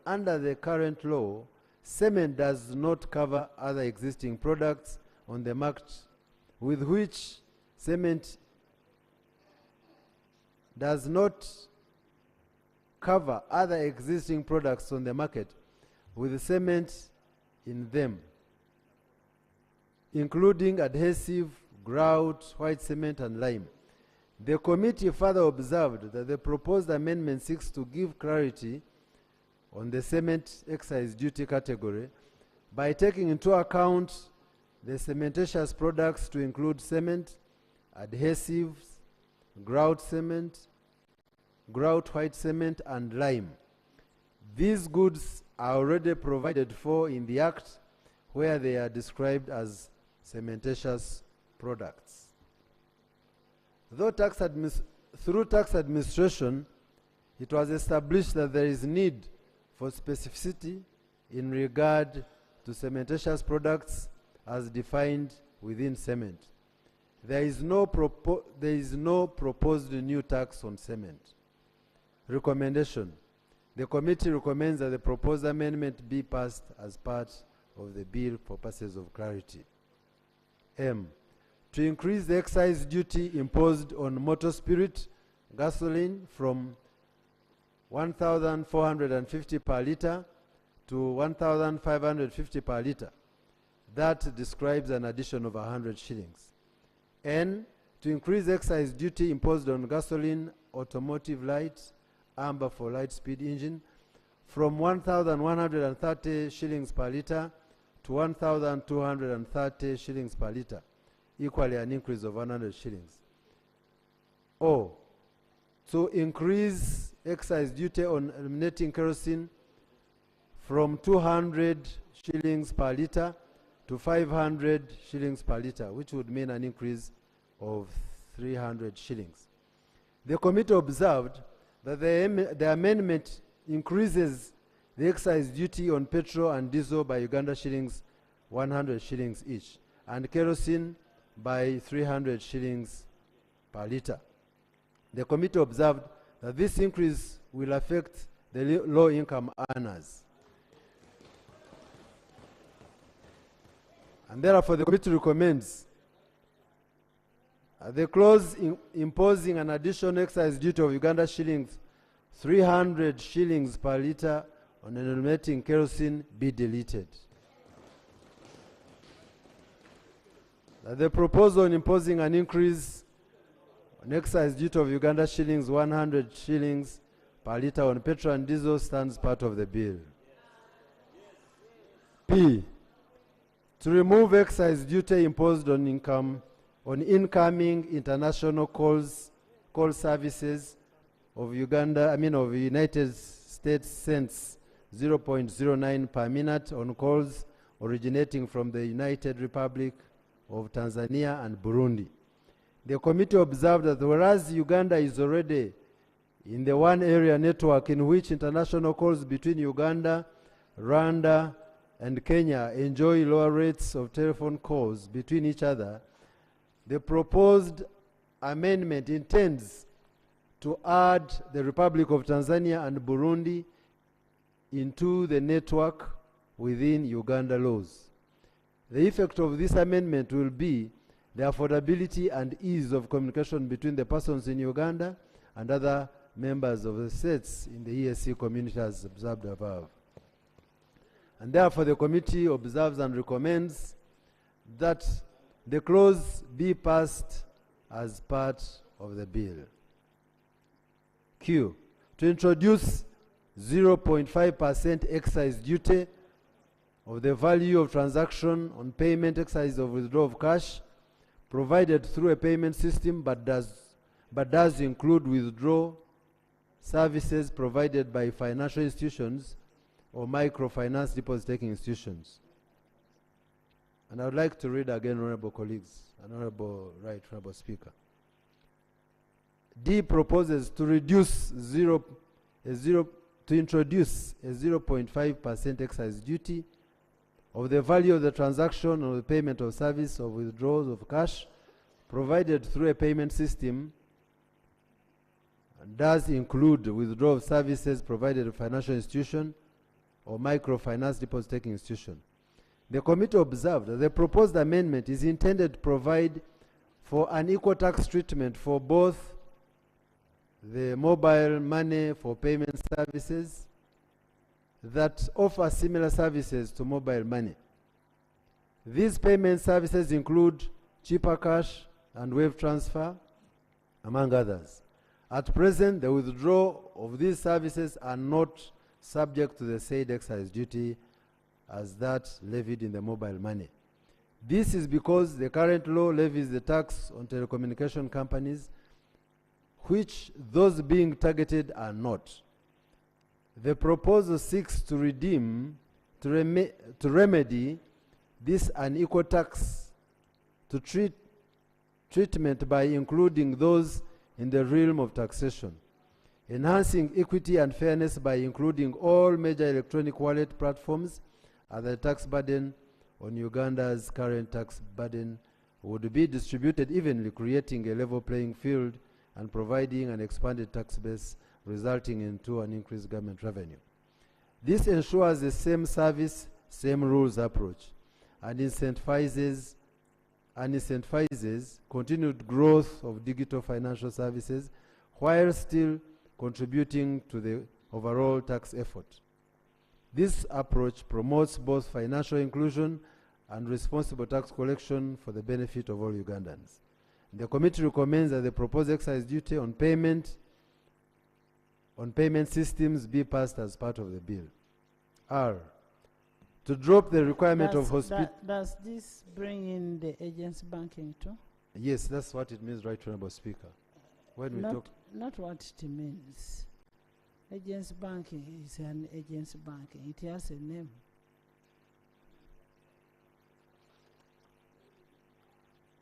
under the current law, cement does not cover other existing products on the market with which cement does not cover other existing products on the market with cement in them, including adhesive, grout, white cement, and lime. The committee further observed that the proposed amendment seeks to give clarity on the cement excise duty category by taking into account the cementitious products to include cement, adhesives, grout cement, grout white cement, and lime. These goods are already provided for in the Act, where they are described as cementitious products. Through tax administration, it was established that there is need for specificity in regard to cementitious products as defined within cement. There is no proposed new tax on cement. Recommendation. The committee recommends that the proposed amendment be passed as part of the bill for purposes of clarity. M. To increase the excise duty imposed on motor spirit gasoline from 1,450 per litre to 1,550 per litre. That describes an addition of 100 shillings. N. To increase excise duty imposed on gasoline, automotive lights, amber for light speed engine, from 1,130 shillings per litre to 1,230 shillings per litre, equally an increase of 100 shillings. O. To increase excise duty on eliminating kerosene from 200 shillings per litre to 500 shillings per litre, which would mean an increase of 300 shillings. The committee observed that the amendment increases the excise duty on petrol and diesel by Uganda shillings 100 shillings each, and kerosene by 300 shillings per litre. The committee observed that this increase will affect the low-income earners. And therefore, the committee recommends the clause imposing an additional excise duty of Uganda shillings 300 shillings per litre on eliminating kerosene be deleted. That the proposal on imposing an increase on excise duty of Uganda shillings 100 shillings per litre on petrol and diesel stands part of the bill. P. To remove excise duty imposed on incoming international call services of United States cents 0.09 per minute on calls originating from the United Republic of Tanzania and Burundi. The committee observed that whereas Uganda is already in the one area network in which international calls between Uganda, Rwanda, and Kenya enjoy lower rates of telephone calls between each other, the proposed amendment intends to add the Republic of Tanzania and Burundi into the network within Uganda laws. The effect of this amendment will be the affordability and ease of communication between the persons in Uganda and other members of the states in the ESC community as observed above. And therefore the committee observes and recommends that the clause be passed as part of the bill. Q. To introduce 0.5% excise duty of the value of transaction on payment excise of withdrawal of cash provided through a payment system but does include withdrawal services provided by financial institutions or microfinance deposit-taking institutions. And I would like to read again, honorable colleagues, and honorable Speaker. D proposes to introduce a 0.5% excise duty of the value of the transaction or the payment of service or withdrawals of cash provided through a payment system and does include withdrawal of services provided to financial institution or microfinance deposit-taking institution. The committee observed that the proposed amendment is intended to provide for an equal tax treatment for both the mobile money for payment services that offer similar services to mobile money. These payment services include cheaper cash and wave transfer, among others. At present, the withdrawal of these services are not subject to the said excise duty as that levied in the mobile money. This is because the current law levies the tax on telecommunication companies, which those being targeted are not. The proposal seeks to remedy this unequal tax treatment by including those in the realm of taxation, enhancing equity and fairness by including all major electronic wallet platforms, as the tax burden on Uganda's current tax burden would be distributed evenly, creating a level playing field and providing an expanded tax base, resulting into an increased government revenue. This ensures the same service, same rules approach, and incentivizes continued growth of digital financial services while still contributing to the overall tax effort. This approach promotes both financial inclusion and responsible tax collection for the benefit of all Ugandans. The committee recommends that the proposed excise duty on payment systems be passed as part of the bill. R, to drop the requirement of hospital. Does this bring in the agency banking too? Yes, that's what it means, Right Honourable Speaker. When we talk. Not what it means. Agency banking is an agency banking. It has a name.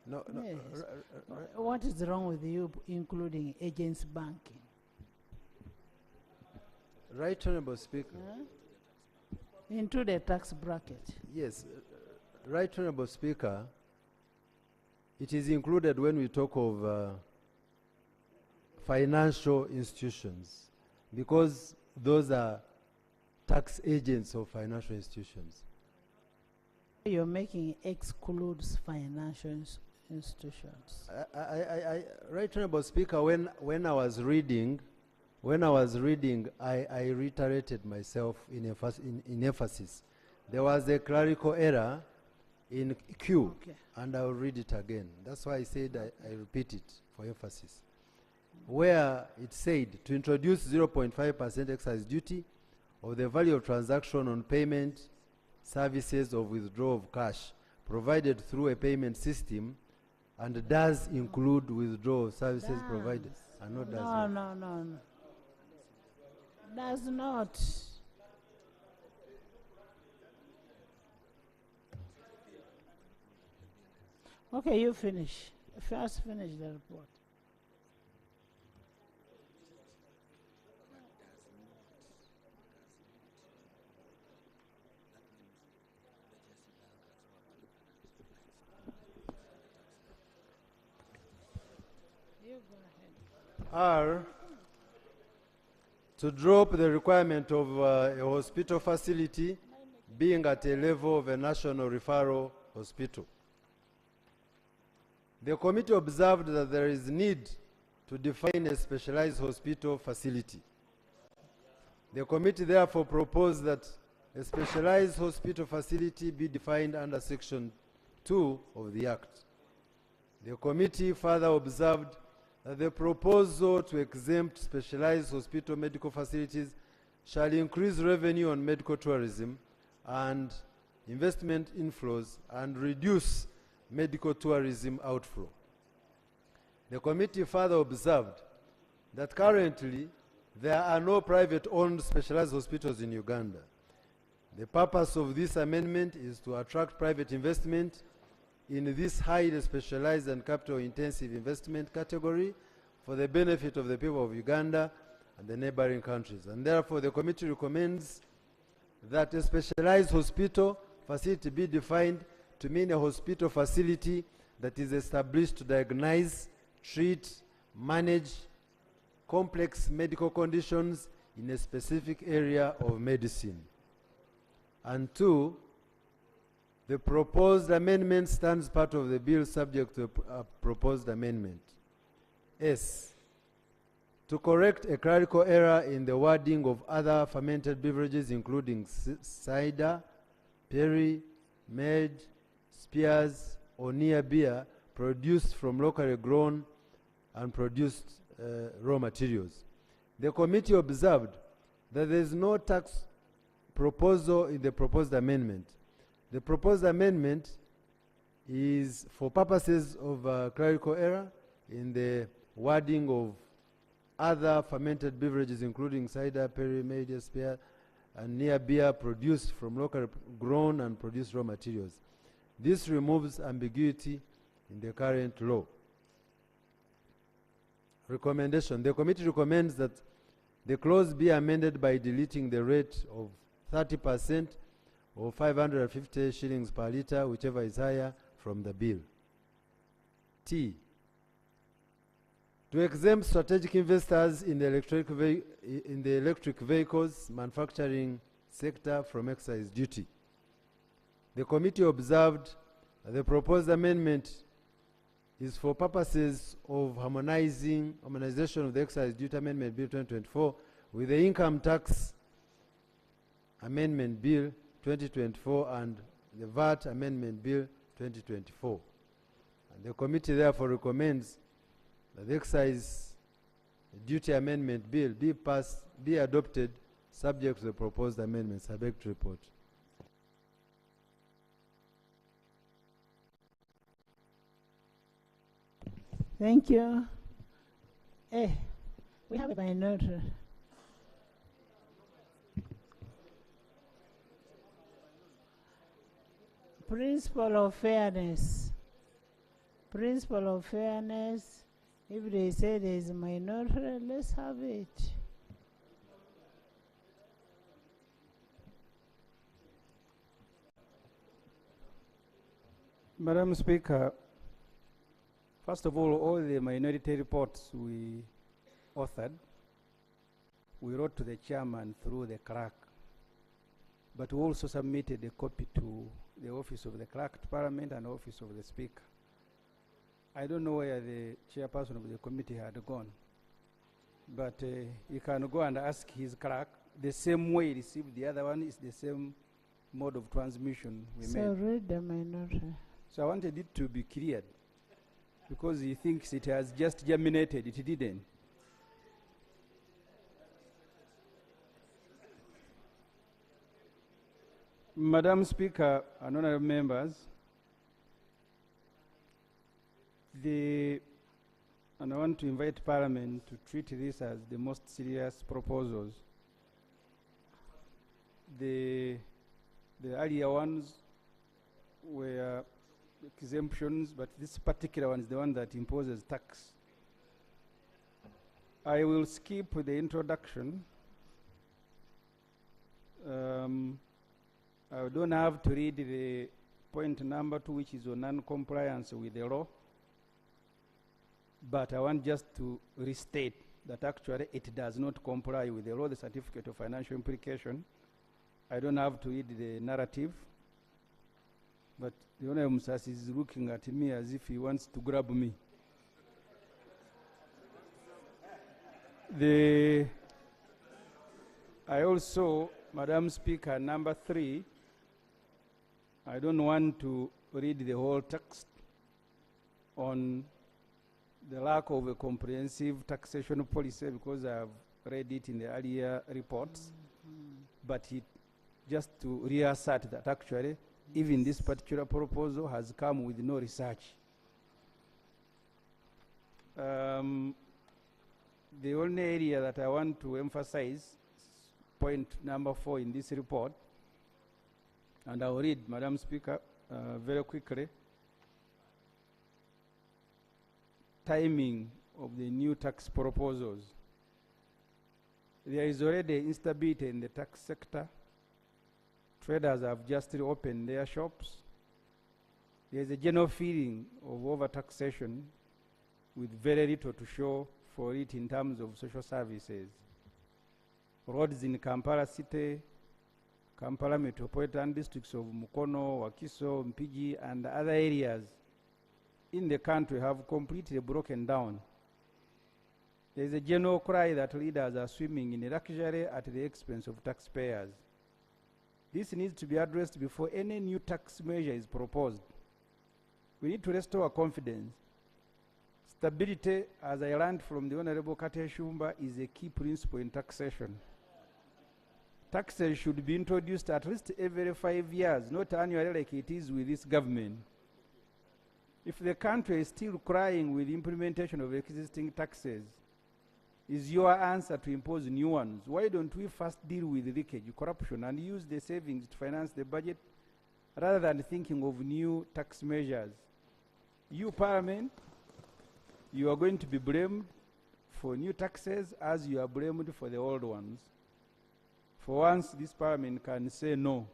No, yes. What is wrong with you including agency banking? Right Honourable Speaker. Into the tax bracket. Yes, Right Honourable Speaker, it is included when we talk of financial institutions, because those are tax agents of financial institutions. You're making excludes financial institutions. Right Honourable Speaker, when I was reading, I reiterated myself in emphasis. There was a clerical error in Q, and I'll read it again. That's why I said I repeat it for emphasis. Where it said to introduce 0.5% excise duty of the value of transaction on payment services of withdrawal of cash provided through a payment system, and does include withdrawal services provided. And not does not. No. Does not. Okay, you finish. First finish the report. R, to drop the requirement of a hospital facility being at a level of a national referral hospital. The committee observed that there is need to define a specialized hospital facility. The committee therefore proposed that a specialized hospital facility be defined under Section 2 of the Act. The committee further observed that the proposal to exempt specialized hospital medical facilities shall increase revenue on medical tourism and investment inflows and reduce medical tourism outflow. The committee further observed that currently there are no private-owned specialized hospitals in Uganda. The purpose of this amendment is to attract private investment in this highly specialized and capital-intensive investment category for the benefit of the people of Uganda and the neighboring countries. And therefore, the committee recommends that a specialized hospital facility be defined to mean a hospital facility that is established to diagnose, treat, manage complex medical conditions in a specific area of medicine. And 2, the proposed amendment stands part of the bill subject to a proposed amendment. S, to correct a clerical error in the wording of other fermented beverages, including cider, perry, made, spears, or near beer, produced from locally grown and produced raw materials. The committee observed that there is no tax proposal in the proposed amendment. The proposed amendment is for purposes of clerical error in the wording of other fermented beverages, including cider, perry, made, spear, and near beer produced from locally grown and produced raw materials. This removes ambiguity in the current law. Recommendation. The committee recommends that the clause be amended by deleting the rate of 30% or 550 shillings per litre, whichever is higher, from the bill. T. To exempt strategic investors in the electric vehicles manufacturing sector from excise duty. The committee observed that the proposed amendment is for purposes of harmonization of the Excise Duty Amendment Bill 2024 with the Income Tax Amendment Bill 2024 and the VAT Amendment Bill 2024. And the committee therefore recommends that the Excise Duty Amendment Bill be adopted subject to the proposed amendments. I beg to report. Thank you. We have a minority. Principle of fairness. Principle of fairness. If they say there is a minority, let's have it. Madam Speaker, first of all the minority reports we authored, we wrote to the chairman through the clerk, but we also submitted a copy to the office of the clerk to Parliament and office of the Speaker. I don't know where the chairperson of the committee had gone, but he can go and ask his clerk. The same way he received the other one is the same mode of transmission we made. So read the minority. So I wanted it to be cleared, because he thinks it has just germinated. It didn't. Madam Speaker and honorable members, and I want to invite Parliament to treat this as the most serious proposals. The earlier ones were exemptions, but this particular one is the one that imposes tax. I will skip the introduction. I don't have to read the point number 2, which is on non-compliance with the law, but I want just to restate that actually it does not comply with the law, the certificate of financial implication. I don't have to read the narrative, but the Honorable Musasi is looking at me as if he wants to grab me. I also, Madam Speaker, number 3, I don't want to read the whole text on the lack of a comprehensive taxation policy, because I have read it in the earlier reports, but just to reassert that actually even this particular proposal has come with no research. The only area that I want to emphasize, point number 4 in this report, and I'll read, Madam Speaker, very quickly. Timing of the new tax proposals. There is already instability in the tax sector. Traders have just reopened their shops. There is a general feeling of over-taxation with very little to show for it in terms of social services. Roads in Kampala City, Kampala metropolitan districts of Mukono, Wakiso, Mpigi, and other areas in the country have completely broken down. There is a general cry that leaders are swimming in luxury at the expense of taxpayers. This needs to be addressed before any new tax measure is proposed. We need to restore confidence. Stability, as I learned from the Honorable Kate Shumba, is a key principle in taxation. Taxes should be introduced at least every 5 years, not annually like it is with this government. If the country is still crying with the implementation of existing taxes, is your answer to impose new ones? Why don't we first deal with leakage, corruption, and use the savings to finance the budget rather than thinking of new tax measures? You, Parliament, you are going to be blamed for new taxes as you are blamed for the old ones. For once, this Parliament can say no.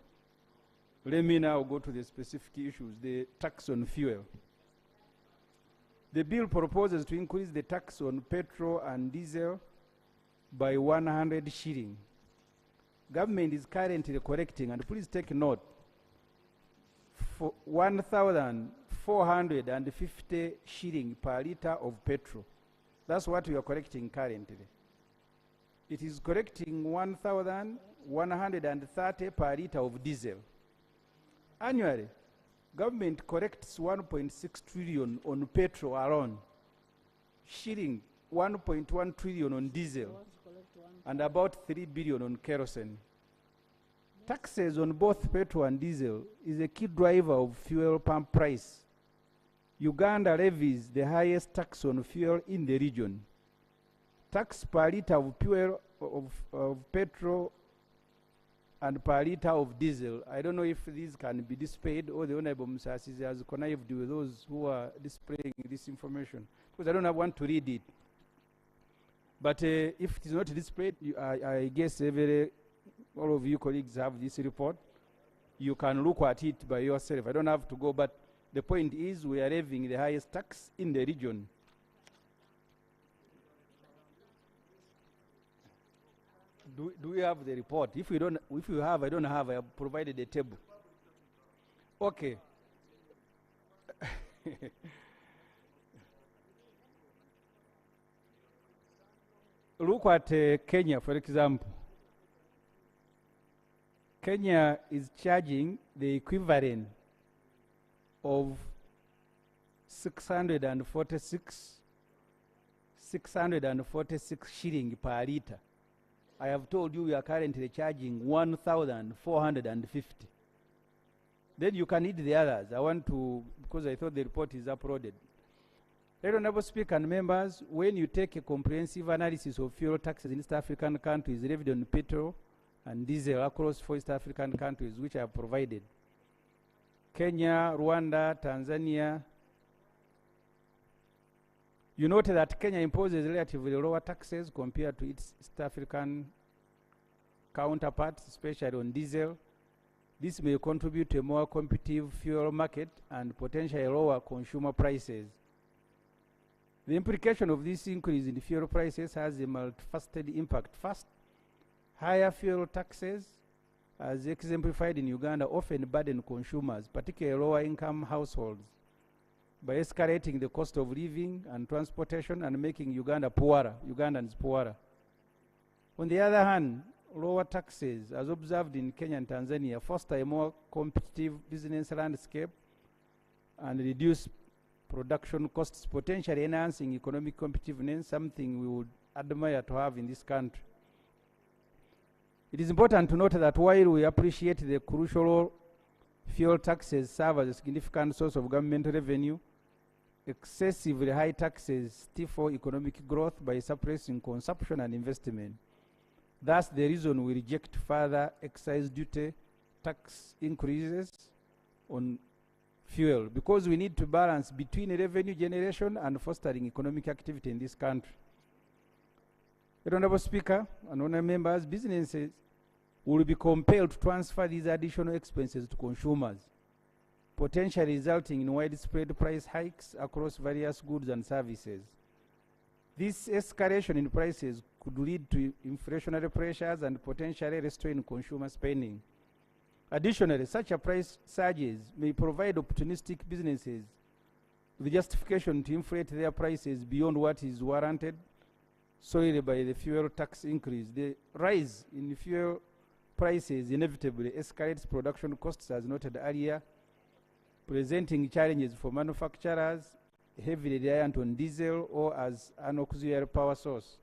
Let me now go to the specific issues, the tax on fuel. The bill proposes to increase the tax on petrol and diesel by 100 shilling. Government is currently collecting, and please take note, for 1,450 shilling per litre of petrol. That's what we are collecting currently. It is collecting 1,130 per litre of diesel. Annually, government collects 1.6 trillion on petrol alone, shilling 1.1 trillion on diesel, and about 3 billion on kerosene. Taxes on both petrol and diesel is a key driver of fuel pump price. Uganda levies the highest tax on fuel in the region. Tax per litre of fuel of petrol and per litre of diesel. I don't know if these can be displayed, or the Honorable Musasi has connived with those who are displaying this information, because I don't want to read it. But if it is not displayed, I guess all of you colleagues have this report. You can look at it by yourself. I don't have to go, but the point is we are levying the highest tax in the region. Do we have the report? If you have, I don't have. I have provided a table. Okay. Look at Kenya, for example. Kenya is charging the equivalent of 646 shilling per litre. I have told you we are currently charging 1,450. Then you can read the others. I want to, because I thought the report is uploaded. Honorable Speaker and members, when you take a comprehensive analysis of fuel taxes in East African countries levied on petrol and diesel across 4 East African countries, which I have provided, Kenya, Rwanda, Tanzania, you note that Kenya imposes relatively lower taxes compared to its East African counterparts, especially on diesel. This may contribute to a more competitive fuel market and potentially lower consumer prices. The implication of this increase in fuel prices has a multifaceted impact. First, higher fuel taxes, as exemplified in Uganda, often burden consumers, particularly lower-income households, by escalating the cost of living and transportation and making Ugandans poorer. On the other hand, lower taxes, as observed in Kenya and Tanzania, foster a more competitive business landscape and reduce production costs, potentially enhancing economic competitiveness, something we would admire to have in this country. It is important to note that while we appreciate the crucial role fuel taxes serve as a significant source of government revenue, excessively high taxes stifle economic growth by suppressing consumption and investment. That's the reason we reject further excise duty tax increases on fuel, because we need to balance between revenue generation and fostering economic activity in this country. Honorable Speaker and honorable members, businesses will be compelled to transfer these additional expenses to consumers, potentially resulting in widespread price hikes across various goods and services. This escalation in prices could lead to inflationary pressures and potentially restrain consumer spending. Additionally, such a price surges may provide opportunistic businesses with justification to inflate their prices beyond what is warranted, soiled by the fuel tax increase. The rise in fuel prices inevitably escalates production costs, as noted earlier, presenting challenges for manufacturers heavily reliant on diesel or as an auxiliary power source.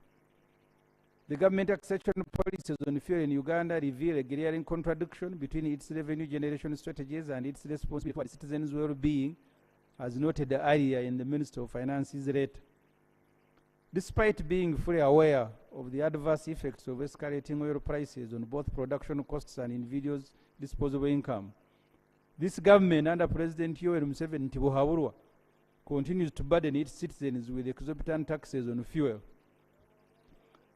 The government taxation policies on fuel in Uganda reveal a glaring contradiction between its revenue generation strategies and its responsibility for citizens' well-being, as noted earlier in the Minister of Finance's letter. Despite being fully aware of the adverse effects of escalating oil prices on both production costs and individuals' disposable income, this government under President Yoweri Museveni Tibuhaburwa continues to burden its citizens with exorbitant taxes on fuel.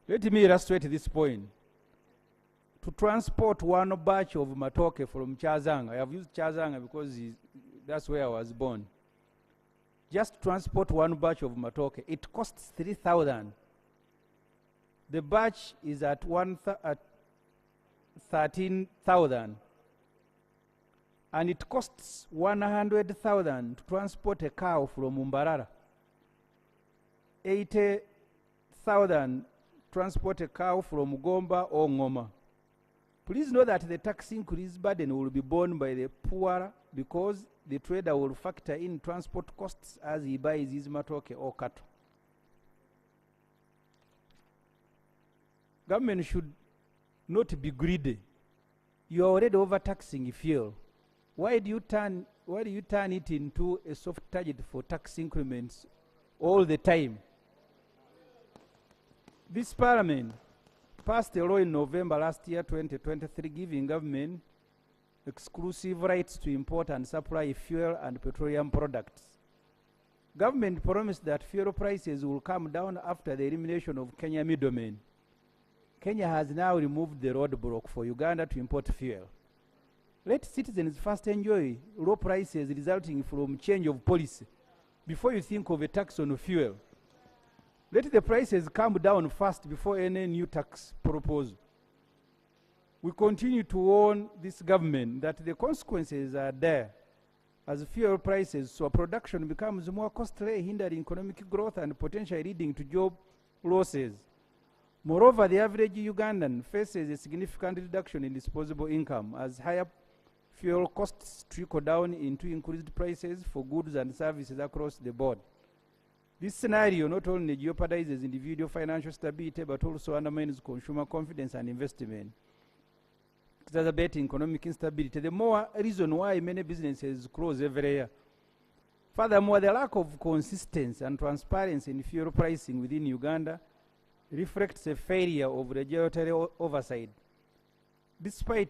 Let me illustrate this point. To transport one batch of matoke from Chazanga, I have used Chazanga because that's where I was born. Just to transport one batch of matoke, it costs 3,000. The batch is at 13,000. And it costs 100,000 to transport a cow from Mbarara. 80,000 transport a cow from Gomba or Ngoma. Please know that the tax increase burden will be borne by the poorer because the trader will factor in transport costs as he buys his matoke or cattle. Government should not be greedy. You are already overtaxing fuel. Why do you turn it into a soft target for tax increments all the time? This Parliament passed a law in November last year, 2023, giving government exclusive rights to import and supply fuel and petroleum products. Government promised that fuel prices will come down after the elimination of Kenya middlemen. Kenya has now removed the roadblock for Uganda to import fuel. Let citizens first enjoy low prices resulting from change of policy before you think of a tax on fuel. Let the prices come down first before any new tax proposal. We continue to warn this government that the consequences are there as fuel prices so production becomes more costly, hindering economic growth and potentially leading to job losses. Moreover, the average Ugandan faces a significant reduction in disposable income as higher fuel costs trickle down into increased prices for goods and services across the board. This scenario not only jeopardizes individual financial stability but also undermines consumer confidence and investment, exacerbating economic instability. The more reason why many businesses close every year. Furthermore, the lack of consistency and transparency in fuel pricing within Uganda reflects a failure of regulatory oversight. Despite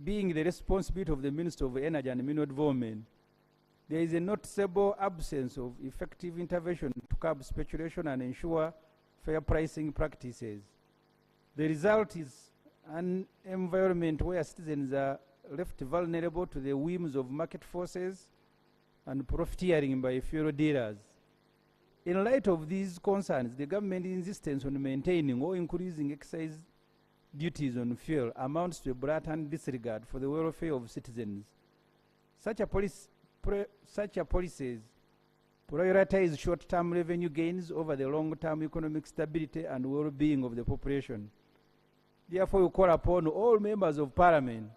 being the responsibility of the Minister of Energy and Mineral Development, there is a noticeable absence of effective intervention to curb speculation and ensure fair pricing practices. The result is an environment where citizens are left vulnerable to the whims of market forces and profiteering by fuel dealers. In light of these concerns, the government's insistence on maintaining or increasing excise duties on fuel amounts to a blatant disregard for the welfare of citizens. Such a policies prioritize short-term revenue gains over the long-term economic stability and well-being of the population. Therefore, we call upon all members of Parliament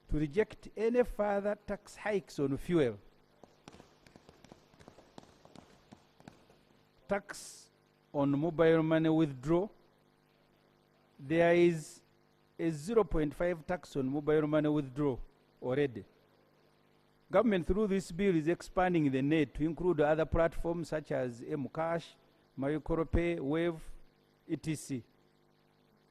to reject any further tax hikes on fuel. Tax on mobile money withdrawal. There is a 0.5 tax on mobile money withdrawal already. Government through this bill is expanding the net to include other platforms such as Mcash, MyCoropay, Wave, etc.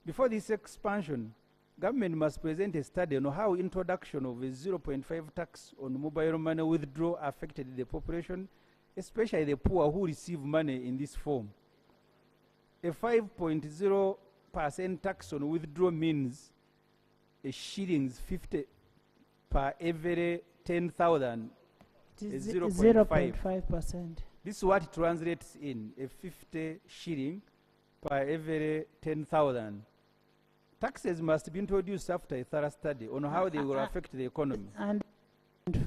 Before this expansion, government must present a study on how introduction of a 0.5 tax on mobile money withdrawal affected the population, especially the poor who receive money in this form. A 5.0% tax on withdrawal means a shillings 50 per every 10,000, 0.5%. This is what it translates in, a 50 shilling per every 10,000. Taxes must be introduced after a thorough study on how they will affect the economy. And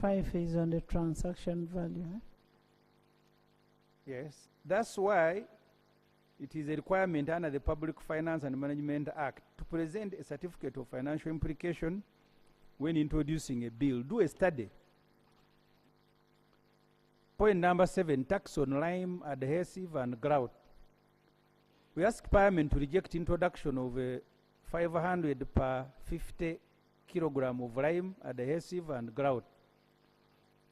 5 is on the transaction value. Yes, that's why it is a requirement under the Public Finance and Management Act to present a certificate of financial implication when introducing a bill. Do a study. Point number 7, tax on lime, adhesive, and grout. We ask Parliament to reject introduction of a 500 per 50 kilogram of lime, adhesive, and grout.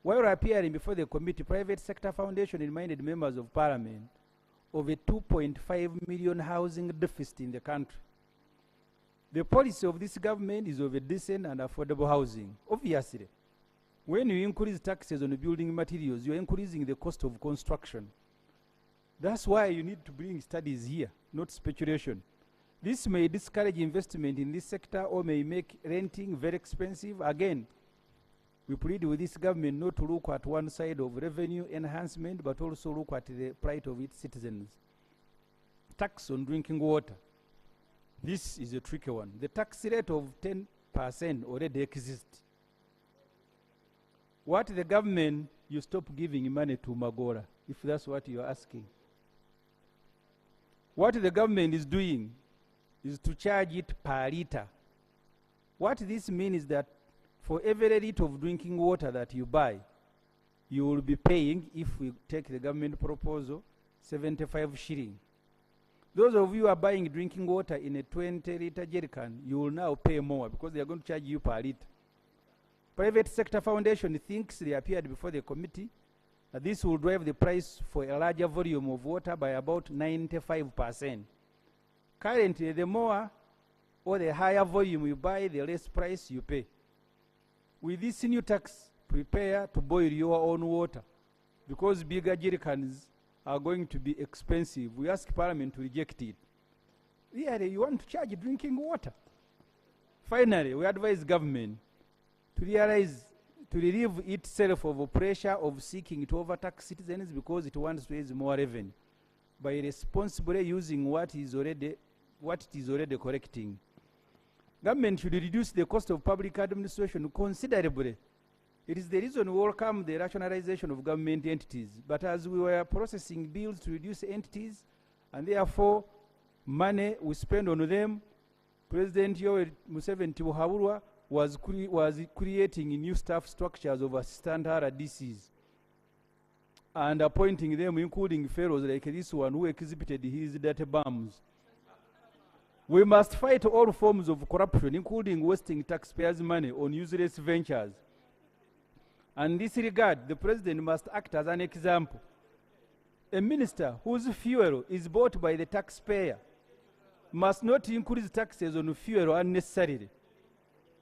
While appearing before the committee, Private Sector Foundation reminded members of Parliament of a 2.5 million housing deficit in the country. The policy of this government is of a decent and affordable housing. Obviously, when you increase taxes on building materials, you are increasing the cost of construction. That's why you need to bring studies here, not speculation. This may discourage investment in this sector or may make renting very expensive. Again, we plead with this government not to look at one side of revenue enhancement, but also look at the plight of its citizens. Tax on drinking water. This is a tricky one. The tax rate of 10% already exists. What the government, you stop giving money to Magora, if that's what you're asking. What the government is doing is to charge it per liter. What this means is that for every liter of drinking water that you buy, you will be paying, if we take the government proposal, 75 shilling. Those of you who are buying drinking water in a 20-liter jerrycan, you will now pay more because they are going to charge you per liter. Private Sector Foundation thinks, they appeared before the committee, that this will drive the price for a larger volume of water by about 95%. Currently, the more or the higher volume you buy, the less price you pay. With this new tax, prepare to boil your own water because bigger jerrycans are going to be expensive. We ask Parliament to reject it. Really, you want to charge drinking water? Finally, we advise government to realize, to relieve itself of the pressure of seeking to overtax citizens because it wants to raise more revenue by responsibly using what it is already collecting. Government should reduce the cost of public administration considerably. It is the reason we welcome the rationalization of government entities. But as we were processing bills to reduce entities, and therefore money we spend on them, President Yoweri Museveni Tibuhaburwa was creating new staff structures of assistant RDCs and appointing them, including fellows like this one who exhibited his data bombs. We must fight all forms of corruption, including wasting taxpayers' money on useless ventures. And in this regard, the President must act as an example. A minister whose fuel is bought by the taxpayer must not increase taxes on fuel unnecessarily.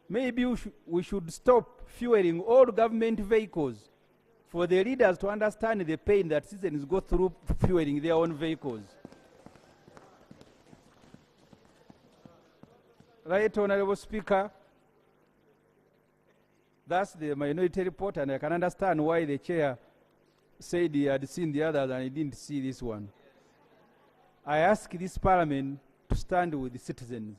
Maybe we should stop fueling all government vehicles for the leaders to understand the pain that citizens go through fueling their own vehicles. Right, Honorable Speaker, that's the minority report, and I can understand why the chair said he had seen the others and he didn't see this one. I ask this Parliament to stand with the citizens.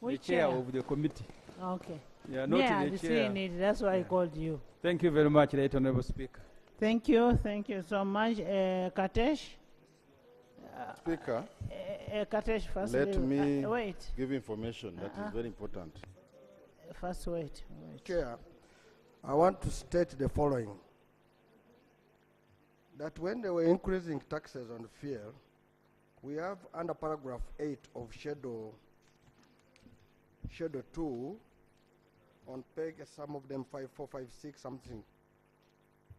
Which the chair of the committee. Okay. Yeah, not Yeah, the I'd chair. seen it. That's why I called you. Thank you very much, Right Honorable Speaker. Thank you so much. Katesh? Speaker, Katesh, first let me wait. give information that is very important. First wait. Chair, I want to state the following. That when they were increasing taxes on fuel, we have under paragraph 8 of Schedule 2 on page, some of them 5, 4, 5, 6, something.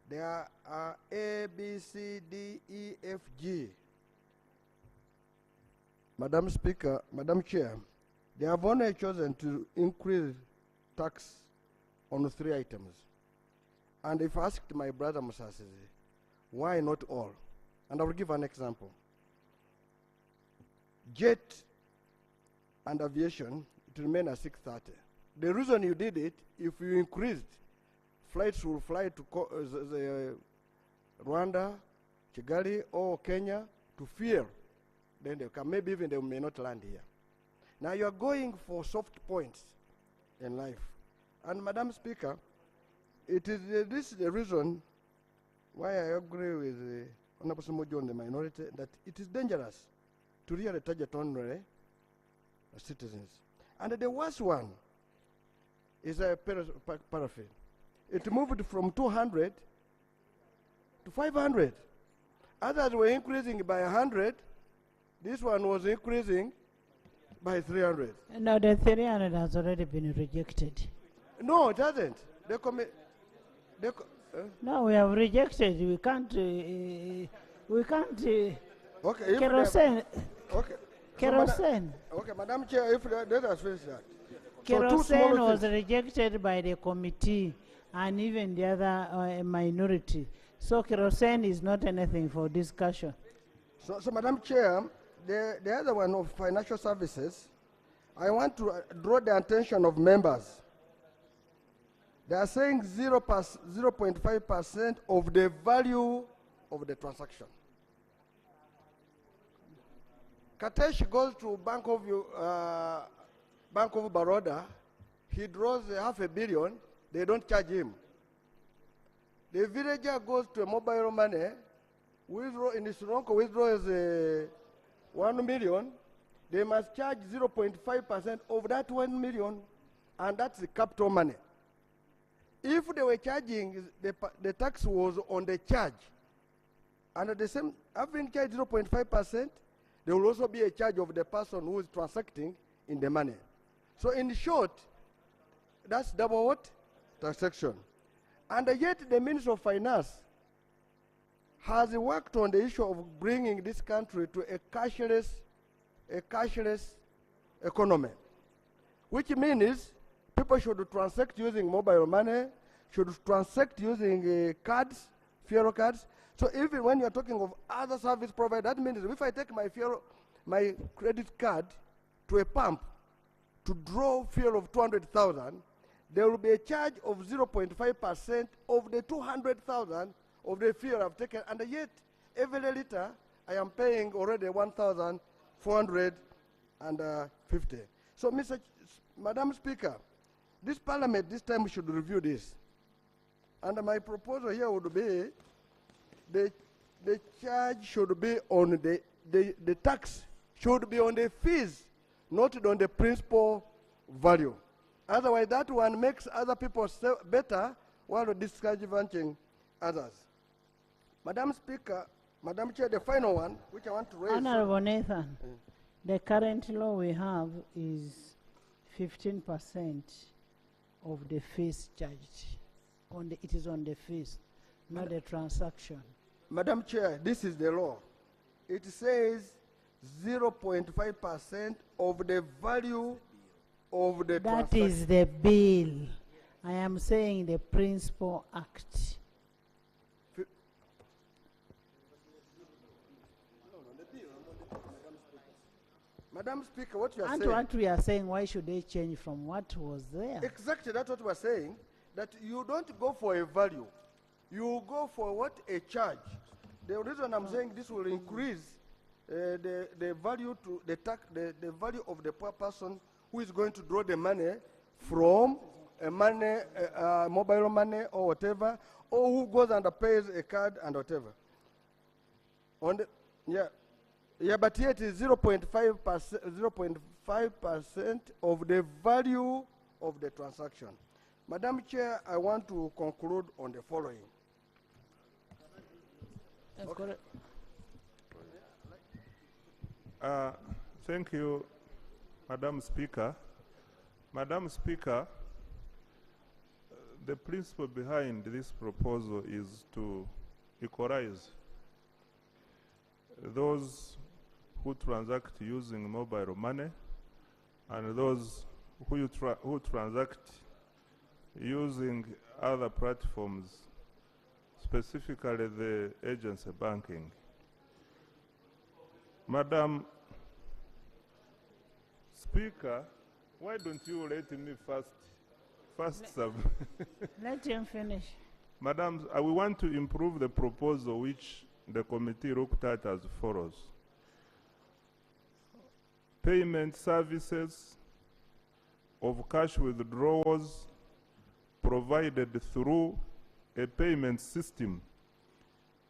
There are A, B, C, D, E, F, G. Madam Speaker, Madam Chair, they have only chosen to increase tax on 3 items. And if asked my brother Musasizi, why not all? And I will give an example. Jet and aviation, it remain at 630. The reason you did it, if you increased, flights will fly to Rwanda, Kigali, or Kenya to fuel. Then they come, maybe even they may not land here. Now you are going for soft points in life. And Madam Speaker, it is this is the reason why I agree with Honorable Ssemujju on the minority, that it is dangerous to really target only citizens. And the worst one is a paraffin. It moved from 200 to 500. Others were increasing by 100. This one was increasing by 300. No, the 300 has already been rejected. No, it hasn't. No, we have rejected. We can't. Okay. If Kerosene. Okay. Kerosene. Okay, Madam Chair, if let us finish that. Kerosene was rejected by the committee and even the other minority. So kerosene is not anything for discussion. So Madam Chair, the other one of financial services, I want to draw the attention of members. They are saying 0.5% of the value of the transaction. Katesh goes to Bank of Baroda, he draws $500 million, they don't charge him. The villager goes to a mobile money, withdraw in Nsereko withdraws 1 million, they must charge 0.5% of that 1 million, and that's the capital money. If they were charging, the tax was on the charge, and at the same, having charged 0.5%, there will also be a charge of the person who is transacting in the money. So in short, that's double what? Transaction. And yet the Minister of Finance has worked on the issue of bringing this country to a cashless economy, which means people should transact using mobile money, should transact using cards, fuel cards. So even when you're talking of other service providers, that means if I take my credit card to a pump to draw fuel of 200,000, there will be a charge of 0.5% of the 200,000 of the fuel I've taken, and yet every liter I am paying already 1,450. So, Madam Speaker, this Parliament this time should review this, and my proposal here would be the charge should be on the tax should be on the fees, not on the principal value. Otherwise, that one makes other people better while disadvantaging others. Madam Speaker, Madam Chair, the final one, which I want to raise. Honorable Nathan, the current law we have is 15% of the fees charged. It is on the fees, not the transaction. Madam Chair, this is the law. It says 0.5% of the value of the transaction. That is the bill. I am saying the Principal Act. Madam Speaker, what you are and saying... what we are saying, why should they change from what was there? Exactly, that's what we are saying, that you don't go for a value. You go for what? A charge. The reason I'm saying this will increase the value to the value of the poor person who is going to draw the money from a mobile money or whatever, or who goes and pays a card and whatever. But yet it's 0.5% of the value of the transaction. Madam Chair, I want to conclude on the following. Okay. Thank you, Madam Speaker. Madam Speaker, the principle behind this proposal is to equalize those who transact using mobile money and those who transact using other platforms, specifically the agency banking. Madam Speaker, why don't you let me first sub? Let him finish. Madam, we want to improve the proposal which the committee looked at as follows. Payment services of cash withdrawals provided through a payment system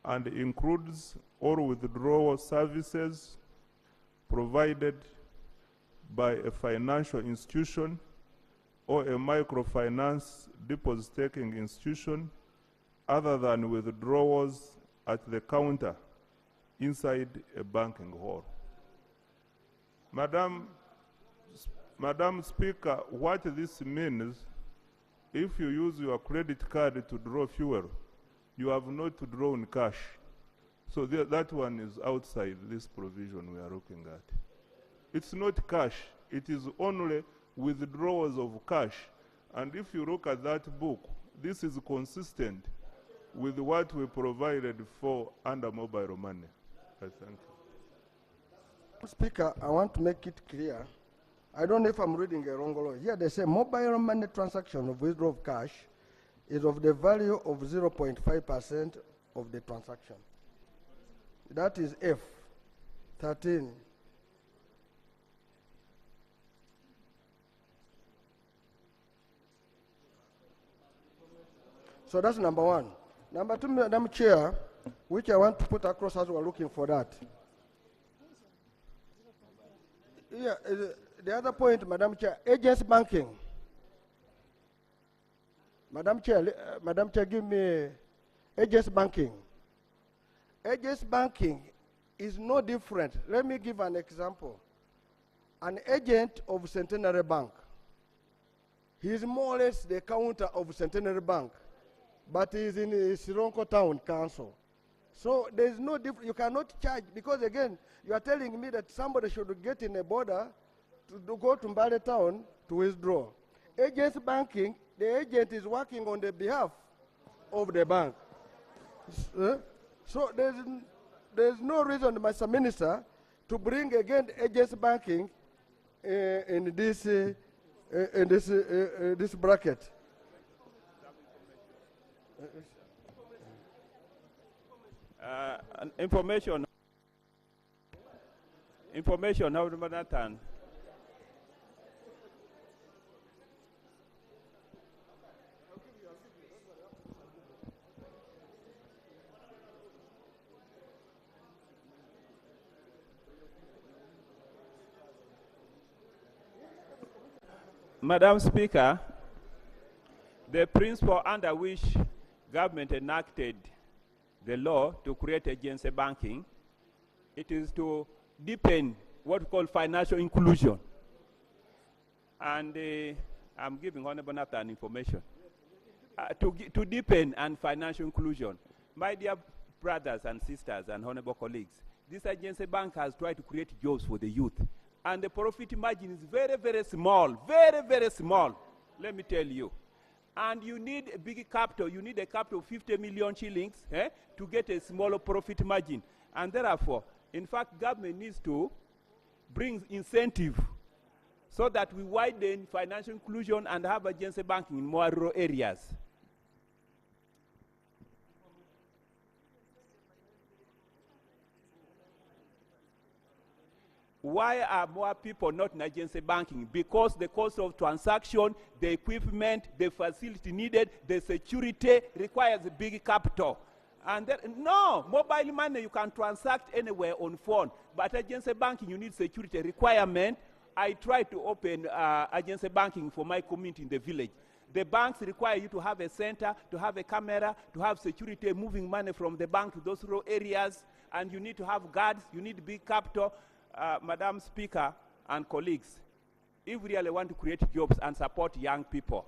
and includes all withdrawal services provided by a financial institution or a microfinance deposit-taking institution other than withdrawals at the counter inside a banking hall. Madam Speaker, what this means, if you use your credit card to draw fuel, you have not drawn cash. So that one is outside this provision we are looking at. It's not cash, it is only withdrawals of cash. And if you look at that book, this is consistent with what we provided for under mobile money. I thank you. Speaker, I want to make it clear. I don't know if I'm reading a wrong law. Here they say mobile money transaction of withdrawal of cash is of the value of 0.5% of the transaction. That is F 13. So that's number one. Number two, Madam Chair, which I want to put across as we're looking for that. Yeah, the other point, Madam Chair, agents banking. Madam Chair, give me agents banking. Agents banking is no different. Let me give an example. An agent of Centenary Bank, he is more or less the counter of Centenary Bank, but he is in Nsereko Town Council. So there is no difference. You cannot charge, because again, you are telling me that somebody should get in a border to go to Mbale Town to withdraw. Agents banking, the agent is working on the behalf of the bank. So there's no reason, Mr. Minister, to bring again agents banking in this bracket. Information, Honorable Nathan. Madam Speaker, the principle under which government enacted the law to create agency banking, it is to deepen what we call financial inclusion. And I'm giving Honorable Nathan information. To deepen and financial inclusion. My dear brothers and sisters and honorable colleagues, this agency bank has tried to create jobs for the youth. And the profit margin is very, very small, very, very small, let me tell you. And you need a big capital. You need a capital of 50 million shillings to get a smaller profit margin. And therefore, in fact, government needs to bring incentive so that we widen financial inclusion and have agency banking in more rural areas. Why are more people not in agency banking? Because the cost of transaction, the equipment, the facility needed, the security requires a big capital. And no, mobile money you can transact anywhere on phone, but agency banking you need security requirement. I tried to open agency banking for my community in the village. The banks require you to have a center, to have a camera, to have security moving money from the bank to those rural areas, and you need to have guards, you need big capital. Madam Speaker and colleagues, if we really want to create jobs and support young people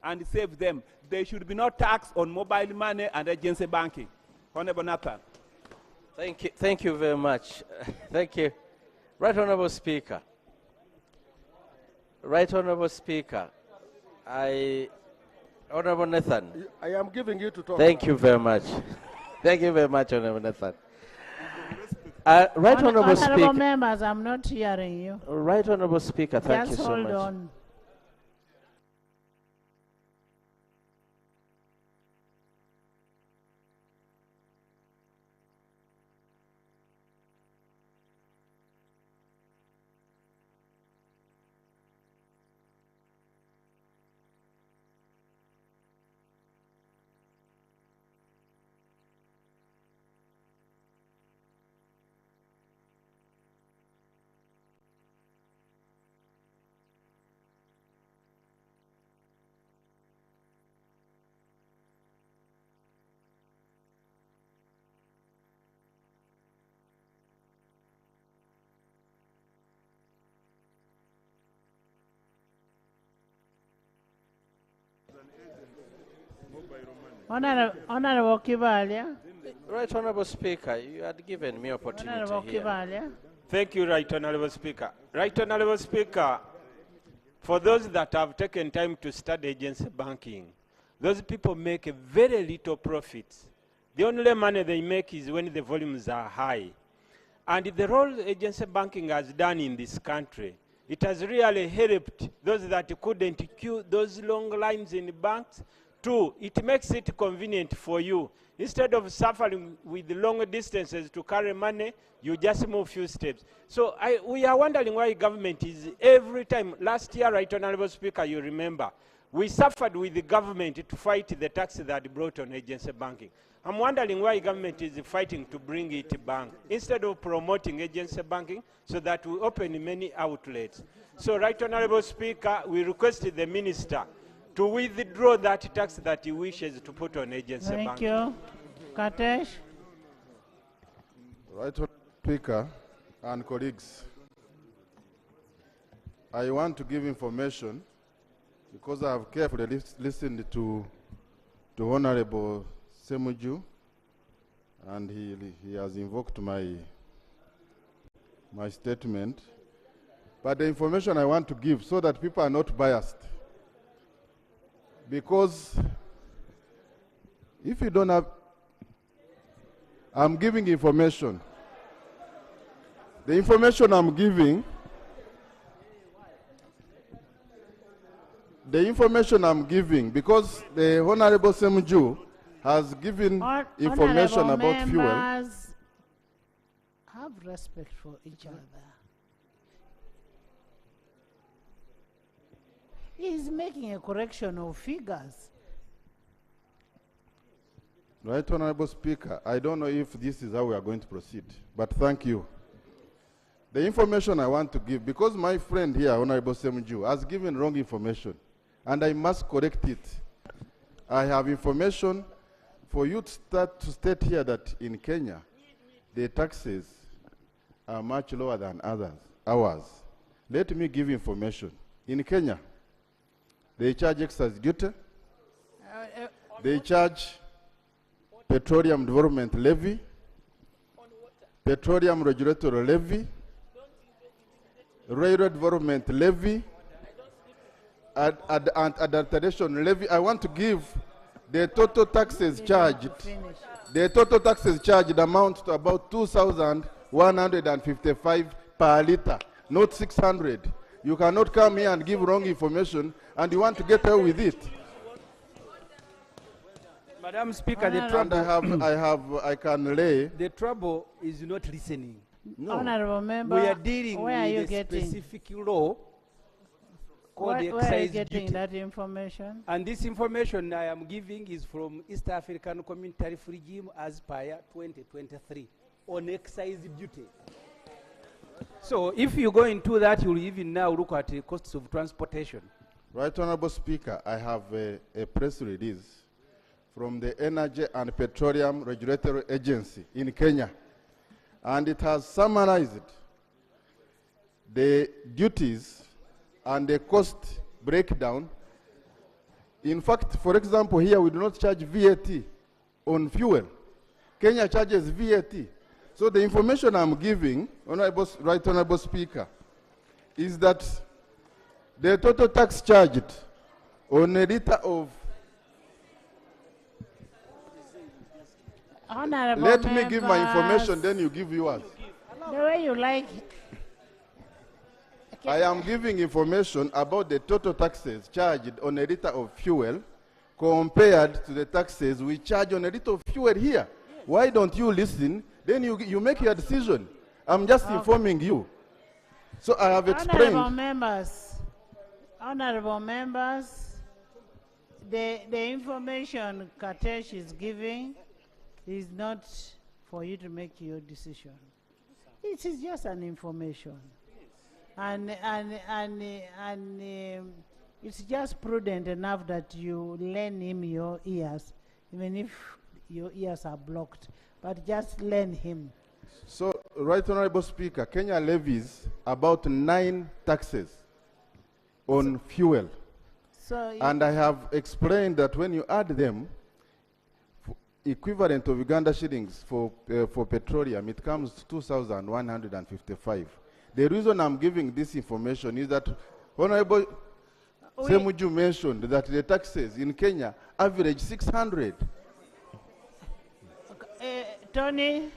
and save them, there should be no tax on mobile money and agency banking. Honorable Nathan. Thank you very much. Thank you. Right Honorable Speaker. Right Honorable Speaker. Honorable Nathan. I am giving you to talk. Thank you very much. Thank you very much, Honorable Nathan. Right Honorable Speaker. Honorable members, I'm not hearing you. Right Honorable Speaker, thank you Just so much. hold on. Honorable Kivalia. Right Honorable Speaker, you had given me opportunity Honorable here. Kivalia. Thank you, Right Honorable Speaker. Right Honorable Speaker, for those that have taken time to study agency banking, those people make a very little profits. The only money they make is when the volumes are high. And the role agency banking has done in this country, it has really helped those that couldn't queue those long lines in banks. Two, it makes it convenient for you. Instead of suffering with long distances to carry money, you just move few steps. So we are wondering why government is every time. Last year, Right Honorable Speaker, you remember, we suffered with the government to fight the tax that brought on agency banking. I'm wondering why government is fighting to bring it back instead of promoting agency banking so that we open many outlets. So, Right Honorable Speaker, we request the minister to withdraw that tax that he wishes to put on agency banking. Thank you. Katesh. Right Honorable Speaker and colleagues, I want to give information because I have carefully listened to Honorable Ssemujju, and he has invoked my statement. But the information I want to give so that people are not biased. Because if you don't have, I'm giving information. The information I'm giving, because the Honorable Ssemujju has given information about fuel. Members, have respect for each other. He is making a correction of figures. Right, Honorable Speaker, I don't know if this is how we are going to proceed, but thank you. The information I want to give, because my friend here, Honorable Ssemujju, has given wrong information, and I must correct it. I have information for you to state here that in Kenya, the taxes are much lower than ours. Let me give information. In Kenya, they charge excise duty, they charge petroleum development levy, petroleum regulatory levy, railway development levy, and adulteration levy. I want to give the total taxes charged. The total taxes charged amount to about 2,155 per litre, not 600. You cannot come here and give wrong information, and you want to get away with it. Madam Speaker, the trouble I can lay. The trouble is not listening. No. Honorable member, We are dealing where are you with a getting? specific law called the Where are you excise getting duty. that information? And this information I am giving is from East African Common Tariff Regime as per 2023 on excise duty. So if you go into that, you'll even now look at the costs of transportation. Right, Honorable Speaker, I have a press release from the Energy and Petroleum Regulatory Agency in Kenya, and it has summarized the duties and the cost breakdown. In fact, for example, here we do not charge VAT on fuel. Kenya charges VAT. So the information I'm giving, Right Honorable Speaker, is that the total tax charged on a litre of... Honorable Let me give my members, information, then you give yours. the way you like. I am giving information about the total taxes charged on a litre of fuel compared to the taxes we charge on a litre of fuel here. Why don't you listen? Then you make your decision. I'm just informing you. So I have explained. Honorable members, the information Katesh is giving is not for you to make your decision. It is just an information. And it's just prudent enough that you lend him your ears, even if your ears are blocked, but just lend him. So, Right Honorable Speaker, Kenya levies about 9 taxes on fuel. So and I have explained that when you add them, equivalent of Uganda shillings for petroleum, it comes to 2,155. The reason I'm giving this information is that Honorable Ssemujju mentioned that the taxes in Kenya average 600. Tony,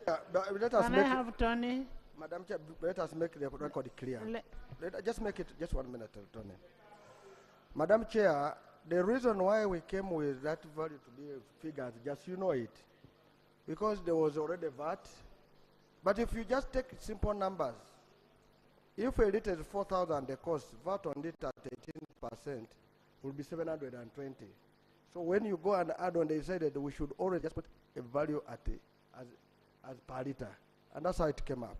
Let us can make I have Tony? Madam Chair, let us make the record clear. Just make it just 1 minute, Tony. Madam Chair, the reason why we came with that value to be figures, just you know it, because there was already VAT. But if you just take simple numbers, if a liter is 4,000, the cost, VAT on it at 18% will be 720. So when you go and add on, they said that we should always just put a value at as per liter. And that's how it came up.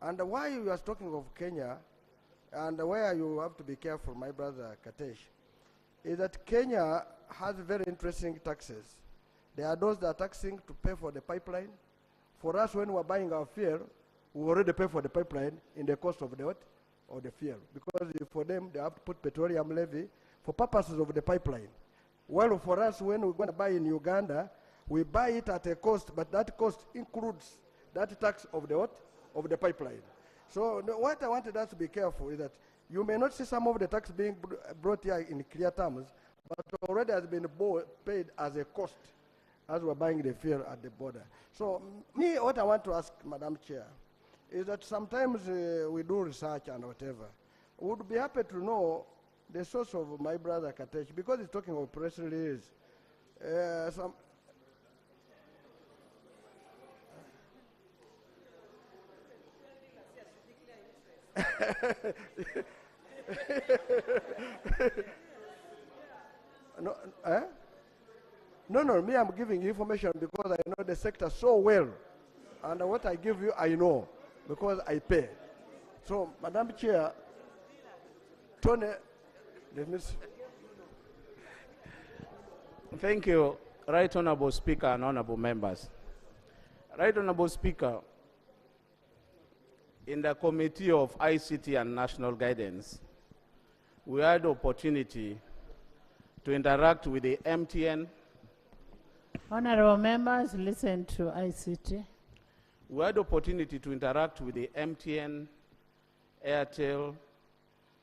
And why you are talking of Kenya, and where you have to be careful, my brother Katesh, is that Kenya has very interesting taxes. There are those that are taxing to pay for the pipeline. For us, when we're buying our fuel, we already pay for the pipeline in the cost of the what? Or the fuel. Because for them, they have to put petroleum levy for purposes of the pipeline. Well, for us, when we're going to buy in Uganda, we buy it at a cost, but that cost includes that tax of the what? Of the pipeline. So what I wanted us to be careful is that you may not see some of the tax being brought here in clear terms, but already has been paid as a cost as we're buying the fuel at the border. So me, what I want to ask Madam Chair is that sometimes we do research and whatever. We would be happy to know the source of my brother Katesh, because he's talking of press release. No, me, I'm giving you information because I know the sector so well. And what I give you, I know, because I pay. So, Madam Chair, Tony, Thank you, Right Honorable Speaker and Honorable Members. Right Honorable Speaker, in the Committee of ICT and National Guidance, we had the opportunity to interact with the MTN. Honorable members, listen to ICT. We had the opportunity to interact with the MTN, Airtel,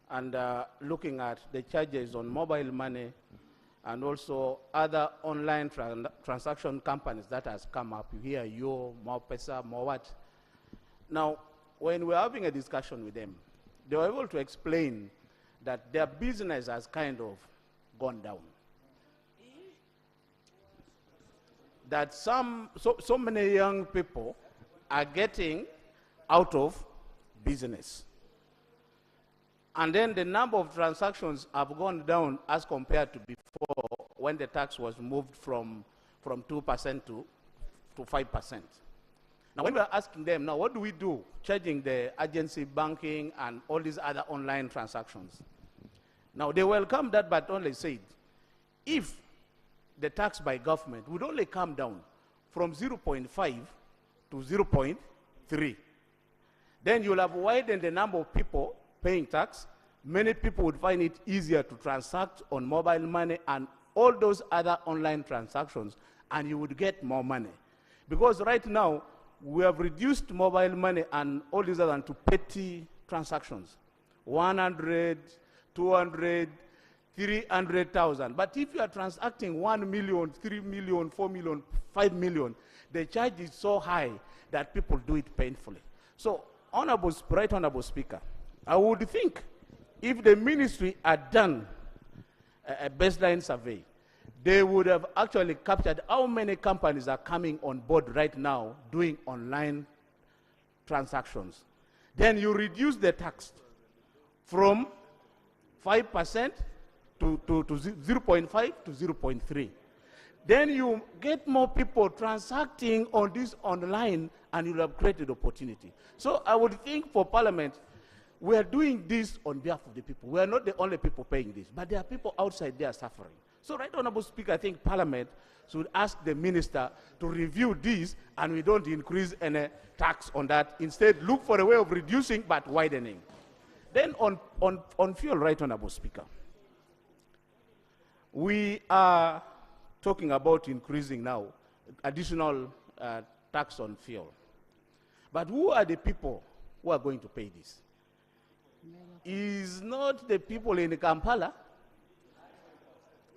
and looking at the charges on mobile money and also other online transaction companies that has come up. You hear Yo, More Pesa, More what. Now, when we're having a discussion with them, they were able to explain that their business has kind of gone down. That so many young people are getting out of business. And then the number of transactions have gone down as compared to before, when the tax was moved from 2% to 5%. Now, when we're asking them, now what do we do, charging the agency banking and all these other online transactions? Now, they welcome that, but only said, if the tax by government would only come down from 0.5 to 0.3, then you'll have widened the number of people paying tax. Many people would find it easier to transact on mobile money and all those other online transactions, and you would get more money. Because right now, we have reduced mobile money and all these other to petty transactions. 100, 200, 300,000. But if you are transacting 1 million, 3 million, 4 million, 5 million, the charge is so high that people do it painfully. So, Right Honorable Speaker, I would think if the ministry had done a baseline survey, they would have actually captured how many companies are coming on board right now doing online transactions. Then you reduce the tax from 5% to 0.5 to 0.3. Then you get more people transacting on this online, and you'll have created opportunity. So I would think for Parliament, we are doing this on behalf of the people. We are not the only people paying this, but there are people outside there suffering. So, Right Honorable Speaker, I think Parliament should ask the Minister to review this, and we don't increase any tax on that. Instead, look for a way of reducing but widening. Then on fuel, Right Honorable Speaker, We are talking about increasing now additional tax on fuel. But who are the people who are going to pay this? Is not the people in Kampala.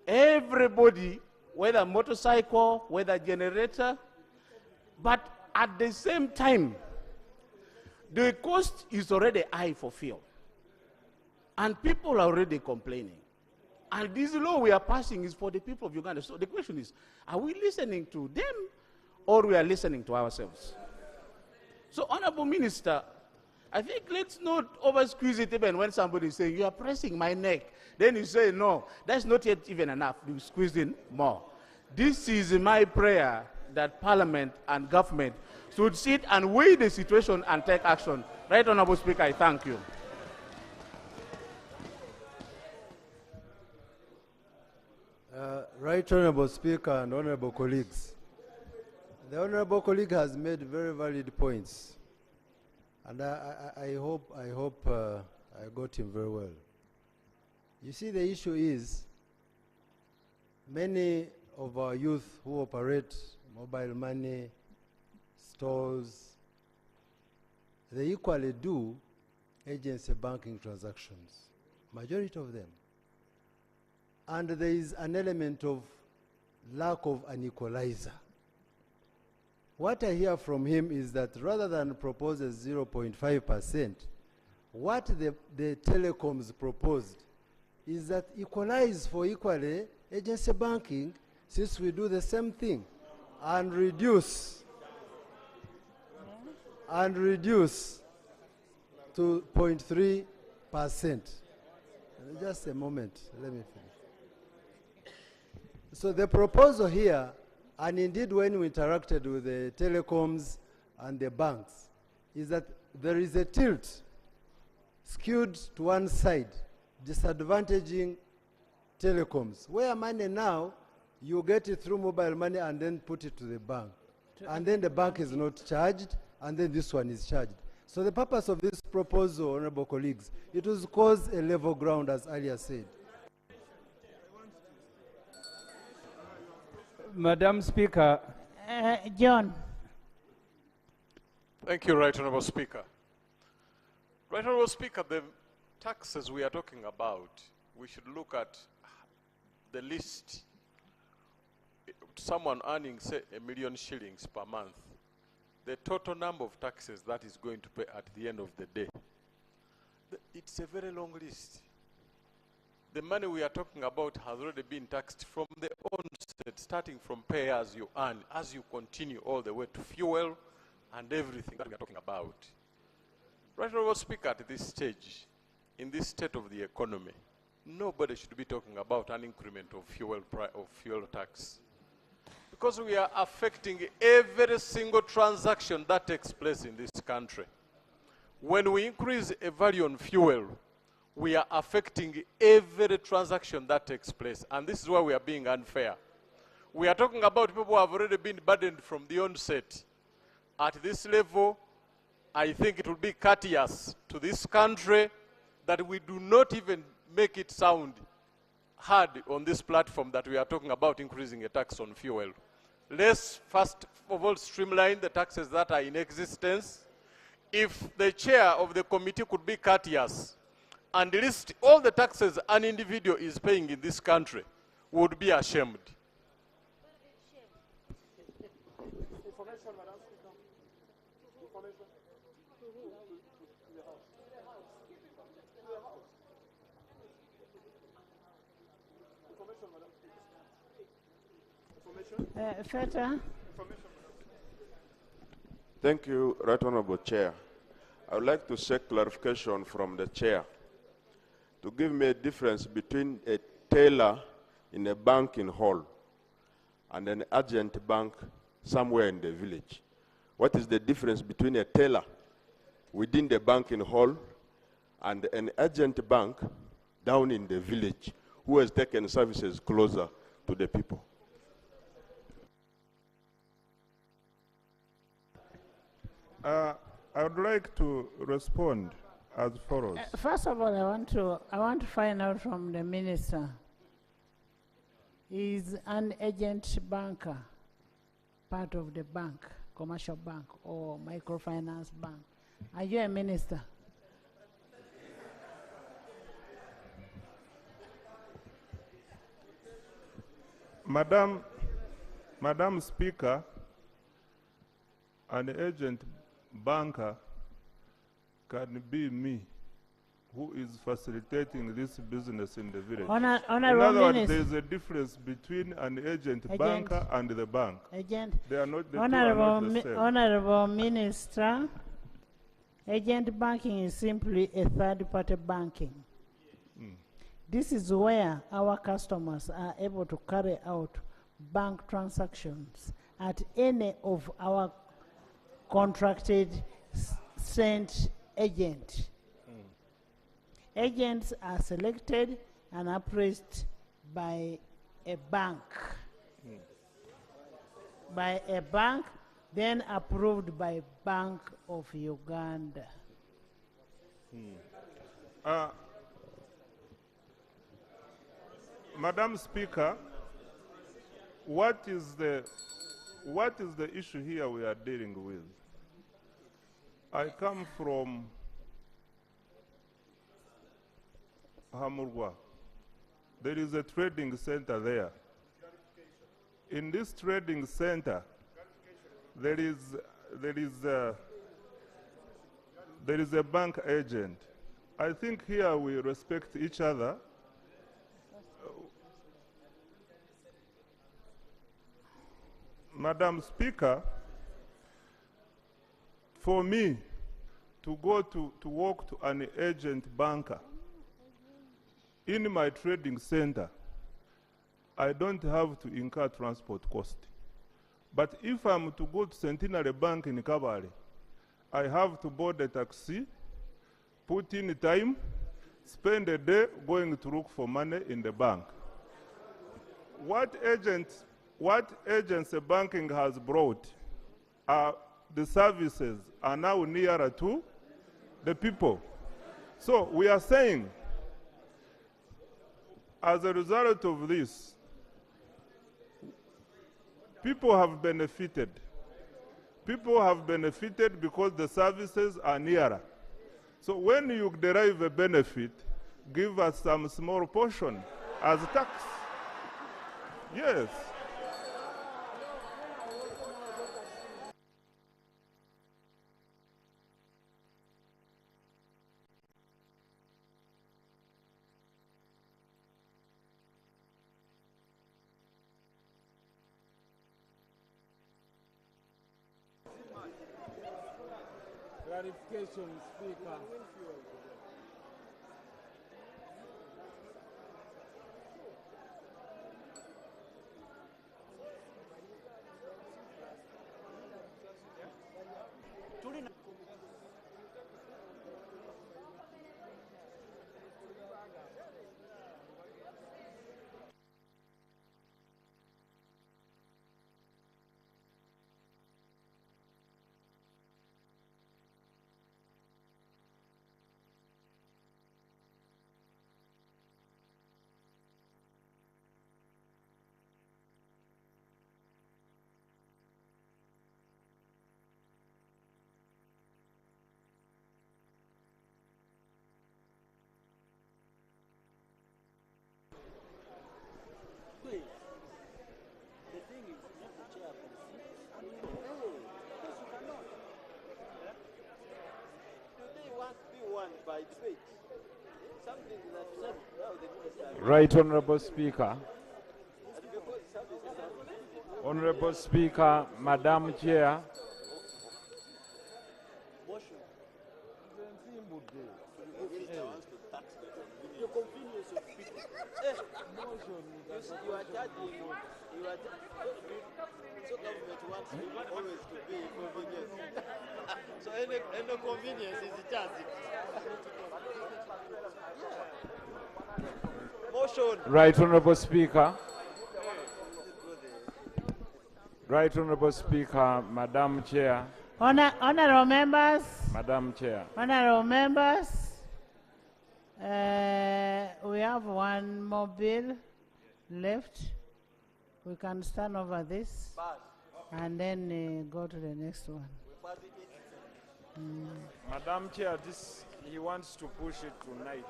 Everybody, whether motorcycle, whether generator, but at the same time, the cost is already high for fuel. And people are already complaining. And this law we are passing is for the people of Uganda. So the question is, are we listening to them or we are listening to ourselves? So, Honorable Minister, I think let's not over squeeze it even when somebody is saying, you are pressing my neck. Then you say, no, that's not yet even enough. You squeeze in more. This is my prayer that Parliament and government should sit and weigh the situation and take action. Right, Honorable Speaker, I thank you. Right Honorable Speaker and honorable colleagues, the honorable colleague has made very valid points, and I hope I got him very well. You see, the issue is many of our youth who operate mobile money stores, they equally do agency banking transactions, majority of them. And there is an element of lack of an equalizer. What I hear from him is that rather than propose a 0.5%, what the telecoms proposed is that equalize for equally agency banking, since we do the same thing, and reduce to 0.3%. Just a moment, let me finish. So the proposal here, and indeed when we interacted with the telecoms and the banks, is that there is a tilt skewed to one side, disadvantaging telecoms, where money now, you get it through mobile money and then put it to the bank. And then the bank is not charged, and then this one is charged. So the purpose of this proposal, honorable colleagues, it was cause a level ground, as earlier said. Madam Speaker. John. Thank you, Right Honourable Speaker. Right Honourable Speaker, the taxes we are talking about, we should look at the list. Someone earning, say, $1 million shillings per month, the total number of taxes that is going to pay at the end of the day. It's a very long list. The money we are talking about has already been taxed from the onset, starting from pay as you earn, as you continue all the way to fuel and everything that we are talking about. Right Honourable Speaker, at this stage, in this state of the economy, nobody should be talking about an increment of fuel tax. Because we are affecting every single transaction that takes place in this country. When we increase a value on fuel, we are affecting every transaction that takes place. And this is why we are being unfair. We are talking about people who have already been burdened from the onset. At this level, I think it will be courteous to this country that we do not even make it sound hard on this platform that we are talking about increasing a tax on fuel. Let's first of all streamline the taxes that are in existence. If the chair of the committee could be courteous and list all the taxes an individual is paying in this country, would be ashamed. Feta. Thank you, Right Honorable Chair. I would like to seek clarification from the chair to give me a difference between a teller in a banking hall and an agent bank somewhere in the village. What is the difference between a teller within the banking hall and an agent bank down in the village who has taken services closer to the people? I would like to respond as follows. First of all, I want to find out from the minister. is an agent banker part of the bank, commercial bank or microfinance bank? Are you a minister? Madam Speaker, an agent banker can be me, who is facilitating this business in the village. In other words, there is a difference between an agent banker and the bank. Agent. They are not, the two are not the same. Honorable Minister, agent banking is simply a third-party banking. This is where our customers are able to carry out bank transactions at any of our contracted sent agent. Agents are selected and appraised by a bank. By a bank, then approved by Bank of Uganda. Madam Speaker, what is the issue here we are dealing with? I come from Hamurwa. There is a trading center there. In this trading center, there is a bank agent. I think here we respect each other. Madam Speaker, for me to go to work to an agent banker in my trading center, I don't have to incur transport cost. But if I'm to go to Centenary Bank in Kabale, I have to board a taxi, put in time, spend a day going to look for money in the bank. What agency banking has brought are the services are now nearer to the people. So we are saying, as a result of this, people have benefited. People have benefited because the services are nearer. So when you derive a benefit, give us some small portion as tax. Yes. Clarification, Speaker. Right, Honorable Speaker. Honorable Speaker, Madam Chair. You are judging. So government wants always to be convenient. So any convenience is a chance. Motion. Right, Honorable Speaker. Right, Honorable Speaker, Madam Chair. Honorable members. Madam Chair. Honorable members. We have one more bill left. We can stand over this and then go to the next one. Madam Chair, he wants to push it tonight.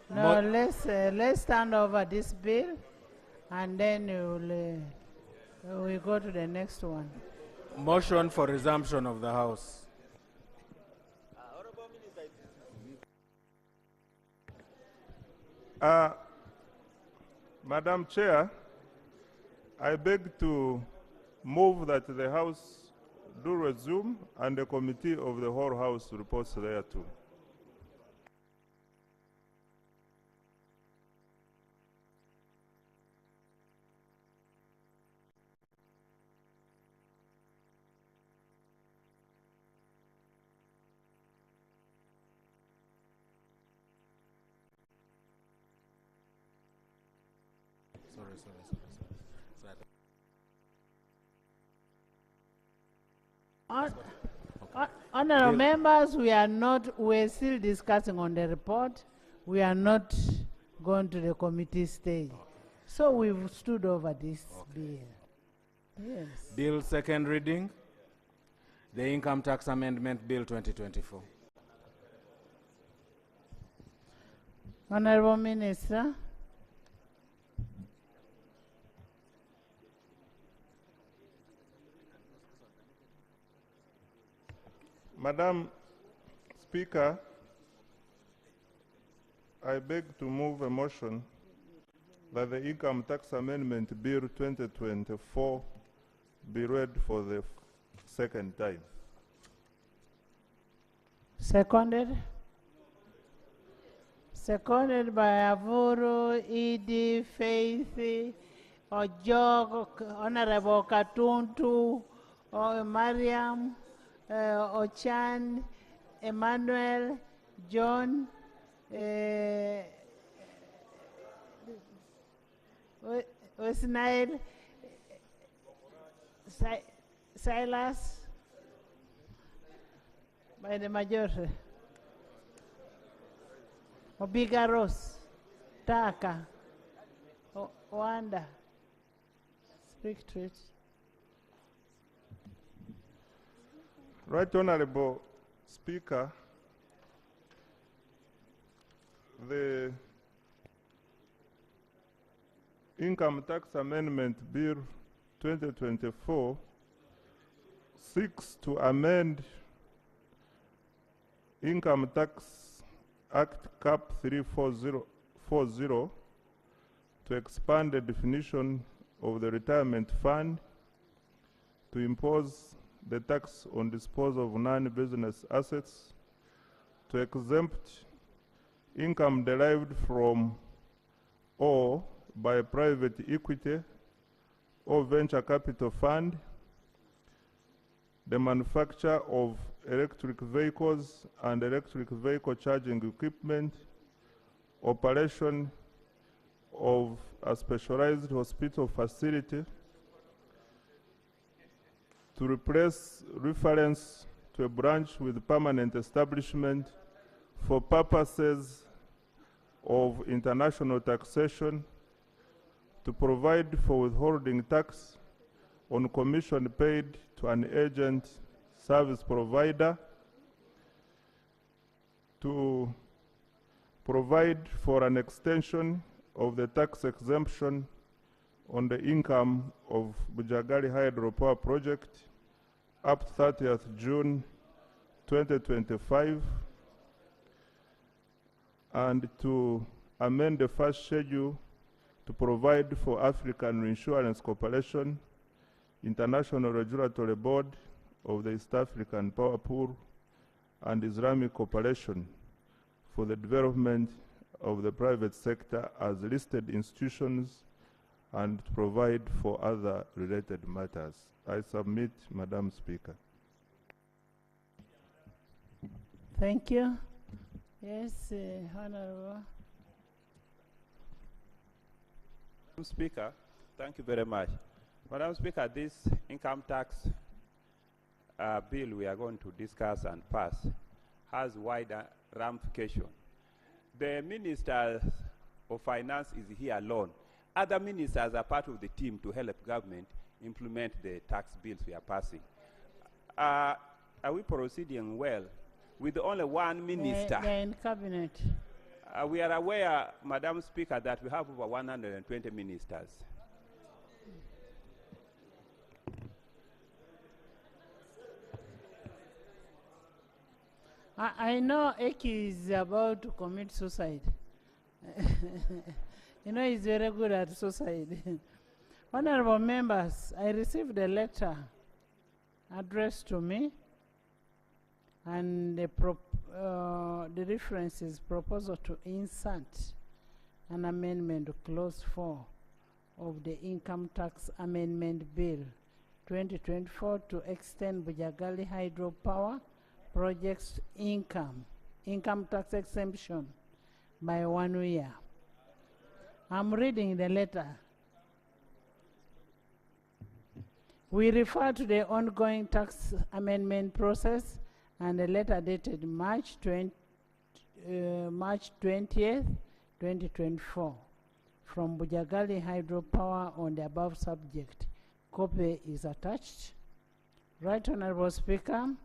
No, let's stand over this bill and then we'll go to the next one. Motion for resumption of the House. Madam Chair, I beg to move that the House do resume and the committee of the whole House reports thereto. Honorable members, we're still discussing on the report. We are not going to the committee stage. So we've stood over this bill. Yes. Bill second reading, the Income Tax Amendment Bill 2024. Honorable Minister. Madam Speaker, I beg to move a motion that the Income Tax Amendment Bill 2024 be read for the second time. Seconded? Seconded by Avuru, Edie, Faith, Ojog, Honorable Katuntu, Mariam, Ochan, Emmanuel, John, Osnail, Silas, by the majority. Obigaros, Taka, Wanda. Speak to it. Right Honorable Speaker, the Income Tax Amendment Bill 2024 seeks to amend Income Tax Act Cap 340 to expand the definition of the retirement fund, to impose the tax on disposal of non-business assets, to exempt income derived from or by private equity or venture capital fund, the manufacture of electric vehicles and electric vehicle charging equipment, operation of a specialized hospital facility, to replace reference to a branch with permanent establishment for purposes of international taxation, to provide for withholding tax on commission paid to an agent service provider, to provide for an extension of the tax exemption on the income of Bujagali Hydropower Project up to 30th June 2025, and to amend the first schedule to provide for African Reinsurance Corporation, International Regulatory Board of the East African Power Pool, and Islamic Cooperation for the development of the private sector as listed institutions, and to provide for other related matters. I submit, Madam Speaker. Thank you. Yes, Honorable. Madam Speaker, thank you very much. Madam Speaker, this income tax bill we are going to discuss and pass has wider ramification. The Minister of Finance is here alone, other ministers are part of the team to help government implement the tax bills we are passing. Are we proceeding well with only one minister? They're in cabinet. We are aware, Madam Speaker, that we have over 120 ministers. I know Eki is about to commit suicide. You know, he's very good at suicide. Honorable members, I received a letter addressed to me, and the reference is proposal to insert an amendment to Clause 4 of the Income Tax Amendment Bill 2024 to extend Bujagali hydropower project's income tax exemption by 1 year. I'm reading the letter. We refer to the ongoing tax amendment process and the letter dated March 20th, 2024 from Bujagali hydropower on the above subject. Copy is attached. Right Honorable Speaker,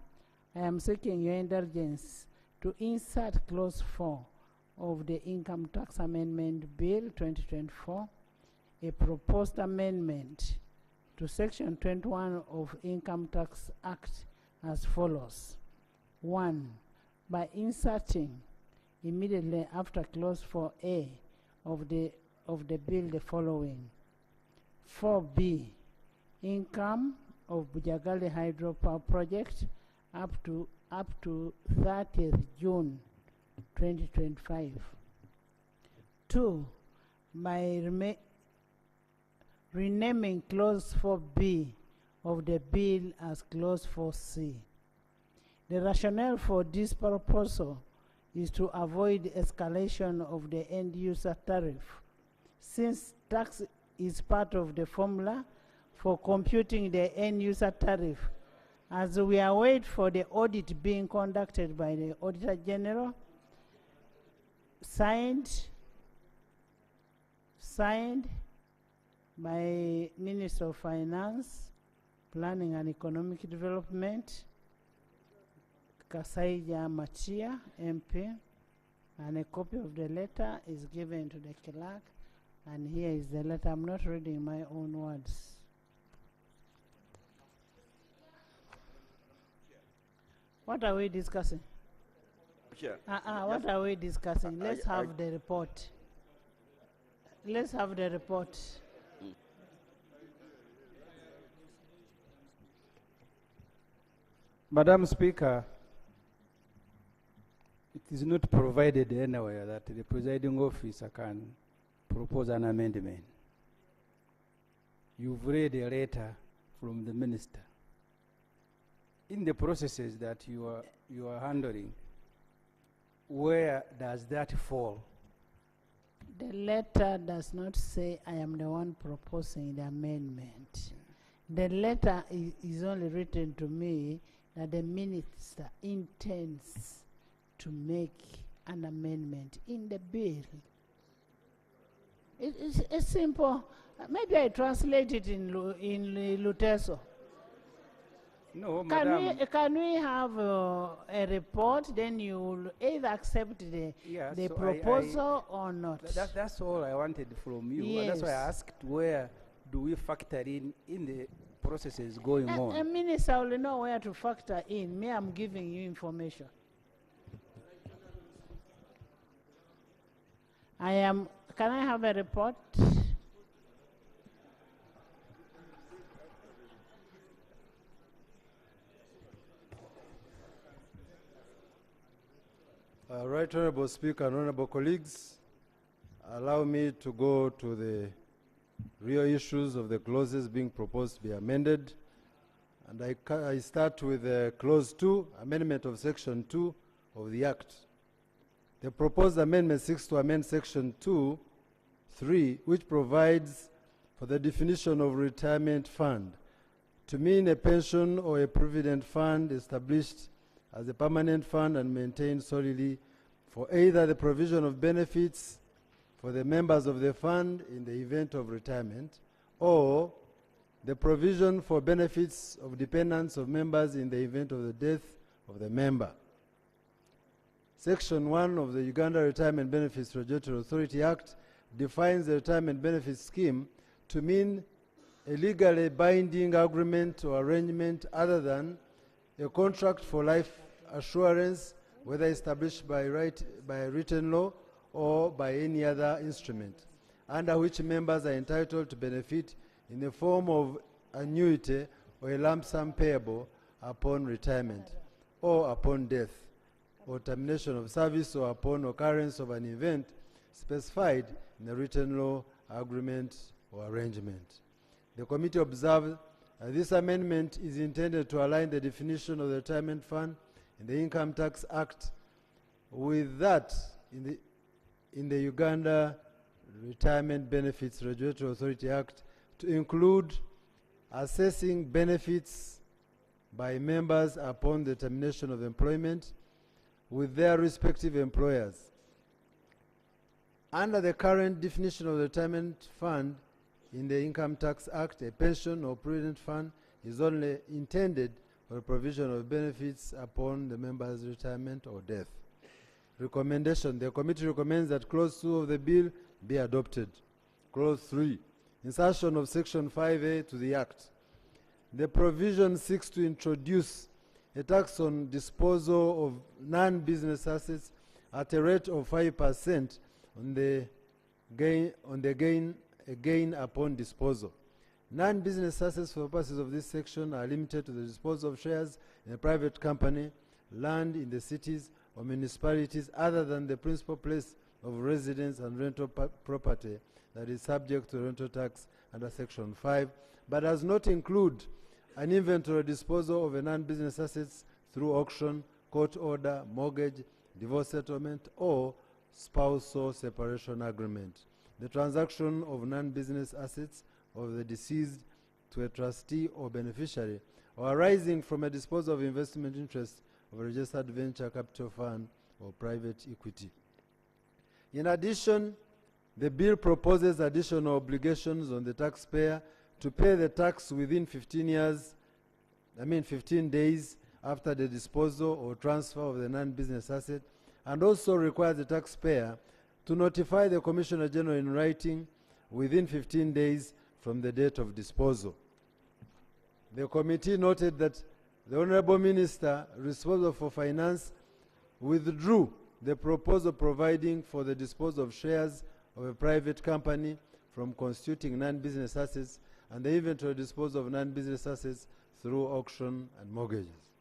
I am seeking your indulgence to insert Clause 4 of the Income Tax Amendment Bill 2024, a proposed amendment to Section 21 of Income Tax Act as follows. 1. By inserting immediately after Clause 4A of the bill the following. 4B. Income of Bujagali hydropower project up to 30th June 2025. 2. By renaming Clause 4B of the bill as Clause 4C. The rationale for this proposal is to avoid escalation of the end-user tariff, since tax is part of the formula for computing the end-user tariff. As we await for the audit being conducted by the Auditor General, signed by Minister of Finance, Planning and Economic Development, Kasaija Machia, MP, and a copy of the letter is given to the clerk, and here is the letter. I'm not reading my own words. What are we discussing? What are we discussing? Let's have the report. Let's have the report. Madam Speaker, it is not provided anywhere that the presiding officer can propose an amendment. You've read a letter from the minister. In the processes that you are handling, where does that fall? The letter does not say I am the one proposing the amendment. The letter is only written to me that the minister intends to make an amendment in the bill. It's simple. Maybe I translate it in Luteso. No, Madam. Can we have a report? Then you will either accept the So proposal or not. That's all I wanted from you. Yes. That's why I asked, where do we factor in the processes going on? A minister will know where to factor in. Me, I'm giving you information. Can I have a report? Right Honorable Speaker and Honorable colleagues, allow me to go to the real issues of the clauses being proposed to be amended. And I start with Clause 2, Amendment of Section 2 of the Act. The proposed amendment seeks to amend Section 2(3), which provides for the definition of retirement fund to mean a pension or a provident fund established as a permanent fund and maintained solely for either the provision of benefits for the members of the fund in the event of retirement, or the provision for benefits of dependents of members in the event of the death of the member. Section 1 of the Uganda Retirement Benefits Regulatory Authority Act defines the retirement benefits scheme to mean a legally binding agreement or arrangement other than a contract for life assurance, whether established by written law or by any other instrument, under which members are entitled to benefit in the form of annuity or a lump sum payable upon retirement or upon death or termination of service or upon occurrence of an event specified in the written law, agreement, or arrangement. The committee observed that this amendment is intended to align the definition of the retirement fund in the Income Tax Act with that in the Uganda Retirement Benefits Regulatory Authority Act to include assessing benefits by members upon the termination of employment with their respective employers. Under the current definition of the retirement fund in the Income Tax Act, a pension or provident fund is only intended for the provision of benefits upon the member's retirement or death. Recommendation: the committee recommends that Clause 2 of the bill be adopted. Clause 3, insertion of Section 5A to the Act. The provision seeks to introduce a tax on disposal of non-business assets at a rate of 5% on the gain upon disposal. Non-business assets for purposes of this section are limited to the disposal of shares in a private company, land in the cities or municipalities other than the principal place of residence and rental property that is subject to rental tax under Section 5, but does not include an inventory disposal of a non-business assets through auction, court order, mortgage, divorce settlement, or spousal separation agreement. The transaction of non-business assets of the deceased to a trustee or beneficiary, or arising from a disposal of investment interest of a registered venture capital fund or private equity. In addition, the bill proposes additional obligations on the taxpayer to pay the tax within 15 days after the disposal or transfer of the non-business asset, and also requires the taxpayer to notify the Commissioner General in writing within 15 days from the date of disposal. The committee noted that the Honorable Minister responsible for finance withdrew the proposal providing for the disposal of shares of a private company from constituting non-business assets and the inventory disposal of non-business assets through auction and mortgages.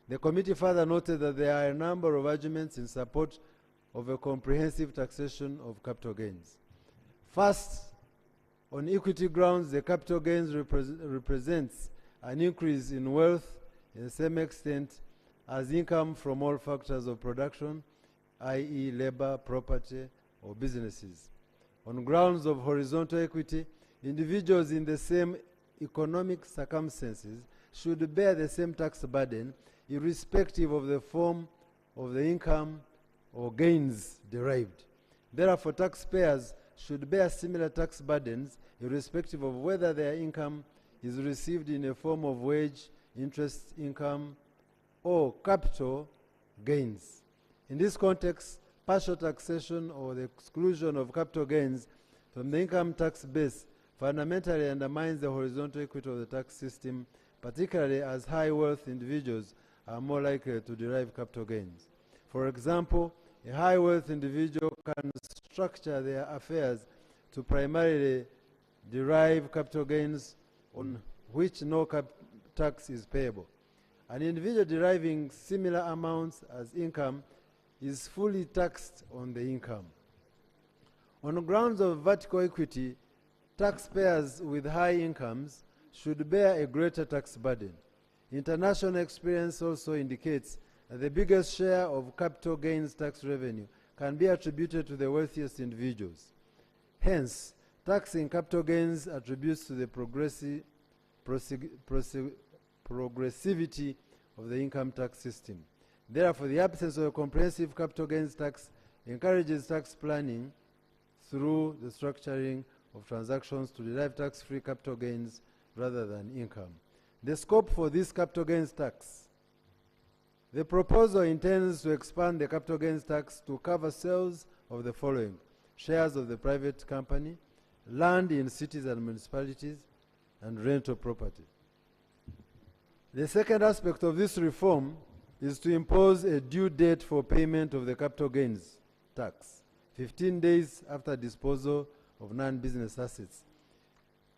The committee further noted that there are a number of arguments in support of a comprehensive taxation of capital gains. First, on equity grounds, the capital gains represents an increase in wealth in the same extent as income from all factors of production, i.e. labor, property, or businesses. On grounds of horizontal equity, individuals in the same economic circumstances should bear the same tax burden irrespective of the form of the income or gains derived. Therefore, taxpayers should bear similar tax burdens irrespective of whether their income is received in a form of wage, interest income, or capital gains. In this context, partial taxation or the exclusion of capital gains from the income tax base fundamentally undermines the horizontal equity of the tax system, particularly as high wealth individuals are more likely to derive capital gains. For example, a high wealth individual can structure their affairs to primarily derive capital gains on which no tax is payable. An individual deriving similar amounts as income is fully taxed on the income. On grounds of vertical equity, taxpayers with high incomes should bear a greater tax burden. International experience also indicates that the biggest share of capital gains tax revenue can be attributed to the wealthiest individuals. Hence, taxing capital gains attributes to the progressivity of the income tax system. Therefore, the absence of a comprehensive capital gains tax encourages tax planning through the structuring of transactions to derive tax-free capital gains rather than income. The scope for this capital gains tax. The proposal intends to expand the capital gains tax to cover sales of the following: shares of the private company, land in cities and municipalities, and rental property. The second aspect of this reform is to impose a due date for payment of the capital gains tax, 15 days after disposal of non-business assets,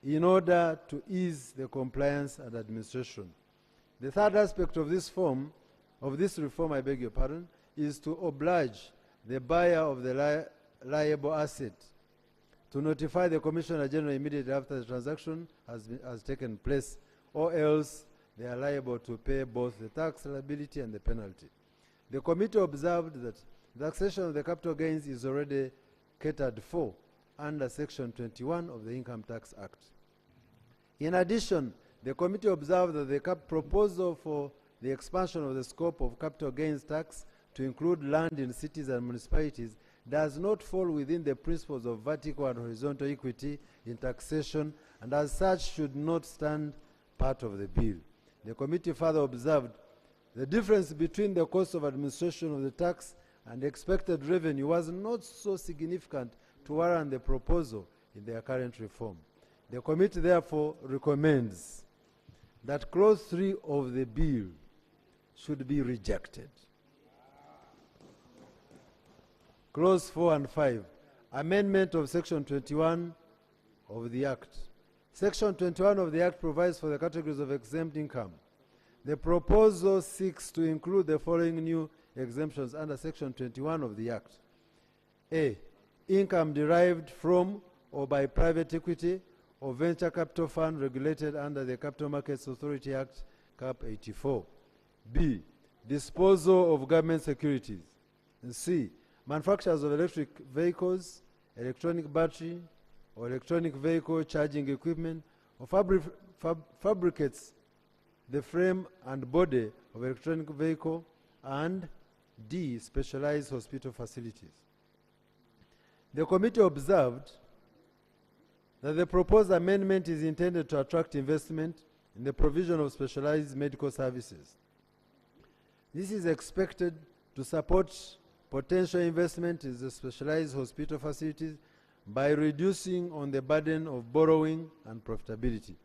in order to ease the compliance and administration. The third aspect of this reform, is to oblige the buyer of the liable asset to notify the Commissioner General immediately after the transaction has taken place, or else they are liable to pay both the tax liability and the penalty. The committee observed that the taxation of the capital gains is already catered for under Section 21 of the Income Tax Act. In addition, the committee observed that the proposal for the expansion of the scope of capital gains tax to include land in cities and municipalities does not fall within the principles of vertical and horizontal equity in taxation, and as such should not stand part of the bill. The committee further observed the difference between the cost of administration of the tax and expected revenue was not so significant to warrant the proposal in their current reform. The committee therefore recommends that Clause 3 of the bill should be rejected. Clause 4 and 5, amendment of Section 21 of the Act. Section 21 of the Act provides for the categories of exempt income. The proposal seeks to include the following new exemptions under Section 21 of the Act. A, income derived from or by private equity or venture capital fund regulated under the Capital Markets Authority Act, Cap 84. B, disposal of government securities. And C, manufacturers of electric vehicles, electronic battery, or electronic vehicle charging equipment, or fabricates the frame and body of electronic vehicle, and D, specialized hospital facilities. The committee observed that the proposed amendment is intended to attract investment in the provision of specialized medical services. This is expected to support potential investment in the specialized hospital facilities by reducing on the burden of borrowing and profitability.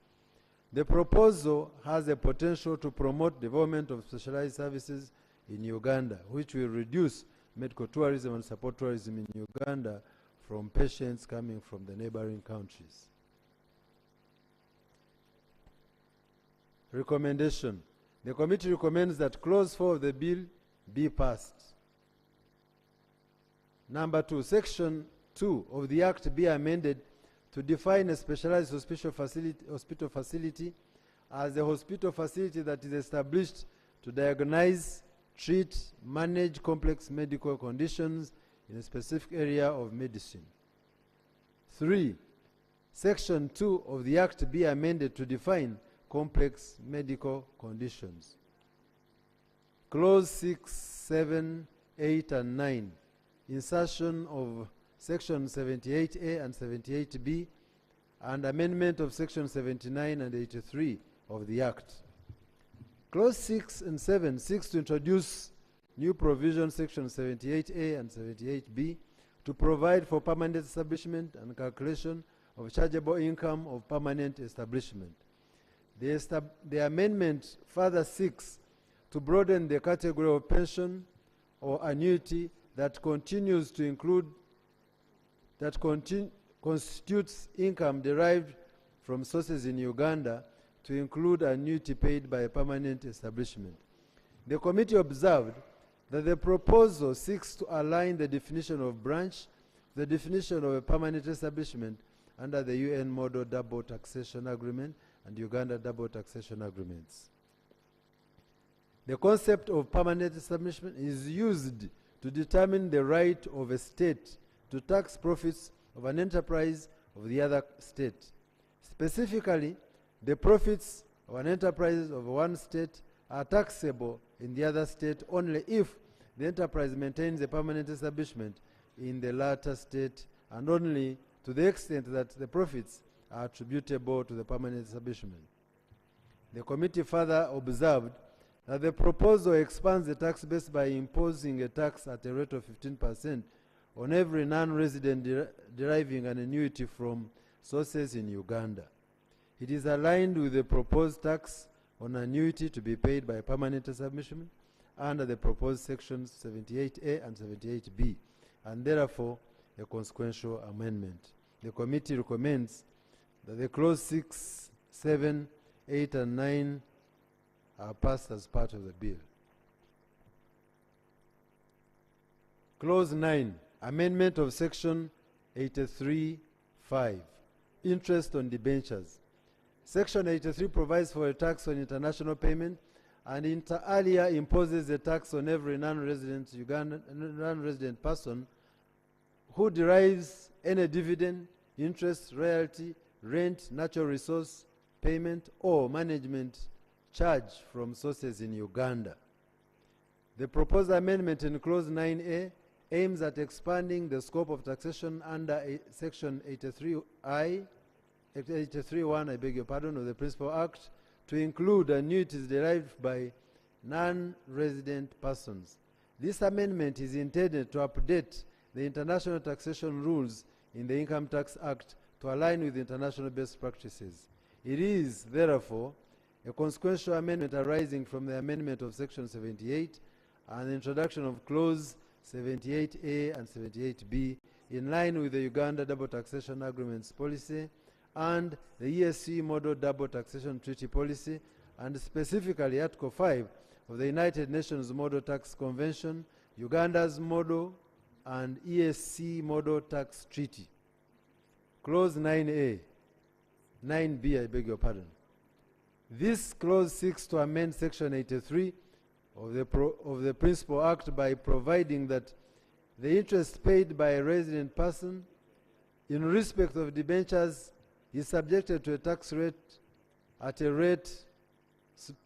The proposal has the potential to promote development of specialized services in Uganda, which will reduce medical tourism and support tourism in Uganda from patients coming from the neighboring countries. Recommendation. The committee recommends that Clause 4 of the bill be passed. Number 2, Section 2 of the Act be amended to define a specialized hospital facility as a hospital facility that is established to diagnose, treat, manage complex medical conditions in a specific area of medicine. 3, Section 2 of the Act be amended to define complex medical conditions. Clause 6, 7, 8, and 9, insertion of Section 78A and 78B, and amendment of Section 79 and 83 of the Act. Clause 6 and 7 seeks to introduce new provisions, Section 78A and 78B, to provide for permanent establishment and calculation of chargeable income of permanent establishment. The amendment further seeks to broaden the category of pension or annuity that continues to include, constitutes income derived from sources in Uganda to include annuity paid by a permanent establishment. The committee observed that the proposal seeks to align the definition of branch with the definition of a permanent establishment under the UN Model Double Taxation Agreement and Uganda Double Taxation Agreements. The concept of permanent establishment is used to determine the right of a state to tax profits of an enterprise of the other state. Specifically, the profits of an enterprise of one state are taxable in the other state only if the enterprise maintains a permanent establishment in the latter state and only to the extent that the profits are attributable to the permanent establishment. The committee further observed that the proposal expands the tax base by imposing a tax at a rate of 15% on every non-resident deriving an annuity from sources in Uganda. It is aligned with the proposed tax on annuity to be paid by permanent establishment under the proposed sections 78A and 78B, and therefore a consequential amendment. The committee recommends that the clause 6, 7, 8, and 9 are passed as part of the bill. Clause 9, amendment of section 83(5), interest on debentures. Section 83 provides for a tax on international payment, and inter alia imposes a tax on every non-resident non-resident person who derives any dividend, interest, royalty, rent, natural resource payment, or management charge from sources in Uganda. The proposed amendment in clause 9A aims at expanding the scope of taxation under section 83(1), I beg your pardon, of the Principal Act to include annuities derived by non-resident persons. This amendment is intended to update the international taxation rules in the Income Tax Act to align with international best practices. It is, therefore, a consequential amendment arising from the amendment of Section 78 and the introduction of Clause 78A and 78B in line with the Uganda Double Taxation Agreements Policy and the ESC Model Double Taxation Treaty Policy, and specifically Article 5 of the United Nations Model Tax Convention, Uganda's Model and ESC Model Tax Treaty. Clause 9A, 9B, I beg your pardon. This clause seeks to amend Section 83 of the Principal Act by providing that the interest paid by a resident person in respect of debentures is subjected to a tax rate at a rate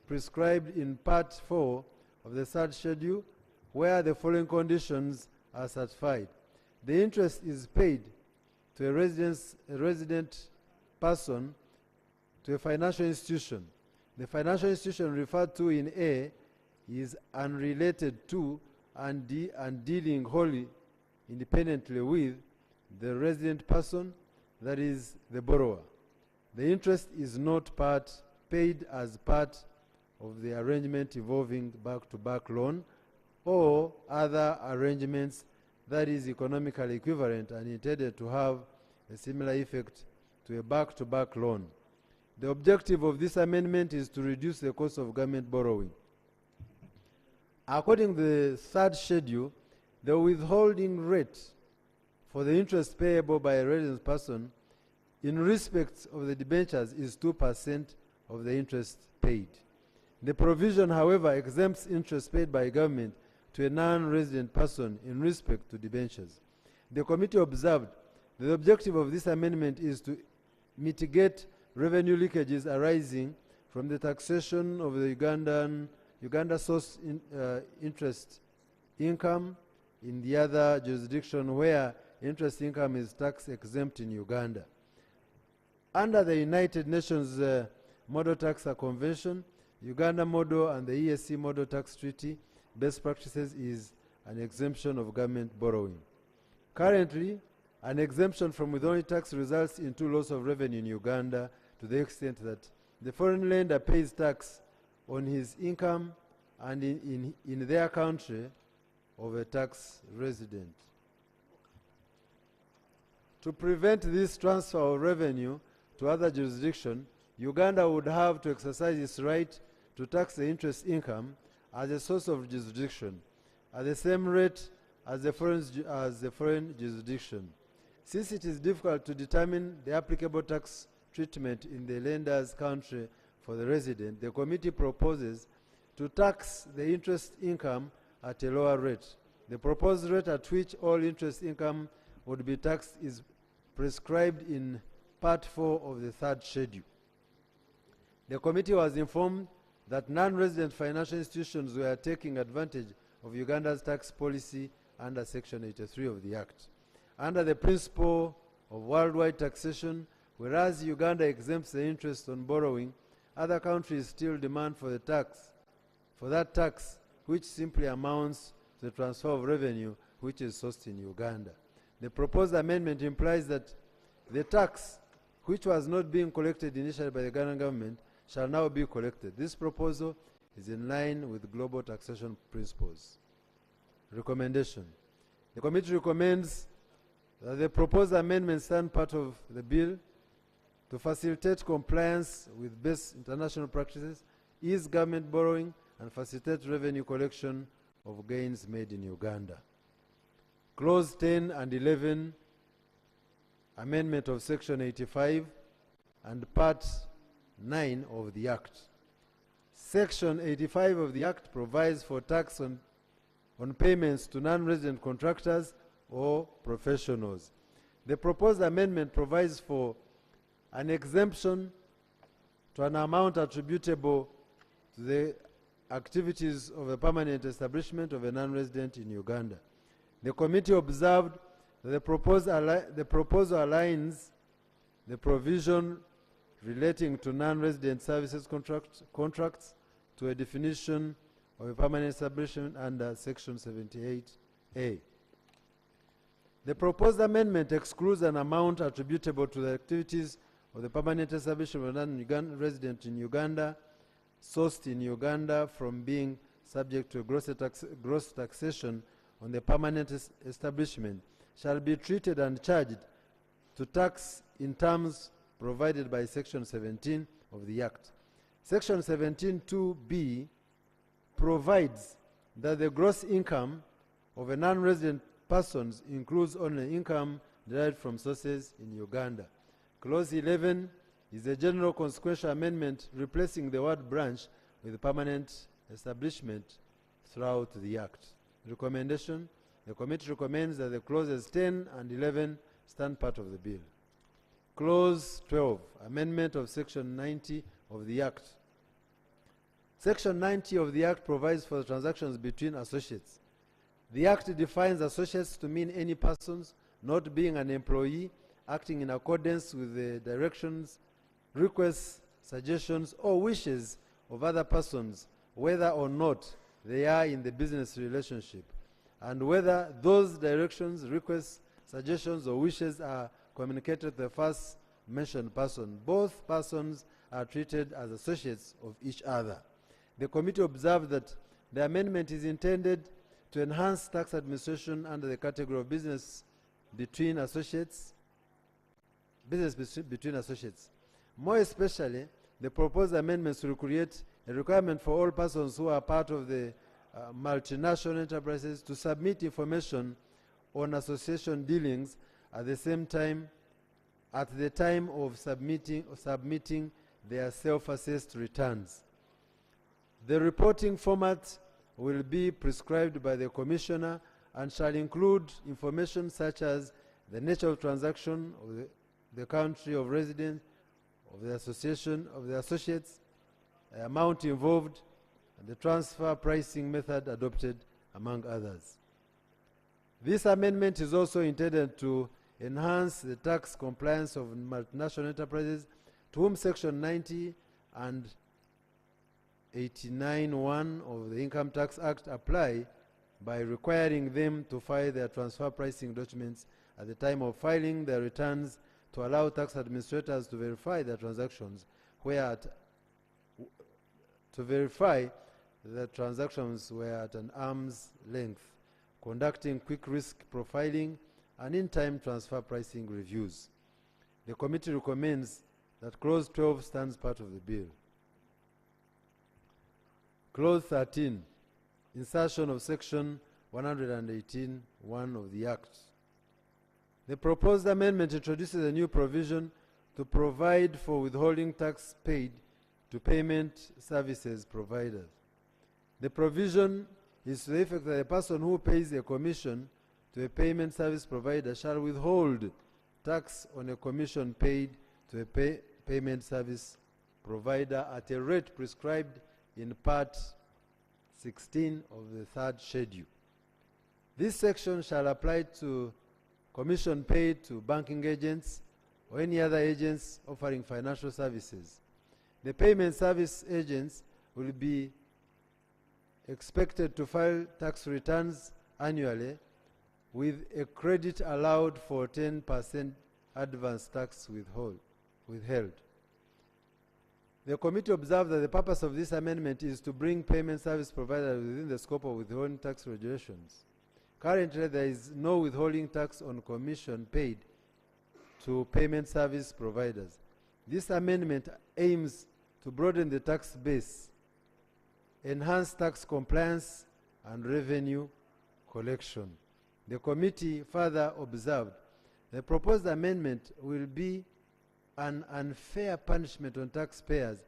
prescribed in Part 4 of the third schedule, where the following conditions are satisfied. The interest is paid to a resident person to a financial institution. The financial institution referred to in A is unrelated to and dealing wholly independently with the resident person, that is the borrower. The interest is not paid as part of the arrangement involving back-to-back loan or other arrangements that is economically equivalent and intended to have a similar effect to a back-to-back loan. The objective of this amendment is to reduce the cost of government borrowing. According to the third schedule, the withholding rate for the interest payable by a resident person in respect of the debentures is 2% of the interest paid. The provision, however, exempts interest paid by government to a non-resident person in respect to debentures. The committee observed that the objective of this amendment is to mitigate revenue leakages arising from the taxation of the Uganda source interest income in the other jurisdiction where interest income is tax exempt in Uganda. Under the United Nations Model Tax Convention, Uganda Model and the ESC Model Tax Treaty, best practices is an exemption of government borrowing. Currently, an exemption from withholding tax results into loss of revenue in Uganda to the extent that the foreign lender pays tax on his income and in their country of a tax resident. To prevent this transfer of revenue to other jurisdictions, Uganda would have to exercise its right to tax the interest income as a source of jurisdiction at the same rate as the foreign jurisdiction. Since it is difficult to determine the applicable tax treatment in the lender's country for the resident, the committee proposes to tax the interest income at a lower rate. The proposed rate at which all interest income would be taxed is prescribed in Part 4 of the third schedule. The committee was informed that non-resident financial institutions were taking advantage of Uganda's tax policy under Section 83 of the Act. under the principle of worldwide taxation, whereas Uganda exempts the interest on borrowing, other countries still demand for that tax, which simply amounts to the transfer of revenue which is sourced in Uganda. The proposed amendment implies that the tax, which was not being collected initially by the Ugandan government, shall now be collected. This proposal is in line with global taxation principles. Recommendation. The committee recommends that the proposed amendments stand part of the bill to facilitate compliance with best international practices, ease government borrowing, and facilitate revenue collection of gains made in Uganda. Clause 10 and 11, amendment of Section 85 and Part 9 of the Act. Section 85 of the Act provides for tax on payments to non-resident contractors or professionals. The proposed amendment provides for an exemption to an amount attributable to the activities of a permanent establishment of a non-resident in Uganda. The committee observed that the proposal aligns the provision relating to non-resident services contracts to a definition of a permanent establishment under Section 78A. The proposed amendment excludes an amount attributable to the activities of the permanent establishment of a non-resident in Uganda, sourced in Uganda, from being subject to a gross taxation on the permanent establishment, shall be treated and charged to tax in terms provided by Section 17 of the Act. Section 17(2)(b) provides that the gross income of a non-resident person includes only income derived from sources in Uganda. Clause 11 is a general consequential amendment replacing the word branch with permanent establishment throughout the Act. Recommendation. The committee recommends that the clauses 10 and 11 stand part of the bill. Clause 12, amendment of Section 90 of the Act. Section 90 of the Act provides for transactions between associates. The Act defines associates to mean any persons not being an employee, acting in accordance with the directions, requests, suggestions, or wishes of other persons, whether or not they are in the business relationship, and whether those directions, requests, suggestions, or wishes are communicated to the first mentioned person. Both persons are treated as associates of each other. The committee observed that the amendment is intended to enhance tax administration under the category of business between associates. More especially, the proposed amendments will create a requirement for all persons who are part of the multinational enterprises to submit information on association dealings at the time of submitting their self-assessed returns. The reporting format will be prescribed by the Commissioner and shall include information such as the nature of transaction, of the country of residence, of the association, of the associates, the amount involved, and the transfer pricing method adopted, among others. This amendment is also intended to enhance the tax compliance of multinational enterprises to whom Section 90 and 89(1) of the Income Tax Act apply by requiring them to file their transfer pricing documents at the time of filing their returns to allow tax administrators to verify their transactions were at an arm's length, conducting quick risk profiling and in-time transfer pricing reviews. The committee recommends that Clause 12 stands part of the bill. Clause 13, insertion of Section 118(1) of the Act. The proposed amendment introduces a new provision to provide for withholding tax paid to payment services providers. The provision is to the effect that a person who pays a commission to a payment service provider shall withhold tax on a commission paid to a payment service provider at a rate prescribed in Part 16 of the third schedule. This section shall apply to commission paid to banking agents or any other agents offering financial services. The payment service agents will be expected to file tax returns annually with a credit allowed for 10% advance tax withheld. The committee observed that the purpose of this amendment is to bring payment service providers within the scope of withholding tax regulations. Currently, there is no withholding tax on commission paid to payment service providers. This amendment aims to broaden the tax base, enhance tax compliance, and revenue collection. The committee further observed the proposed amendment will be an unfair punishment on taxpayers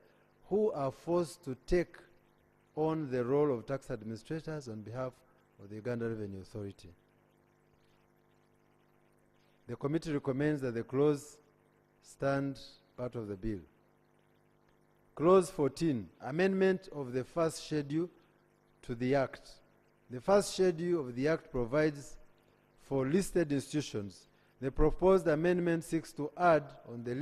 who are forced to take on the role of tax administrators on behalf of the Uganda Revenue Authority. The committee recommends that the clause stand part of the bill. Clause 14, amendment of the first schedule to the Act. The first schedule of the Act provides for listed institutions. The proposed amendment seeks to add on the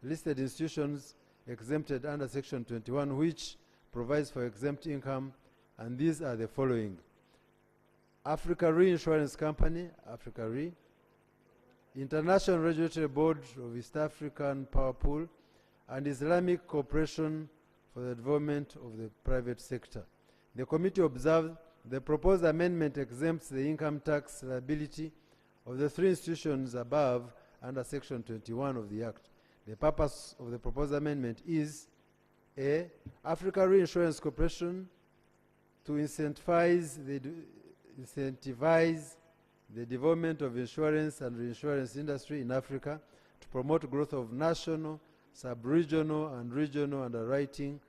listed institutions exempted under Section 21, which provides for exempt income, and these are the following: Africa Reinsurance Company, Africa Re, International Regulatory Board of East African Power Pool, and Islamic Cooperation for the Development of the Private Sector. The committee observed the proposed amendment exempts the income tax liability of the three institutions above under Section 21 of the Act. The purpose of the proposed amendment is: A, Africa Reinsurance Corporation to incentivize the development of insurance and reinsurance industry in Africa, to promote growth of national, sub-regional, and regional underwriting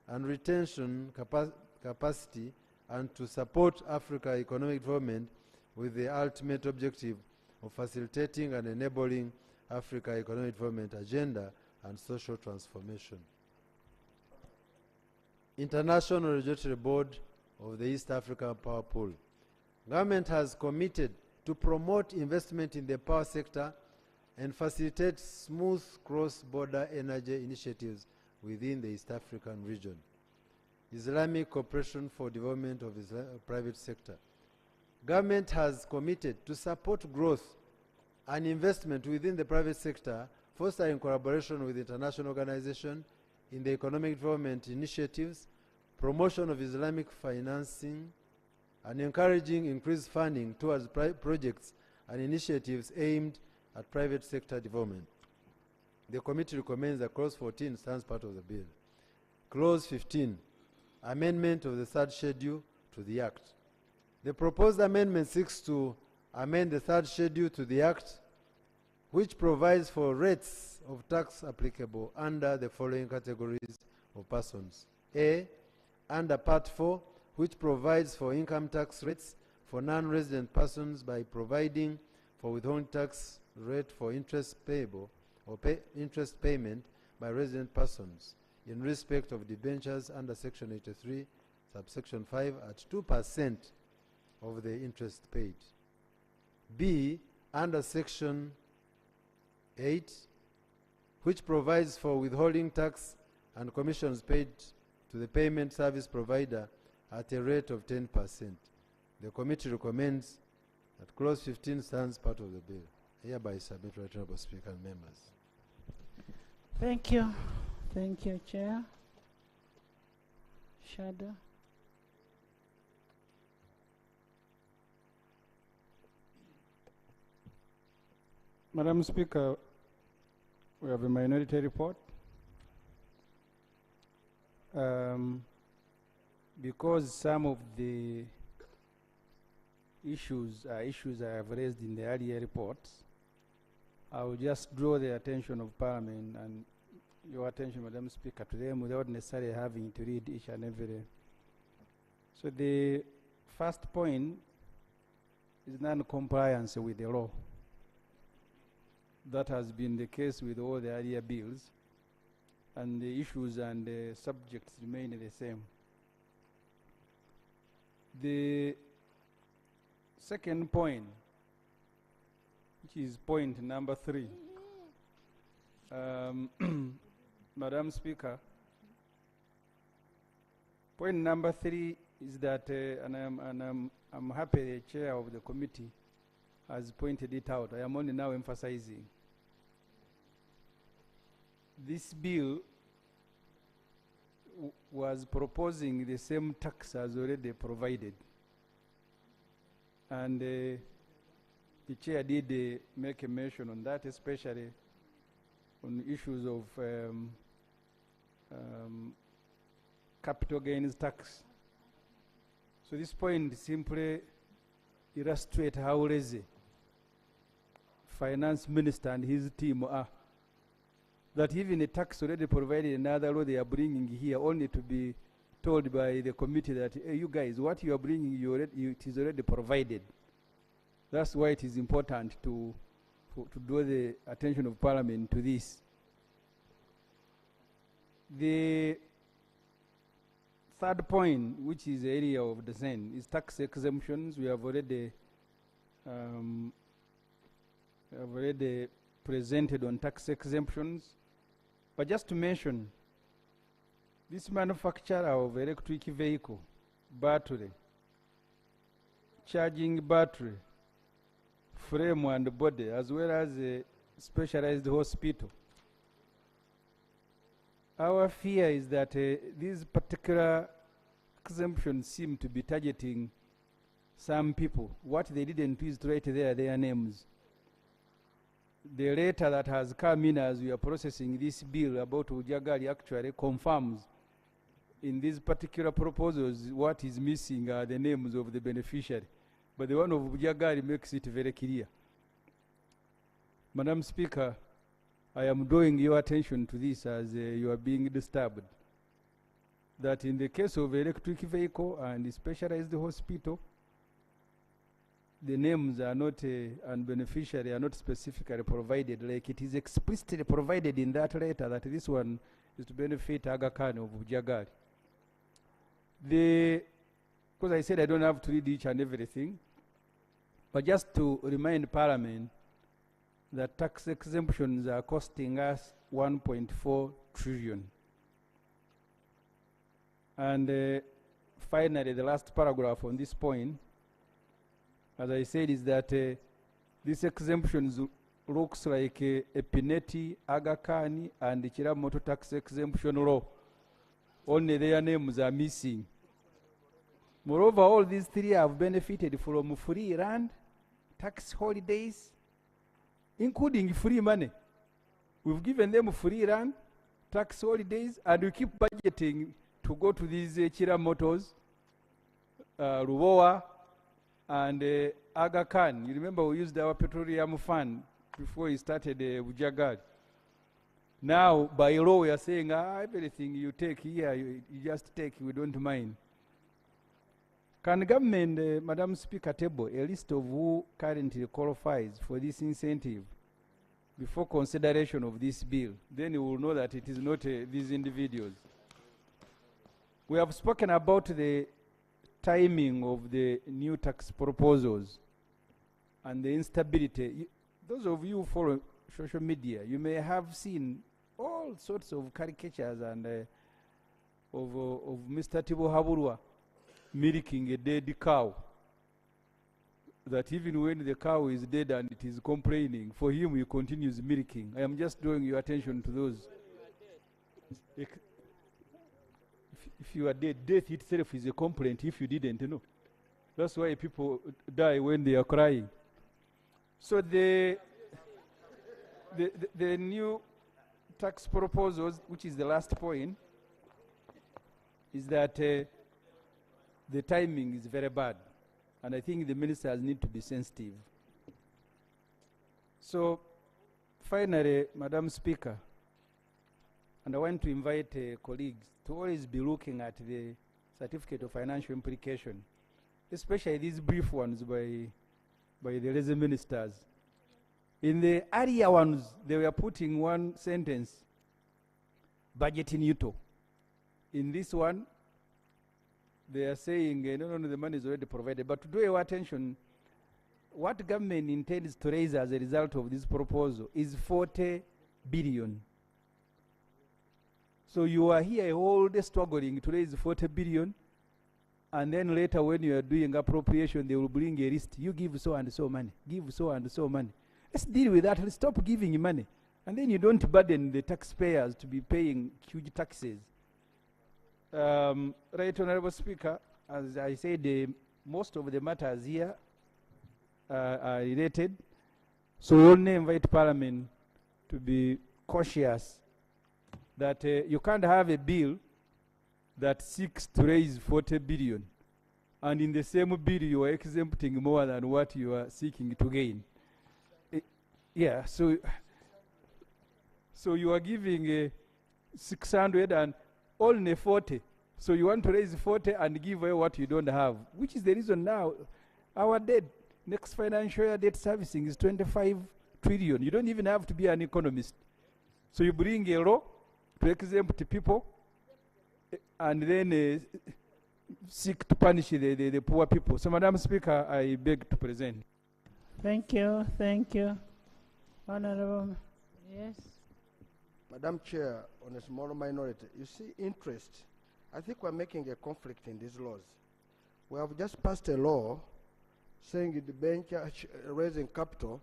and retention capacity, and to support Africa economic development with the ultimate objective of facilitating and enabling Africa economic development agenda and social transformation. International Regulatory Board of the East African Power Pool. Government has committed to promote investment in the power sector and facilitate smooth cross-border energy initiatives within the East African region. Islamic Cooperation for Development of the Private Sector. Government has committed to support growth and investment within the private sector, fostering collaboration with international organizations in the economic development initiatives, promotion of Islamic financing, and encouraging increased funding towards projects and initiatives aimed at private sector development. The committee recommends that Clause 14 stands part of the bill. Clause 15, amendment of the third schedule to the Act. The proposed amendment seeks to amend the third schedule to the Act, which provides for rates of tax applicable under the following categories of persons. A, under Part 4, which provides for income tax rates for non-resident persons by providing for withholding tax rate for interest payable or interest payment by resident persons in respect of debentures under Section 83, subsection 5 at 2% of the interest paid. B, under Section 8, which provides for withholding tax and commissions paid to the payment service provider at a rate of 10%. The committee recommends that Clause 15 stands part of the bill. Hereby submit, Right Honourable Speaker and members. Thank you. Thank you, Chair. Shadow. Madam Speaker, we have a minority report. Because some of the issues are issues I have raised in the earlier reports, I will just draw the attention of Parliament and your attention, Madam Speaker, to them without necessarily having to read each and every. So the first point is non-compliance with the law. That has been the case with all the earlier bills, and the issues and the subjects remain the same. The second point which is point number 3. Madam Speaker, point number 3 is that, and I'm happy the chair of the committee has pointed it out. I am only now emphasizing. This bill was proposing the same tax as already provided. And the chair did make a mention on that, especially on issues of capital gains tax. So this point simply illustrates how lazy finance minister and his team are. That even a tax already provided, another law they are bringing here, only to be told by the committee that, hey, you guys, what you are bringing, it is already provided. That's why it is important to draw the attention of Parliament to this. The third point, which is the area of dissent, is tax exemptions. We have already presented on tax exemptions. But just to mention, this manufacturer of electric vehicle, battery, charging battery, frame and body, as well as a specialized hospital. Our fear is that these particular exemptions seem to be targeting some people. What they didn't do is to write there their names. The letter that has come in as we are processing this bill about Ujagali actually confirms in these particular proposals what is missing are the names of the beneficiary. But the one of Ujagali makes it very clear. Madam Speaker, I am drawing your attention to this as you are being disturbed. That in the case of electric vehicle and specialized hospital, the names are not, and beneficiary are not specifically provided, like it is explicitly provided in that letter that this one is to benefit Aga Khan of Ujagari. Because I said I don't have to read each and everything, but just to remind Parliament that tax exemptions are costing us 1.4 trillion. And finally, the last paragraph on this point, as I said, is that this exemption looks like a Pineti, Aga Khan, and the Chiramoto tax exemption law. Only their names are missing. Moreover, all these three have benefited from free land, tax holidays, including free money. We've given them free land, tax holidays, and we keep budgeting to go to these Chiramotos, Ruwoa, and Aga Khan. You remember we used our petroleum fund before we started Ujagad. Now, by law, we are saying, everything you take here, you just take, we don't mind. Can government, Madam Speaker, table a list of who currently qualifies for this incentive before consideration of this bill? Then you will know that it is not these individuals. We have spoken about the timing of the new tax proposals and the instability. Those of you who follow social media, you may have seen all sorts of caricatures and of Mr. Tibo Haburwa milking a dead cow. That even when the cow is dead and it is complaining, for him he continues milking. I am just drawing your attention to those. If you are dead, death itself is a complaint if you didn't know. That's why people die when they are crying. So the new tax proposals, which is the last point, is that the timing is very bad. And I think the ministers need to be sensitive. So finally, Madam Speaker, and I want to invite colleagues to always be looking at the certificate of financial implication, especially these brief ones by the lazy ministers. In the earlier ones, they were putting one sentence, budget in Uto. In this one, they are saying, no, the money is already provided. But to draw your attention, what government intends to raise as a result of this proposal is 40 billion. So you are here all day struggling to raise 40 billion, and then later when you are doing appropriation, they will bring a list. You give so and so money, give so and so money. Let's deal with that. Let's stop giving money. And then you don't burden the taxpayers to be paying huge taxes. Right, Honorable Speaker, as I said, most of the matters here are related. So we only invite Parliament to be cautious that you can't have a bill that seeks to raise 40 billion, and in the same bill you are exempting more than what you are seeking to gain. Yeah, so you are giving 600 and only 40. So you want to raise 40 and give away what you don't have, which is the reason now our debt, next financial year debt servicing is 25 trillion. You don't even have to be an economist. So you bring a law to exempt people and then seek to punish the poor people. So, Madam Speaker, I beg to present. Thank you, thank you. Honorable, yes. Madam Chair, on a small minority, you see interest. I think we're making a conflict in these laws. We have just passed a law saying the bench raising capital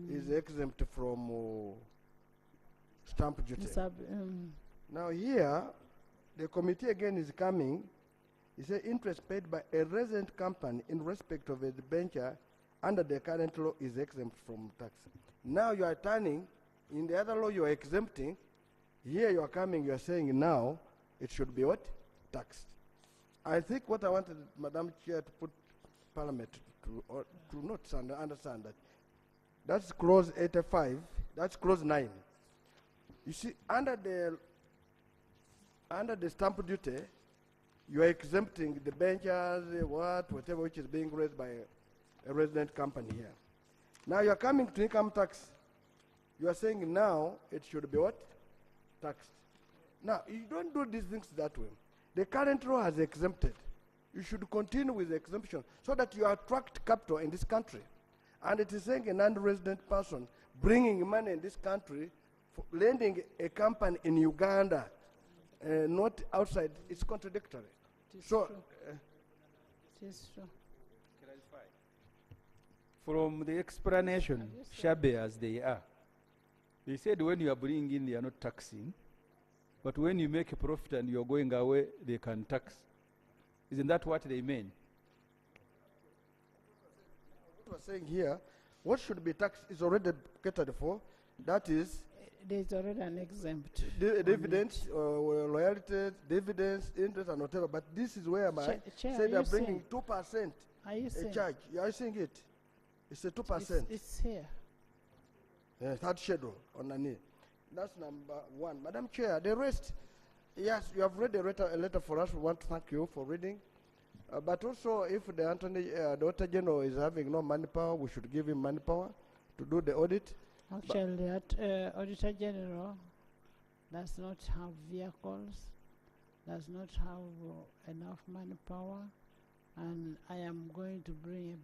is exempt from stamp duty. Now here, the committee again is coming. It says interest paid by a resident company in respect of a debenture under the current law is exempt from tax. Now you are turning, in the other law you are exempting, here you are coming, you are saying now it should be what? Taxed. I think what I wanted, Madam Chair, to put Parliament to not understand that. That's clause 85, that's clause 9. You see, under the stamp duty, you are exempting the benches, whatever which is being raised by a resident company here. Now you are coming to income tax. You are saying now it should be what? Taxed. Now, you don't do these things that way. The current law has exempted. You should continue with the exemption so that you attract capital in this country. And it is saying a non-resident person bringing money in this country, lending a company in Uganda, not outside, it's contradictory. So, it is true. From the explanation, shabby as they are, they said when you are bringing in, they are not taxing. But when you make a profit and you're going away, they can tax. Isn't that what they mean? What we're saying here, what should be taxed is already catered for. That is, there's already an exempt. Dividends, loyalty, dividends, interest, and whatever. But this is where my say they're bringing 2% a charge. You are seeing it? It's a 2%. It's here. Third schedule on the knee. That's number one. Madam Chair, the rest, yes, you have read a letter for us. We want to thank you for reading. But also, if the Auditor General is having no manpower, we should give him manpower to do the audit. Actually, the Auditor General does not have vehicles, does not have enough manpower, and I am going to bring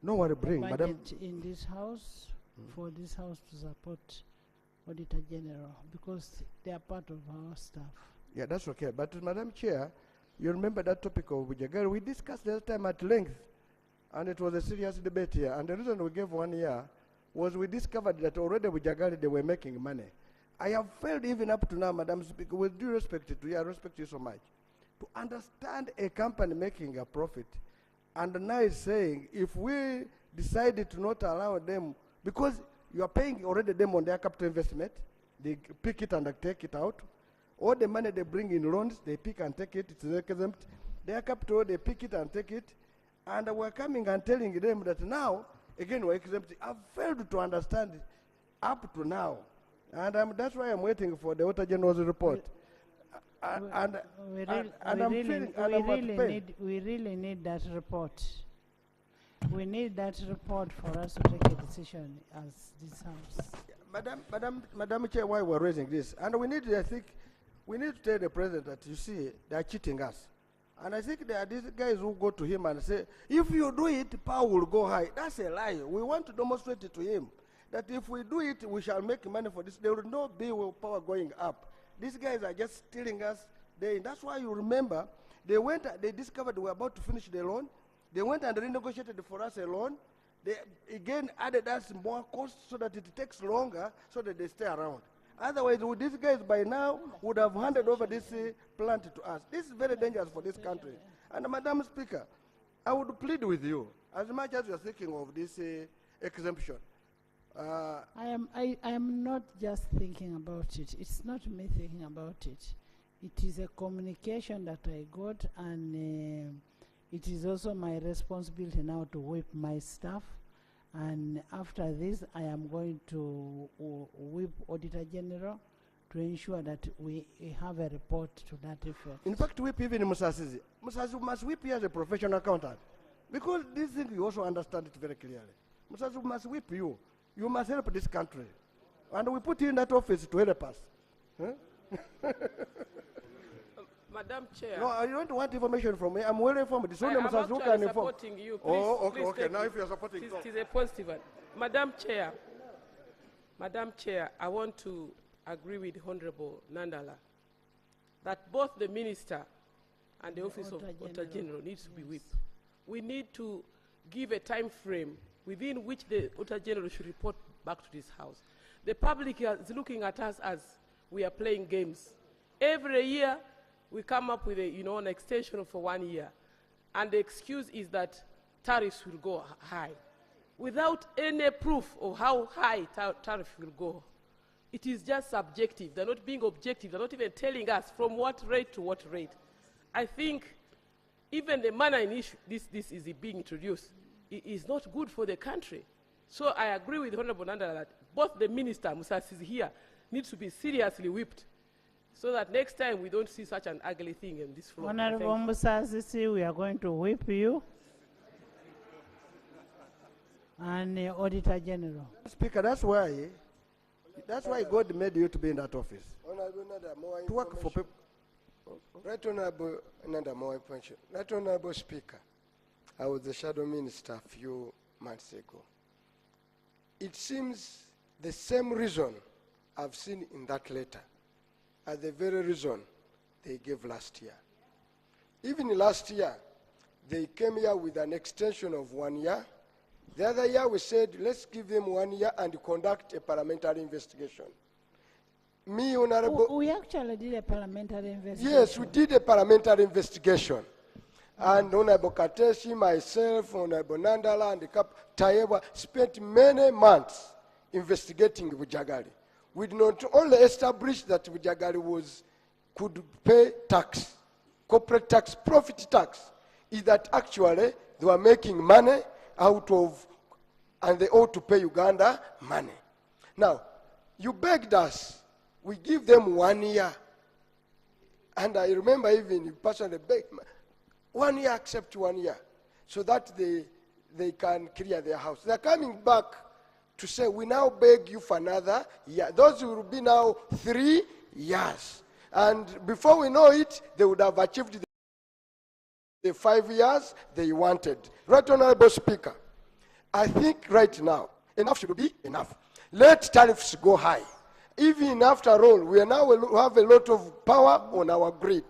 a budget Madam in this house for this house to support Auditor General because they are part of our staff. Yeah, that's okay. But Madam Chair, you remember that topic of Bujagali? We discussed the other time at length, and it was a serious debate here. And the reason we gave 1 year was we discovered that already Bujagali, they were making money. I have failed even up to now, Madam Speaker, with due respect to you, I respect you so much, to understand a company making a profit. And now it's saying, if we decided to not allow them, because you are paying already them on their capital investment, they pick it and take it out. All the money they bring in loans, they pick and take it, it's exempt. Their capital, they pick it and take it. And we're coming and telling them that now, again, we're exempt. I've failed to understand it up to now. And that's why I'm waiting for the Auditor General's report. We really need that report. We need that report for us to take a decision as this house. Madam Chair, why we're raising this, and we need, I think, we need to tell the President that, you see, they are cheating us. And I think there are these guys who go to him and say, if you do it, power will go high. That's a lie. We want to demonstrate it to him that if we do it, we shall make money for this. There will not be power going up. These guys are just stealing us. That's why you remember, they discovered we were about to finish the loan. They went and renegotiated for us a loan. They again added us more costs so that it takes longer so that they stay around. Otherwise, these guys by now would have handed over this plant to us. This is very dangerous for this country. And Madam Speaker, I would plead with you, as much as you're thinking of this exemption. I am not just thinking about it. It's not me thinking about it. It is a communication that I got, and it is also my responsibility now to whip my staff. And after this, I am going to whip Auditor General to ensure that we have a report to that effect. In fact, whip even Musasizi. Musasizi must whip you as a professional accountant. Because this thing, you also understand it very clearly. Musasizi must whip you. You must help this country. And we put you in that office to help us. Huh? Madam Chair. No, you don't want information from me. I'm well informed. I am actually supporting you. Please, oh, okay, please okay. Now if you're supporting, it is a positive one. Madam Chair, I want to agree with Honorable Nandala that both the Minister and the Office of Auditor General needs to be whipped. We need to give a time frame within which the Auditor General should report back to this House. The public is looking at us as we are playing games. Every year, we come up with an extension for 1 year. And the excuse is that tariffs will go high. Without any proof of how high tariff will go. It is just subjective. They're not being objective. They're not even telling us from what rate to what rate. I think even the manner in which this is being introduced is not good for the country. So I agree with Honorable Nandala that both the Minister, Musasizi here, needs to be seriously whipped, so that next time we don't see such an ugly thing in this floor. Honorable Musasizi, we are going to whip you. And Auditor General. Speaker, that's why God made you to be in that office. To work for people. Right Honorable Nanda, more information. Right Honorable Speaker, I was the Shadow Minister a few months ago. It seems the same reason I've seen in that letter are the very reason they gave last year. Even last year, they came here with an extension of 1 year. The other year we said, let's give them 1 year and conduct a parliamentary investigation. Me, Honorable... We actually did a parliamentary investigation. Yes, we did a parliamentary investigation. And Honorable Kateshi, myself, Honorable Nandala, and the Tayewa spent many months investigating Bujagali. We did not only establish that Bujagali could pay tax, corporate tax, profit tax, is that actually they were making money out of, and they ought to pay Uganda money. Now, you begged us, we give them 1 year. And I remember even you personally begged, 1 year, accept 1 year, so that they can clear their house. They're coming back to say, we now beg you for another year. Those will be now 3 years. And before we know it, they would have achieved the 5 years they wanted. Right Honorable Speaker, I think right now, enough should be enough. Let tariffs go high. Even after all, we have a lot of power on our grid.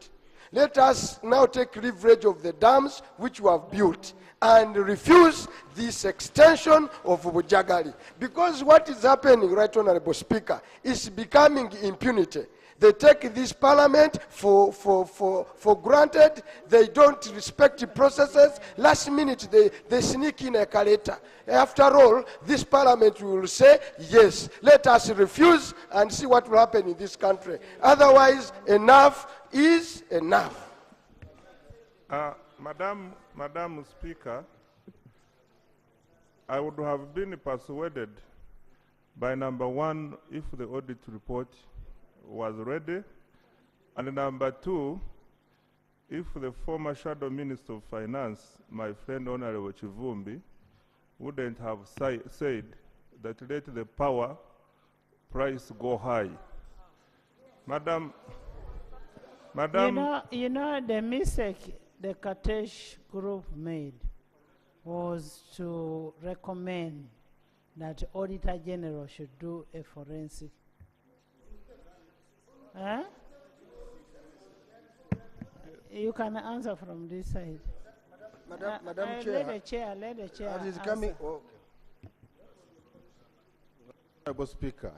Let us now take leverage of the dams which we have built and refuse this extension of Bujagali. Because what is happening, Right Honorable Speaker, is becoming impunity. They take this parliament for granted. They don't respect the processes. Last minute, they sneak in a caleta. After all, this parliament will say, yes, let us refuse and see what will happen in this country. Otherwise, enough is enough. Madam Speaker, I would have been persuaded by number one, if the audit report was ready, and number two, if the former Shadow Minister of Finance, my friend Honorable Chivumbi, wouldn't have said that let the power price go high. Madam, you know the mistake the Katesh group made was to recommend that Auditor General should do a forensic. Huh? You can answer from this side. Madam Chair. Let the chair As is answer. coming, okay. Honorable Speaker,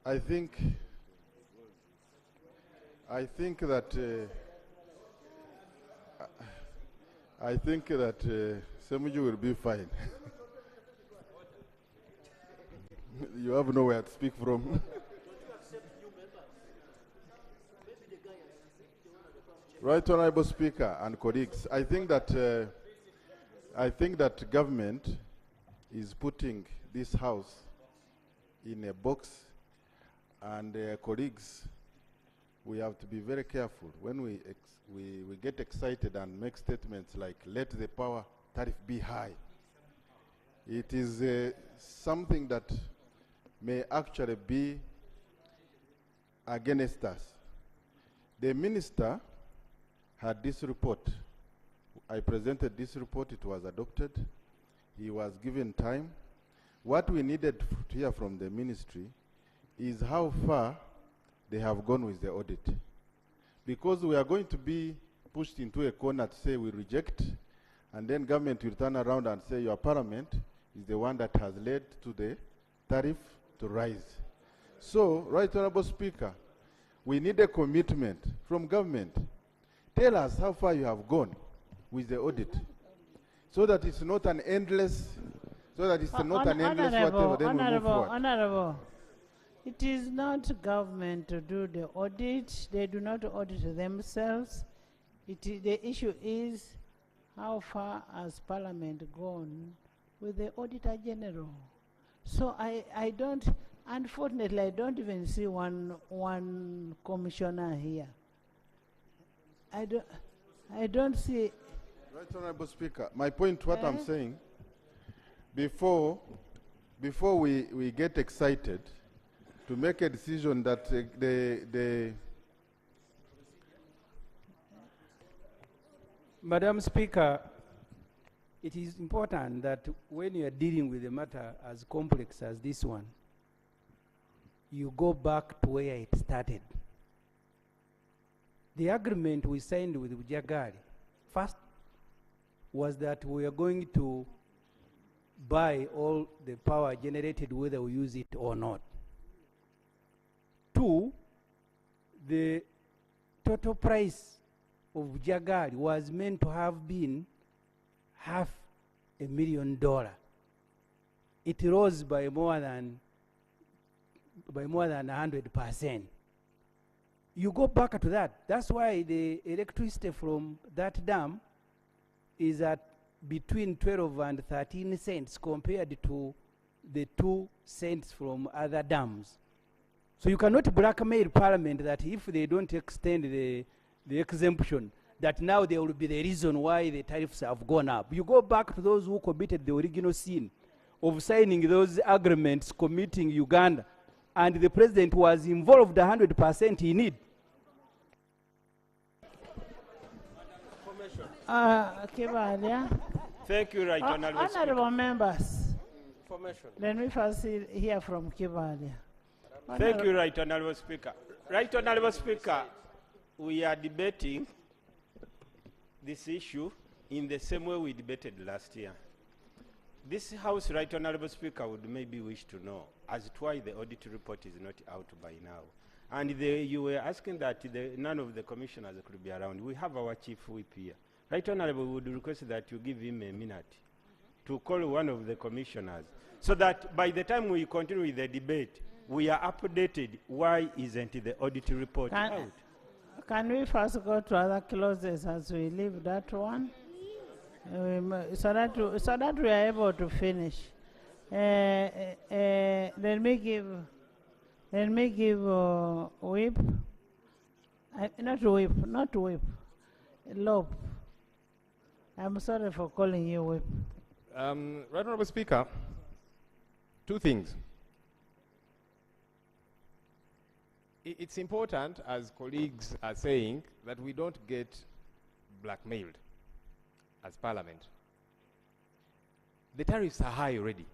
I think that Ssemujju will be fine. You have nowhere to speak from. Right, Honorable Speaker and colleagues, I think that government is putting this house in a box, and colleagues, we have to be very careful when we get excited and make statements like let the power tariff be high. It is something that may actually be against us. The minister had this report. I presented this report, it was adopted. He was given time. What we needed to hear from the ministry is how far they have gone with the audit. Because we are going to be pushed into a corner to say we reject, and then government will turn around and say your parliament is the one that has led to the tariff to rise. So, Right Honorable Speaker, we need a commitment from government. Tell us how far you have gone with the audit, so that it's not an endless, whatever, then we move forward. Honorable, it is not government to do the audit. They do not audit themselves. The issue is how far has Parliament gone with the Auditor General. So unfortunately, I don't even see one commissioner here. I don't see. Right, Honorable Speaker. My point, what I'm saying, before we get excited to make a decision that Madam Speaker, it is important that when you are dealing with a matter as complex as this one, you go back to where it started. The agreement we signed with Jagari first was that we are going to buy all the power generated whether we use it or not. 2, the total price of Jagari was meant to have been $500,000. It rose by more than 100%. You go back to that. That's why the electricity from that dam is at between 12 and 13 cents compared to the 2 cents from other dams. So you cannot blackmail Parliament that if they don't extend the exemption, that now there will be the reason why the tariffs have gone up. You go back to those who committed the original sin of signing those agreements, committing Uganda, and the president was involved 100% in it. Kibalia. Thank you, Right Honorable Speaker. Honorable members. Information. Let me first hear from Kibalia. Thank you, Right Honorable Speaker. Right Honorable Speaker, we are debating this issue in the same way we debated last year. This House, Right Honorable Speaker, would maybe wish to know as to why the audit report is not out by now. And you were asking that none of the commissioners could be around. We have our chief whip here. Right Honorable, we would request that you give him a minute to call one of the commissioners so that by the time we continue with the debate, we are updated why isn't the audit report out. Can we first go to other clauses as we leave that one? So that we are able to finish. Let me give whip. Not whip. L.O.P. I'm sorry for calling you whip. Right Honorable Speaker, 2 things. It's important, as colleagues are saying, that we don't get blackmailed as Parliament. The tariffs are high already.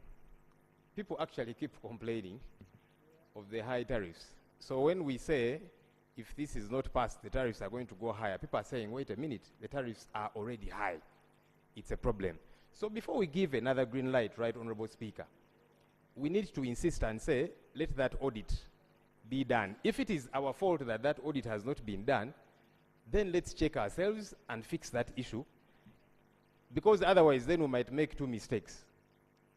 People actually keep complaining of the high tariffs. So when we say, if this is not passed, the tariffs are going to go higher, people are saying, wait a minute, the tariffs are already high. It's a problem. So before we give another green light, right, Honorable Speaker, we need to insist and say, let that audit be done. If it is our fault that that audit has not been done, then let's check ourselves and fix that issue, because otherwise then we might make two mistakes.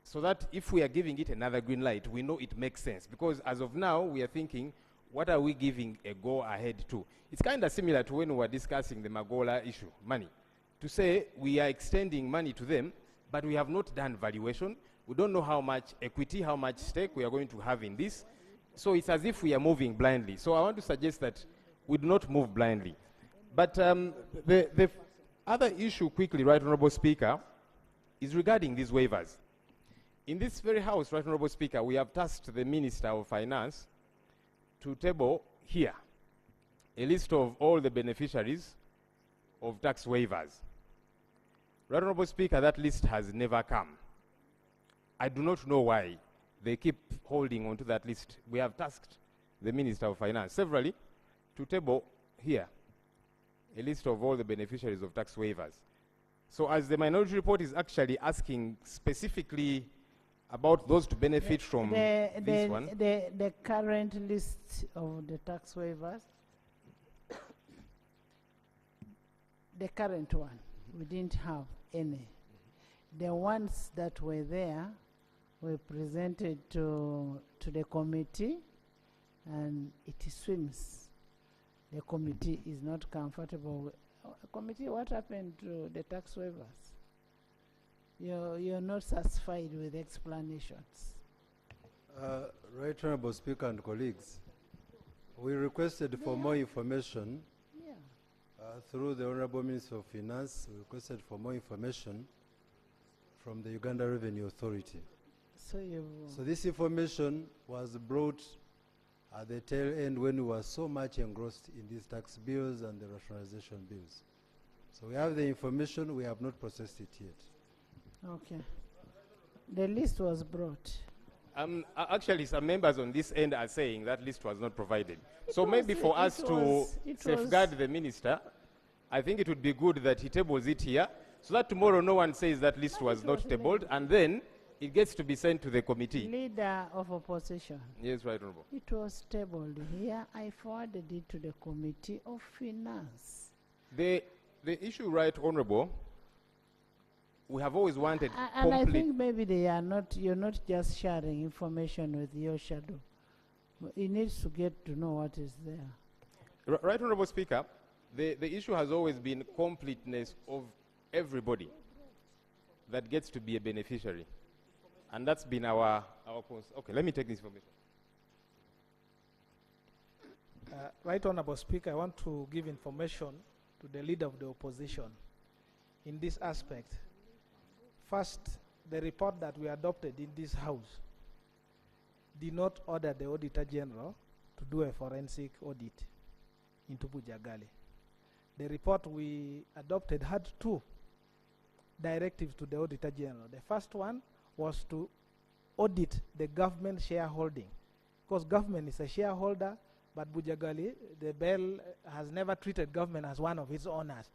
So that if we are giving it another green light, we know it makes sense. Because as of now, we are thinking, what are we giving a go-ahead to? It's kind of similar to when we were discussing the Magola issue, money. To say we are extending money to them, but we have not done valuation. We don't know how much equity, how much stake we are going to have in this. So it's as if we are moving blindly. So I want to suggest that we do not move blindly. But the other issue quickly, Right Honourable Speaker, is regarding these waivers. In this very house, Right Honourable Speaker, we have tasked the Minister of Finance to table here a list of all the beneficiaries of tax waivers. Right Honourable Speaker, that list has never come. I do not know why they keep holding onto that list. We have tasked the Minister of Finance severally to table here a list of all the beneficiaries of tax waivers. So as the minority report is actually asking specifically about those to benefit from this one. The current list of the tax waivers, the current one, we didn't have any. The ones that were there were presented to the committee, and it swims. The committee is not comfortable with. Committee, what happened to the tax waivers? You're not satisfied with explanations. Right Honourable Speaker and colleagues, we requested for more information through the Honourable Minister of Finance. We requested for more information from the Uganda Revenue Authority. So this information was brought at the tail end when we were so much engrossed in these tax bills and the rationalization bills. So we have the information, we have not processed it yet. Okay. The list was brought. Actually, some members on this end are saying that list was not provided. So maybe for us to safeguard the minister, I think it would be good that he tables it here, so that tomorrow no one says that list was not tabled, and then it gets to be sent to the committee. Leader of opposition. Yes, Right Honourable. It was tabled here. I forwarded it to the Committee of Finance. The issue, Right Honourable, we have always wanted and I think maybe you're not just sharing information with your shadow. He needs to get to know what is there. Right Honourable Speaker, the issue has always been completeness of everybody that gets to be a beneficiary. And that's been our okay, let me take this information. Right Honourable Speaker, I want to give information to the Leader of the Opposition in this aspect. First, the report that we adopted in this House did not order the Auditor General to do a forensic audit into Bujagali. The report we adopted had two directives to the Auditor General. The first one was to audit the government shareholding, because government is a shareholder, but Bujagali, the BEL, has never treated government as one of its owners.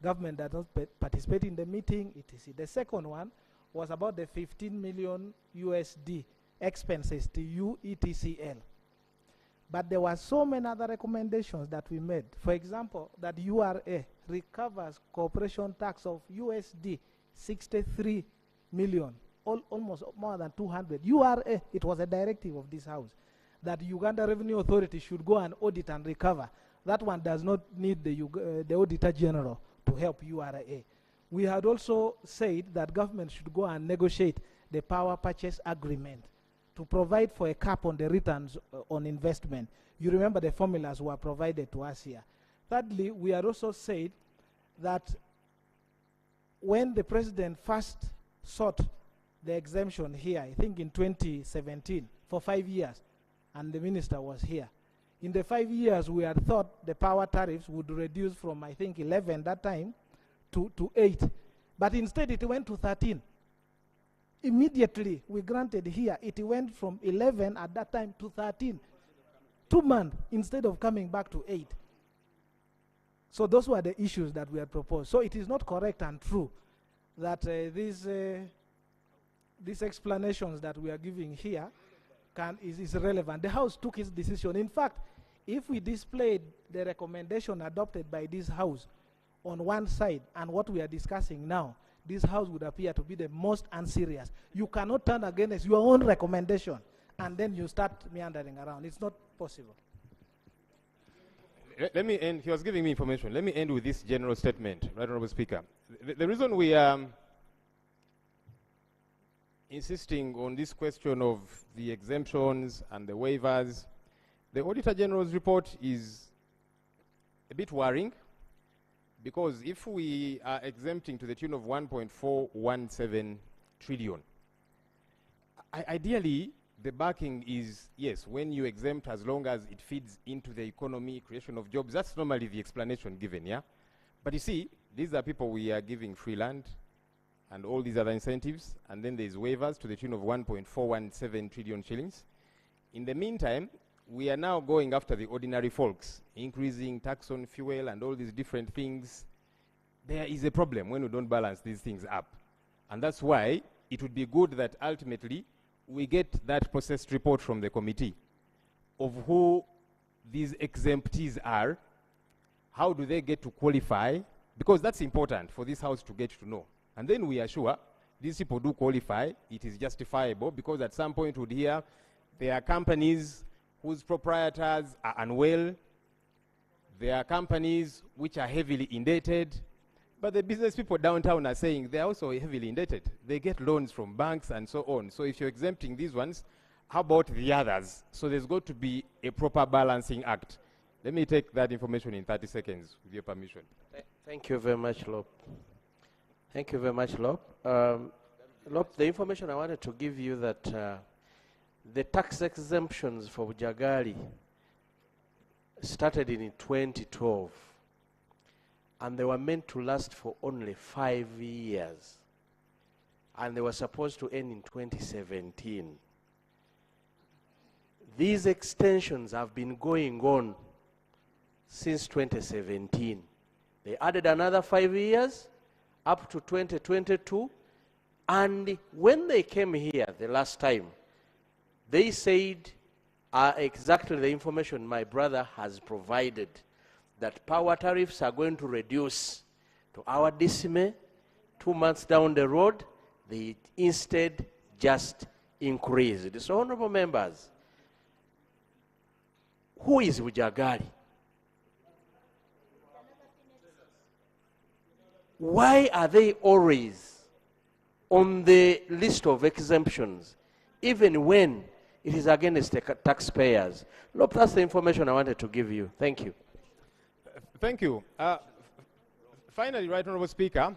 Government does not participate in the meeting, etc. The second one was about the 15 million USD expenses to UETCL. But there were so many other recommendations that we made. For example, that URA recovers corporation tax of USD 63 million, almost more than 200. URA, it was a directive of this House, that Uganda Revenue Authority should go and audit and recover. That one does not need the Auditor General to help URA. We had also said that government should go and negotiate the power purchase agreement to provide for a cap on the returns on investment. You remember the formulas were provided to us here. Thirdly, we had also said that when the president first sought the exemption here, I think in 2017, for 5 years, and the minister was here. In the 5 years, we had thought the power tariffs would reduce from, I think, 11 that time to 8. But instead it went to 13. Immediately we granted here, it went from 11 at that time to 13. 2 months instead of coming back to 8. So those were the issues that we had proposed. So it is not correct and true that these explanations that we are giving here is relevant. The House took its decision. In fact, if we displayed the recommendation adopted by this House on one side and what we are discussing now, this House would appear to be the most unserious. You cannot turn against your own recommendation and then you start meandering around. It's not possible. Let me end. He was giving me information. Let me end with this general statement, Right Honorable Speaker. The reason we are insisting on this question of the exemptions and the waivers, the Auditor General's report is a bit worrying, because if we are exempting to the tune of 1.417 trillion, ideally the backing is, yes, when you exempt, as long as it feeds into the economy, creation of jobs, that's normally the explanation given, yeah? But you see, these are people we are giving free land and all these other incentives, and then there's waivers to the tune of 1.417 trillion shillings. In the meantime, we are now going after the ordinary folks, increasing tax on fuel and all these different things. There is a problem when we don't balance these things up. And that's why it would be good that ultimately we get that processed report from the committee of who these exemptees are, how do they get to qualify, because that's important for this House to get to know. And then we are sure these people do qualify, it is justifiable, because at some point we'd hear there are companies whose proprietors are unwell, there are companies which are heavily indebted, but the business people downtown are saying they're also heavily indebted. They get loans from banks and so on. So if you're exempting these ones, how about the others? So there's got to be a proper balancing act. Let me take that information in 30 seconds, with your permission. Thank you very much, L.O.P. Thank you very much, L.O.P. L.O.P., the information I wanted to give you that the tax exemptions for Bujagali started in 2012. And they were meant to last for only 5 years. And they were supposed to end in 2017. These extensions have been going on since 2017. They added another 5 years up to 2022. And when they came here the last time, they said exactly the information my brother has provided, that power tariffs are going to reduce to our decime. 2 months down the road, they instead just increased. So, honorable members, who is Bujagali? Why are they always on the list of exemptions, even when it is against the taxpayers? Look, that's the information I wanted to give you. Thank you. Thank you. Finally, Right Honorable Speaker,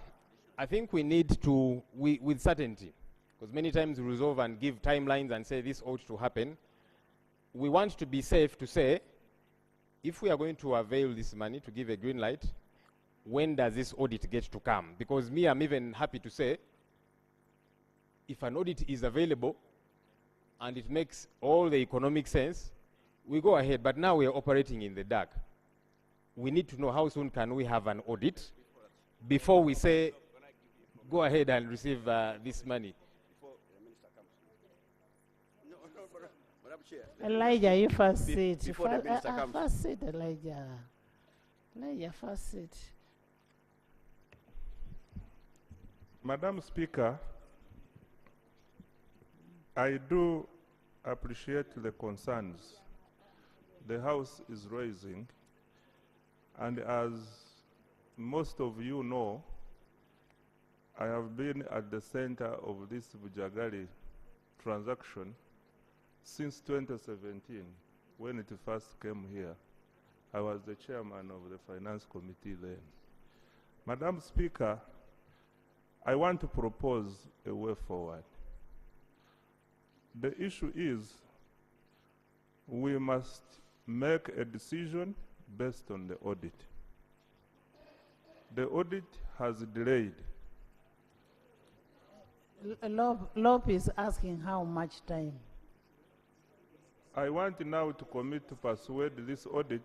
I think we need to, with certainty, because many times we resolve and give timelines and say this ought to happen. We want to be safe to say, if we are going to avail this money to give a green light, when does this audit get to come? Because me, I'm even happy to say, if an audit is available and it makes all the economic sense, we go ahead. But now we are operating in the dark. We need to know how soon can we have an audit before we say, go ahead and receive this money. Elijah, you first sit. Before the minister comes. First sit, Elijah. Elijah, first sit. Madam Speaker, I do appreciate the concerns the House is raising. And as most of you know, I have been at the center of this Bujagali transaction since 2017, when it first came here. I was the chairman of the Finance Committee then. Madam Speaker, I want to propose a way forward. The issue is we must make a decision based on the audit. The audit has delayed. L.O.P is asking how much time? I want now to commit to persuade this audit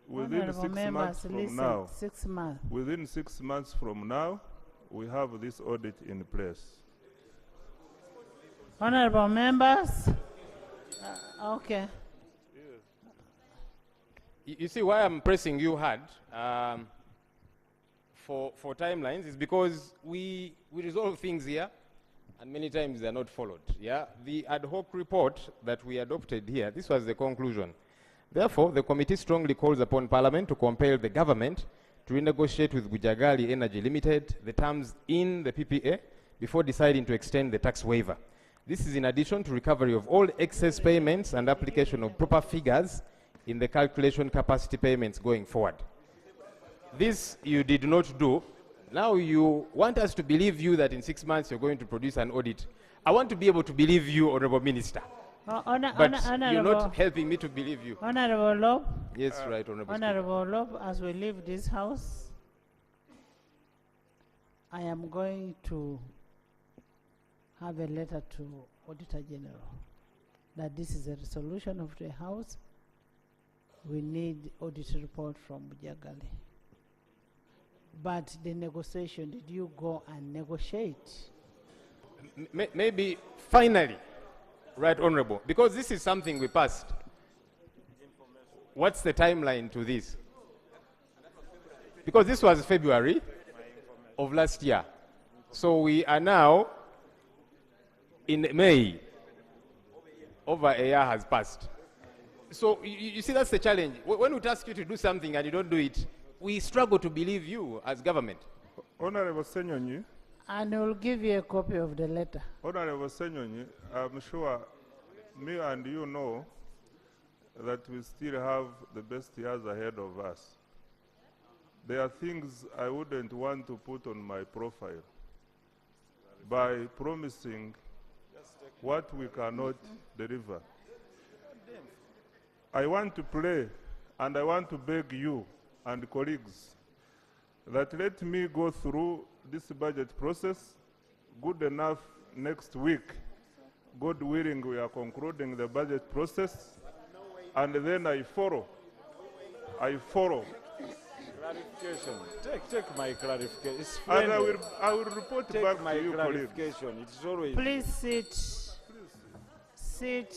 within Honorable 6 members, months from listen, now. 6 months. Within 6 months from now, we have this audit in place. Honorable members? Okay. You see why I'm pressing you hard for timelines is because we resolve things here and many times they're not followed. Yeah, the ad hoc report that we adopted here, this was the conclusion. Therefore, the committee strongly calls upon Parliament to compel the government to renegotiate with Bujagali Energy Limited the terms in the PPA before deciding to extend the tax waiver. This is in addition to recovery of all excess payments and application of proper figures in the calculation capacity payments going forward. This you did not do. Now you want us to believe you that in 6 months you're going to produce an audit. I want to be able to believe you, Honorable Minister. But you're not helping me to believe you. Honorable L.O.P. Yes, right, Honorable Honorable L.O.P, as we leave this house, I am going to have a letter to Auditor General that this is a resolution of the House. We need audit report from Bujagali. But the negotiation, did you go and negotiate? Maybe finally, right, Honorable, because this is something we passed. What's the timeline to this? Because this was February of last year. So we are now in May. Over a year has passed. So you see, that's the challenge. When we ask you to do something and you don't do it, we struggle to believe you as government. Honorable Ssenyonyi. And we'll give you a copy of the letter. Honorable Ssenyonyi, I'm sure me and you know that we still have the best years ahead of us. There are things I wouldn't want to put on my profile by promising what we cannot deliver. I want to pray and I want to beg you and colleagues that let me go through this budget process good enough next week. God willing, we are concluding the budget process, and then I follow. Clarification. Take my clarification. It's and friendly. I will report Take back my to you, colleagues. clarification. It's always. Please sit. Sit.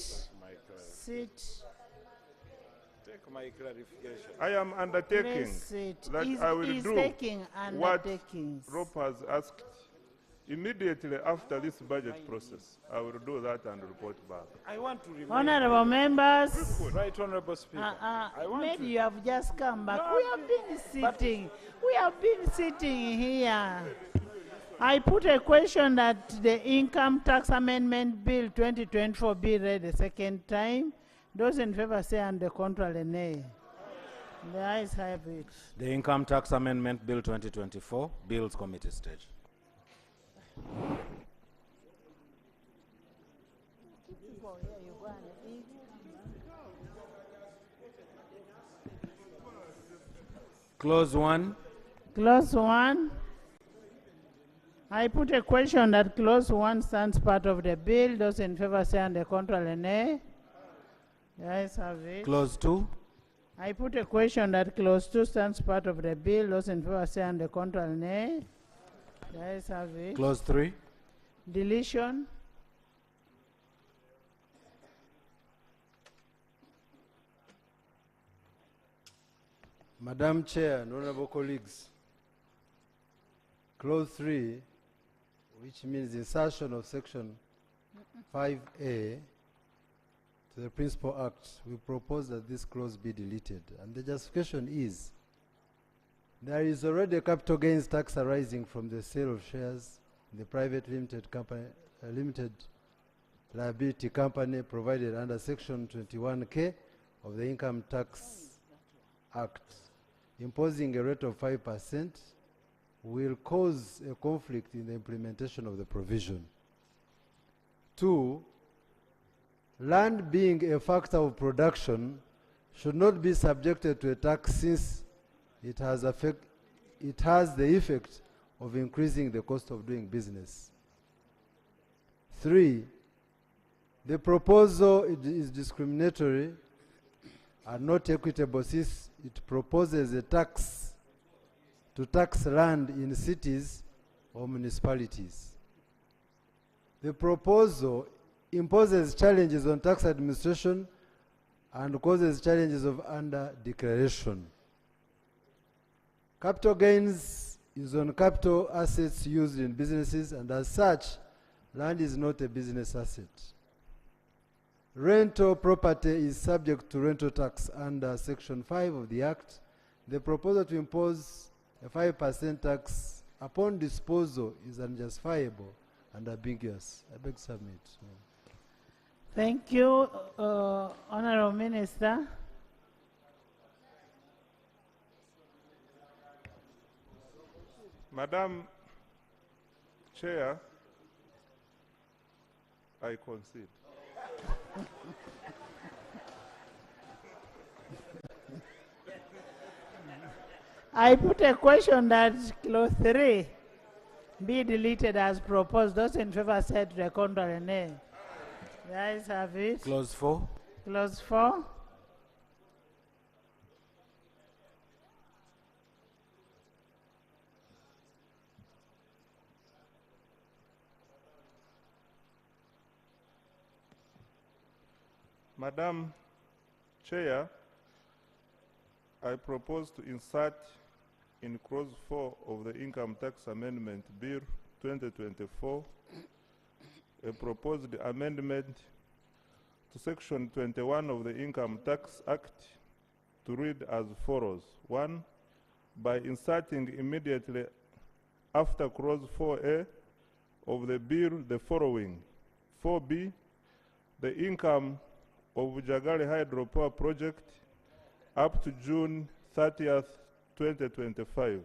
Sit. Take my clarification. I am undertaking that I will do what L.O.P has asked. Immediately after this budget process, I will do that and report back. I want to remind Honorable members, Right, Honorable Speaker. maybe you have just come back. We have been sitting. We have been sitting here. I put a question that the Income Tax Amendment Bill 2024 be read a second time. Those in favor say and the contrary nay. The ayes have it. The Income Tax Amendment Bill 2024, Bills Committee stage. Clause 1. Clause 1. I put a question that clause 1 stands part of the bill. Those in favor say and the contrary nay. The ayes have it. Clause 2. I put a question that clause 2 stands part of the bill. Those in favor say and the contrary nay. The ayes have it. Clause 3. Deletion. Madam Chair and honorable colleagues, clause 3, which means insertion of section 5A to the Principal Act, we propose that this clause be deleted. And the justification is there is already a capital gains tax arising from the sale of shares in the private limited company, limited liability company provided under section 21K of the Income Tax Act. Imposing a rate of 5% will cause a conflict in the implementation of the provision. 2, land being a factor of production should not be subjected to a tax since it has it has the effect of increasing the cost of doing business. 3, the proposal is discriminatory and not equitable since it proposes a tax to tax land in cities or municipalities. The proposal imposes challenges on tax administration and causes challenges of under-declaration. Capital gains is on capital assets used in businesses, and as such, land is not a business asset. Rental property is subject to rental tax under Section 5 of the Act. The proposal to impose a 5% tax upon disposal is unjustifiable and ambiguous. I beg to submit. Thank you, Honorable Minister. Madam Chair, I concede. I put a question that clause 3 be deleted as proposed. Those in favor said the contrary, nay. The ayes have it. Clause 4. Clause 4. Madam Chair, I propose to insert in clause 4 of the Income Tax Amendment Bill 2024 a proposed amendment to Section 21 of the Income Tax Act to read as follows. 1. By inserting immediately after clause 4A of the bill the following. 4B, the income of Jagali Hydropower Project up to June 30th, 2025,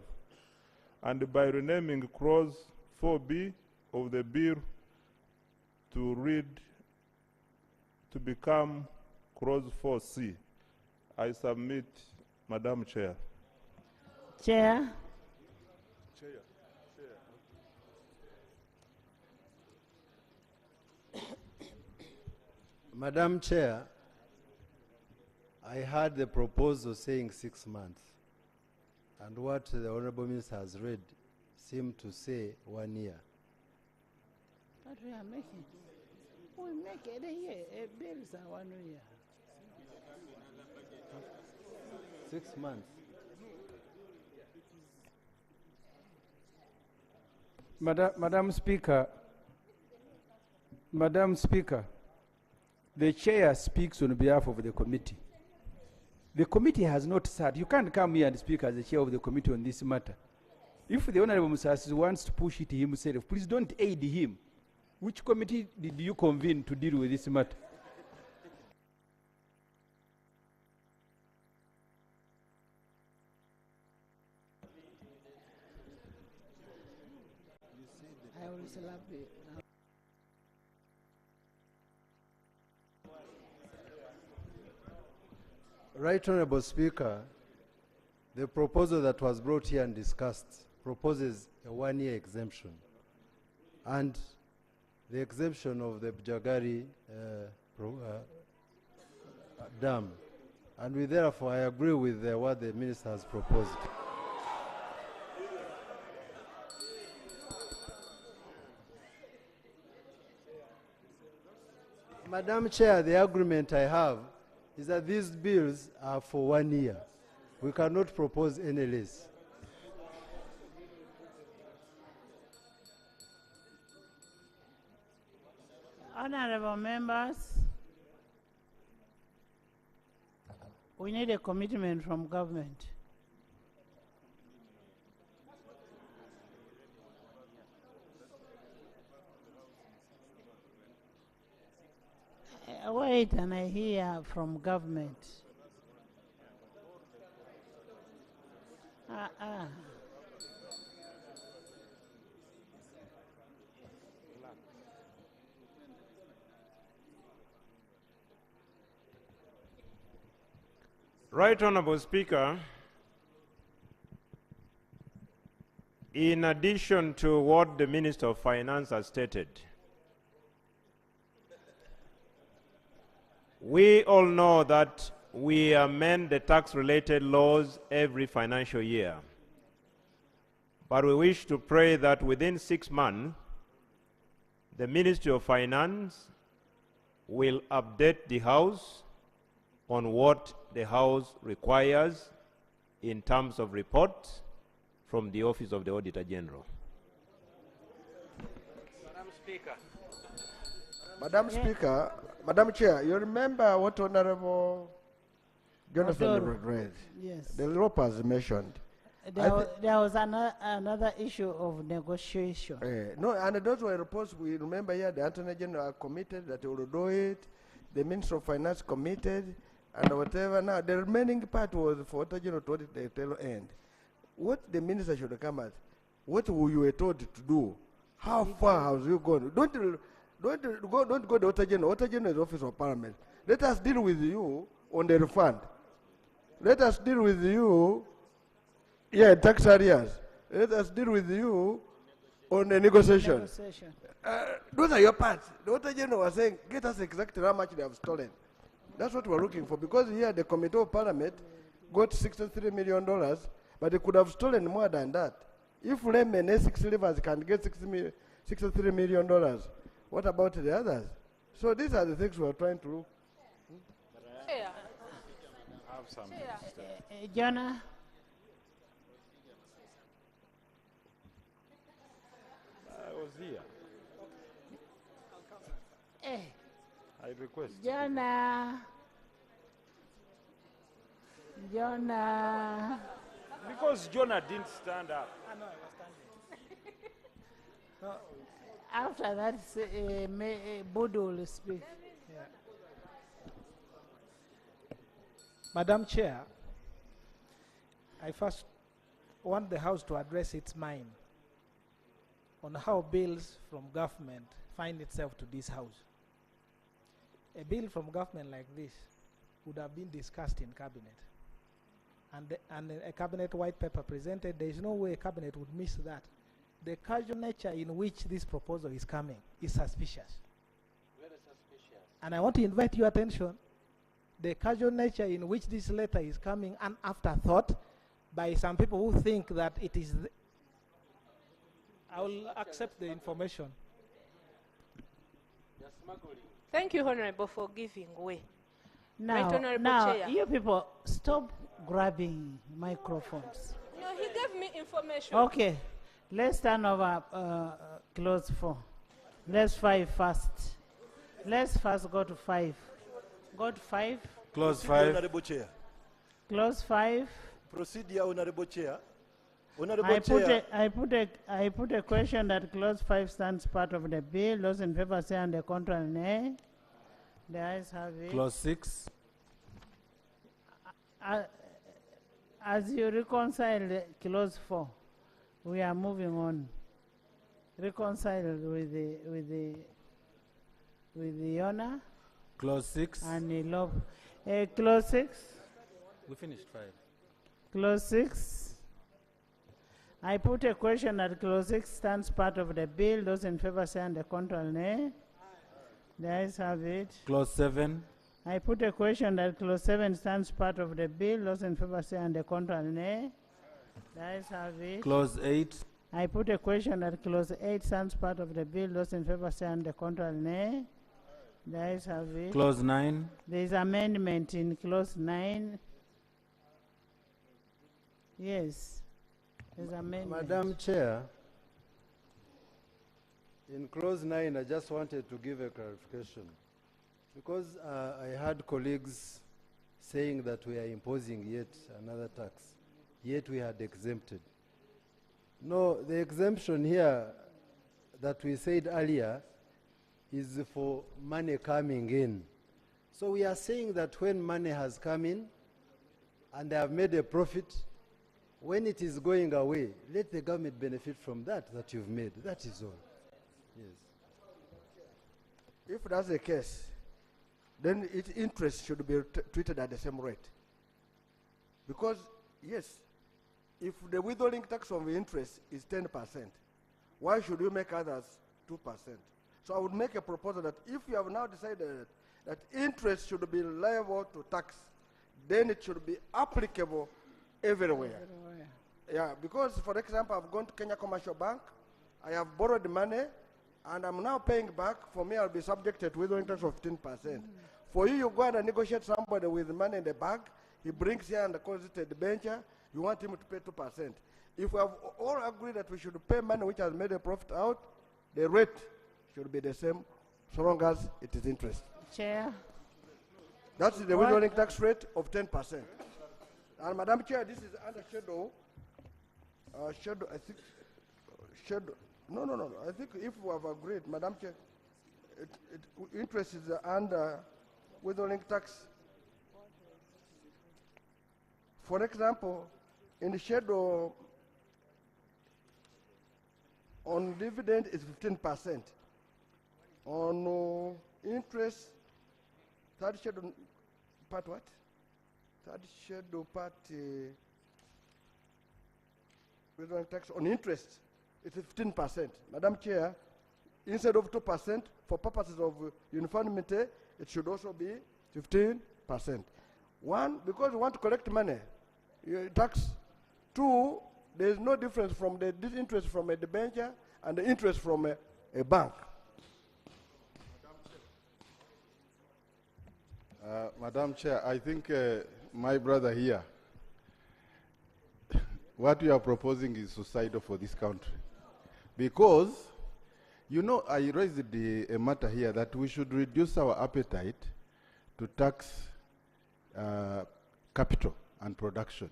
and by renaming clause 4B of the bill to read to become clause 4C. I submit, Madam Chair. Chair. Madam Chair, I heard the proposal saying 6 months, and what the Honorable Minister has read seemed to say 1 year. But we are making. We make it a year. Bills are 1 year. 6 months. Madam Speaker, the chair speaks on behalf of the committee. The committee has not sat. You can't come here and speak as the chair of the committee on this matter. If the Honorable Musasi wants to push it himself, please don't aid him. Which committee did you convene to deal with this matter? I will slap it. Right Honorable Speaker, the proposal that was brought here and discussed proposes a 1-year exemption, and the exemption of the Jagari dam, and we therefore I agree with what the Minister has proposed. Madam Chair, the agreement I have is that these bills are for 1 year. We cannot propose any less. Honorable members, we need a commitment from government. Wait, and I hear from government. Right Honorable Speaker, In addition to what the Minister of Finance has stated, we all know that we amend the tax-related laws every financial year. But we wish to pray that within 6 months, the Ministry of Finance will update the House on what the House requires in terms of reports from the Office of the Auditor General. Madam Speaker. Madam Speaker, Madam Chair, you remember what Honorable Jonathan read? Yes. The L.O.P has mentioned. There was another issue of negotiation. No, and those were reports we remember here. The Attorney General committed that he will do it. The Minister of Finance committed, and whatever. Now the remaining part was for Attorney General to audit the tail end. What the minister should come at, what you were told to do, how far have you gone? Don't go to Attorney General. Attorney General is Office of Parliament. Let us deal with you on the refund. Let us deal with you. Yeah, tax areas. Let us deal with you on the negotiation. Those are your parts. The Auditor General was saying, get us exactly how much they have stolen. That's what we're looking for. Because here the Committee of Parliament got $63 million, but they could have stolen more than that. If Lemon A6 Rivers can get $63 million, what about the others? So these are the things we're trying to do. Jonah? I was here. I request. Jonah. Because Jonah didn't stand up. I know, I was standing. After that, Budu will speak. Yeah. Madam Chair, I first want the House to address its mind on how bills from government find itself to this House. A bill from government like this would have been discussed in Cabinet. And a Cabinet white paper presented. There is no way a Cabinet would miss that. The casual nature in which this proposal is coming is suspicious. Very suspicious. And I want to invite your attention. The casual nature in which this letter is coming, an afterthought by some people who think that it is. I will accept the information. You're smuggling. Thank you, Honorable, for giving way. Now, you people, stop grabbing microphones. No, he gave me information. Okay, let's turn over clause 4. Let's 5 first. Let's first go to 5. Go to 5. Clause 5. Honorable Chair. Clause 5. Procedure, Honorable Chair. I put a question that clause 5 stands part of the bill. Those in favor say and the contrary nay. The ayes have it. Clause 6. As you reconcile clause 4, we are moving on. Reconcile with the honor. Clause 6. And the love. Clause 6. We finished 5. Clause 6. I put a question that clause 6 stands part of the bill. Those in favor say and the contrary nay. The ayes have it. Clause 7. I put a question that clause 7 stands part of the bill. Those in favor say and the contrary nay. The ayes have it. Clause 8. I put a question that clause 8 stands part of the bill. Those in favor say and the contrary nay. The ayes have it. Clause 9. There is amendment in clause 9. Yes. There's amendment. Madam Chair, in clause 9, I just wanted to give a clarification. Because I had colleagues saying that we are imposing yet another tax, yet we had exempted. No, the exemption here that we said earlier is for money coming in. So we are saying that when money has come in and they have made a profit, when it is going away, let the government benefit from that you've made. That is all. Yes. If that's the case, then its interest should be treated at the same rate. Because, yes, if the withholding tax of interest is 10%, why should you make others 2%? So I would make a proposal that if you have now decided that interest should be liable to tax, then it should be applicable everywhere. Yeah, because for example, I've gone to Kenya Commercial Bank, I have borrowed money, and I'm now paying back. For me, I'll be subjected to withholding tax of 15%. For you, you go and negotiate somebody with money in the bag, he brings here and calls it a debenture, you want him to pay 2%. If we have all agreed that we should pay money which has made a profit out, the rate should be the same, so long as it is interest. Chair. That's the withholding tax rate of 10%. And Madam Chair, this is under schedule. I think, schedule. No. I think if we have agreed, Madam Chair, interest is under withholding tax. For example, in the schedule on dividend is 15%. On interest, third schedule, part what? Third schedule, part withholding tax on interest, it's 15%. Madam Chair, instead of 2%, for purposes of uniformity, it should also be 15%. One, because we want to collect money, tax. Two, there is no difference from this interest from a debenture and the interest from a bank. Madam Chair, I think my brother here, what you are proposing is suicidal for this country. Because, you know, I raised a matter here that we should reduce our appetite to tax capital and production.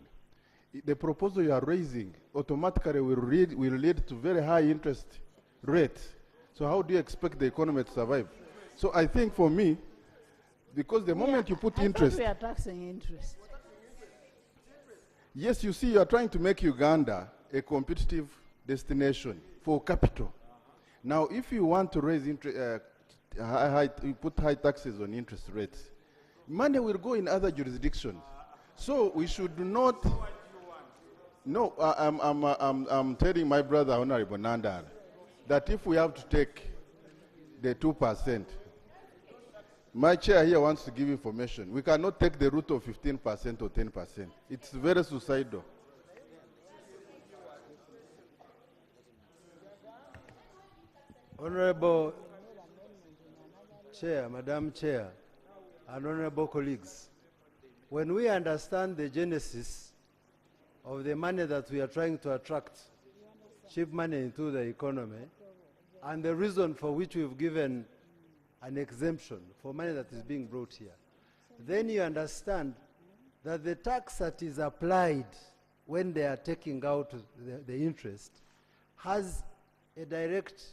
The proposal you are raising automatically will lead to very high interest rates. So how do you expect the economy to survive? So I think for me, because the moment you put interest... we are taxing interest. Yes, you see, you are trying to make Uganda a competitive destination for capital. Now, if you want to raise you put high taxes on interest rates, money will go in other jurisdictions. So we should not... No, I'm telling my brother, Honorable Nandala, that if we have to take the 2%, my chair here wants to give information. We cannot take the route of 15% or 10%. It's very suicidal. Honorable Chair, Madam Chair, and honorable colleagues, when we understand the genesis of the money that we are trying to attract, cheap money into the economy, and the reason for which we've given an exemption for money that is being brought here, then you understand that the tax that is applied when they are taking out the interest has a direct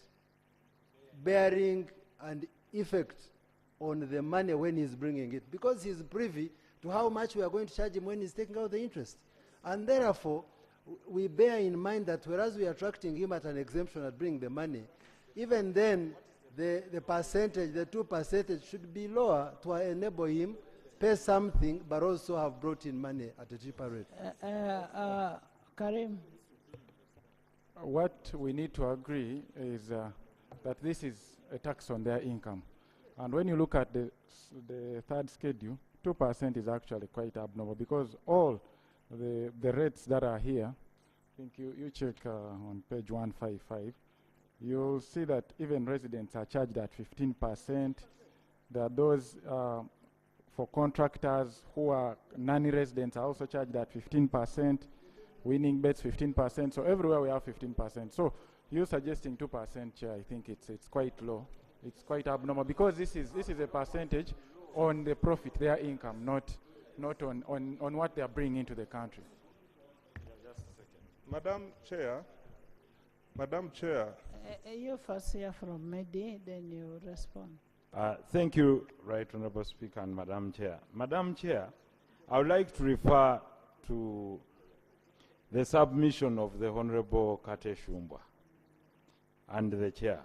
bearing and effect on the money when he's bringing it, because he's privy to how much we are going to charge him when he's taking out the interest. And therefore, we bear in mind that whereas we are attracting him at an exemption at bringing the money, even then, the percentage, the 2% should be lower to enable him pay something, but also have brought in money at a cheaper rate. Karim. What we need to agree is that this is a tax on their income. And when you look at the third schedule, 2% is actually quite abnormal, because all the rates that are here, I think you check on page 155, you'll see that even residents are charged at 15%. There are those for contractors who are non-residents are also charged at 15%. Winning bets 15%. So everywhere we have 15%. So you suggesting 2%, Chair, I think it's quite low. It's quite abnormal, because this is a percentage on the profit, their income, not on what they are bringing into the country. Just a second. Madam Chair. You first hear from Mehdi, then you respond. Thank you, Right Honorable Speaker and Madam Chair. Madam Chair, I would like to refer to the submission of the Honorable Kate Shumba and the Chair.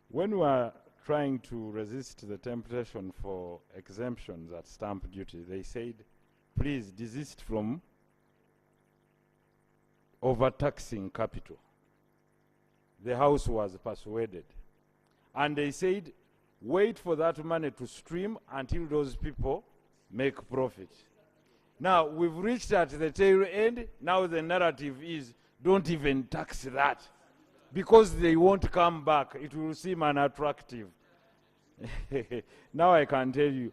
When we are trying to resist the temptation for exemptions at stamp duty, they said, please desist from overtaxing capital. The House was persuaded. And they said, wait for that money to stream until those people make profit. Now, we've reached at the tail end. Now the narrative is, don't even tax that. Because they won't come back. It will seem unattractive. Now I can tell you,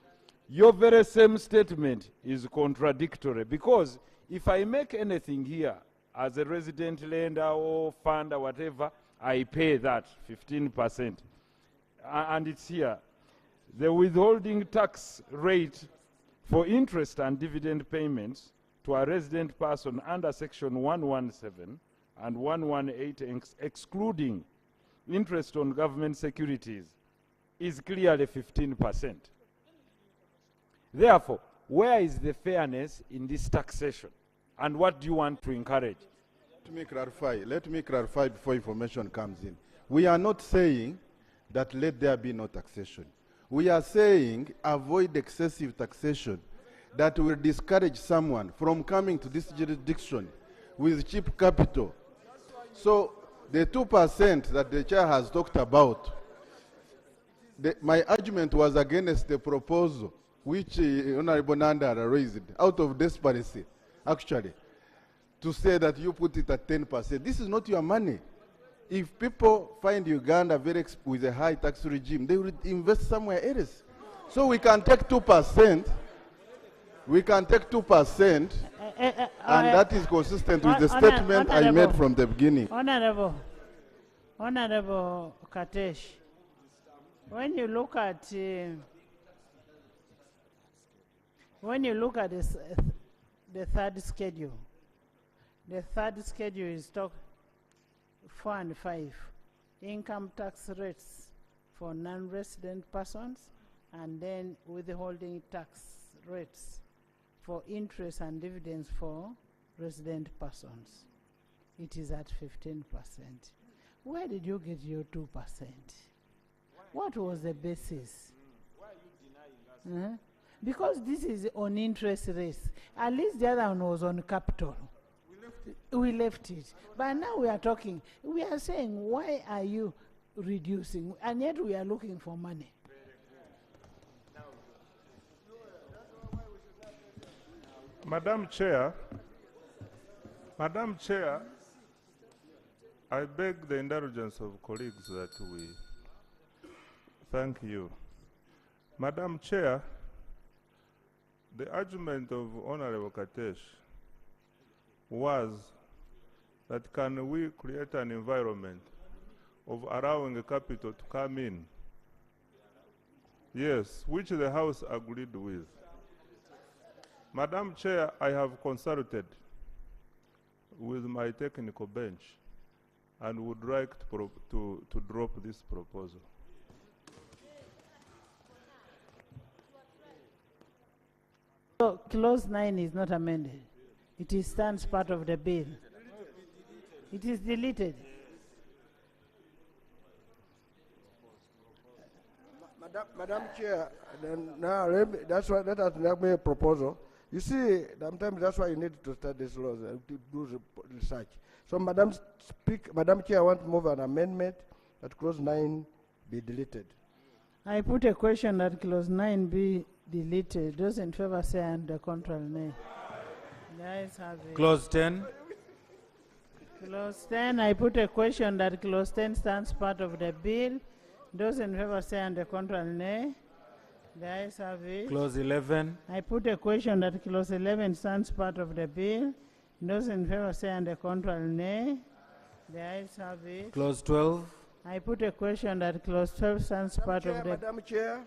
your very same statement is contradictory. Because if I make anything here, as a resident lender or fund or whatever, I pay that 15%. And it's here. The withholding tax rate for interest and dividend payments to a resident person under Section 117 and 118, excluding interest on government securities, is clearly 15%. Therefore, where is the fairness in this taxation? And what do you want to encourage? Let me clarify before information comes in. We are not saying that let there be no taxation. We are saying avoid excessive taxation that will discourage someone from coming to this jurisdiction with cheap capital. So the 2% that the chair has talked about, my argument was against the proposal which Honorable Nandala raised out of desperation, actually, to say that you put it at 10%. This is not your money. If people find Uganda with a high tax regime, they will invest somewhere else. So we can take 2%. We can take 2%, and that is consistent with the statement I made from the beginning. Honorable Katesh, when you look at this, the third schedule, is 4 and 5, income tax rates for non-resident persons, and then withholding tax rates for interest and dividends for resident persons. It is at 15%. Where did you get your 2%? What was the basis? Why are you denying us? Because this is on interest rates. At least the other one was on capital. We left it. But now we are talking. We are saying, why are you reducing? And yet we are looking for money. Madam Chair, I beg the indulgence of colleagues that we thank you. Madam Chair, the argument of Honorable Katesh was that can we create an environment of allowing a capital to come in? Yes, which the House agreed with. Madam Chair, I have consulted with my technical bench and would like to drop this proposal. So clause 9 is not amended. It stands part of the bill. It is deleted. Madam Chair, then now let us make a proposal. You see, sometimes that's why you need to study these laws and to do research. So, Madam Chair, I want to move an amendment that clause 9 be deleted. I put a question that clause 9 be deleted. Those in favor say and the contrary nay. The ayes have it. Clause 10. Clause 10, I put a question that clause 10 stands part of the bill. Those in favor say and the contrary nay. The ayes have it. Clause 11. I put a question that clause 11 stands part of the bill. Those in favor say and the contrary nay. The ayes have it. Clause 12. I put a question that clause 12 stands part of the... Madam Chair.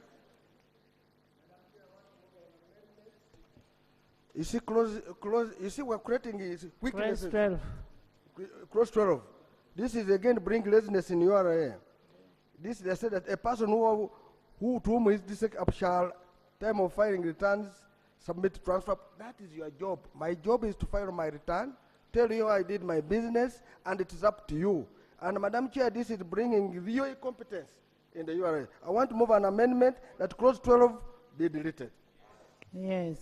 You see, you see, we're creating weaknesses. Clause 12. Clause 12. This is again bring laziness in your area. This they said that a person who to whom is this shall time of filing returns submit transfer. That is your job. My job is to file my return, tell you I did my business, and it is up to you. And Madam Chair, this is bringing your incompetence in the URA. I want to move an amendment that clause 12 be deleted. Yes.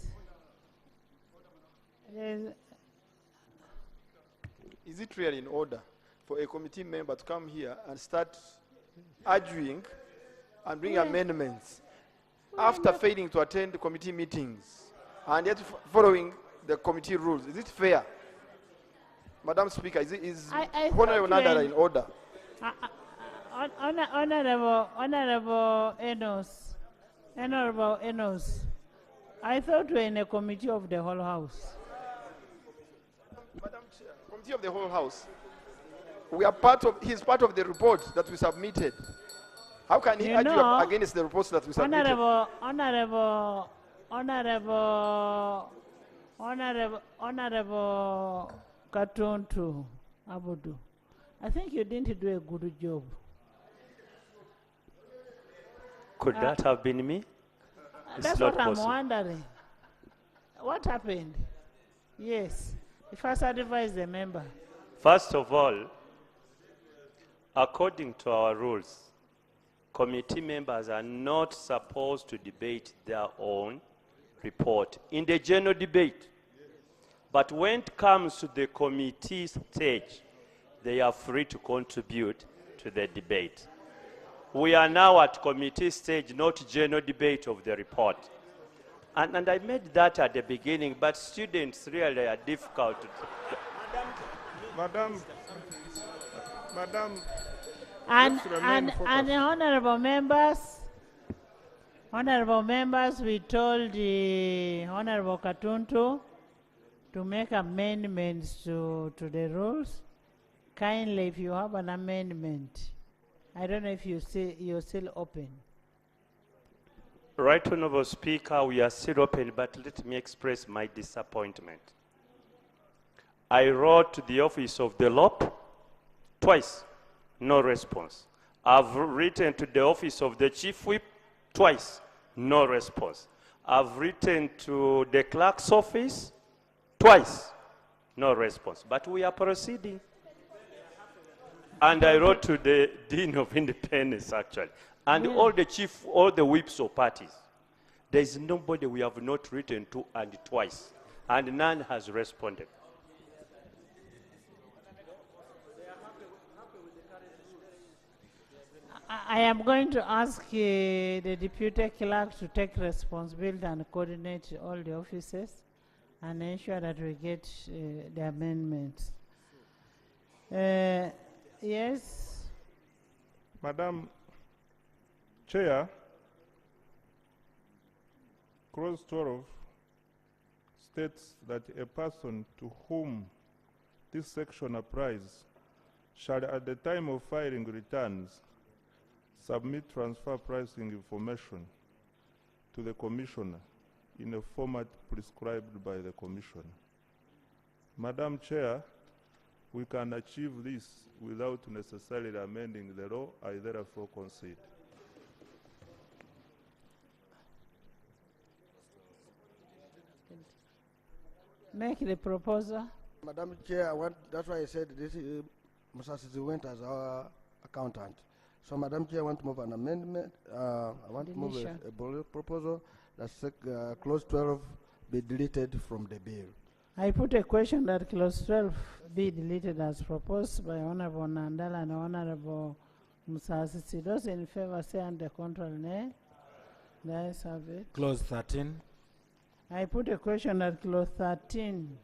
is it really in order for a committee member to come here and start arguing and bring amendments after failing to attend the committee meetings and yet following the committee rules? Is it fair? Madam Speaker, is Honorable Nandala in order? Honorable Enos, I thought we were in a committee of the whole house. Madam Chair, committee of the whole house. We are part of, he's part of the report that we submitted. How can he argue against the reports that we submitted? Honorable Katuntu Abudu, I think you didn't do a good job. Could that have been me? It's That's not what I'm possible. wondering. What happened? Yes. First advise the member. First of all, according to our rules, committee members are not supposed to debate their own report in the general debate. But when it comes to the committee stage, they are free to contribute to the debate. We are now at committee stage, not general debate of the report. And I made that at the beginning, but students really are difficult. Madam, And let's remain focused. honorable members, we told the Honorable Katuntu to make amendments to the rules. Kindly, if you have an amendment, I don't know if you're still open. Right, Honorable Speaker, we are still open, but let me express my disappointment. I wrote to the office of the L.O.P twice, no response. I've written to the office of the Chief Whip twice, no response. I've written to the clerk's office twice, no response. But we are proceeding. And I wrote to the Dean of Independence, actually, and all the whips of parties. There is nobody we have not written to, and twice, and none has responded. I am going to ask the deputy clerk to take responsibility and coordinate all the offices and ensure that we get the amendments. Yes? Madam Chair, clause 12 states that a person to whom this section applies shall at the time of filing returns submit transfer pricing information to the Commissioner in a format prescribed by the Commissioner. Madam Chair, we can achieve this without necessarily amending the law. I therefore concede. Make the proposal. Madam Chair, that's why I said this Musasizi went as our accountant. So, Madam Chair, I want to move an amendment. I want to move a proposal that clause 12 be deleted from the bill. I put a question that clause 12 be deleted as proposed by Honorable Nandala and Honorable Musasizi. Those in favor say under control, nay. The ayes have it. Clause 13. I put a question that clause 13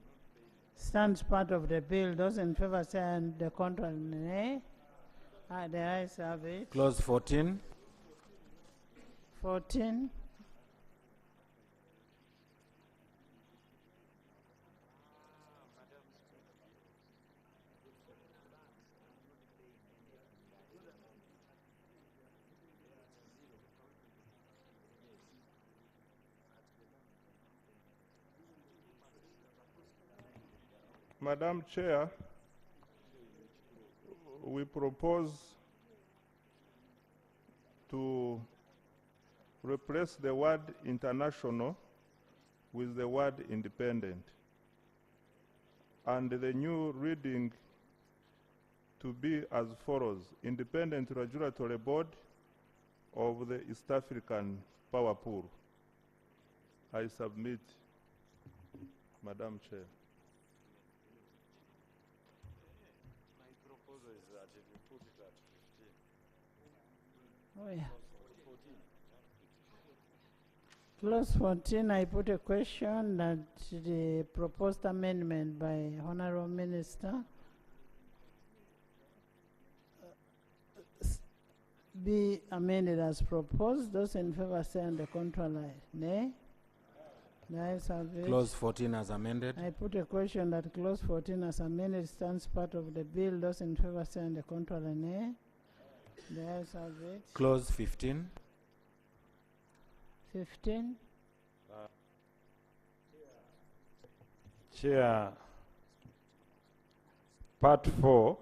stands part of the bill. Those in favor say under control, nay. The ayes have it. Clause 14. 14. Madam Chair, we propose to replace the word international with the word independent, and the new reading to be as follows: Independent Regulatory Board of the East African Power Pool. I submit, Madam Chair. Oh, yeah. Clause 14, I put a question that the proposed amendment by Honorable Minister be amended as proposed. Those in favor say on the contrary, nay. The ayes have it. Clause 14 as amended. I put a question that clause 14 as amended stands part of the bill. Those in favor say on the contrary, nay. The ayes have it. Clause 15. 15. Chair, part 4,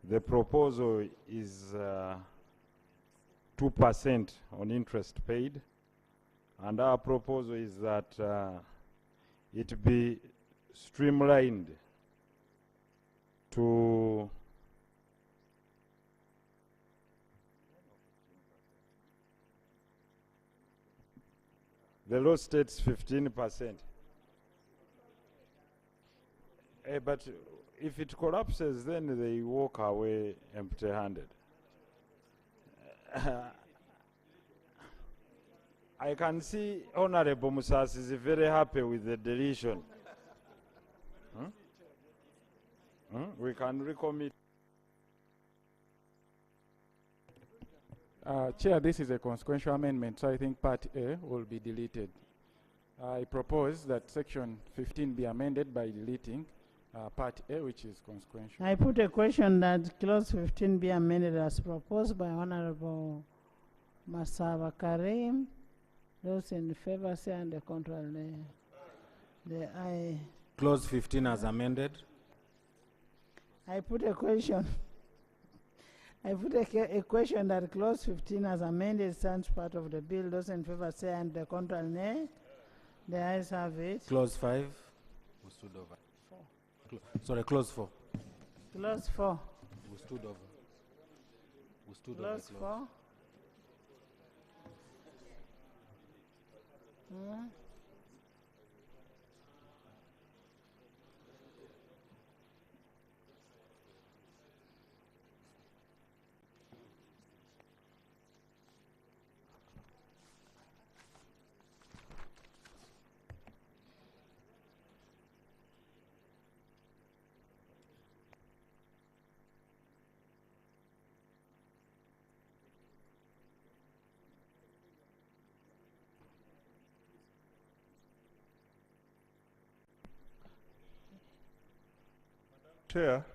the proposal is 2% on interest paid, and our proposal is that it be streamlined to the law states 15%. But if it collapses, then they walk away empty-handed. I can see Honorable Musas is very happy with the deletion. We can recommit. Chair, this is a consequential amendment, so I think Part A will be deleted. I propose that Section 15 be amended by deleting Part A, which is consequential. I put a question that clause 15 be amended as proposed by Honorable Masava Karim. Those in favor say on the contrary. The aye. Clause 15 as amended. I put a question. I put a question that clause 15 as amended stands part of the bill. Those in favor say on the contrary, nay. The ayes have it. Clause 5. We stood over. Sorry, clause 4. Clause 4. We stood over. We stood over. Clause 4. Chair,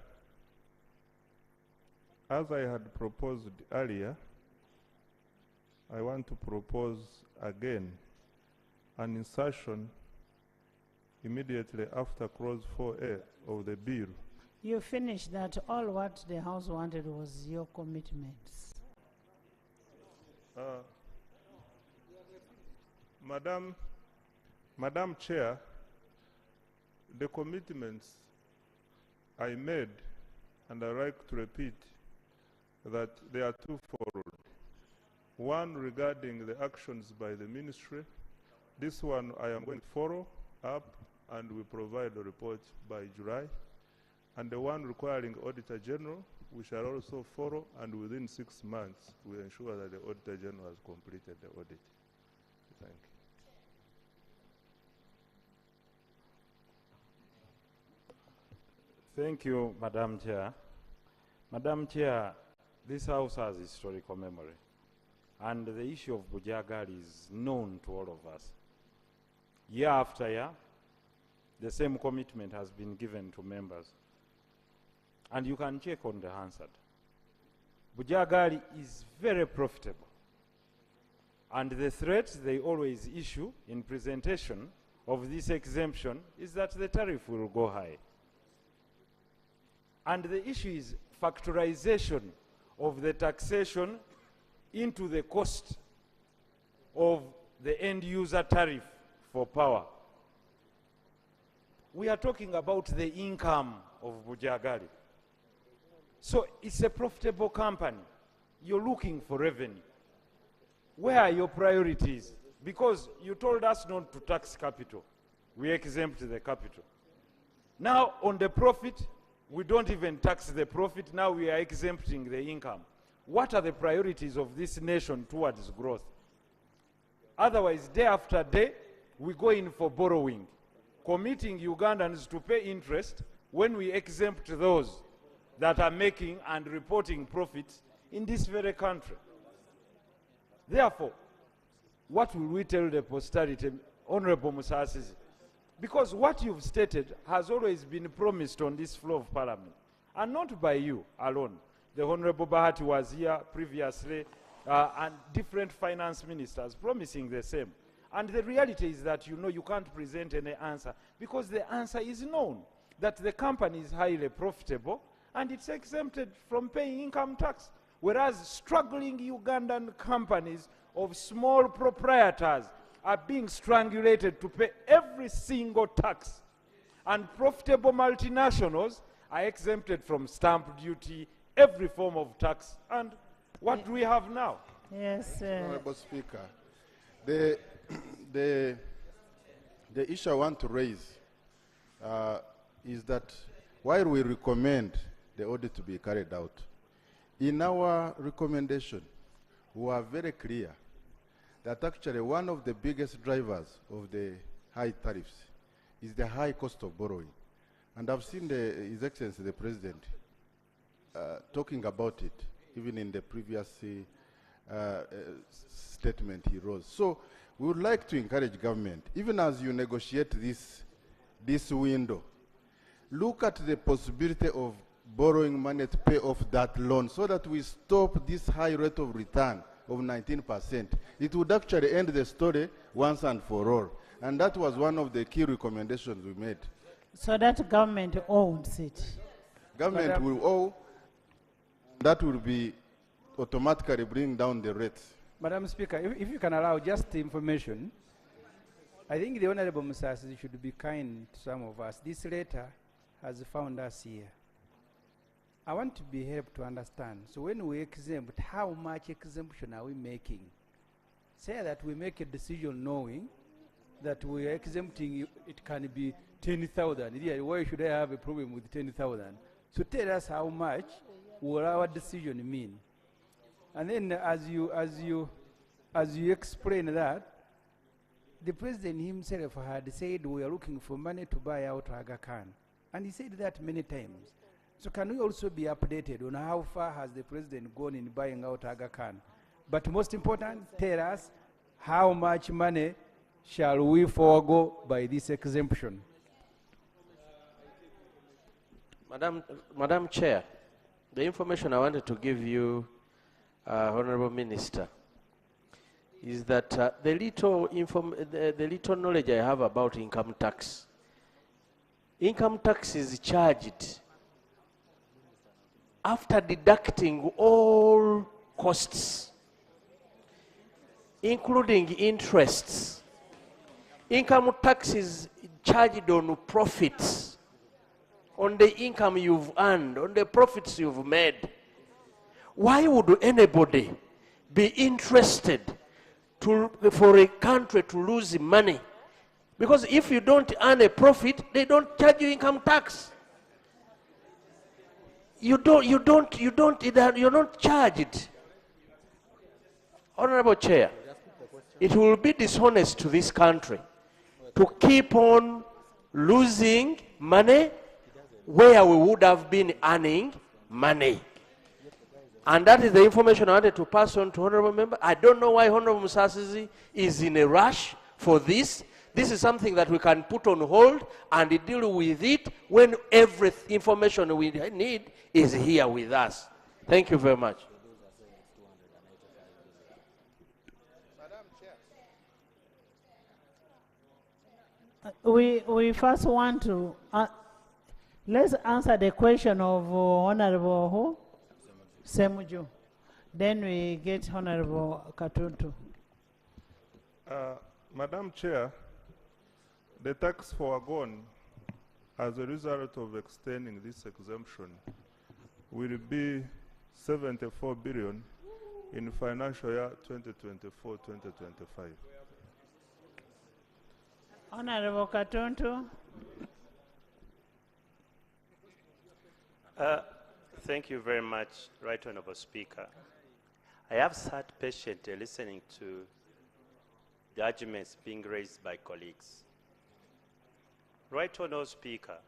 as I had proposed earlier, I want to propose again an insertion immediately after clause 4A of the bill. You finished that. All what the House wanted was your commitments. Madam Chair, the commitments I made, and I like to repeat, that they are twofold. One regarding the actions by the ministry. This one I am going to follow up and we provide a report by July. And the one requiring Auditor General, we shall also follow, and within 6 months we ensure that the Auditor General has completed the audit. Thank you. Thank you, Madam Chair. Madam Chair, this House has historical memory, and the issue of Bujagali is known to all of us. Year after year, the same commitment has been given to members. And you can check on the Hansard. Bujagali is very profitable. And the threat they always issue in presentation of this exemption is that the tariff will go high. And the issue is factorization of the taxation into the cost of the end user tariff for power. We are talking about the income of Bujagali. So it's a profitable company. You're looking for revenue. Where are your priorities? Because you told us not to tax capital. We exempt the capital. Now on the profit, we don't even tax the profit. Now we are exempting the income. what are the priorities of this nation towards growth. Otherwise, day after day, we go in for borrowing, committing Ugandans to pay interest when we exempt those that are making and reporting profits in this very country. Therefore, what will we tell the posterity, Honorable Musasizi? Because what you've stated has always been promised on this floor of Parliament, and not by you alone. The Honorable Bahati was here previously, and different finance ministers promising the same. And the reality is that you can't present any answer, because the answer is known, that the company is highly profitable and it's exempted from paying income tax. Whereas struggling Ugandan companies of small proprietors are being strangulated to pay every single tax. And profitable multinationals are exempted from stamp duty, every form of tax. And what do we have now? Yes. Honorable Speaker, the issue I want to raise is that while we recommend the audit to be carried out, in our recommendation, we are very clear that actually one of the biggest drivers of the high tariffs is the high cost of borrowing. And I've seen His Excellency the President talking about it, even in the previous statement he wrote. So we would like to encourage government, even as you negotiate this window, look at the possibility of borrowing money to pay off that loan so that we stop this high rate of return of 19%. It would actually end the story once and for all. And that was one of the key recommendations we made. So that government owns it. Government will owe, that will be automatically bring down the rates. Madam Speaker, if you can allow just information, I think the Honorable Musasi should be kind to some of us. This letter has found us here. I want to be helped to understand. So when we exempt, how much exemption are we making? Say that we make a decision knowing that we are exempting, it can be 10,000. Yeah, why should I have a problem with 10,000? So tell us how much will our decision mean? And then as you explain that, the President himself had said we are looking for money to buy out Aga Khan. And he said that many times. So can we also be updated on how far has the President gone in buying out Aga Khan? But most important, tell us how much money shall we forego by this exemption? Madam Chair, the information I wanted to give you, Honorable Minister, is that the little knowledge I have about income tax is charged after deducting all costs, including interests. Income tax is charged on profits, on the income you've earned, on the profits you've made. Why would anybody be interested for a country to lose money? Because if you don't earn a profit, they don't charge you income tax. You're not charged. Honorable Chair, it will be dishonest to this country to keep on losing money where we would have been earning money. And that is the information I wanted to pass on to Honorable Member. I don't know why Honorable Musasizi is in a rush for this. This is something that we can put on hold and deal with it when every information we need is here with us. Thank you very much. We first want to let's answer the question of Honorable Ssemujju. Then we get Honorable Katuntu. Madam Chair, the tax foregone as a result of extending this exemption will be 74 billion in financial year 2024-2025. Honorable Katuntu. Thank you very much, Right Honorable Speaker. I have sat patiently listening to the arguments being raised by colleagues. Right Honorable Speaker,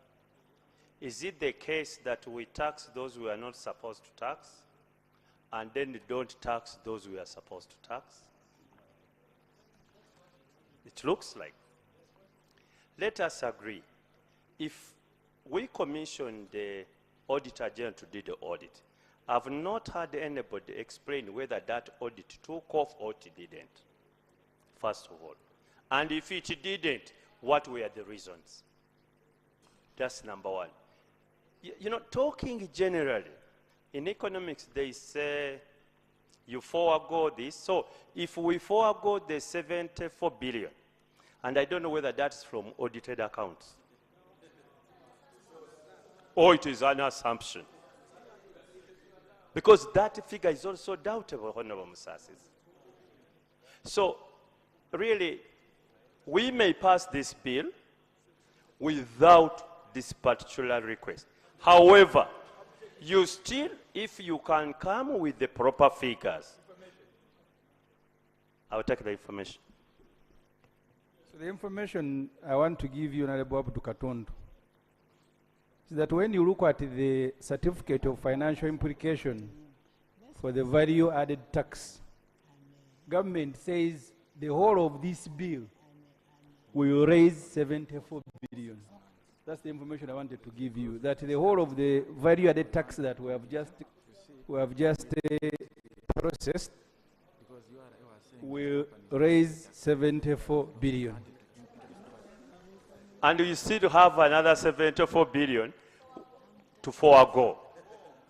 is it the case that we tax those we are not supposed to tax, and then don't tax those we are supposed to tax? It looks like. Let us agree. If we commissioned the Auditor General to do the audit, I've not had anybody explain whether that audit took off or it didn't, first of all. And if it didn't, what were the reasons? That's number one. You know, talking generally, in economics, they say you forego this. So if we forego the 74 billion, and I don't know whether that's from audited accounts, or it is an assumption, because that figure is also doubtable, Honorable Musasi's. So really, we may pass this bill without this particular request. However, you still, if you can come with the proper figures, I'll take the information. So the information I want to give you, Honorable Abdu Katundu, is that when you look at the certificate of financial implication for the value-added tax, government says the whole of this bill will raise 74 billion. That's the information I wanted to give you, that the whole of the value-added tax that we have just processed will raise 74 billion. And we still have another 74 billion to forego.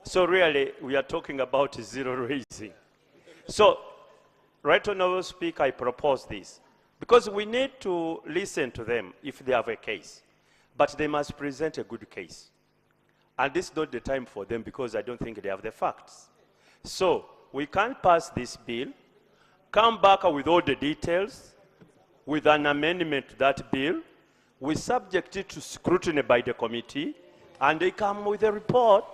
So really, we are talking about zero raising. So, Right Honorable Speaker, I propose this, because we need to listen to them if they have a case. But they must present a good case. And this is not the time for them, because I don't think they have the facts. So we can pass this bill, come back with all the details, with an amendment to that bill, we subject it to scrutiny by the committee, and they come with a report,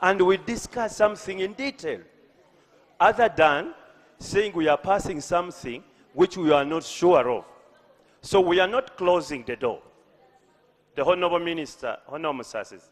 and we discuss something in detail. Other than saying we are passing something which we are not sure of. So we are not closing the door. The Honorable Minister, Honorable Musasi's.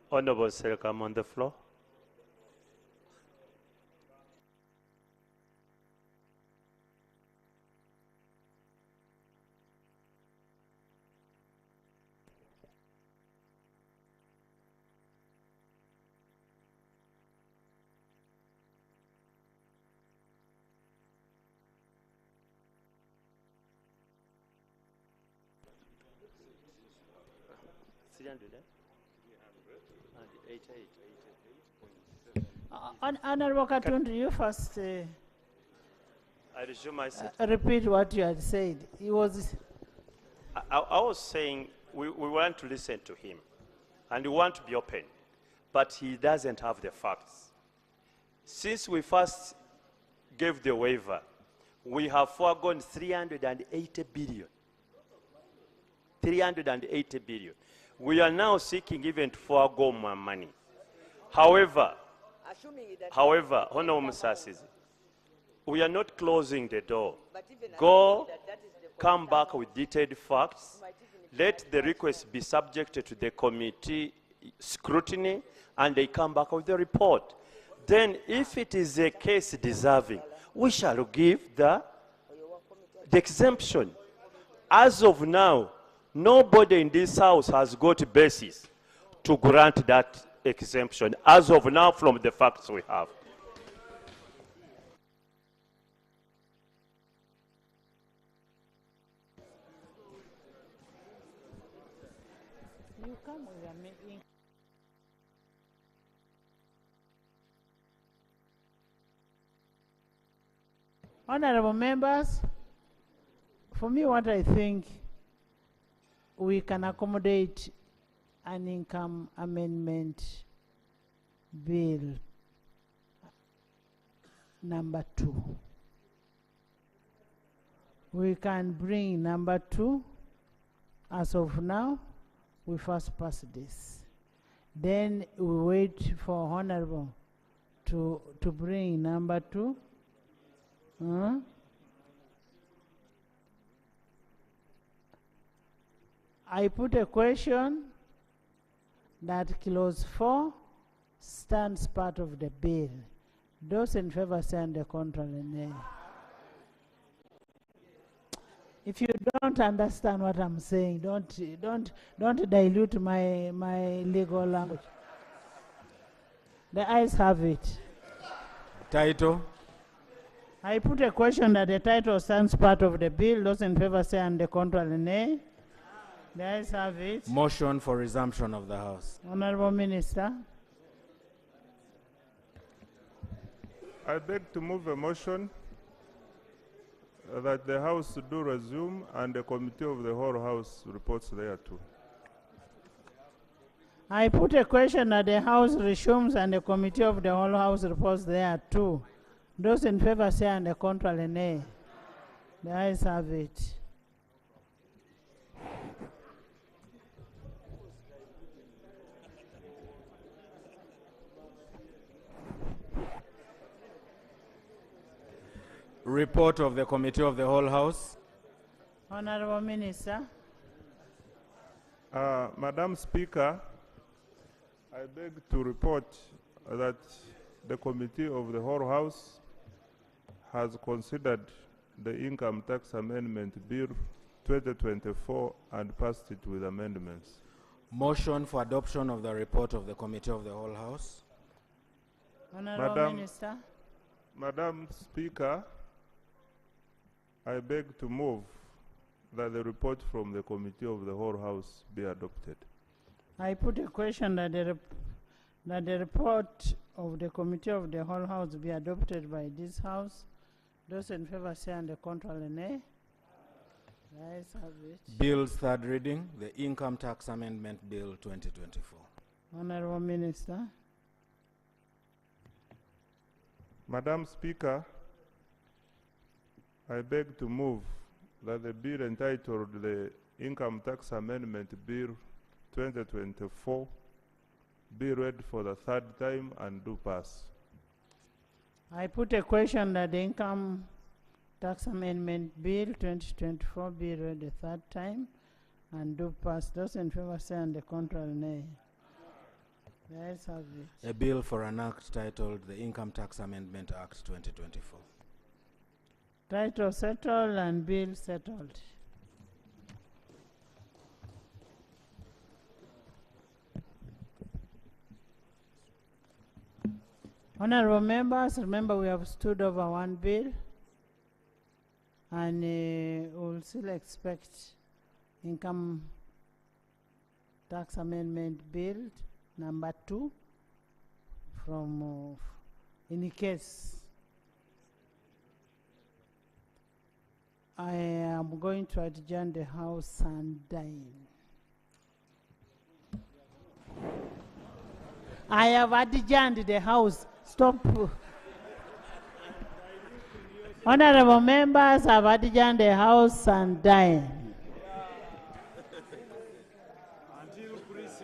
Honorable Nsereko, I'm on the floor. Honorable Katundu, you first I resume my seat. repeat what you had said. He was. I was saying we want to listen to him, and we want to be open, but he doesn't have the facts. Since we first gave the waiver, we have foregone 380 billion. 380 billion. We are now seeking even to forego more money. However, Honorable Musasizi, we are not closing the door. Go, come back with detailed facts. Let the request be subjected to the committee scrutiny, and they come back with the report. Then, if it is a case deserving, we shall give the exemption. As of now, nobody in this house has got basis to grant that exemption, as of now, from the facts we have. You come with a meeting. Honorable members, for me, what I think we can accommodate an income amendment bill number 2. We can bring number 2. As of now, we first pass this. Then we wait for Honorable to bring number 2. I put a question that clause 4 stands part of the bill. Those in favor say on the contrary, nay. If you don't understand what I'm saying, don't dilute my legal language. The ayes have it. Title. I put a question that the title stands part of the bill. Those in favor say on the contrary, nay. The ayes have it. Motion for resumption of the House. Honorable Minister. I beg to move a motion that the House do resume and the Committee of the whole House reports thereto. I put a question that the House resumes and the Committee of the whole House reports thereto. Those in favor say on the contrary, nay. The ayes have it. Report of the Committee of the whole House. Honorable Minister. Madam Speaker, I beg to report that the Committee of the whole House has considered the Income Tax Amendment Bill 2024 and passed it with amendments. Motion for adoption of the report of the Committee of the whole House. Honorable Minister. Madam Speaker, I beg to move that the report from the Committee of the whole House be adopted. I put a question that the report of the Committee of the whole House be adopted by this House. Those in favor say on the contrary, nay. The ayes have it. Bill's third reading, the Income Tax Amendment Bill 2024. Honorable Minister. Madam Speaker, I beg to move that the bill entitled the Income Tax Amendment Bill 2024 be read for the third time and do pass. I put a question that the Income Tax Amendment Bill 2024 be read the third time and do pass. Those in favor say on the contrary, nay. The ayes have it. A bill for an act titled the Income Tax Amendment Act 2024. Title settled and bill settled. Honorable members, remember we have stood over one bill and we'll still expect Income Tax Amendment Bill number 2 from any case. I am going to adjourn the House and dine. I have adjourned the House. Stop. Honorable members have adjourned the House and dine.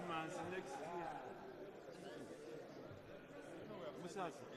months next year. Musasa.